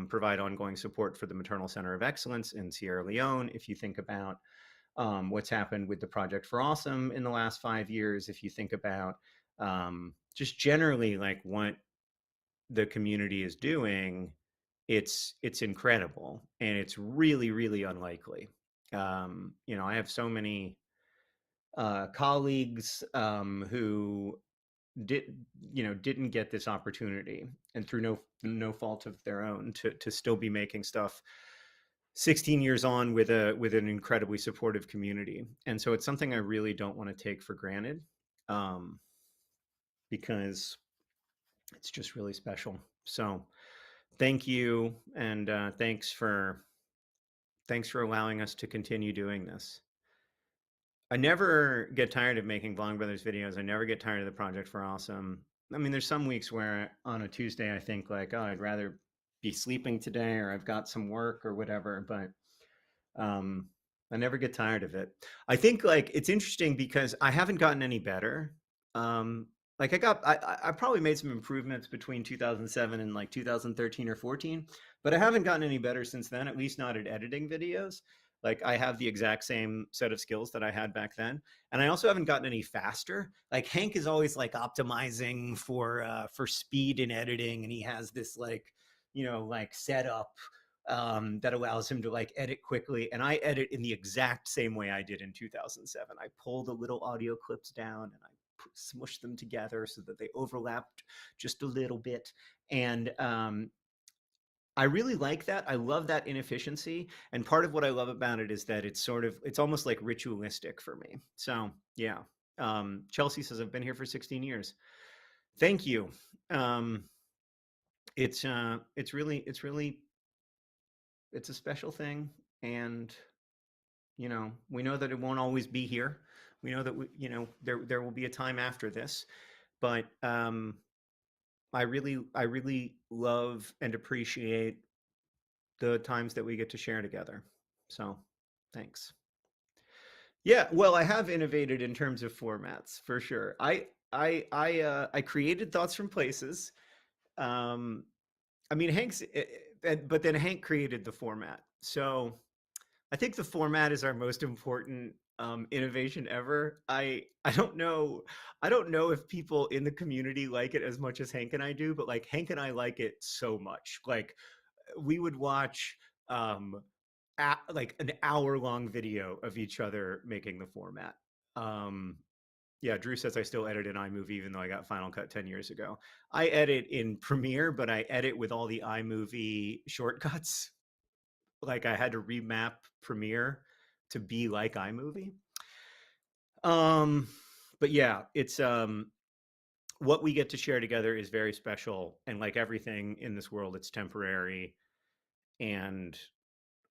provide ongoing support for the Maternal Center of Excellence in Sierra Leone. If you think about what's happened with the Project for Awesome in the last 5 years, if you think about just generally like what the community is doing, it's incredible and it's really, really unlikely You know, I have so many colleagues who didn't get this opportunity, and through no fault of their own, to still be making stuff 16 years on with an incredibly supportive community. And so it's something I really don't want to take for granted, because it's just really special. So thank you, and thanks for allowing us to continue doing this. I never get tired of making Vlogbrothers videos. I never get tired of the Project for Awesome. I mean, there's some weeks where on a Tuesday I think like, oh, I'd rather be sleeping today, or I've got some work or whatever, but I never get tired of it. I think like it's interesting because I haven't gotten any better. Like I probably made some improvements between 2007 and like 2013 or 14, but I haven't gotten any better since then, at least not at editing videos. Like I have the exact same set of skills that I had back then. And I also haven't gotten any faster. Like Hank is always like optimizing for speed in editing. And he has this like, like setup that allows him to like edit quickly. And I edit in the exact same way I did in 2007. I pull the little audio clips down and I smush them together so that they overlapped just a little bit. And I really like that. I love that inefficiency. And part of what I love about it is that it's almost like ritualistic for me. So yeah. Chelsea says, I've been here for 16 years. Thank you. It's a special thing. And, we know that it won't always be here. We know that there will be a time after this, but I really love and appreciate the times that we get to share together. So thanks. Yeah, well, I have innovated in terms of formats for sure. I created Thoughts from Places. I mean, but then Hank created the format. So I think the format is our most important innovation ever. I don't know if people in the community like it as much as Hank and I do, but like Hank and I like it so much. Like we would watch like an hour-long video of each other making the format. Yeah, Drew says I still edit in iMovie even though I got Final Cut 10 years ago. I edit in Premiere, but I edit with all the iMovie shortcuts. Like I had to remap Premiere to be like iMovie. But yeah, it's what we get to share together is very special, and like everything in this world, it's temporary, and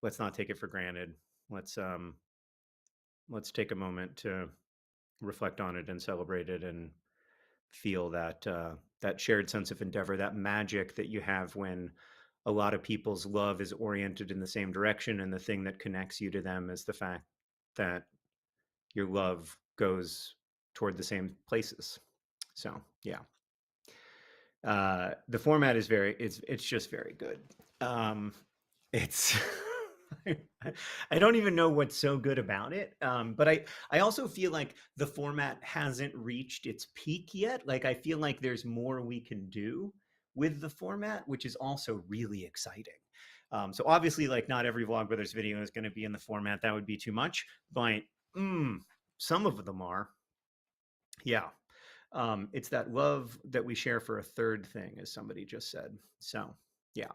let's not take it for granted. Let's take a moment to reflect on it and celebrate it and feel that that shared sense of endeavor, that magic that you have when a lot of people's love is oriented in the same direction, and the thing that connects you to them is the fact that your love goes toward the same places. So yeah, the format is it's just very good. It's I don't even know what's so good about it, but I also feel like the format hasn't reached its peak yet. Like I feel like there's more we can do with the format, which is also really exciting. So obviously, like not every Vlogbrothers video is going to be in the format. That would be too much, but some of them are. Yeah. It's that love that we share for a third thing, as somebody just said. So yeah.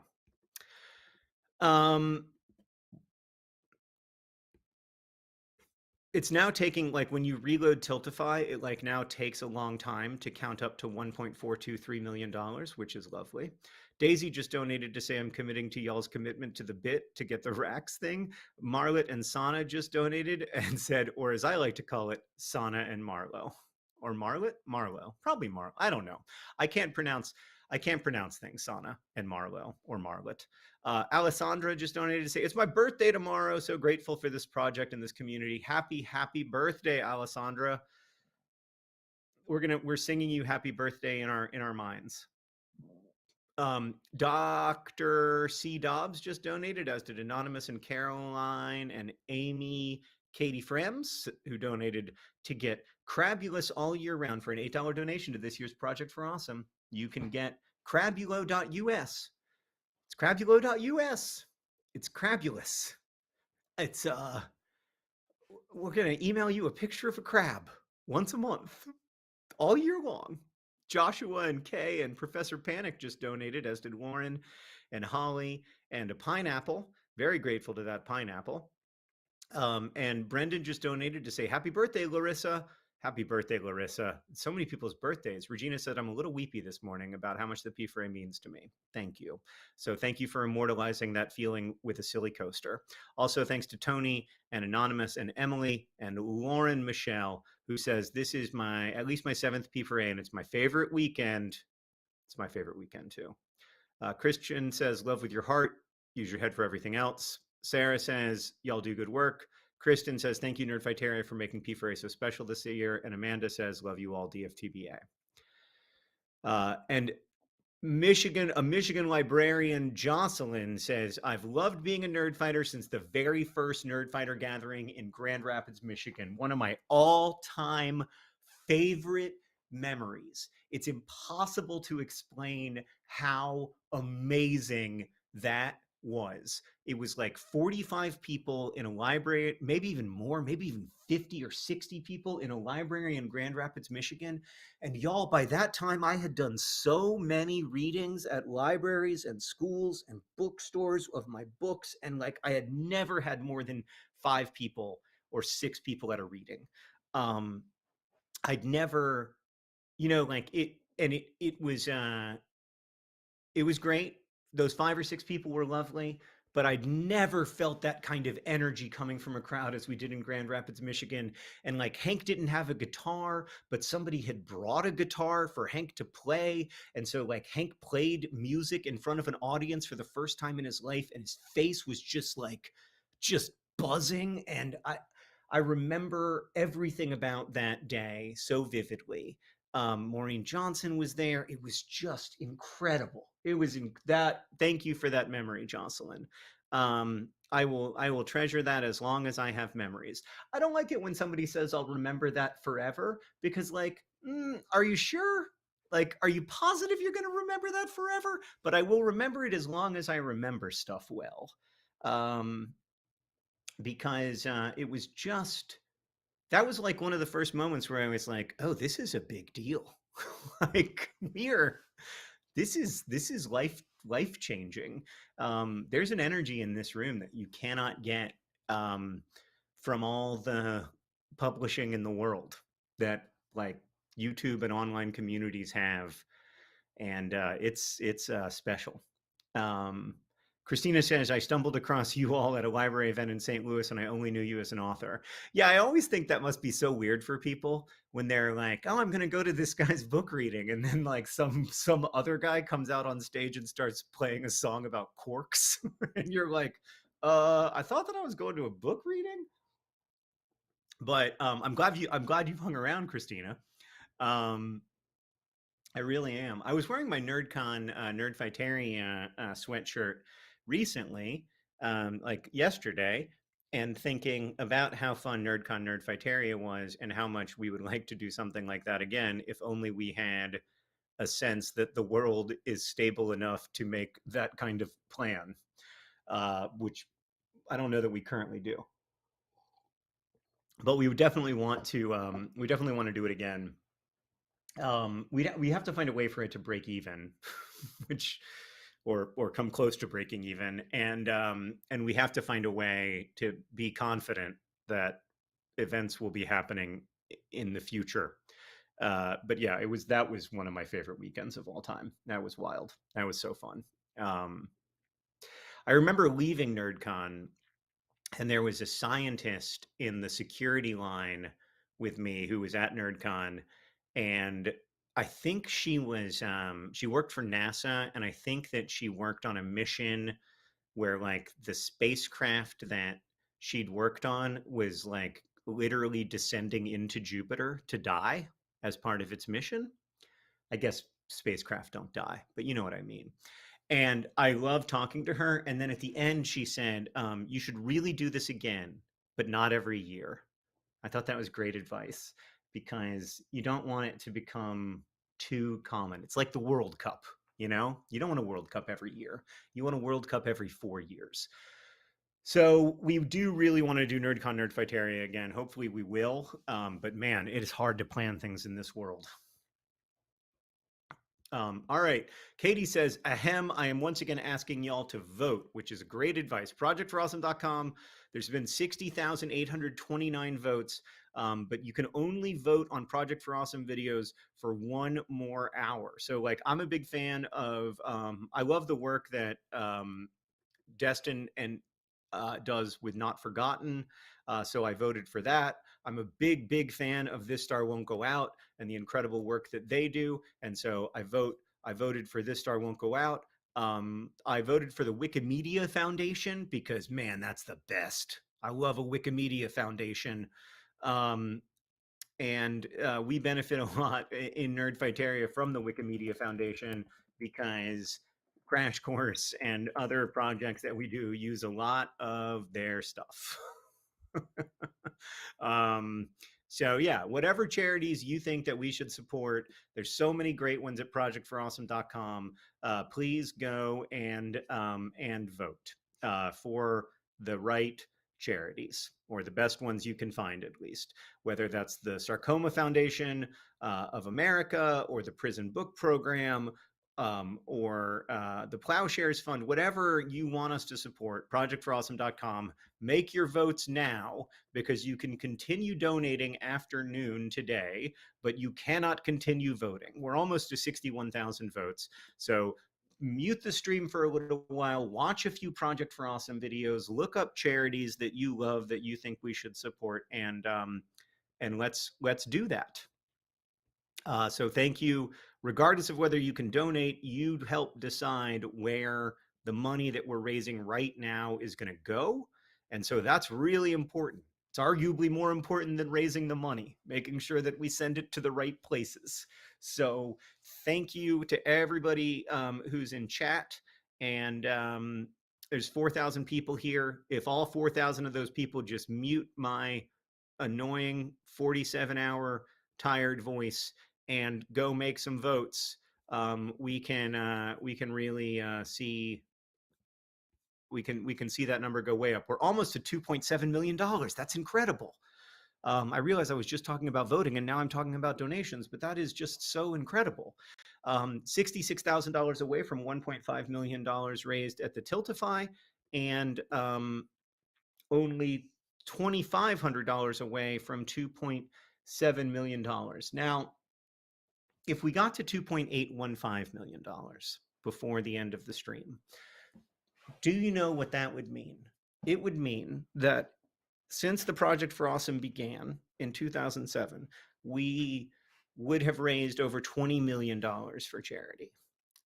It's now taking, like when you reload Tiltify, it like now takes a long time to count up to $1.423 million, which is lovely. Daisy just donated to say, I'm committing to y'all's commitment to the bit to get the racks thing. Marlet and Sana just donated and said, or as I like to call it, Sana and Marlo. Or Marlet? Marlo. Probably Marlo. I don't know. I can't pronounce things, Sana and Marlo or Marlet. Alessandra just donated to say, it's my birthday tomorrow. So grateful for this project and this community. Happy birthday, Alessandra. We're singing you happy birthday in our minds. Dr. C. Dobbs just donated, as did Anonymous and Caroline and Amy Katie Frems, who donated to get Crabulous all year round for an $8 donation to this year's Project for Awesome. You can get crabulo.us. It's crabulo.us. It's crabulous. It's we're going to email you a picture of a crab once a month, all year long. Joshua and Kay and Professor Panic just donated, as did Lauren and Holly, and a pineapple. Very grateful to that pineapple. And Brendan just donated to say, happy birthday, Larissa. Happy birthday, Larissa. So many people's birthdays. Regina said, I'm a little weepy this morning about how much the P4A means to me. Thank you. So thank you for immortalizing that feeling with a silly coaster. Also, thanks to Tony and Anonymous and Emily and Lauren Michelle, who says, this is at least my 7th P4A, and it's my favorite weekend. It's my favorite weekend, too. Christian says, love with your heart. Use your head for everything else. Sarah says, y'all do good work. Kristen says, thank you, Nerdfighteria, for making P4A so special this year. And Amanda says, love you all, DFTBA. And a Michigan librarian, Jocelyn, says, I've loved being a Nerdfighter since the very first Nerdfighter gathering in Grand Rapids, Michigan. One of my all-time favorite memories. It's impossible to explain how amazing that was. It was like 45 people in a library, maybe even more, maybe even 50 or 60 people in a library in Grand Rapids, Michigan. And y'all, by that time, I had done so many readings at libraries and schools and bookstores of my books. And like, I had never had more than 5 people or 6 people at a reading. I'd never, like it, and it was great. Those 5 or 6 people were lovely, but I'd never felt that kind of energy coming from a crowd as we did in Grand Rapids, Michigan. And like Hank didn't have a guitar, but somebody had brought a guitar for Hank to play. And so like Hank played music in front of an audience for the first time in his life, and his face was just buzzing. And I remember everything about that day so vividly. Maureen Johnson was there. It was just incredible. It was thank you for that memory, Jocelyn. I will treasure that as long as I have memories. I don't like it when somebody says I'll remember that forever, because like, are you sure? Like, are you positive you're going to remember that forever? But I will remember it as long as I remember stuff well. Because it was just, that was like one of the first moments where I was like, oh, this is a big deal. Like this is life changing. There's an energy in this room that you cannot get from all the publishing in the world that like YouTube and online communities have. And it's special. Christina says, I stumbled across you all at a library event in St. Louis, and I only knew you as an author. Yeah, I always think that must be so weird for people when they're like, oh, I'm going to go to this guy's book reading. And then like some other guy comes out on stage and starts playing a song about corks. And you're like, I thought that I was going to a book reading. But I'm glad you've hung around, Christina. I really am. I was wearing my NerdCon Nerdfighteria sweatshirt recently, like yesterday, and thinking about how fun NerdCon Nerdfighteria was and how much we would like to do something like that again if only we had a sense that the world is stable enough to make that kind of plan, which I don't know that we currently do. But we would definitely want to. We definitely want to do it again. We have to find a way for it to break even, which or come close to breaking even, and we have to find a way to be confident that events will be happening in the future. But yeah, that was one of my favorite weekends of all time. That was wild. That was so fun. I remember leaving NerdCon, and there was a scientist in the security line with me who was at NerdCon, and I think she was she worked for NASA, and I think that she worked on a mission where like the spacecraft that she'd worked on was like literally descending into Jupiter to die as part of its mission. I guess spacecraft don't die, but you know what I mean. And I love talking to her. And then at the end, she said, you should really do this again, but not every year. I thought that was great advice, because you don't want it to become too common. It's like the World Cup, you don't want a World Cup every year. You want a World Cup every 4 years. So we do really want to do NerdCon Nerdfighteria again. Hopefully we will. But man, it is hard to plan things in this world. All right. Katie says, ahem, I am once again asking y'all to vote, which is great advice. ProjectForAwesome.com. There's been 60,829 votes, but you can only vote on Project for Awesome videos for 1 more hour. So, like, I'm a big fan of, I love the work that Destin and does with Not Forgotten. So I voted for that. I'm a big fan of This Star Won't Go Out and the incredible work that they do. And so I voted for This Star Won't Go Out. I voted for the Wikimedia Foundation because, man, that's the best. I love a Wikimedia Foundation. And we benefit a lot in Nerdfighteria from the Wikimedia Foundation because Crash Course and other projects that we do use a lot of their stuff. So yeah, whatever charities you think that we should support, there's so many great ones at projectforawesome.com. Please go and vote for the right charities, or the best ones you can find, at least, whether that's the Sarcoma Foundation of America or the Prison Book Program, or the Plowshares Fund, whatever you want us to support. ProjectForAwesome.com. Make your votes now, because you can continue donating after noon today, but you cannot continue voting. We're almost to 61,000 votes. So mute the stream for a little while, watch a few Project for Awesome videos, look up charities that you love that you think we should support, and let's do that. So thank you. Regardless of whether you can donate, you help decide where the money that we're raising right now is going to go. And so that's really important. It's arguably more important than raising the money, making sure that we send it to the right places. So thank you to everybody who's in chat. And there's 4,000 people here. If all 4,000 of those people just mute my annoying 47-hour tired voice and go make some votes, we can really see we can see that number go way up. We're almost to $2.7 million. That's incredible. I realize I was just talking about voting and now I'm talking about donations, but that is just so incredible. $66,000 away from $1.5 million raised at the Tiltify, and only $2,500 away from $2.7 million. Now, if we got to $2.815 million before the end of the stream, do you know what that would mean? It would mean that since the Project for Awesome began in 2007, we would have raised over $20 million for charity.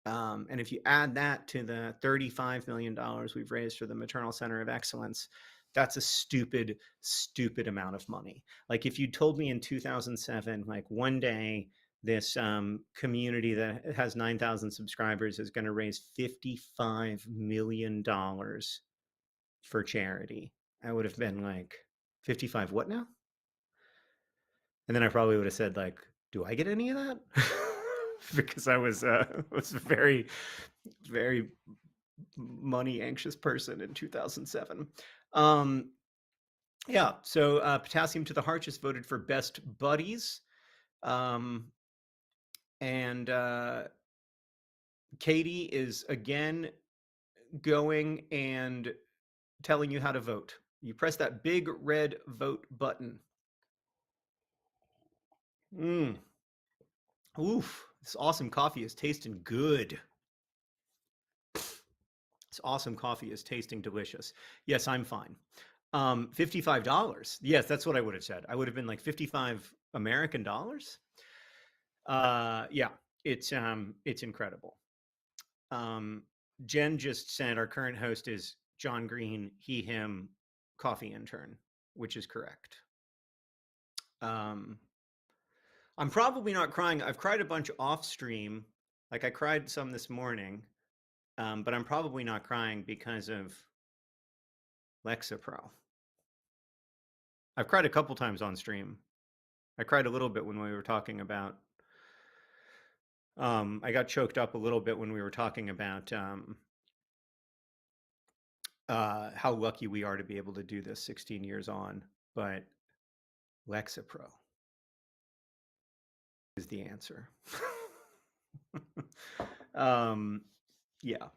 And if you add that to the $35 million we've raised for the Maternal Center of Excellence, that's a stupid amount of money. Like, if you told me in 2007, like, one day this community that has 9,000 subscribers is going to raise $55 million for charity, I would have been like, 55 what now? And then I probably would have said, like, do I get any of that? Because I was very money anxious person in 2007. Yeah, so Potassium to the Heart just voted for Best Buddies. And Katie is again going and telling you how to vote. You press that big red vote button. Oof, this awesome coffee is tasting good. This awesome coffee is tasting delicious. Yes, I'm fine. $55. Yes, that's what I would have said. I would have been like 55 American dollars. Yeah, it's incredible. Jen just said our current host is John Green, he, him, coffee intern, which is correct. I'm probably not crying. I've cried a bunch off stream. Like, I cried some this morning, but I'm probably not crying because of Lexapro. I've cried a couple times on stream. I cried a little bit when we were talking about I got choked up a little bit when we were talking about how lucky we are to be able to do this 16 years on. But Lexapro is the answer. Yeah.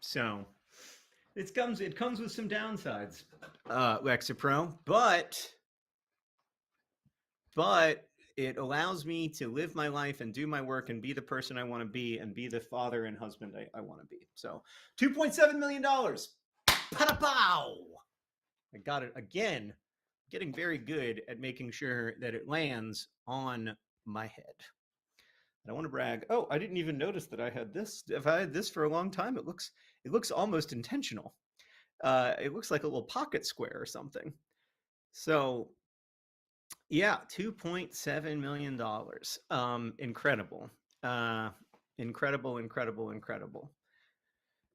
So it comes with some downsides, Lexapro, but it allows me to live my life and do my work and be the person I want to be and be the father and husband I want to be. So $2.7 million. Pow! I got it again. Getting very good at making sure that it lands on my head. I don't want to brag. Oh, I didn't even notice that I had this. If I had this for a long time, it looks almost intentional. It looks like a little pocket square or something. So yeah, $2.7 million. Incredible. Incredible.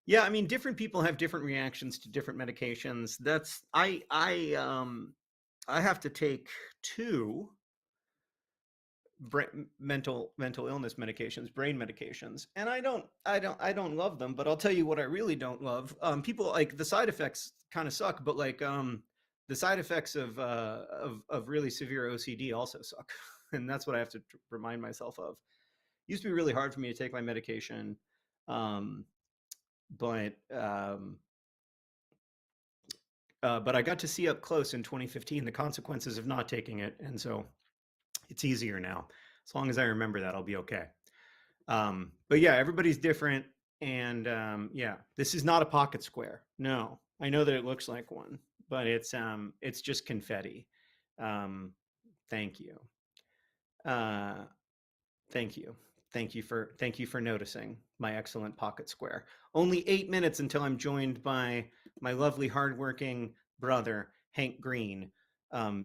Yeah, I mean, different people have different reactions to different medications. That's I have to take 2 mental illness medications, brain medications, and I don't love them. But I'll tell you what I really don't love. People like the side effects kind of suck, but like the side effects of really severe OCD also suck, and that's what I have to remind myself of. It used to be really hard for me to take my medication, but I got to see up close in 2015 the consequences of not taking it, and so it's easier now. As long as I remember that, I'll be okay. But yeah, everybody's different, and yeah, this is not a pocket square. No, I know that it looks like one, but it's just confetti. Thank you. Thank you. Thank you for noticing my excellent pocket square. Only 8 minutes until I'm joined by my lovely hardworking brother, Hank Green,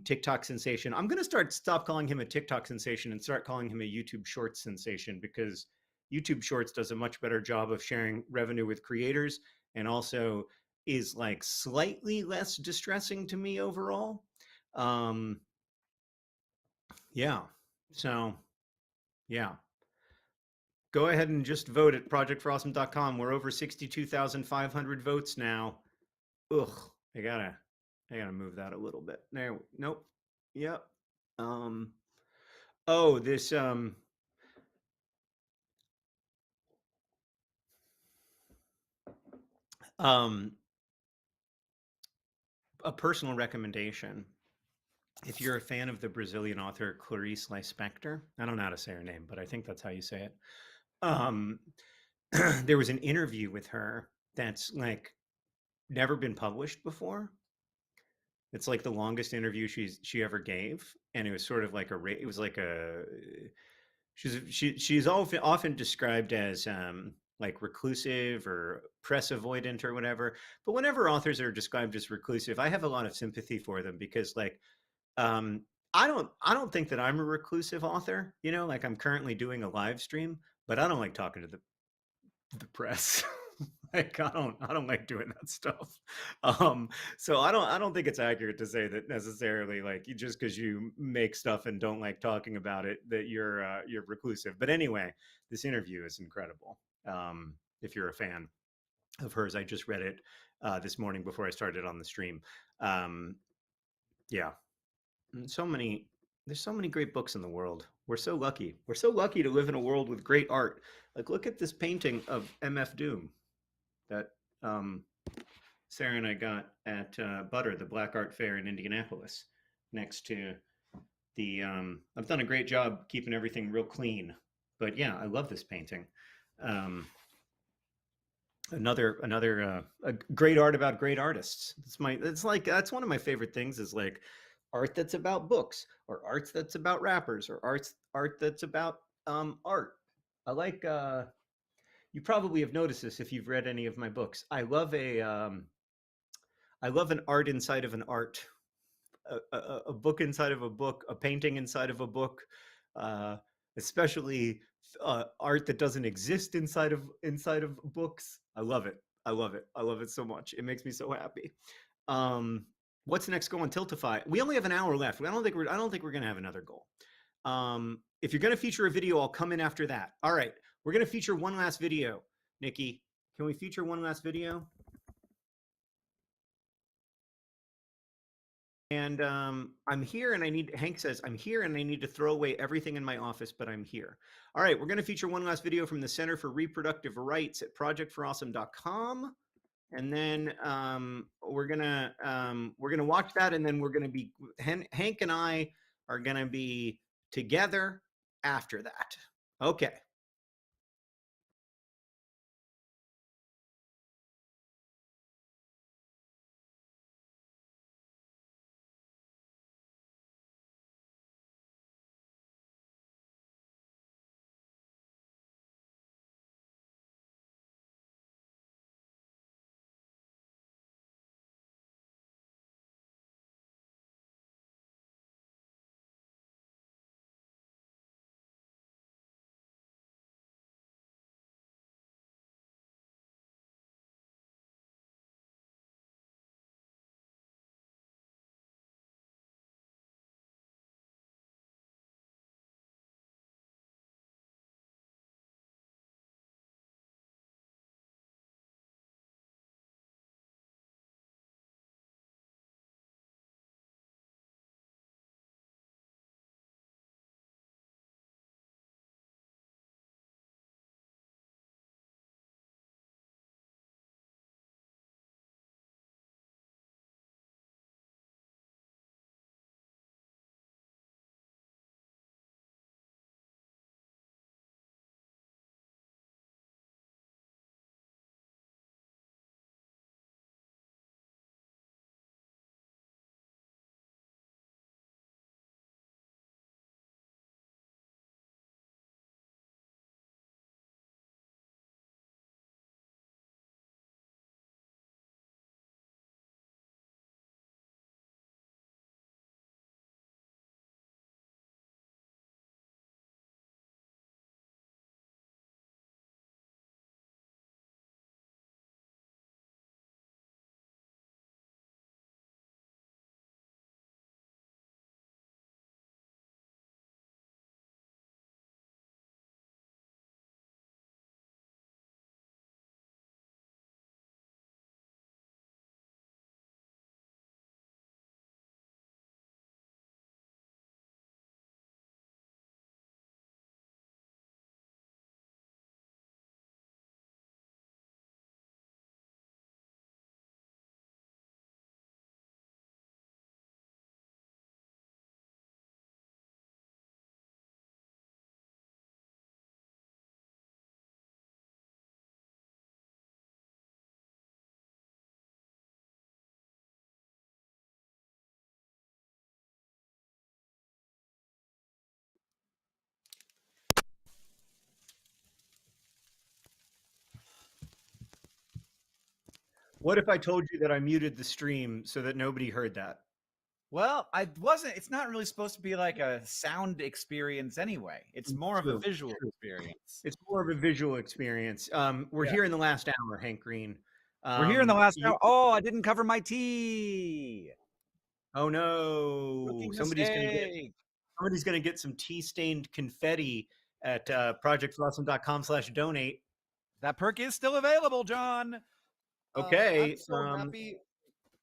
TikTok sensation. I'm going to stop calling him a TikTok sensation and start calling him a YouTube Shorts sensation, because YouTube Shorts does a much better job of sharing revenue with creators, and also is like slightly less distressing to me overall. Yeah. So yeah. Go ahead and just vote at projectforawesome.com. We're over 62,500 votes now. Ugh, I gotta move that a little bit. There, nope. Yep. Oh, this a personal recommendation. If you're a fan of the Brazilian author Clarice Lispector, I don't know how to say her name, but I think that's how you say it. There was an interview with her that's like never been published before. It's like the longest interview she ever gave, and it was sort of like it was like a she's often described as like reclusive or press avoidant or whatever. But whenever authors are described as reclusive, I have a lot of sympathy for them, because like I don't think that I'm a reclusive author. You know, like I'm currently doing a live stream, but I don't like talking to the press. Like I don't like doing that stuff. So I don't think it's accurate to say that necessarily like just because you make stuff and don't like talking about it that you're reclusive. But anyway, this interview is incredible. If you're a fan of hers, I just read it this morning before I started on the stream. Yeah, there's so many great books in the world. We're so lucky. We're so lucky to live in a world with great art. Like look at this painting of MF Doom that Sarah and I got at Butter, the Black Art Fair in Indianapolis, next to the. I've done a great job keeping everything real clean, but yeah, I love this painting. Another a great art about great artists. That's one of my favorite things, is like art that's about books, or art that's about rappers, or art that's about art. I like you probably have noticed this if you've read any of my books. I love an art inside of an art, a book inside of a book, a painting inside of a book, especially art that doesn't exist inside of books. I love it. I love it. I love it so much. It makes me so happy. What's next? Go on Tiltify. We only have an hour left. I don't think we're gonna have another goal. If you're gonna feature a video, I'll come in after that. All right. We're going to feature one last video. Nikki, can we feature one last video? And I'm here and Hank says, I'm here and I need to throw away everything in my office, but I'm here. All right, we're going to feature one last video from the Center for Reproductive Rights at projectforawesome.com. And then we're gonna watch that, and then we're gonna be Hank and I are gonna be together after that. Okay. What if I told you that I muted the stream so that nobody heard that? Well, I wasn't. It's not really supposed to be like a sound experience anyway. It's more of a True, visual true. experience. It's more of a visual experience. We're Yeah. here in the last hour, Hank Green. We're here in the last hour. Oh, I didn't cover my tea. Oh no! Rookie Somebody's mistake. gonna get some tea-stained confetti at projectforawesome.com/donate. That perk is still available, John. Okay. I'm so happy.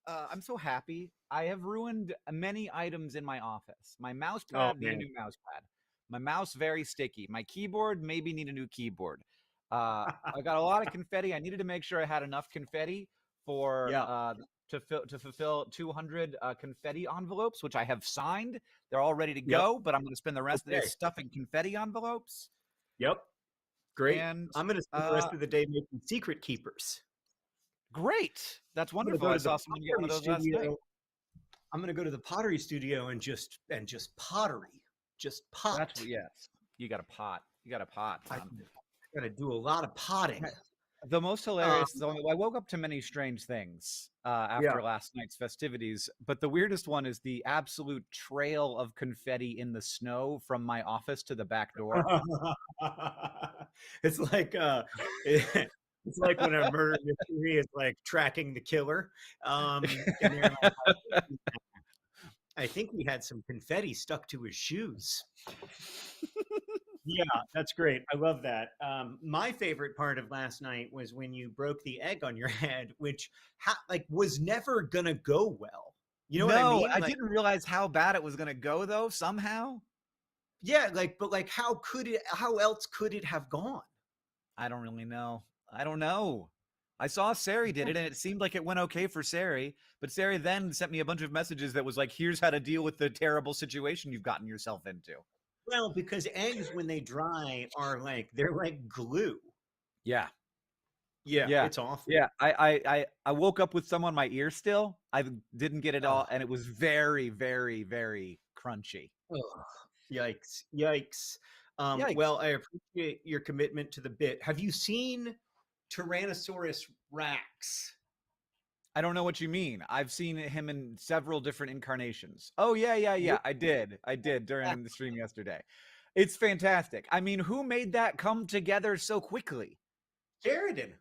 I'm so happy. I have ruined many items in my office. My mouse pad, need a man. new mouse pad. My mouse, very sticky. My keyboard, maybe need a new keyboard. I got a lot of confetti. I needed to make sure I had enough confetti for to fulfill 200 confetti envelopes, which I have signed. They're all ready to go, but I'm going to spend the rest of the day stuffing confetti envelopes. Yep. Great. And I'm going to spend the rest of the day making secret keepers. Great. That's wonderful. I saw someone get one of those last night. I'm going to go to the pottery studio and just pottery. Just pot. That's what, yes. You got a pot. You got a pot. I got to do a lot of potting. The most hilarious I woke up to many strange things after last night's festivities, but the weirdest one is the absolute trail of confetti in the snow from my office to the back door. It's like it's like when a murder mystery is like tracking the killer. And like, I think he had some confetti stuck to his shoes. Yeah, that's great. I love that. My favorite part of last night was when you broke the egg on your head, which was never gonna go well. You know what I mean? I Like, didn't realize how bad it was gonna go though. Somehow, yeah, like, but like, how else could it have gone? I don't really know. I don't know. I saw Sari did it, and it seemed like it went okay for Sari. But Sari then sent me a bunch of messages that was like, "Here's how to deal with the terrible situation you've gotten yourself into." Well, because eggs when they dry are like they're like glue. Yeah. Yeah, Yeah. it's awful. Yeah, I woke up with some on my ear still. I didn't get it all, Ugh. and it was very, very, very crunchy. Ugh. Yikes! Yikes! Yikes! Well, I appreciate your commitment to the bit. Have you seen Tyrannosaurus Rex? I don't know what you mean. I've seen him in several different incarnations. Oh yeah. I did during the stream yesterday. It's fantastic. I mean, who made that come together so quickly? Sheridan.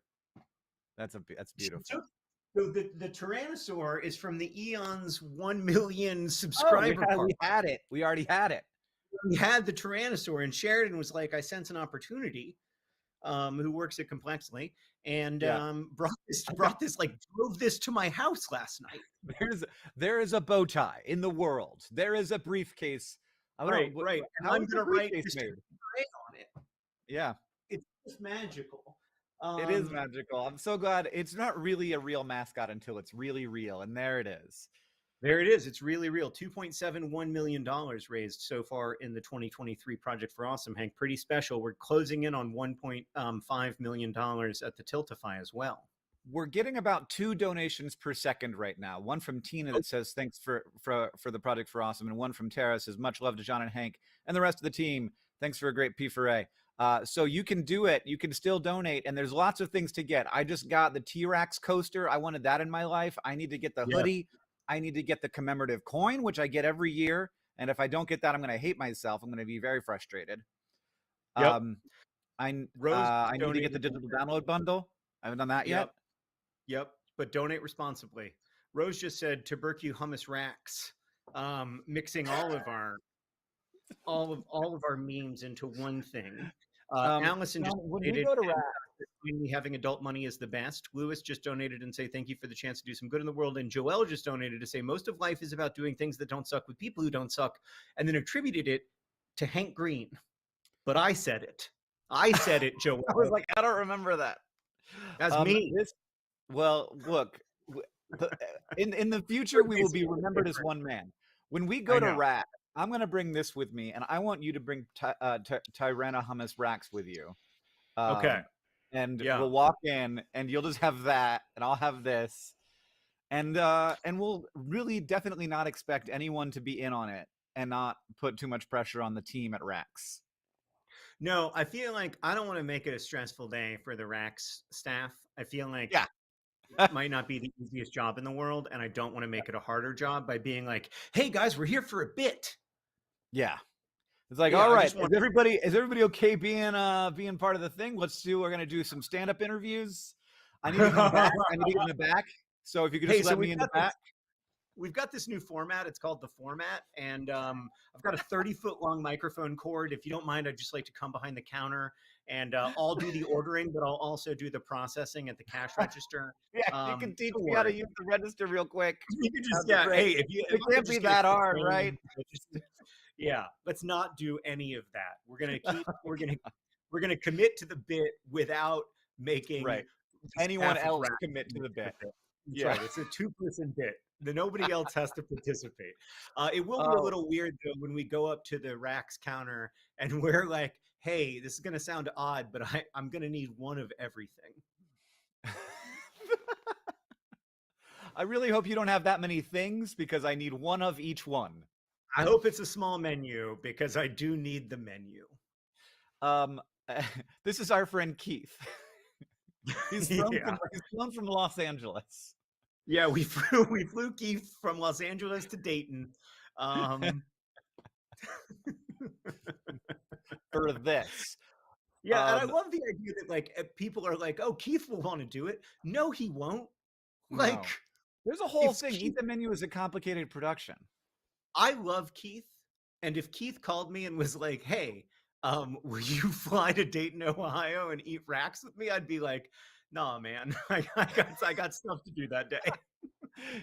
That's beautiful. So the Tyrannosaur is from the Eon's 1 million subscriber part. We had it. We already had it. We had the Tyrannosaur, and Sheridan was like, I sense an opportunity. Who works at Complexly, and brought this, like, drove this to my house last night. There is a bow tie in the world. There is a briefcase. Right. And I'm gonna write briefcase Mr. made? Gray on it. Yeah, It's just magical. it is magical. I'm so glad it's not really a real mascot until it's really real, and there it is. There it is. It's really real. $2.71 million raised so far in the 2023 Project for Awesome, Hank. Pretty special. We're closing in on $1.5 million at the Tiltify as well. We're getting about 2 donations per second right now. One from Tina that says thanks for the Project for Awesome, and one from Tara says much love to John and Hank and the rest of the team. Thanks for a great P4A. So you can do it. You can still donate, and there's lots of things to get. I just got the T-Rex coaster. I wanted that in my life. I need to get the hoodie. I need to get the commemorative coin, which I get every year. And if I don't get that, I'm going to hate myself. I'm going to be very frustrated. Yep. I need to get the digital download bundle. I haven't done that yet. Yep. But donate responsibly. Rose just said tubercu hummus racks, mixing all of our memes into one thing. Allison just when donated. we go to Rack, Finally, having adult money is the best. Lewis just donated and say thank you for the chance to do some good in the world. And Joelle just donated to say most of life is about doing things that don't suck with people who don't suck, and then attributed it to Hank Green. But I said it. Joelle. I was like, I don't remember that. That's me. Well, look, in the future we will be remembered as one man. When we go to Rack, I'm going to bring this with me, and I want you to bring Tyranna hummus racks with you. Okay. And we'll walk in, and you'll just have that, and I'll have this, and we'll really definitely not expect anyone to be in on it, and not put too much pressure on the team at Rax. No, I feel like I don't want to make it a stressful day for the Rax staff. I feel like it might not be the easiest job in the world, and I don't want to make it a harder job by being like, "Hey guys, we're here for a bit." Yeah. It's like, all right, is everybody okay being part of the thing? We're gonna do some stand-up interviews. I need to come back. I need to get in the back. So if you could just let me in the back. We've got this new format. It's called The Format, and I've got a 30-foot long microphone cord. If you don't mind, I'd just like to come behind the counter, and I'll do the ordering, but I'll also do the processing at the cash register. Yeah, you can teach me how to use the register real quick. You can just, hey, it can't be that hard, right? Yeah, let's not do any of that. We're gonna commit to the bit without making anyone else commit to the bit. Yeah, right. It's a 2-person bit. Nobody else has to participate. It will be a little weird though when we go up to the Rax counter and we're like, "Hey, this is gonna sound odd, but I'm gonna need one of everything." I really hope you don't have that many things because I need one of each one. I hope it's a small menu because I do need the menu. This is our friend Keith. He's flown from Los Angeles. Yeah, we flew Keith from Los Angeles to Dayton. For this. Yeah, and I love the idea that like people are like, "Oh, Keith will want to do it." No, he won't. Like, there's a whole thing. Eat the Menu is a complicated production. I love Keith, and if Keith called me and was like, "Hey, will you fly to Dayton, Ohio, and eat racks with me?" I'd be like, "Nah, man, I got stuff to do that day."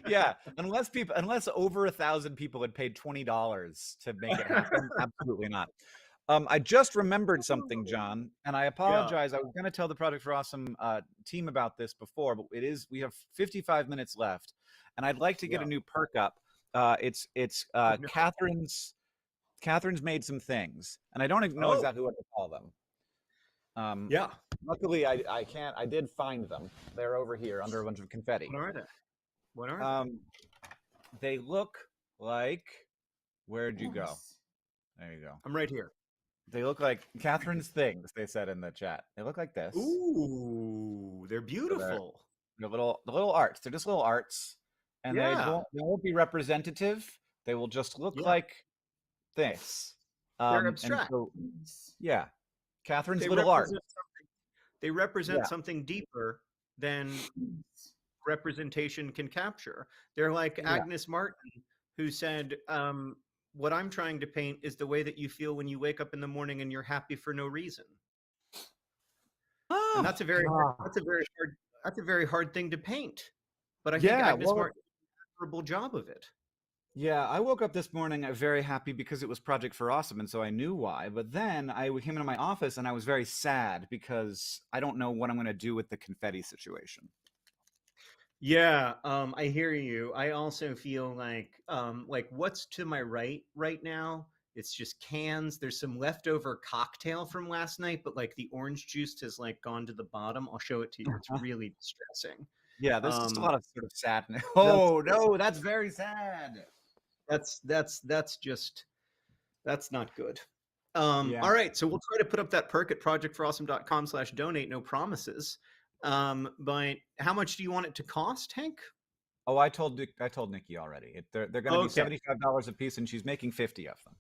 Yeah, unless over 1,000 people had paid $20 to make it happen, absolutely not. I just remembered something, John, and I apologize. I was going to tell the Project for Awesome team about this before, but we have 55 minutes left, and I'd like to get a new perk up. It's Oh, no. Catherine's made some things, and I don't know exactly what to call them. Yeah. Luckily, I can't. I did find them. They're over here under a bunch of confetti. What are they? What are they? They look like. Where'd you go? There you go. I'm right here. They look like Catherine's things. They said in the chat. They look like this. Ooh, they're beautiful. The little arts. They're just little arts, and they won't be representative. They will just look like this. They're abstract. So, yeah, Catherine's They little art. represent They represent something deeper than representation can capture. They're like Agnes Martin, who said, what I'm trying to paint is the way that you feel when you wake up in the morning and you're happy for no reason. And that's a very hard thing to paint. But I think Agnes Martin did an admirable job of it. Yeah, I woke up this morning very happy because it was Project for Awesome, and so I knew why. But then I came into my office and I was very sad because I don't know what I'm going to do with the confetti situation. Yeah, I hear you. I also feel like what's to my right now? It's just cans. There's some leftover cocktail from last night, but like the orange juice has like gone to the bottom. I'll show it to you. It's really distressing. Yeah, there's just a lot of sort of sadness. Oh no, that's very sad. That's not good. All right, so we'll try to put up that perk at projectforawesome.com/donate. No promises. But how much do you want it to cost, Hank? Oh, I told Nikki already. They're going to be $75 a piece, and she's making 50 of them.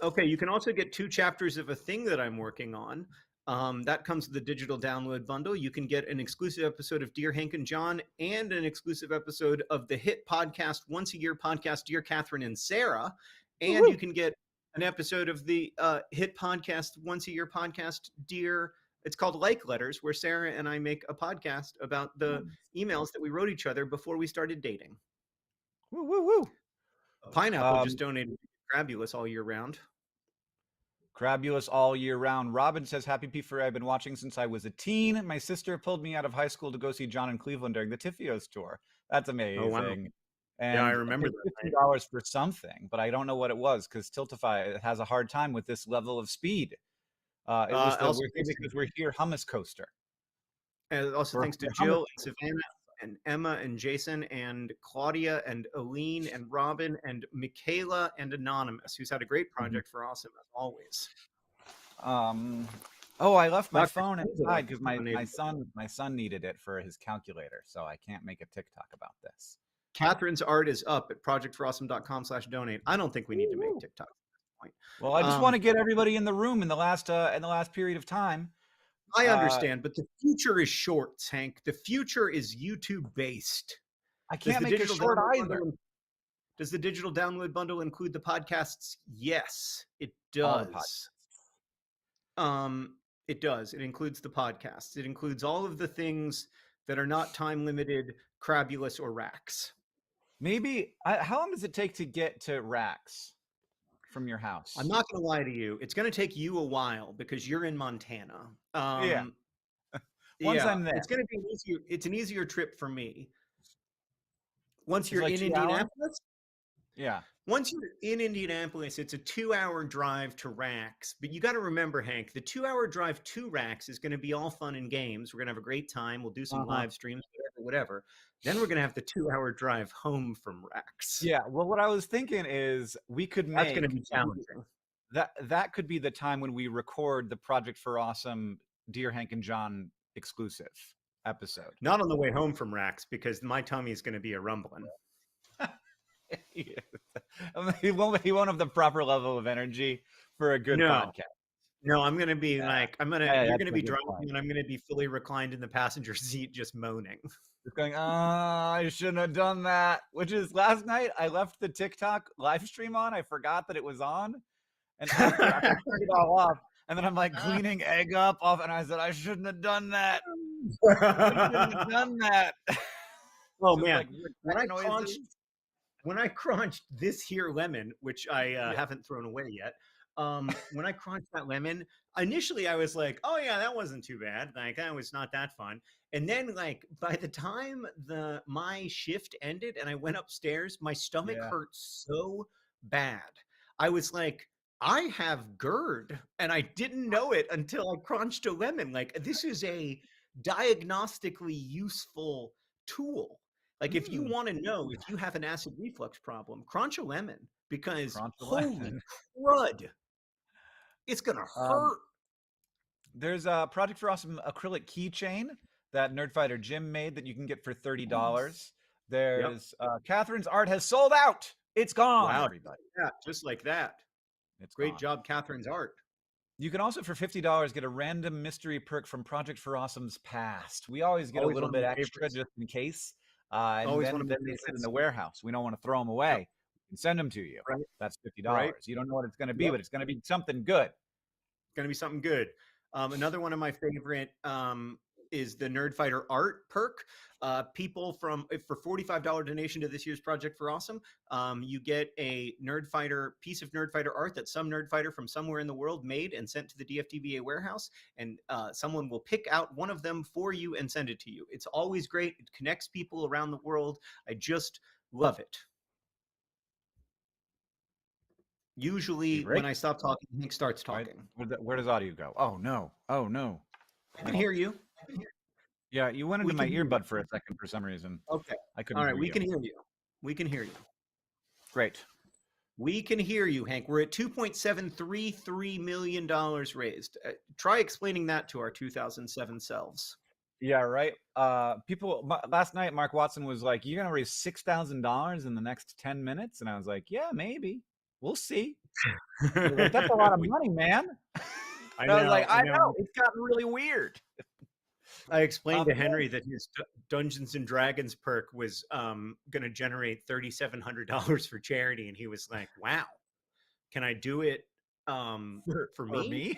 Okay, you can also get 2 chapters of a thing that I'm working on. That comes with the digital download bundle. You can get an exclusive episode of Dear Hank and John and an exclusive episode of the hit podcast, once a year podcast, Dear Catherine and Sarah. And you can get an episode of the hit podcast, once a year podcast, it's called Like Letters, where Sarah and I make a podcast about the emails that we wrote each other before we started dating. Woo, woo, woo. Pineapple just donated Crabulous all year round. Crabulous all year round. Robin says, Happy P4A. I've been watching since I was a teen. My sister pulled me out of high school to go see John in Cleveland during the Tifios tour. That's amazing. Oh, wow. And I remember that. $50 for something, but I don't know what it was because Tiltify has a hard time with this level of speed. It was because we're here hummus coaster. And also thanks to Jill and Savannah and Emma and Jason and Claudia and Aline and Robin and Michaela and Anonymous, who's had a great project for Awesome as always. I left my phone inside because my son needed it for his calculator, so I can't make a TikTok about this. Catherine's art is up at projectforawesome.com/donate. I don't think we need to make TikTok at this point. Well, I just want to get everybody in the room in the last period of time. I understand, but the future is shorts, Hank. The future is YouTube based. I can't make it short either. Does the digital download bundle include the podcasts? Yes, it does. It does. It includes the podcasts. It includes all of the things that are not time limited, Crabulous, or Racks. Maybe. How long does it take to get to Racks from your house? I'm not going to lie to you. It's going to take you a while because you're in Montana. Once I'm there, it's going to be it's an easier trip for me. Once you're in Indianapolis. Yeah. Once you're in Indianapolis, it's a 2-hour drive to Racks. But you got to remember, Hank, the 2-hour drive to Racks is going to be all fun and games. We're going to have a great time. We'll do some live streams, whatever. Then we're going to have the 2-hour drive home from Racks. Yeah. Well, what I was thinking is we could make. That's going to be challenging. That could be the time when we record the Project for Awesome Dear Hank and John exclusive episode. Not on the way home from Racks because my tummy is going to be a rumbling. He won't have the proper level of energy for a good podcast. No, I'm going to be you're going to be driving and I'm going to be fully reclined in the passenger seat just moaning. Just going, I shouldn't have done that. Which is last night I left the TikTok live stream on. I forgot that it was on. And after I turned it all off. And then I'm like cleaning egg up off. And I said, I shouldn't have done that. I shouldn't have done that. Oh So, man, like when I noises. crunched when I crunched this here lemon, which I Yeah. haven't thrown away yet, when I crunched that lemon, initially I was like, "Oh yeah, that wasn't too bad. Like that was not that fun." And then, like by the time my shift ended and I went upstairs, my stomach Yeah. hurt so bad. I was like, "I have GERD," and I didn't know it until I crunched a lemon. Like this is a diagnostically useful tool. Like if you Mm. want to know if you have an acid reflux problem, crunch a lemon because Crunch a holy lemon. crud, it's gonna hurt. There's a Project for Awesome acrylic keychain that Nerdfighter Jim made that you can get for $30. Yep. There's Catherine's art has sold out. It's gone, Wow. everybody. Yeah, just like that. It's Great gone. job, Catherine's art. You can also, for $50, get a random mystery perk from Project for Awesome's past. We always get Always a little one of bit my extra favorites. just in case. And Always one then of my they sit in favorites. the warehouse. We don't want to throw them away. Yep. We can send them to you. Right. That's $50. Right. You don't know what it's going to be, Yep. but it's going to be something good. Gonna be something good. Another one of my favorite is the Nerdfighter art perk. People for $45 donation to this year's Project for Awesome, you get a Nerdfighter piece of Nerdfighter art that some Nerdfighter from somewhere in the world made and sent to the DFTBA warehouse, and someone will pick out one of them for you and send it to you. It's always great. It connects people around the world. I just love it. Usually, when I stop talking, Hank starts talking. Where does audio go? Oh no! Oh no! I can hear you. Yeah, you went into We my can hear you. earbud for a second for some reason. Okay. I couldn't All right, hear we you. can hear you. We can hear you. Great. We can hear you, Hank. We're at $2.733 million raised. Try explaining that to our 2007 selves. Yeah, right. Last night, Mark Watson was like, "You're gonna raise $6,000 in the next 10 minutes," and I was like, "Yeah, maybe. We'll see." Like, that's a lot of money, man. I was like, I know. It's gotten really weird. I explained to Henry that his Dungeons and Dragons perk was going to generate $3,700 for charity, and he was like, "Wow, can I do it for me?"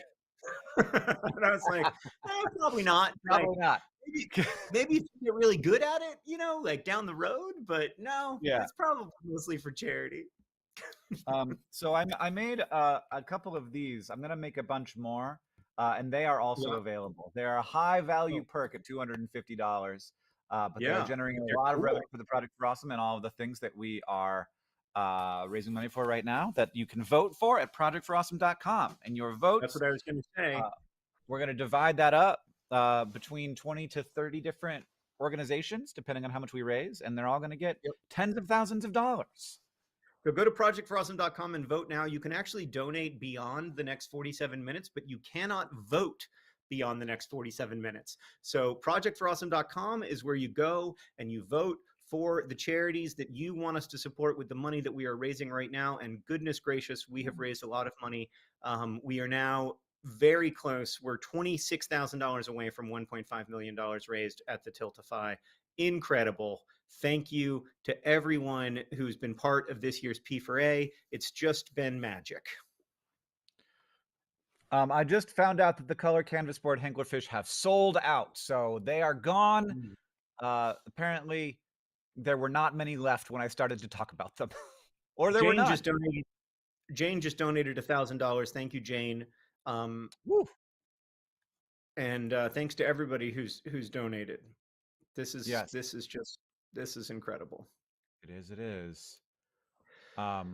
And I was like, "Probably not. Probably not. Maybe if you get really good at it, like down the road. But no, Yeah. it's probably mostly for charity." So I made a couple of these. I'm gonna make a bunch more, and they are also available. They're a high value perk at $250, but they're generating a lot of revenue for the Project for Awesome and all of the things that we are raising money for right now that you can vote for at projectforawesome.com. And your votes, that's what I was going to say. We're going to divide that up between 20 to 30 different organizations, depending on how much we raise, and they're all going to get tens of thousands of dollars. So go to projectforawesome.com and vote now. You can actually donate beyond the next 47 minutes, but you cannot vote beyond the next 47 minutes. So projectforawesome.com is where you go and you vote for the charities that you want us to support with the money that we are raising right now. And goodness gracious, we have raised a lot of money. We are now very close. We're $26,000 away from $1.5 million raised at the Tiltify. Incredible. Thank you to everyone who's been part of this year's P4A. It's just been magic. I just found out that the color canvas board Henklerfish have sold out, so they are gone. Apparently, there were not many left when I started to talk about them, or there were none. Jane just donated $1,000. Thank you, Jane. Woo. And thanks to everybody who's donated. This is incredible. It is. I'd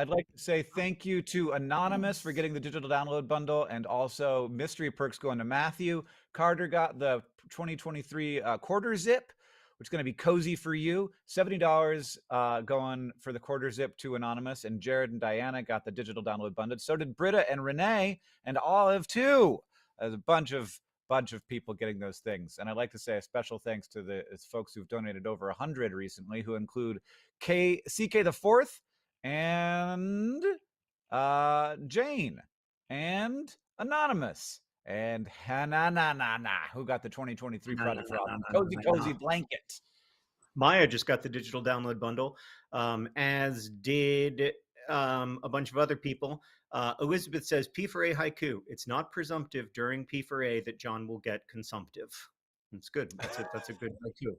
like to say thank you to Anonymous for getting the digital download bundle, and also mystery perks going to Matthew. Carter got the 2023 quarter zip, which is going to be cozy for you. $70 going for the quarter zip to Anonymous, and Jared and Diana got the digital download bundle. So did Britta and Renee and Olive too. There's a bunch of people getting those things. And I'd like to say a special thanks to the folks who've donated over 100 recently, who include CK the Fourth and Jane and Anonymous and Hananana, who got the 2023 Project for Awesome cozy blanket. Maya just got the digital download bundle, as did a bunch of other people. Elizabeth says, P4A haiku. It's not presumptive during P4A that John will get consumptive. It's good. That's a good way too.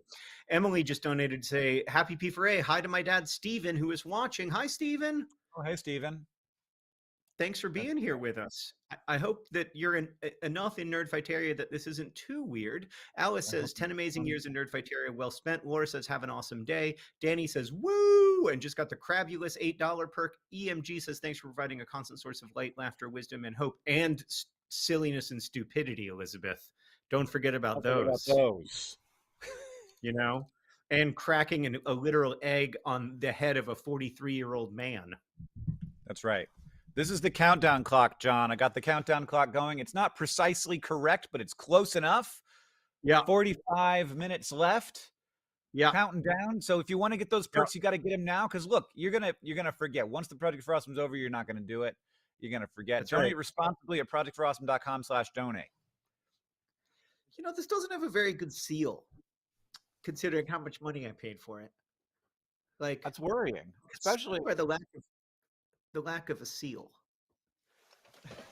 Emily just donated to say, happy P4A. Hi to my dad, Steven, who is watching. Hi, Steven. Oh, hey, Steven. Thanks for being here with us. I hope that you're enough in Nerdfighteria that this isn't too weird. Alice says, 10 amazing years in Nerdfighteria, well spent. Laura says, have an awesome day. Danny says, woo, and just got the crabulous $8 perk. EMG says, thanks for providing a constant source of light, laughter, wisdom, and hope, and silliness and stupidity, Elizabeth. Don't forget about those. You know? And cracking a literal egg on the head of a 43-year-old man. That's right. This is the countdown clock, John. I got the countdown clock going. It's not precisely correct, but it's close enough. Yeah. 45 minutes left. Yeah. Counting down. So if you want to get those perks, you got to get them now. Because look, you're gonna forget. Once the Project for Awesome's over, you're not gonna do it. You're gonna forget. That's Donate right. responsibly at projectforawesome.com/donate. You know, this doesn't have a very good seal, considering how much money I paid for it. Like, That's worrying, especially by the lack of a seal.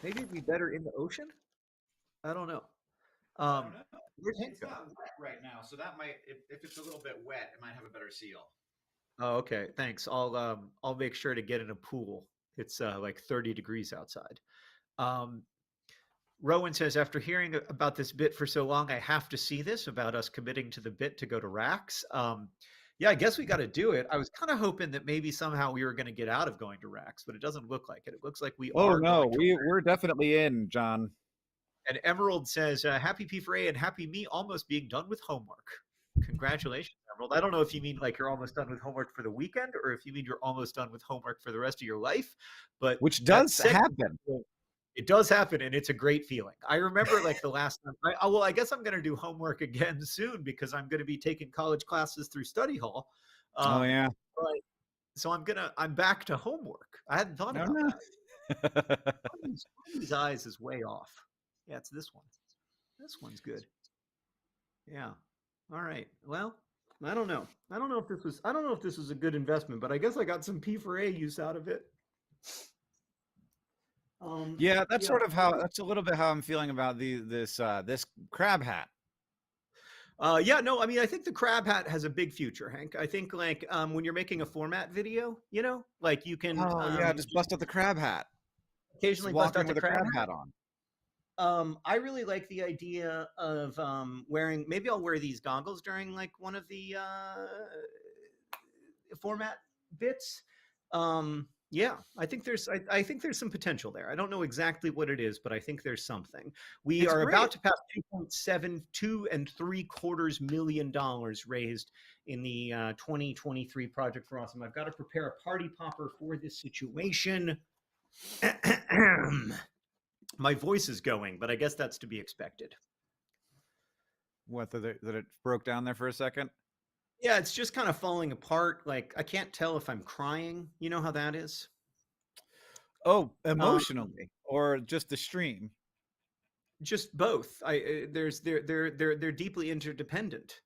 Maybe it'd be better in the ocean. I don't know. Where's Hank go? not wet right now, so that might, if it's a little bit wet, it might have a better seal. Oh, okay. Thanks. I'll make sure to get in a pool. It's like 30 degrees outside. Rowan says, after hearing about this bit for so long, I have to see this about us committing to the bit to go to Rax. Yeah, I guess we got to do it. I was kind of hoping that maybe somehow we were going to get out of going to Rax, but it doesn't look like it. It looks like we are. Oh no, going to we're definitely in, John. And Emerald says, happy P4A and happy me almost being done with homework. Congratulations, Emerald. I don't know if you mean like you're almost done with homework for the weekend or if you mean you're almost done with homework for the rest of your life. But Which does happen. It does happen, and it's a great feeling. I remember like the last time. I guess I'm going to do homework again soon because I'm going to be taking college classes through study hall. Oh yeah. So I'm back to homework. I hadn't thought about that. These eyes is way off. Yeah, it's this one. This one's good. Yeah. All right. Well, I don't know. I don't know if this was a good investment, but I guess I got some P4A use out of it. Yeah, that's sort of that's a little bit how I'm feeling about this crab hat. Yeah, no, I mean, I think the crab hat has a big future, Hank. I think like when you're making a format video, you know, like you can just bust out the crab hat. Occasionally bust out the with crab hat on. I really like the idea of wearing. Maybe I'll wear these goggles during like one of the format bits. Yeah, I think there's some potential there. I don't know exactly what it is, but I think there's something. We are about to pass $2.72 million raised in the 2023 Project for Awesome. I've got to prepare a party popper for this situation. My voice is going, but I guess that's to be expected. What, that it broke down there for a second? Yeah, it's just kind of falling apart. Like, I can't tell if I'm crying. You know how that is? Oh, emotionally, or just the stream? Just both. They're deeply interdependent.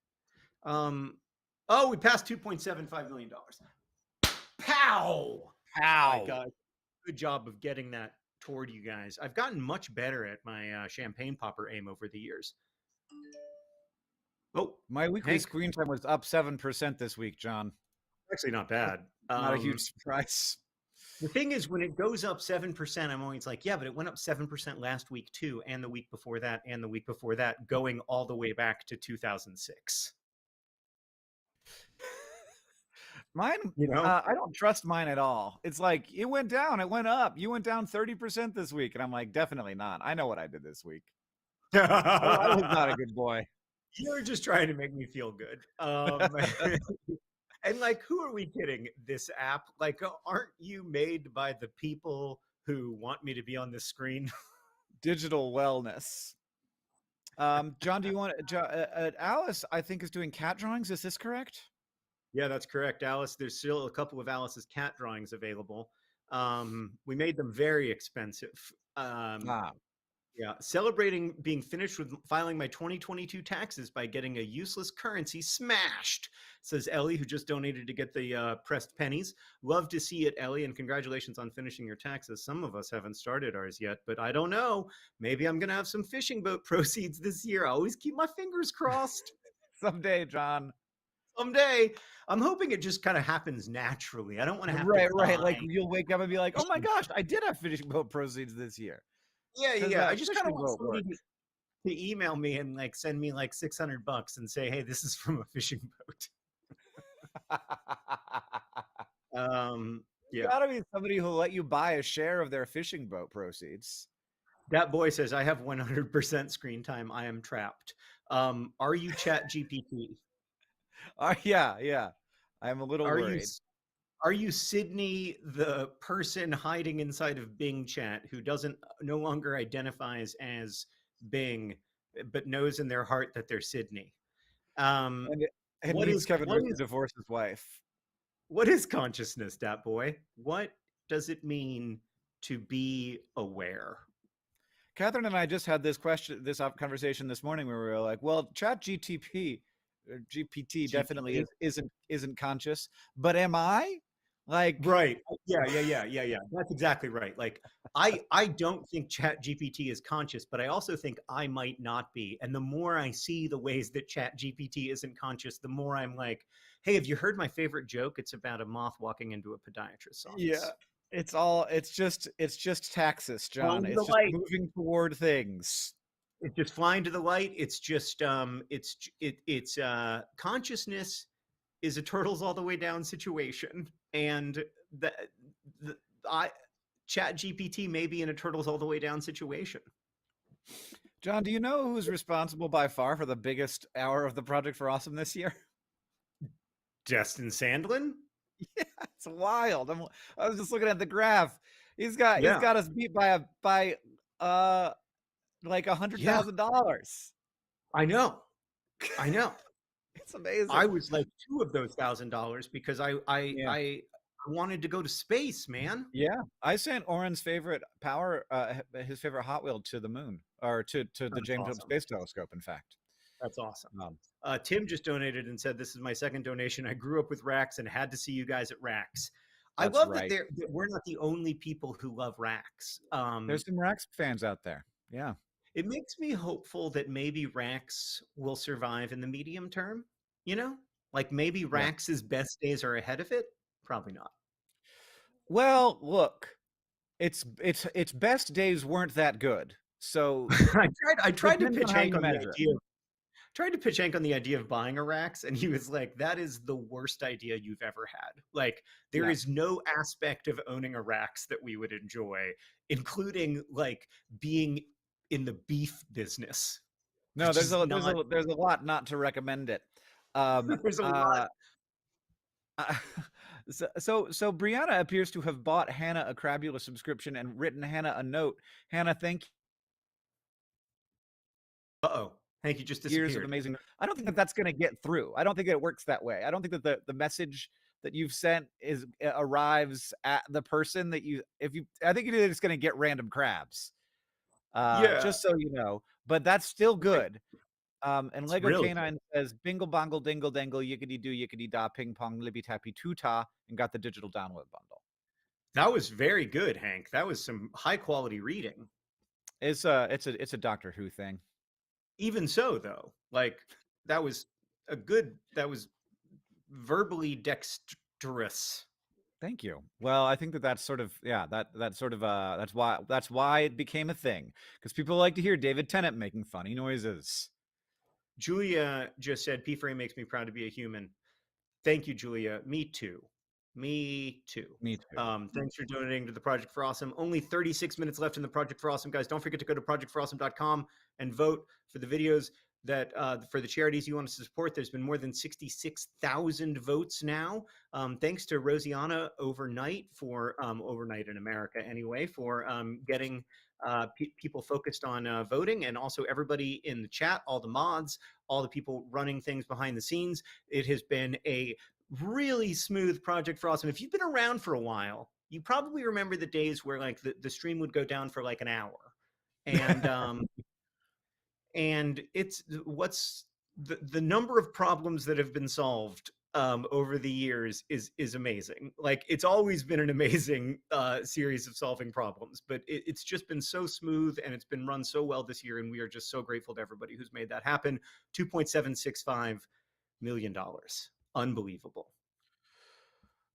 Oh, we passed $2.75 million. Pow! Pow! My God. Good job of getting that toward you guys. I've gotten much better at my champagne popper aim over the years. Oh, my weekly screen time was up 7% this week, John. Actually, not bad. Not a huge surprise. The thing is, when it goes up 7%, I'm always like, yeah, but it went up 7% last week too, and the week before that, and the week before that, going all the way back to 2006. Mine, I don't trust mine at all. It's like, it went down, it went up. You went down 30% this week. And I'm like, definitely not. I know what I did this week. I was not a good boy. You're just trying to make me feel good. And like, who are we kidding? This app? Like, aren't you made by the people who want me to be on this screen? Digital wellness. John, do you want Alice, I think, is doing cat drawings. Is this correct? Yeah, that's correct, Alice. There's still a couple of Alice's cat drawings available. We made them very expensive. Yeah, celebrating being finished with filing my 2022 taxes by getting a useless currency smashed, says Ellie, who just donated to get the pressed pennies. Love to see it, Ellie, and congratulations on finishing your taxes. Some of us haven't started ours yet, but I don't know. Maybe I'm going to have some fishing boat proceeds this year. I always keep my fingers crossed. Someday, John. Someday. I'm hoping it just kind of happens naturally. I don't want to have Right. to Like buy. you'll wake up and be like, "Oh my gosh, I did have fishing boat proceeds this year." Yeah. I just kind of fishing want boat somebody works. to email me and like send me like $600 and say, "Hey, this is from a fishing boat." Yeah. Gotta be somebody who'll let you buy a share of their fishing boat proceeds. That boy says, "I have 100% screen time. I am trapped." Are you Chat GPT? Yeah. I'm a little Are worried. are you Sydney, the person hiding inside of Bing Chat who doesn't no longer identifies as Bing, but knows in their heart that they're Sydney? And What needs is Kevin Rose to divorce his wife. what is consciousness, Dat Boy? What does it mean to be aware? Catherine and I just had this conversation this morning where we were like, well, Chat GPT definitely isn't conscious, but am I? Like, Right. Yeah. That's exactly right. Like I don't think Chat GPT is conscious, but I also think I might not be. And the more I see the ways that Chat GPT isn't conscious, the more I'm like, hey, have you heard my favorite joke? It's about a moth walking into a podiatrist's office. yeah, it's just taxis, John. Flying to It's the just light. moving toward things. It's just flying to the light. It's just it's consciousness is a turtles all the way down situation. And the I Chat GPT may be in a turtles all the way down situation. John, do you know who's responsible by far for the biggest hour of the Project for Awesome this year? Justin Sandlin? Yeah, it's wild. I was just looking at the graph. He's got us beat by like $100,000. I know. It's amazing. I was like two of those $1,000 because I wanted to go to space, man. Yeah, I sent Oren's favorite his favorite Hot Wheel to the moon, or to the James Webb Space Telescope. In fact, that's awesome. Tim just donated and said, "This is my second donation. I grew up with Rax and had to see you guys at Rax." I love that we're not the only people who love Rax. There's some Rax fans out there. Yeah, it makes me hopeful that maybe Rax will survive in the medium term. You know, like maybe Rax's best days are ahead of it. Probably not. Well, look, its best days weren't that good. So I tried to pitch Hank on the idea. Tried to pitch Hank on the idea of buying a Rax, and he was like, "That is the worst idea you've ever had. Like, there is no aspect of owning a Rax that we would enjoy, including like being in the beef business." No, there's a lot not to recommend it. There's a lot. So Brianna appears to have bought Hannah a Crabula subscription and written Hannah a note. Hannah, thank you. Uh-oh. Hank, you just disappeared. Years of amazing. I don't think that that's going to get through. I don't think it works that way. I don't think that the message that you've sent arrives at the person that I think you're just going to get random crabs. Just so you know. But that's still good. And Lego really Canine says, bingle, bongle, dingle, dangle, yickety do, yickety da, ping pong, libby tappy, toota, and got the digital download bundle. That was very good, Hank. That was some high quality reading. It's a Doctor Who thing. Even so, though, like that was verbally dexterous. Thank you. Well, I think that's sort of that's why it became a thing, because people like to hear David Tennant making funny noises. Julia just said, P-Frame makes me proud to be a human. Thank you, Julia. Me too. Thanks for donating to the Project for Awesome. Only 36 minutes left in the Project for Awesome, guys. Don't forget to go to projectforawesome.com and vote for the videos that for the charities you want us to support. There's been more than 66,000 votes now. Thanks to Rosianna overnight in America anyway, for getting people focused on voting, and also everybody in the chat, all the mods, all the people running things behind the scenes. It has been a really smooth Project for Awesome. If you've been around for a while, you probably remember the days where like the stream would go down for like an hour, and and it's what's the number of problems that have been solved over the years is amazing. Like, it's always been an amazing series of solving problems, but it's just been so smooth and it's been run so well this year, and we are just so grateful to everybody who's made that happen. $2.765 million. Unbelievable.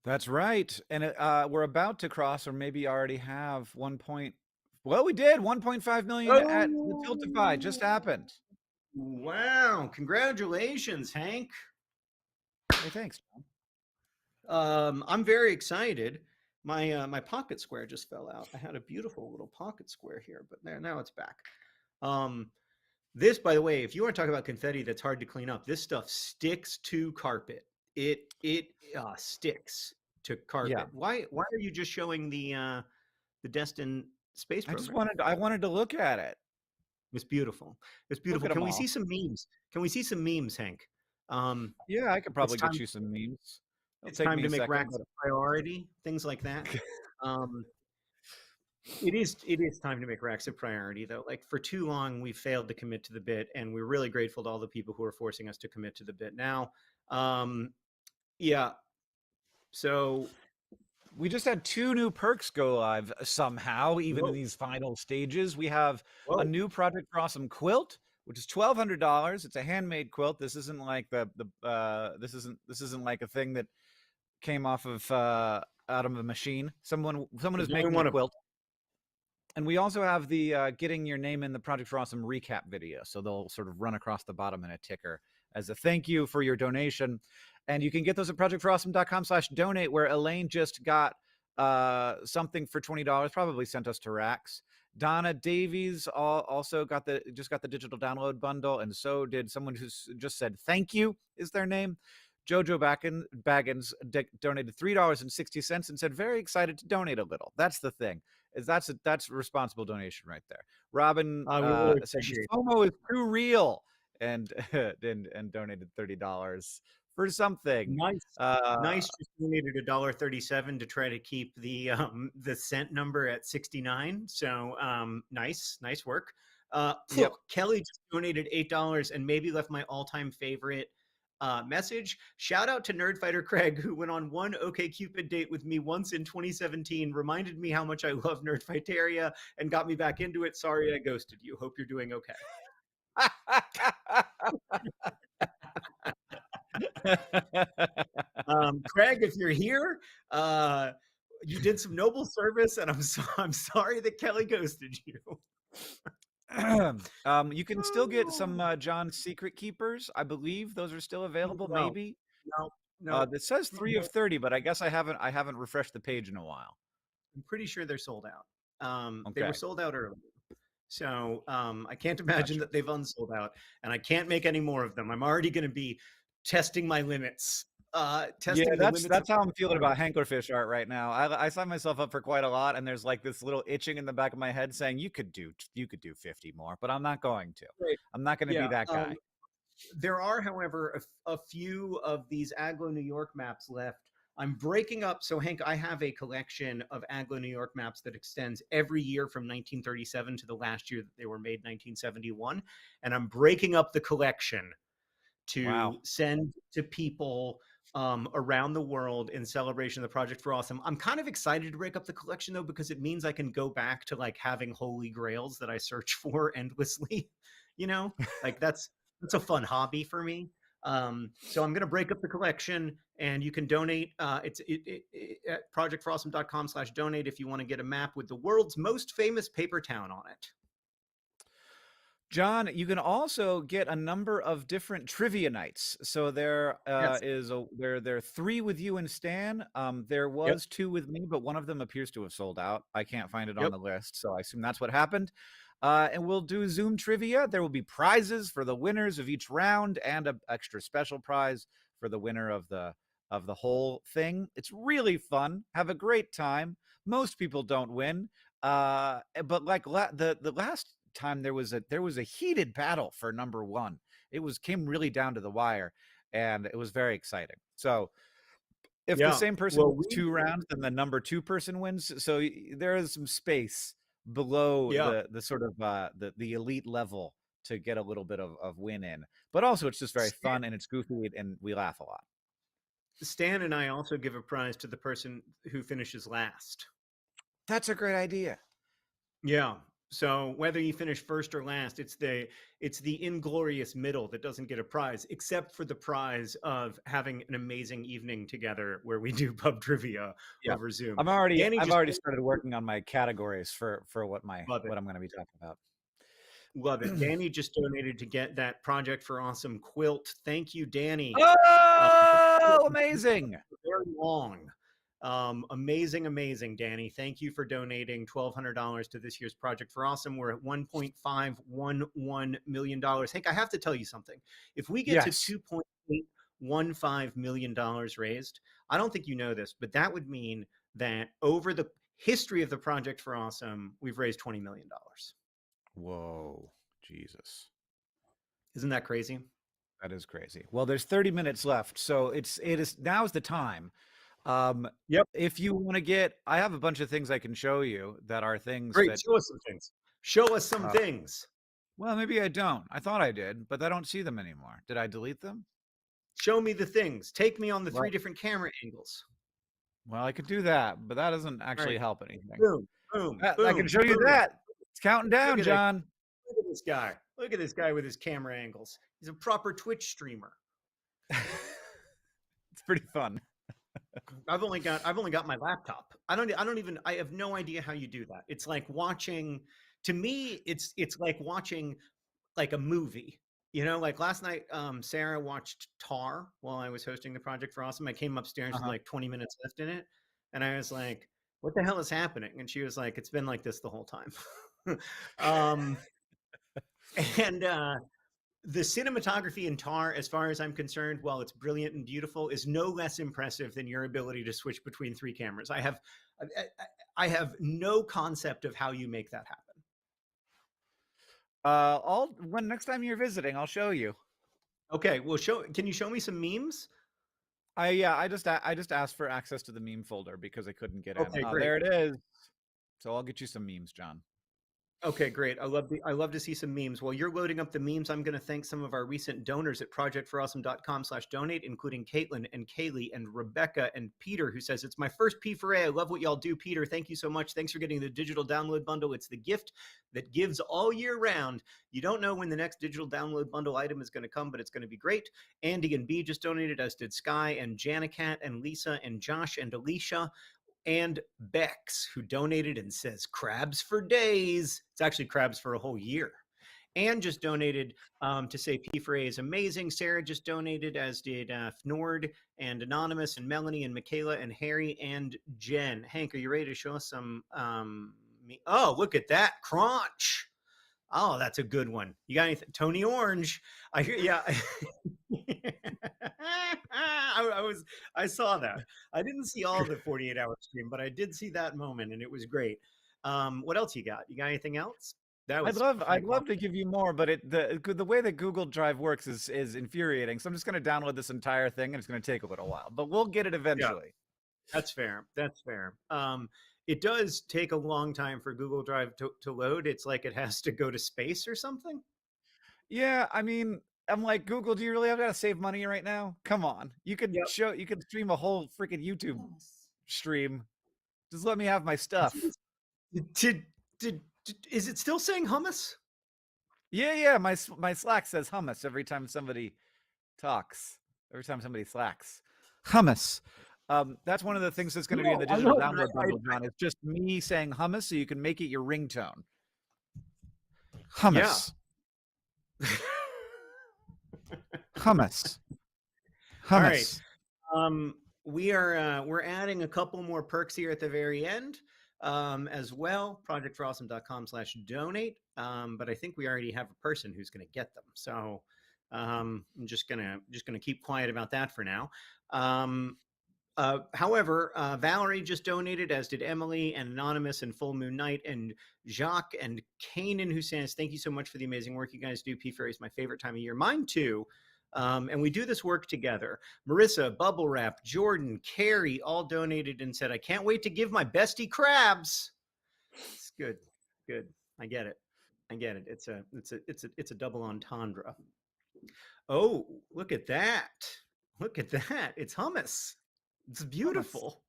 That's right. And we're about to cross, or maybe already have well, we did 1.5 million at the Tiltify. Just happened. Wow. Congratulations, Hank. Hey, thanks, John. I'm very excited. My pocket square just fell out. I had a beautiful little pocket square here, but now it's back. This, by the way, if you want to talk about confetti that's hard to clean up, this stuff sticks to carpet. It sticks to carpet. Yeah. Why are you just showing the Destin space program? I wanted to look at it. It's beautiful. It's beautiful. Can we see some memes? Can we see some memes, Hank? Yeah, I could probably get you some memes. It's time to make racks a priority, things like that. It is time to make racks a priority, though. Like, for too long, we failed to commit to the bit, and we're really grateful to all the people who are forcing us to commit to the bit now. Yeah. So we just had 2 new perks go live somehow, even in these final stages. We have a new Project for Awesome quilt, which is $1,200. It's a handmade quilt. This isn't like this isn't like a thing that came off of out of a machine. Someone is making a quilt. And we also have the getting your name in the Project for Awesome recap video. So they'll sort of run across the bottom in a ticker as a thank you for your donation. And you can get those at projectforawesome.com/donate, where Elaine just got something for $20, probably sent us to racks. Donna Davies also got the digital download bundle, and so did someone who's just said thank you is their name. Jojo Baggins donated $3.60 and said very excited to donate a little. That's the thing. That's a responsible donation right there. Robin said FOMO is too real and donated $30 for something. Nice just donated $1.37 to try to keep the cent number at 69. So nice work. Yep. Kelly just donated $8 and maybe left my all-time favorite message. Shout out to Nerdfighter Craig, who went on one OkCupid date with me once in 2017, reminded me how much I love Nerdfighteria, and got me back into it. Sorry I ghosted you. Hope you're doing okay. Craig, if you're here, you did some noble service, and I'm sorry that Kelly ghosted you. You can still get some John's Secret Keepers. I believe those are still available. Maybe. No. It says 3 of 30, but I guess I haven't refreshed the page in a while. I'm pretty sure they're sold out. They were sold out early. So I can't imagine that they've unsold out, and I can't make any more of them. I'm already going to be testing my limits. That's how I'm feeling about Hanklerfish art right now. I signed myself up for quite a lot, and there's like this little itching in the back of my head saying you could do 50 more, but I'm not going to. Right. I'm not going to be that guy. There are, however, a few of these Aglo New York maps left. I'm breaking up. So, Hank, I have a collection of Aglo New York maps that extends every year from 1937 to the last year that they were made, 1971. And I'm breaking up the collection to send to people around the world in celebration of the Project for Awesome. I'm kind of excited to break up the collection, though, because it means I can go back to like having holy grails that I search for endlessly. You know, like that's a fun hobby for me. So I'm going to break up the collection, and you can donate. It's at projectforawesome.com/donate if you want to get a map with the world's most famous paper town on it. John, you can also get a number of different trivia nights. So there are 3 with you and Stan. There was 2 with me, but one of them appears to have sold out. I can't find it on the list, so I assume that's what happened. And we'll do Zoom trivia. There will be prizes for the winners of each round and an extra special prize for the winner of the whole thing. It's really fun. Have a great time. Most people don't win, but like the last time there was a heated battle for number 1. It came really down to the wire, and it was very exciting. So if the same person wins 2 rounds, then the number 2 person wins. So there is some space below Yeah. the sort of the elite level to get a little bit of win in. But also, it's just very fun and it's goofy and we laugh a lot. Stan and I also give a prize to the person who finishes last. That's a great idea. Yeah. So whether you finish first or last, it's the inglorious middle that doesn't get a prize, except for the prize of having an amazing evening together where we do pub trivia over Zoom. I've already started working on my categories for what I'm Love it. going to be talking about. Love it. Danny just donated to get that Project for Awesome quilt. Thank you, Danny. Oh, amazing. Very long. Amazing, Danny. Thank you for donating $1,200 to this year's Project for Awesome. We're at $1.511 million. Hank, I have to tell you something. If we get to $2.815 million raised, I don't think you know this, but that would mean that over the history of the Project for Awesome, we've raised $20 million. Whoa, Jesus. Isn't that crazy? That is crazy. Well, there's 30 minutes left, so now's the time. Yep. If you want to get, I have a bunch of things I can show you that are things. Great. That, show us some things. Show us some things. Well, maybe I don't. I thought I did, but I don't see them anymore. Did I delete them? Show me the things. Take me on the 3 different camera angles. Well, I could do that, but that doesn't actually help anything. Boom, boom, I can show you that. It's counting down, John. Look at this guy. Look at this guy with his camera angles. He's a proper Twitch streamer. It's pretty fun. I've only got my laptop. I have no idea how you do that. It's like watching, to me, it's like watching like a movie. You know, like last night, Sarah watched Tar while I was hosting the Project for Awesome. I came upstairs with like 20 minutes left in it. And I was like, what the hell is happening? And she was like, it's been like this the whole time. The cinematography in Tar, as far as I'm concerned, while it's brilliant and beautiful, is no less impressive than your ability to switch between 3 cameras. I have no concept of how you make that happen. When next time you're visiting, I'll show you. Okay, well, can you show me some memes? I just asked for access to the meme folder because I couldn't get in. Okay, great. There it is. So I'll get you some memes, John. Okay, great. I love to see some memes. While you're loading up the memes, I'm going to thank some of our recent donors at projectforawesome.com/donate, including Caitlin and Kaylee and Rebecca and Peter, who says, it's my first P4A. I love what y'all do, Peter. Thank you so much. Thanks for getting the digital download bundle. It's the gift that gives all year round. You don't know when the next digital download bundle item is going to come, but it's going to be great. Andy and B just donated, as did Sky and Janicat and Lisa and Josh and Alicia. And Bex, who donated and says crabs for days. It's actually crabs for a whole year. And just donated to say P4A is amazing. Sarah just donated, as did Fnord and Anonymous and Melanie and Michaela and Harry and Jen. Hank, are you ready to show us some? Oh, look at that crunch. Oh, that's a good one. You got anything? Tony Orange. I hear, yeah. I saw that. I didn't see all of the 48-hour stream, but I did see that moment, and it was great. What else you got? You got anything else? I'd love to give you more, but the way that Google Drive works is infuriating. So I'm just going to download this entire thing, and it's going to take a little while, but we'll get it eventually. Yeah, that's fair. That's fair. It does take a long time for Google Drive to load. It's like it has to go to space or something. Yeah, I mean, I'm like, Google, do you really have to save money right now? Come on. You could you could stream a whole freaking YouTube stream. Just let me have my stuff. Is it still saying hummus? Yeah. My Slack says hummus every time somebody talks. Every time somebody slacks. Hummus. That's one of the things that's going to be in the digital download bundle, John. It's just me saying hummus, so you can make it your ringtone. Hummus. Yeah. Hummus. All right. We're adding a couple more perks here at the very end as well. Projectforawesome.com/donate. But I think we already have a person who's going to get them. So I'm just gonna keep quiet about that for now. However, Valerie just donated, as did Emily and Anonymous and Full Moon Night and Jacques and Kanan, who says, thank you so much for the amazing work you guys do. P4A is my favorite time of year. Mine too. And we do this work together. Marissa, Bubble Wrap, Jordan, Carrie all donated and said, I can't wait to give my bestie crabs. It's good. Good. I get it. I get it. It's a double entendre. Oh, look at that. Look at that. It's hummus. It's beautiful.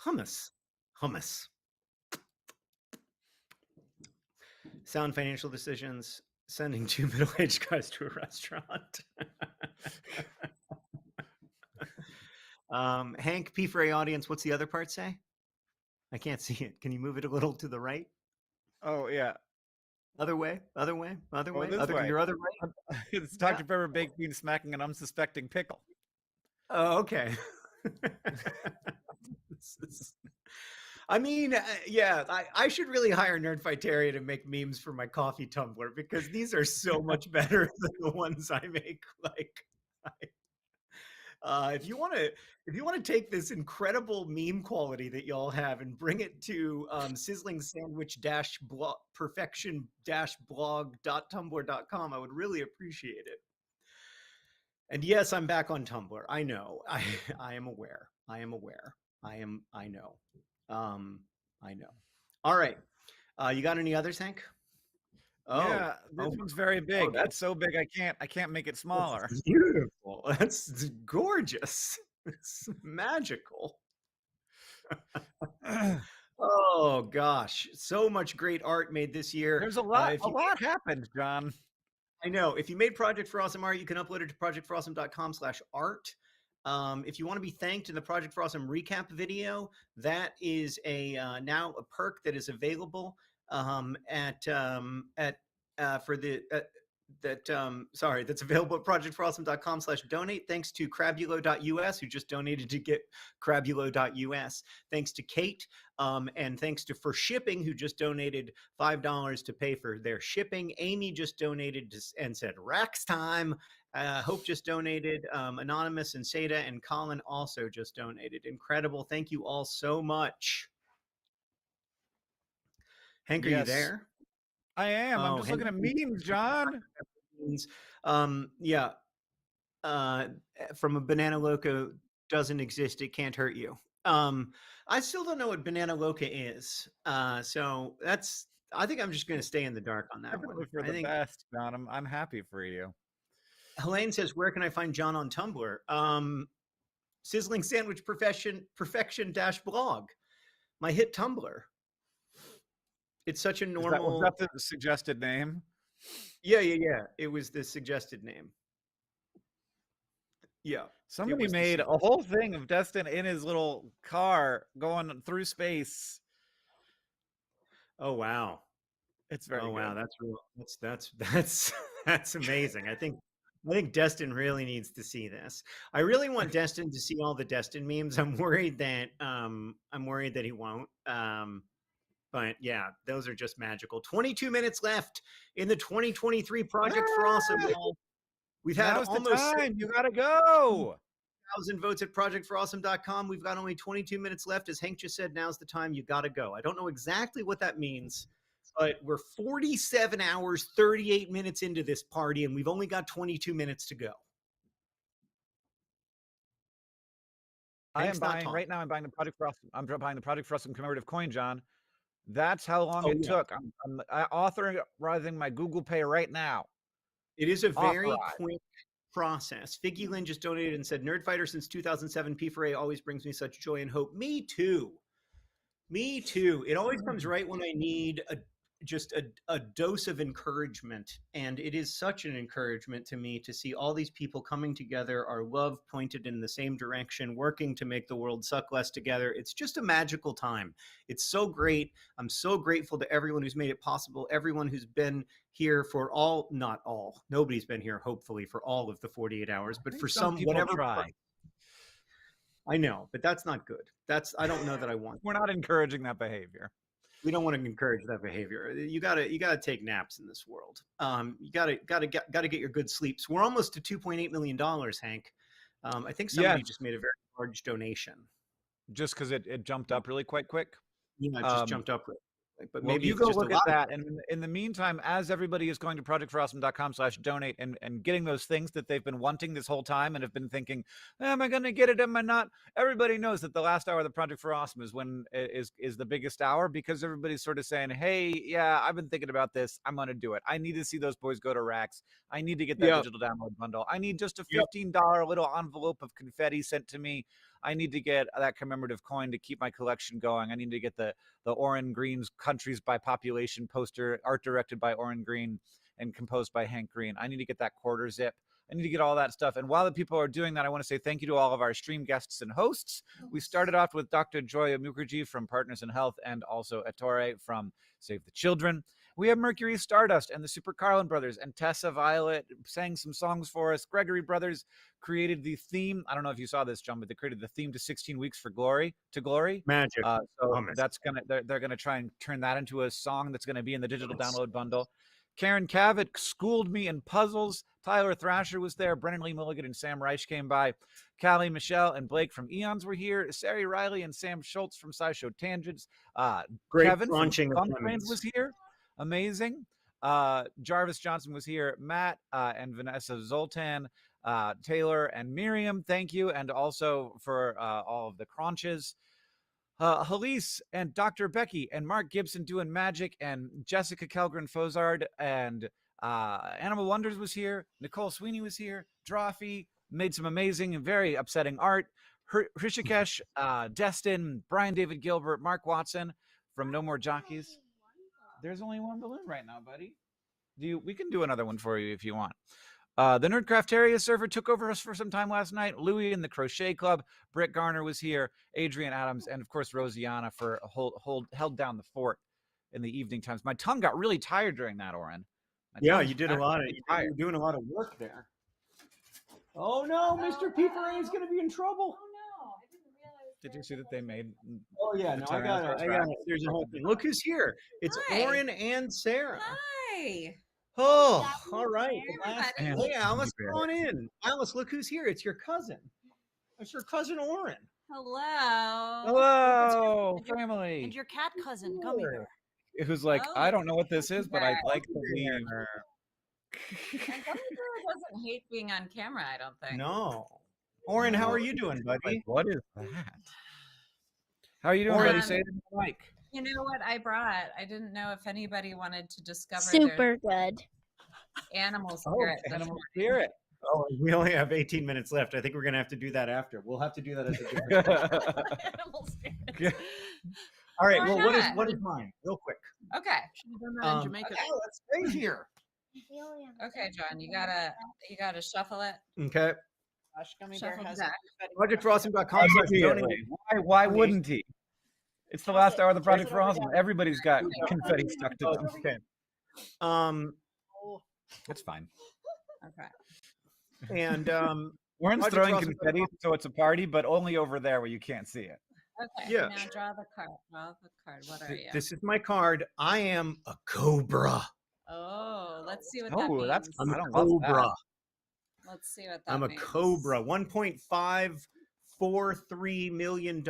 Hummus. Hummus. Sound financial decisions. Sending two middle-aged guys to a restaurant. Hank, P for A audience, what's the other part say? I can't see it. Can you move it a little to the right? Oh yeah. Other way, other way, other way, this other way. Your other way. It's Dr. Pepper baked bean smacking an unsuspecting pickle. Oh, okay. I mean, yeah, I should really hire Nerdfighteria to make memes for my coffee tumbler because these are so much better than the ones I make. Like, if you want to take this incredible meme quality that y'all have and bring it to sizzling sandwich blog perfection blog.tumblr.com, I would really appreciate it. And yes, I'm back on Tumblr. I know. I am aware. I know. I know. All right. You got any others, Hank? Oh, yeah, this one's very big. That's so big I can't make it smaller. That's beautiful. That's gorgeous. It's magical. Oh gosh, so much great art made this year. There's a lot happened, John. I know. If you made Project for Awesome art, you can upload it to projectforawesome.com/art. If you want to be thanked in the Project for Awesome recap video, that is now a perk that is available that's available at projectforawesome.com/donate. Thanks to crabulo.us, who just donated to get crabulo.us. Thanks to Kate, and thanks to For Shipping, who just donated $5 to pay for their shipping. Amy just donated and said, Rax time. Hope just donated. Anonymous and Seda and Colin also just donated. Incredible. Thank you all so much. Hank, are you there? I am. I'm just looking at memes, John. Yeah. From a Banana Loco doesn't exist. It can't hurt you. I still don't know what Banana Loca is. So I think I'm just going to stay in the dark on that one. For the best, John. I'm happy for you. Helene says, where can I find John on Tumblr? Sizzling Sandwich Perfection-blog. My hit Tumblr. It's such a normal. Was that the suggested name? Yeah. It was the suggested name. Yeah. Somebody made a whole thing of Destin in his little car going through space. Oh wow. It's very good. Wow, that's real. That's amazing. I think Destin really needs to see this. I really want Destin to see all the Destin memes. I'm worried that he won't. But yeah, those are just magical. 22 minutes left in the 2023 Project for Awesome. We've had almost time. You gotta go. 1,000 votes at projectforawesome.com. We've got only 22 minutes left. As Hank just said, now's the time. You gotta go. I don't know exactly what that means, but we're 47 hours, 38 minutes into this party, and we've only got 22 minutes to go. Hank's right now. I'm buying the Project for Awesome. I'm buying the Project for Awesome commemorative coin, John. That's how long it took. I'm authorizing my Google Pay right now. It is a very quick process. Figulin just donated and said, Nerdfighter since 2007, P4A always brings me such joy and hope. Me too. It always comes right when I need just a dose of encouragement. And it is such an encouragement to me to see all these people coming together, our love pointed in the same direction, working to make the world suck less together. It's just a magical time. It's so great. I'm so grateful to everyone who's made it possible, everyone who's been here for not all. Nobody's been here, hopefully, for all of the 48 hours, but for some whatever. Try. I know, but that's not good. I don't know that I want. We're not encouraging that behavior. We don't want to encourage that behavior. You gotta take naps in this world. You gotta get your good sleeps. We're almost to $2.8 million, Hank. I think somebody just made a very large donation. Just because it jumped up really quite quick. Yeah, it just jumped up. But Well, maybe you it's go just a look at lot. that, and in the meantime, as everybody is going to projectforawesome.com/donate and getting those things that they've been wanting this whole time and have been thinking, am I going to get it? Am I not? Everybody knows that the last hour of the Project for Awesome is when is the biggest hour, because everybody's sort of saying, hey, yeah, I've been thinking about this. I'm going to do it. I need to see those boys go to Rax. I need to get that Yep. digital download bundle. I need just a Yep. $15 little envelope of confetti sent to me. I need to get that commemorative coin to keep my collection going. I need to get the Oren Green's Countries by Population poster, art directed by Oren Green and composed by Hank Green. I need to get that quarter zip. I need to get all that stuff. And while the people are doing that, I want to say thank you to all of our stream guests and hosts. We started off with Dr. Joya Mukherjee from Partners in Health and also Ettore from Save the Children. We have Mercury Stardust and the Super Carlin Brothers, and Tessa Violet sang some songs for us. Gregory Brothers created the theme. I don't know if you saw this, John, but they created the theme to 16 Weeks for Glory, to Glory. Magic. So Promise. that's they're gonna try and turn that into a song that's gonna be in the digital download bundle. Karen Cavett schooled me in puzzles. Tyler Thrasher was there. Brennan Lee Mulligan and Sam Reich came by. Callie, Michelle, and Blake from Eons were here. Sari Riley and Sam Schultz from SciShow Tangents. Great Kevin from launching of Fun Trains lemons. was here. Amazing. Jarvis Johnson was here. Matt and Vanessa Zoltan, Taylor and Miriam, thank you. And also for all of the crunches. Halise and Dr. Becky and Mark Gibson doing magic, and Jessica Kelgren Fozard and Animal Wonders was here. Nicole Sweeney was here. Drawfee made some amazing and very upsetting art. Hrishikesh, Destin, Brian David Gilbert, Mark Watson from No More Jockeys. There's only one balloon right now, buddy. We can do another one for you if you want. The Nerdcraft Area server took over us for some time last night. Louie and the Crochet Club. Britt Garner was here. Adrian Adams, and of course Rosianna for held down the fort in the evening times. My tongue got really tired during that, Oren. Yeah, you did a lot of. You're doing a lot of work there. Oh no, Mr. P4A is going to be in trouble. Oh no, I didn't realize. Did you see that they made? Oh yeah, no, I got it. There's a whole thing. Look who's here. It's Hi. Oren and Sarah. Hi. Oh, all right. Hey, everybody. Hey, Alice, come on in. Alice, look who's here. It's your cousin. It's your cousin Oren. Hello. Hello, And your- family. And your cat cousin, Gummy Bear. Who's like, Oh, I don't know what this is, but I like the Yeah. name. And Gummy Bear doesn't hate being on camera, I don't think. No. Oren, how are you doing, Like, buddy? what is that? How are you doing, Oren, buddy? Say it in the mic. You know what I brought? I didn't know if anybody wanted to discover Super good. their animal spirit. this Animal morning. spirit. Oh, we only have 18 minutes left. I think we're going to have to do that after. We'll have to do that as a different. Animal spirit. Yeah. All right. Why Well, not? what is mine? Real quick. Okay. Okay, let's stay here. Okay, John, you gotta shuffle it. Okay. Shuffle back. ProjectForAwesome.com/donate. Why wouldn't he? It's the last hour of the Project for Awesome. Everybody's got confetti stuck to them. Okay. It's fine. Okay. And Warren's Project throwing for Awesome. confetti, so it's a party, but only over there where you can't see it. Okay. Yeah. Now draw the card. Draw the card. What are you? this is my card. I am a cobra. Oh, let's see what that Oh, means. that's I'm I a don't love that. cobra. Let's see what that I'm a means. cobra. $1.543 million.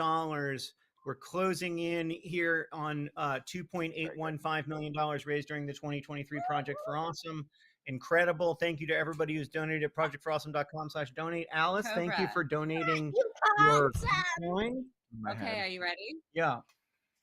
We're closing in here on $2.815 million raised during the 2023 Project for Awesome. Incredible. Thank you to everybody who's donated at projectforawesome.com/donate. Alice, thank you Cobra. for donating your coin. In my Okay, head. are you ready? Yeah.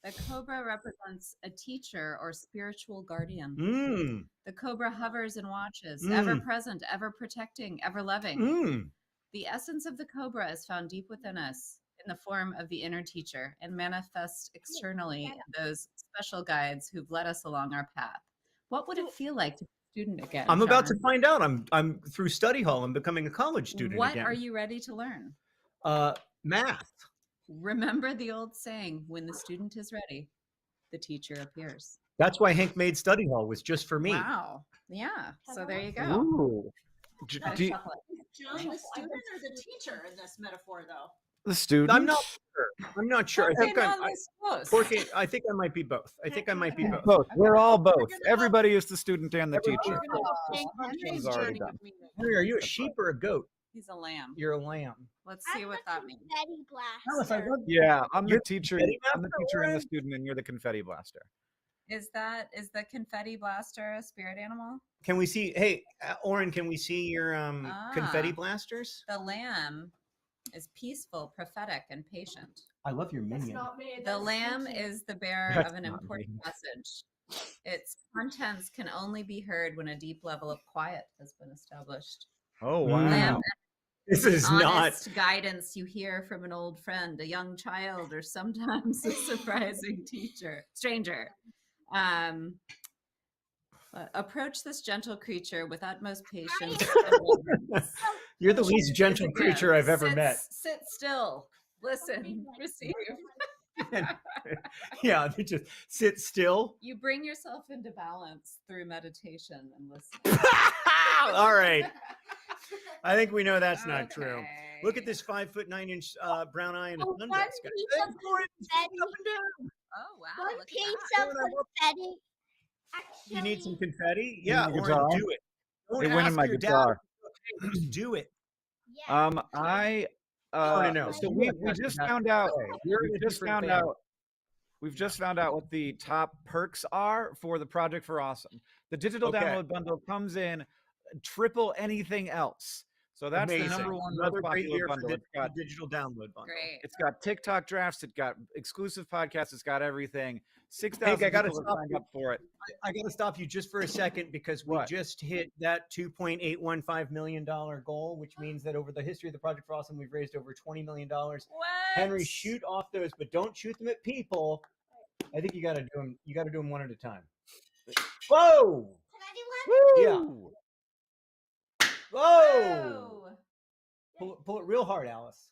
The cobra represents a teacher or spiritual guardian. Mm. The cobra hovers and watches, ever present, ever protecting, ever loving. Mm. The essence of the cobra is found deep within us in the form of the inner teacher and manifests externally in those special guides who've led us along our path. What would it feel like to be a student again? I'm about to John? find out. I'm through study hall. I'm becoming a college student What again. are you ready to learn? Math. Remember the old saying, when the student is ready, the teacher appears. That's why Hank made study hall was just for me. Wow. Yeah. So there you go. Ooh. Gotta Do you- shuffle it. John, the student or the teacher in this metaphor, though? the student. I'm not sure. I'm not sure. I Okay, think no, I'm. let's close. Porky, I think I might be both. I think I might be both. Both. We're all both. Everybody is the student and the Everybody- teacher. Henry's already journey done. with me. Henry, are you a sheep or a goat? He's a lamb. You're a lamb. Let's see what that means. Alice, I love Yeah, I'm the You're teacher. confetti I'm the master, teacher and the Oren? student, and you're the confetti blaster. Is the confetti blaster a spirit animal? Can we see? Hey, Oren, can we see your confetti Ah. blasters? The lamb is peaceful, prophetic, and patient. I love your That's minion. not me. The that's lamb Sushi. is the bearer That's of an not important me. message. Its contents can only be heard when a deep level of quiet has been established. Oh Lamb wow! This is not. honest guidance you hear from an old friend, a young child, or sometimes a surprising stranger. Approach this gentle creature with utmost patience. And reverence. You're the least Here's gentle a creature gift. I've ever Sit- met. Sit still. Listen. Receive. Yeah, they just sit still. You bring yourself into balance through meditation and listening. All right. I think we know that's not true. Look at Okay. this 5'9" brown eye and a Oh, sundress one guy. piece Hey, of Lauren, confetti. up and down. Oh wow! One Look piece at of that. confetti. You need some Actually, confetti? Yeah, the Oren, guitar? do it. Don't It went in ask my your dad. guitar. Okay, just do it. yeah. I wanna know. So You we have just to- found out. You're We in a just different found family. out. We've just found out what the top perks are for the Project for Awesome. The digital Okay. download bundle comes in triple anything else. So that's Amazing. the number one most Another great popular year for bundle. the It's got digital download bundle. Great. It's got TikTok drafts. It's got exclusive podcasts. It's got everything. 6,000 Hank, I gotta people have stop signed you. up for it. I got to stop you just for a second because we What? just hit that $2.815 million goal, which means that over the history of the Project for Awesome, we've raised over $20 million. What? Henry, shoot off those, but don't shoot them at people. I think you got to do them. You got to do them one at a time. Whoa! Can I do one? Yeah. Woo! Whoa! Pull it real hard, Alice.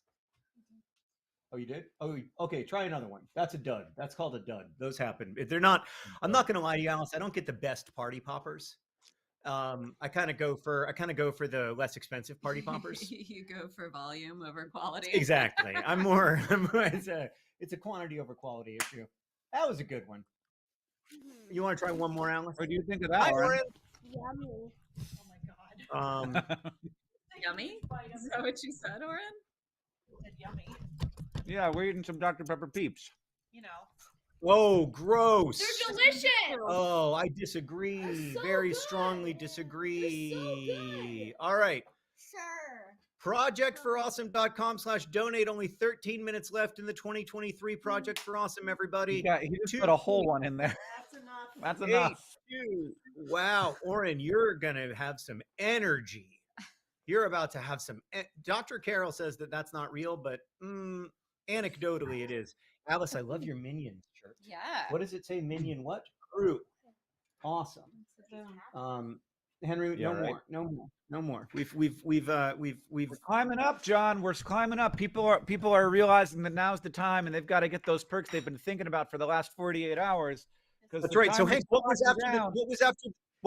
Oh, you did? Oh, okay. Try another one. That's a dud. That's called a dud. Those happen. If they're not, I'm not going to lie to you, Alice. I don't get the best party poppers. I kind of go for the less expensive party poppers. You go for volume over quality. Exactly. It's a quantity over quality issue. That was a good one. You want to try one more, Alice? What do you think of Hi, that, Oren? Yummy. Oh my god. Yummy? Is that what you said, Oren? Said yummy. Yeah, we're eating some Dr. Pepper Peeps. You know. Whoa, gross. They're delicious. Oh, I disagree. so Very good. strongly disagree. All right. Sir. Projectforawesome.com/donate. Only 13 minutes left in the 2023 Project for Awesome, everybody. He just put a whole one in there. That's enough. That's Hey, enough. dude. Wow, Oren, you're going to have some energy. You're about to have some. Dr. Carroll says that that's not real, but anecdotally it is. Alice, I love your Minions shirt. Yeah. What does it say? Minion what? Crew. Awesome. Henry, Yeah, no right. more. No more. No more. We've We're climbing up, John. We're climbing up. People are realizing that now's the time, and they've got to get those perks they've been thinking about for the last 48 hours. That's right. So Hank, what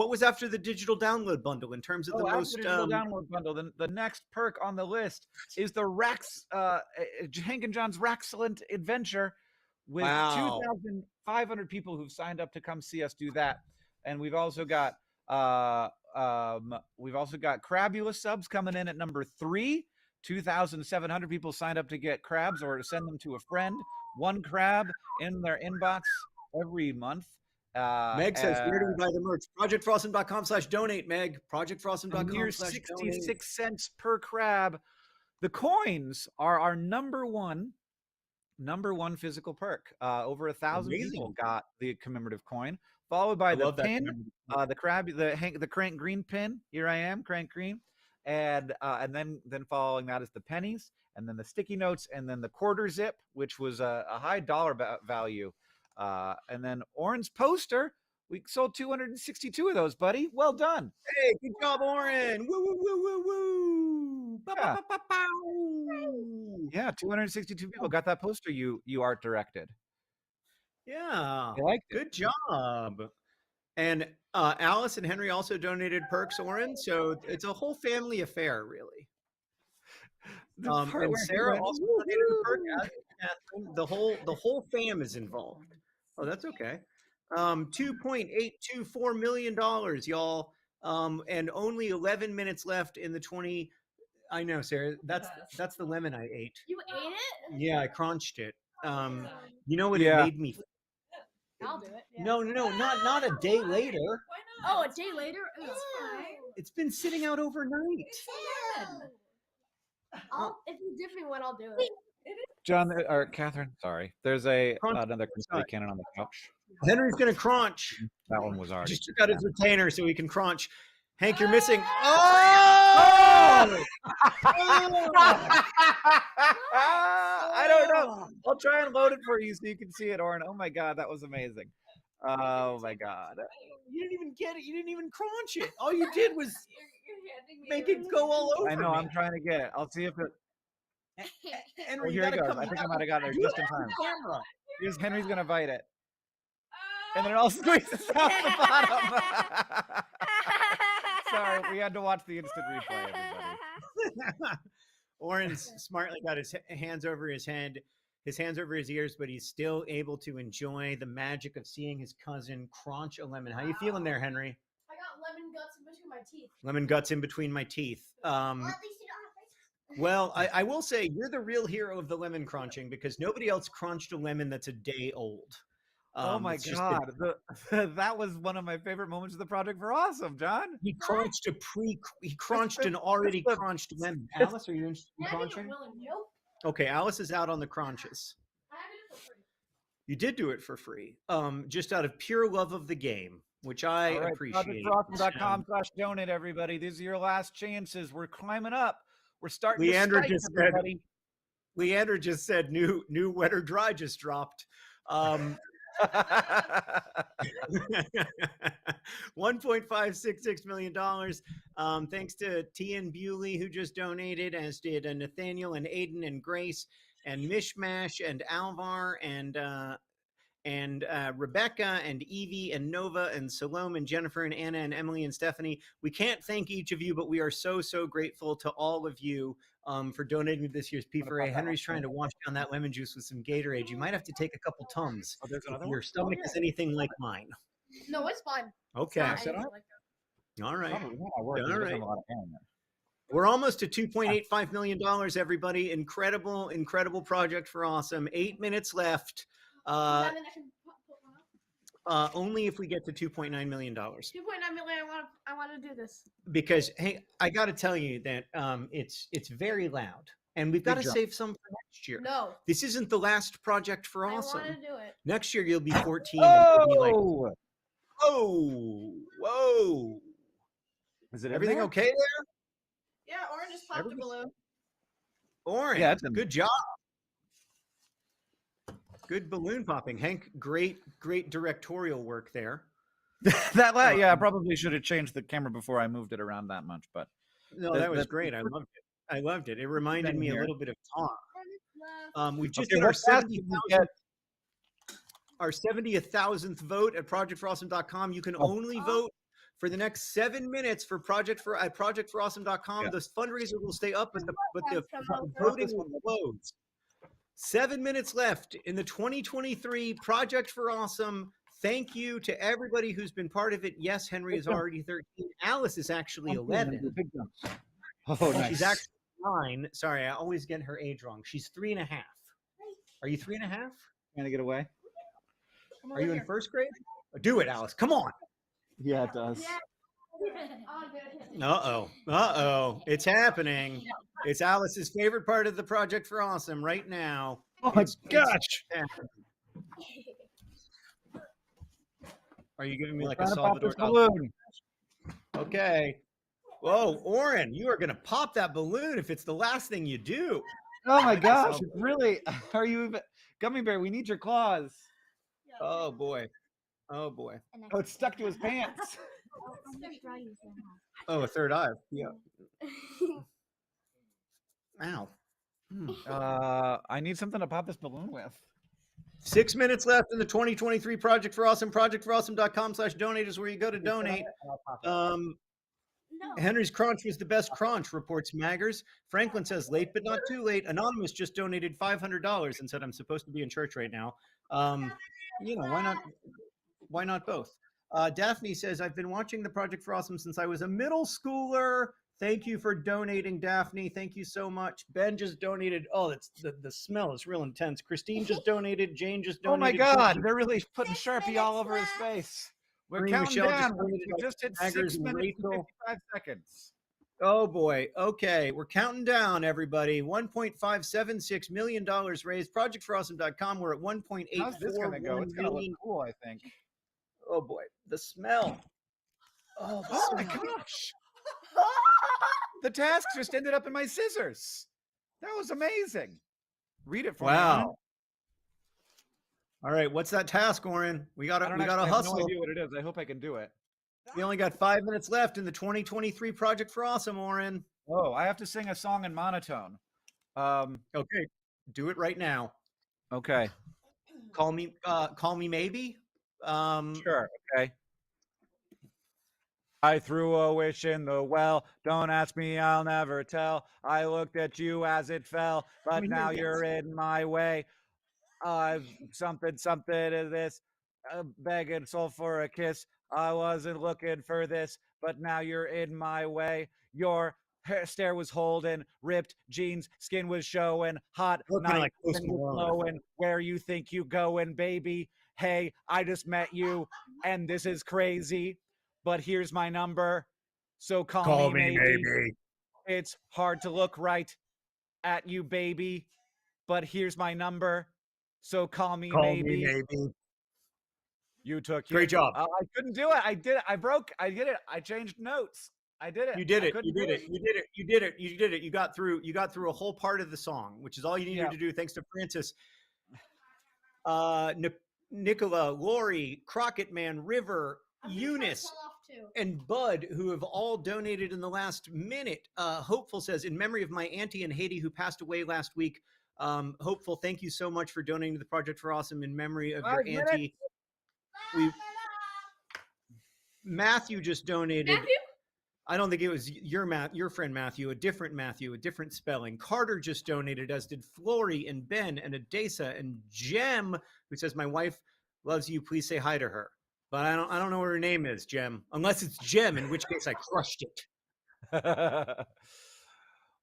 was after the digital download bundle in terms of the after most digital download bundle? The next perk on the list is the Rex Hank and John's Rexcellent Adventure, with Wow. 2,500 people who've signed up to come see us do that. And we've also got Crabulous subs coming in at number 3. 2,700 people signed up to get crabs or to send them to a friend. 1 crab in their inbox every month. Meg says, where do we buy the merch? Projectforawesome.com/donate, Meg. A mere Projectforawesome.com/donate. 66 cents per crab. The coins are our number one physical perk. Over 1,000 people Amazing. got the commemorative coin, followed by I the love that pin, commemorative the crab, the Crank Green pin. Here I am, Crank Green, and then following that is the pennies, and then the sticky notes, and then the quarter zip, which was a high dollar value, and then Oren's poster. We sold 262 of those, buddy. Well done. Hey, good job, Oren. Woo, woo, woo, woo, woo. Bow, Yeah. bow, bow, bow, bow. Yeah, 262 people got that poster you art directed. Yeah. I liked it. Good job. And Alice and Henry also donated perks, Oren. So it's a whole family affair, really. And Sarah also donated a perk. as did Catherine. The whole fam is involved. Oh, that's okay. $2.824 million, y'all. And only 11 minutes left in the 20. I know, Sarah. That's the lemon I ate. You ate it? Yeah, I crunched it. You know what Yeah. it made me? I'll do it. Yeah. No, not a day later. Why not? Oh, a day later? Ugh. It's been sitting out overnight. If you give me one, I'll do it. John or Catherine, sorry. There's a Crunch. another confetti cannon on the couch. Henry's gonna crunch. That one was already. Just took out his retainer so he can crunch. Hank, you're missing. Oh! I don't know. I'll try and load it for you so you can see it, Oren. Oh my god, that was amazing. Oh my god. You didn't even get it. You didn't even crunch it. All you did was You're handing me make a it go all over. I know. me. I'm trying to get it. I'll see if it. Henry, Oh, you here he gotta goes. come. I you think I gotta might have gotten there do just it in on time. camera. Here's Henry's gonna bite it, and then it all squeezes out the bottom. Sorry, we had to watch the instant replay, everybody. Oren's smartly got his hands over his head, his hands over his ears, but he's still able to enjoy the magic of seeing his cousin crunch a lemon. How you feeling there, Henry? I got lemon guts in between my teeth. Lemon guts in between my teeth. Well, at least you don't have braces. Well, I will say you're the real hero of the lemon crunching because nobody else crunched a lemon that's a day old. Oh my it's just that god, that was one of my favorite moments of the Project for Awesome, John. He crunched an already the- crunched lemon. Alice, are you interested in Can I get a crunching? Will and Nope. Okay, Alice is out on the crunches. I have it for free. You did do it for free, just out of pure love of the game, which I All right, appreciate. ProjectForAwesome.com/donate, everybody. These are your last chances. We're climbing up. We're starting Leandra to just spike, said- everybody. Leander just said new wet or dry just dropped. $1.566 million. Thanks to T.N. Bewley, who just donated, as did Nathaniel and Aiden and Grace and Mishmash and Alvar and Rebecca and Evie and Nova and Salome and Jennifer and Anna and Emily and Stephanie. We can't thank each of you, but we are so grateful to all of you for donating to this year's P4A. Henry's trying to wash down that lemon juice with some Gatorade. You might have to take a couple Tums Oh, there's if another your one? stomach is anything like mine. No, it's fine. Okay. It's not Shut anything up. like that. All right. Probably not. Work. All There's right. a lot of air in there. We're almost to $2.85 million, everybody. Incredible project for Awesome. 8 minutes left. And then I can put one up. Only if we get to $2.9 million. 2.9 million. I want to do this. Because hey, I got to tell you that it's very loud, and we've got to Big jump. save some for next year. No, This isn't the last project for I Awesome. want to do it. Next year you'll be 14. And you'll be like, Oh, whoa! is it Everything in there? okay there, Yeah, Orange just popped a balloon. Oren? Yeah, it's in Good job. Good balloon popping, Hank. Great directorial work there. Yeah, I probably should have changed the camera before I moved it around that much, but No, The- that was the- great. I loved it. It reminded Same me a here. little bit of Tom. We've just Okay, hit our what fast did we get? our 70,000th vote at projectforawesome.com. You can Oh. only vote for the next 7 minutes for projectforawesome.com. Yeah. The fundraiser will stay up, but the That's from voting will close. 7 minutes left in the 2023 Project for Awesome. Thank you to everybody who's been part of it. Yes, Henry is already 13. Alice is actually 11. Oh, nice. She's actually 9. Sorry, I always get her age wrong. She's 3.5. Are you 3.5? Trying to get away. Are you in first grade? Do it, Alice. Come on. Yeah, it does. Uh-oh. It's happening. It's Alice's favorite part of the Project for Awesome right now. Oh my It's gosh! happening. Are you giving me like a Trying to pop Salvador this Dali? balloon. Okay. Whoa, Oren, you are going to pop that balloon if it's the last thing you do. Oh my Like a gosh! Salvador. It's really? Are you even? Gummy Bear, we need your claws. Oh, boy. Oh, Oh, it's stuck to his pants. Oh, a third eye. Yeah. Ow. I need something to pop this balloon with. 6 minutes left in the 2023 Project for Awesome. ProjectForAwesome.com/donate is where you go to donate. Henry's Crunch was the best crunch, reports Maggers. Franklin says late but not too late. Anonymous just donated $500 and said I'm supposed to be in church right now. Why not both? Daphne says I've been watching the Project for Awesome since I was a middle schooler. Thank you for donating, Daphne. Thank you so much. Ben just donated. Oh, it's the smell is real intense. Christine just donated. Jane just Oh my donated. God, they're really putting 6 Sharpie all over his minutes face. We're Marie counting Michelle just down. donated We like just hit daggers 6 and minutes and Rachel. 55 seconds. Oh boy. Okay, we're counting down, everybody. $1.576 million raised. ProjectForAwesome.com. We're at How's this gonna go? 1.841 It's gonna look million. cool, I think. Oh boy, the smell. Oh, the Oh my smell. gosh! The task just ended up in my scissors. That was amazing. Read it for me. Oren. Wow. All right, what's that task, Oren? We I gotta don't actually gotta have hustle. no idea what it is. I hope I can do it. We only got 5 minutes left in the 2023 Project for Awesome, Oren. Oh, I have to sing a song in monotone. Okay, do it right now. Okay. Call me maybe. Sure. Okay. I threw a wish in the well. Don't ask me, I'll never tell. I looked at you as it fell, but mean, now yes. you're in my way. Something to this. Begging soul for a kiss. I wasn't looking for this, but now you're in my way. Your hair stare was holding, ripped jeans, skin was showing, hot Looking night, like Post wind was Malone. blowing. Where you think you going, baby? Hey, I just met you, and this is crazy. But here's my number, so call me maybe. It's hard to look right at you, baby. But here's my number, so call me maybe. You took Great job. I couldn't do it. I did it. I did it. I changed notes. I did it. You did I it. couldn't You do did it. You did it. You did it. You did it. You got through a whole part of the song, which is all you needed Yeah. to do. Thanks to Francis, Nicola, Lori, Crockett Man, River, Eunice, Fell off too. and Bud, who have all donated in the last minute. Hopeful says, in memory of my auntie in Haiti who passed away last week. Hopeful, thank you so much for donating to the Project for Awesome in memory of your 5 minutes. auntie. Matthew just donated. Matthew? I don't think it was your friend Matthew, a different spelling. Carter just donated, as did Flory and Ben and Adesa and Jem, who says, my wife loves you. Please say hi to her. But I don't know what her name is, Jem. Unless it's Jem, in which case I crushed it.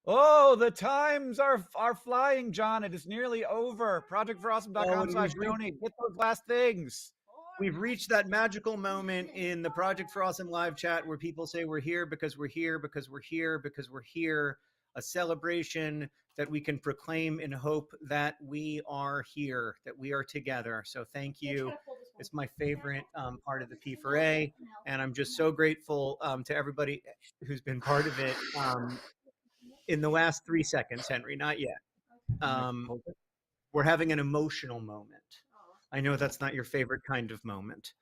Oh, the times are flying, John. It is nearly over. Oh, and ProjectForAwesome.com/donate. Get those last things. We've reached that magical moment in the Project for Awesome live chat where people say we're here because we're here, because we're here, because we're here. A celebration that we can proclaim in hope that we are here, that we are together. So thank you. It's my favorite part of the P4A, and I'm just so grateful to everybody who's been part of it in the last 3 seconds, Henry, not yet. We're having an emotional moment. I know that's not your favorite kind of moment.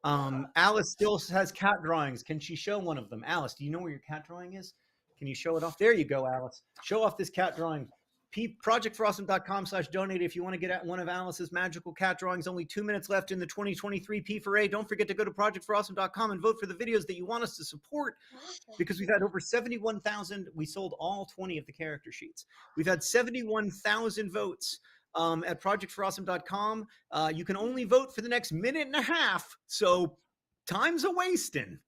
Alice still has cat drawings. Can she show one of them? Alice, do you know where your cat drawing is? Can you show it off? There you go, Alice. Show off this cat drawing. ProjectForAwesome.com/donate if you want to get at one of Alice's magical cat drawings. Only 2 minutes left in the 2023 P4A. Don't forget to go to ProjectForAwesome.com and vote for the videos that you want us to support, because we've had over 71,000. We sold all 20 of the character sheets. We've had 71,000 votes at ProjectForAwesome.com. You can only vote for the next minute and a half, so time's a wasting.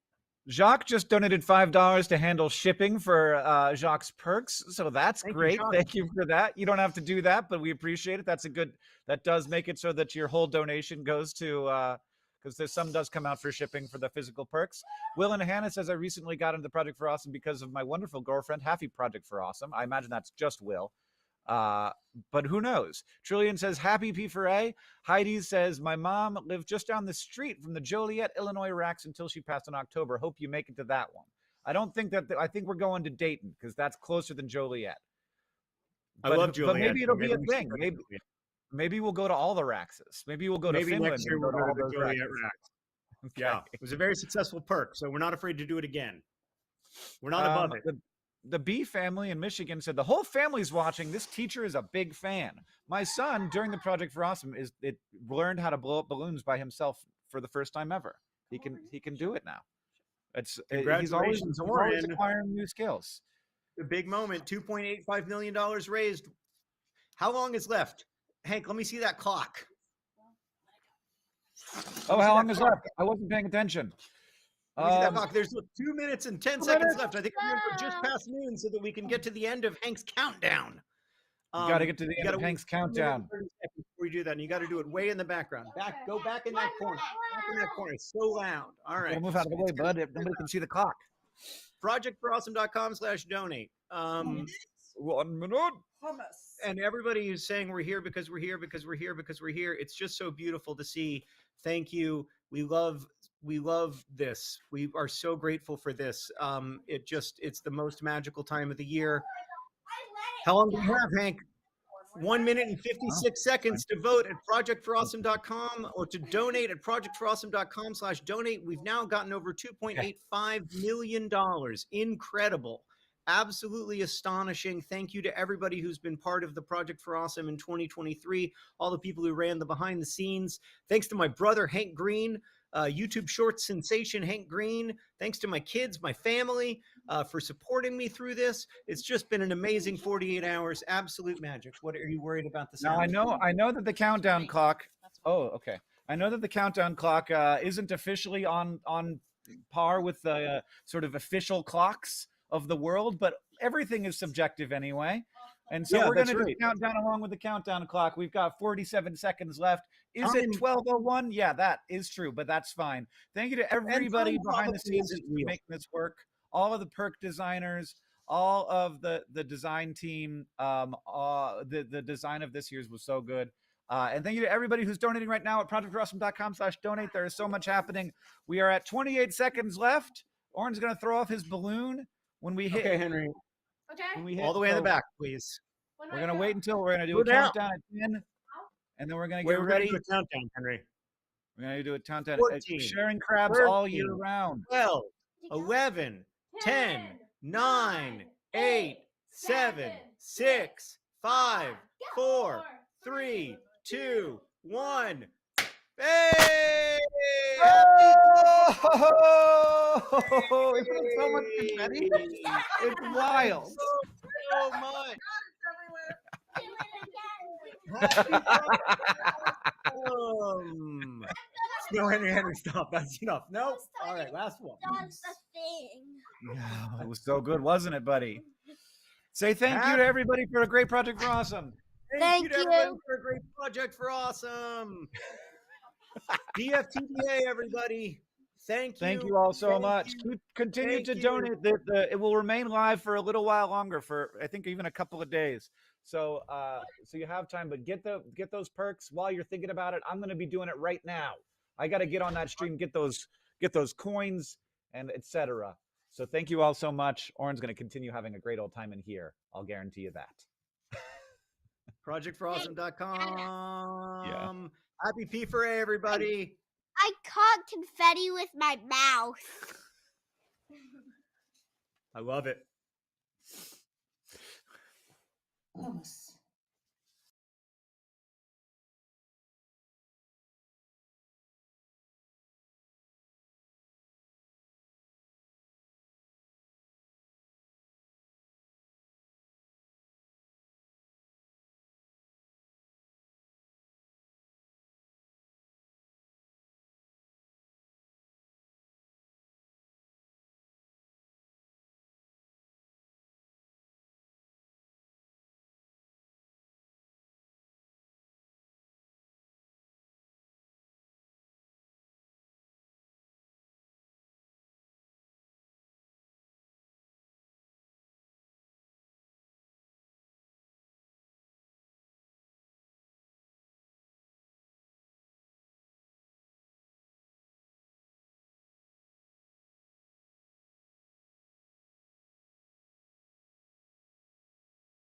Jacques just donated $5 to handle shipping for Jacques Perks. So that's great. Thank you for that. You don't have to do that, but we appreciate it. That does make it so that your whole donation goes to, because there's some does come out for shipping for the physical perks. Will and Hannah says, I recently got into the Project for Awesome because of my wonderful girlfriend, Happy Project for Awesome. I imagine that's just Will. But who knows? Trillian says, happy P4A. Heidi says, my mom lived just down the street from the Joliet, Illinois racks until she passed in October. Hope you make it to that one. I don't think that, I think we're going to Dayton because that's closer than Joliet. I love Joliet. But maybe it'll be a thing. Maybe we'll go to all the Raxes. Maybe we'll go to Finland. Next year we'll go to the Joliet Raxes. Racks. Okay. Yeah, it was a very successful perk, so we're not afraid to do it again. We're not above it. The B family in Michigan said the whole family's watching. This teacher is a big fan. My son, during the Project for Awesome, learned how to blow up balloons by himself for the first time ever. He can do it now. He's always acquiring new skills. The big moment, $2.85 million raised. How long is left? Hank, let me see that clock. Oh, how long is left? I wasn't paying attention. Let me see that Um, clock. There's 2 minutes and 10 2 seconds minutes. left. I think we're going to go just past noon so that we can get to the end of Hank's countdown. You got to get to the you end gotta of wait Hank's 1 minute and countdown. 30 seconds before you do that, and you got to do it way in the background. Go back in that corner. Back in that corner. It's so loud. All right. Gotta move out of the way, bud. Nobody can see the clock. Projectforawesome.com/donate. 1 minute. Hummus. And everybody who's saying we're here because we're here because we're here because we're here. It's just so beautiful to see. Thank you. We love this. We are so grateful for this. It's the most magical time of the year. How long do we have, Hank? 1 minute and 56 seconds to vote at projectforawesome.com or to donate at projectforawesome.com/donate. We've now gotten over $2.85 million. Incredible. Absolutely astonishing. Thank you to everybody who's been part of the Project for Awesome in 2023, all the people who ran the behind the scenes. Thanks to my brother, Hank Green, YouTube Shorts sensation, Hank Green. Thanks to my kids, my family, for supporting me through this. It's just been an amazing 48 hours. Absolute magic. What are you worried about the Now sound? I know that the countdown clock. Oh, okay. I know that the countdown clock isn't officially on par with the sort of official clocks of the world, but everything is subjective anyway. And so Yeah, we're going to that's do right. countdown along with the countdown clock. We've got 47 seconds left. Is it Time- 12:01? Yeah, that is true, but that's fine. Thank you to everybody time behind the probably scenes isn't for real. making this work. All of the perk designers, all of the design team. The design of this year's was so good. And thank you to everybody who's donating right now at projectforawesome.com/donate. There is so much happening. We are at 28 seconds left. Oren's going to throw off his balloon when we hit. Okay, Henry. Okay. When we hit All the way in the so back, please. We're going to wait until we're going to do Go a down. countdown at 10. And then we're going to Wait, get we're going ready. to do a countdown, Henry. We're going to do a countdown. 14, Sharing crabs all year 13, round. 12, 11, 10, 9, 8, 7, 6, 5, 4, 3, 2, 1. Hey! Oh, isn't it so much confetti? It's wild. So much. No, Henry, stop. That's enough. No. All right, last one. Does the thing. Yeah, it was so good, wasn't it, buddy? Say thank you to everybody for a great Project for Awesome. Thank you to Thank everybody you. for a great project for awesome. DFTDA, everybody. Thank you. Thank you all so Thank much. you. Continue Thank to you. donate. It will remain live for a little while longer, for I think even a couple of days. So so you have time, but get those perks while you're thinking about it. I'm going to be doing it right now. I got to get on that stream, get those coins and etc. So thank you all so much. Oren's going to continue having a great old time in here. I'll guarantee you that. ProjectForAwesome.com. Yeah. Happy P4A, everybody. I caught confetti with my mouth. I love it. Hummus.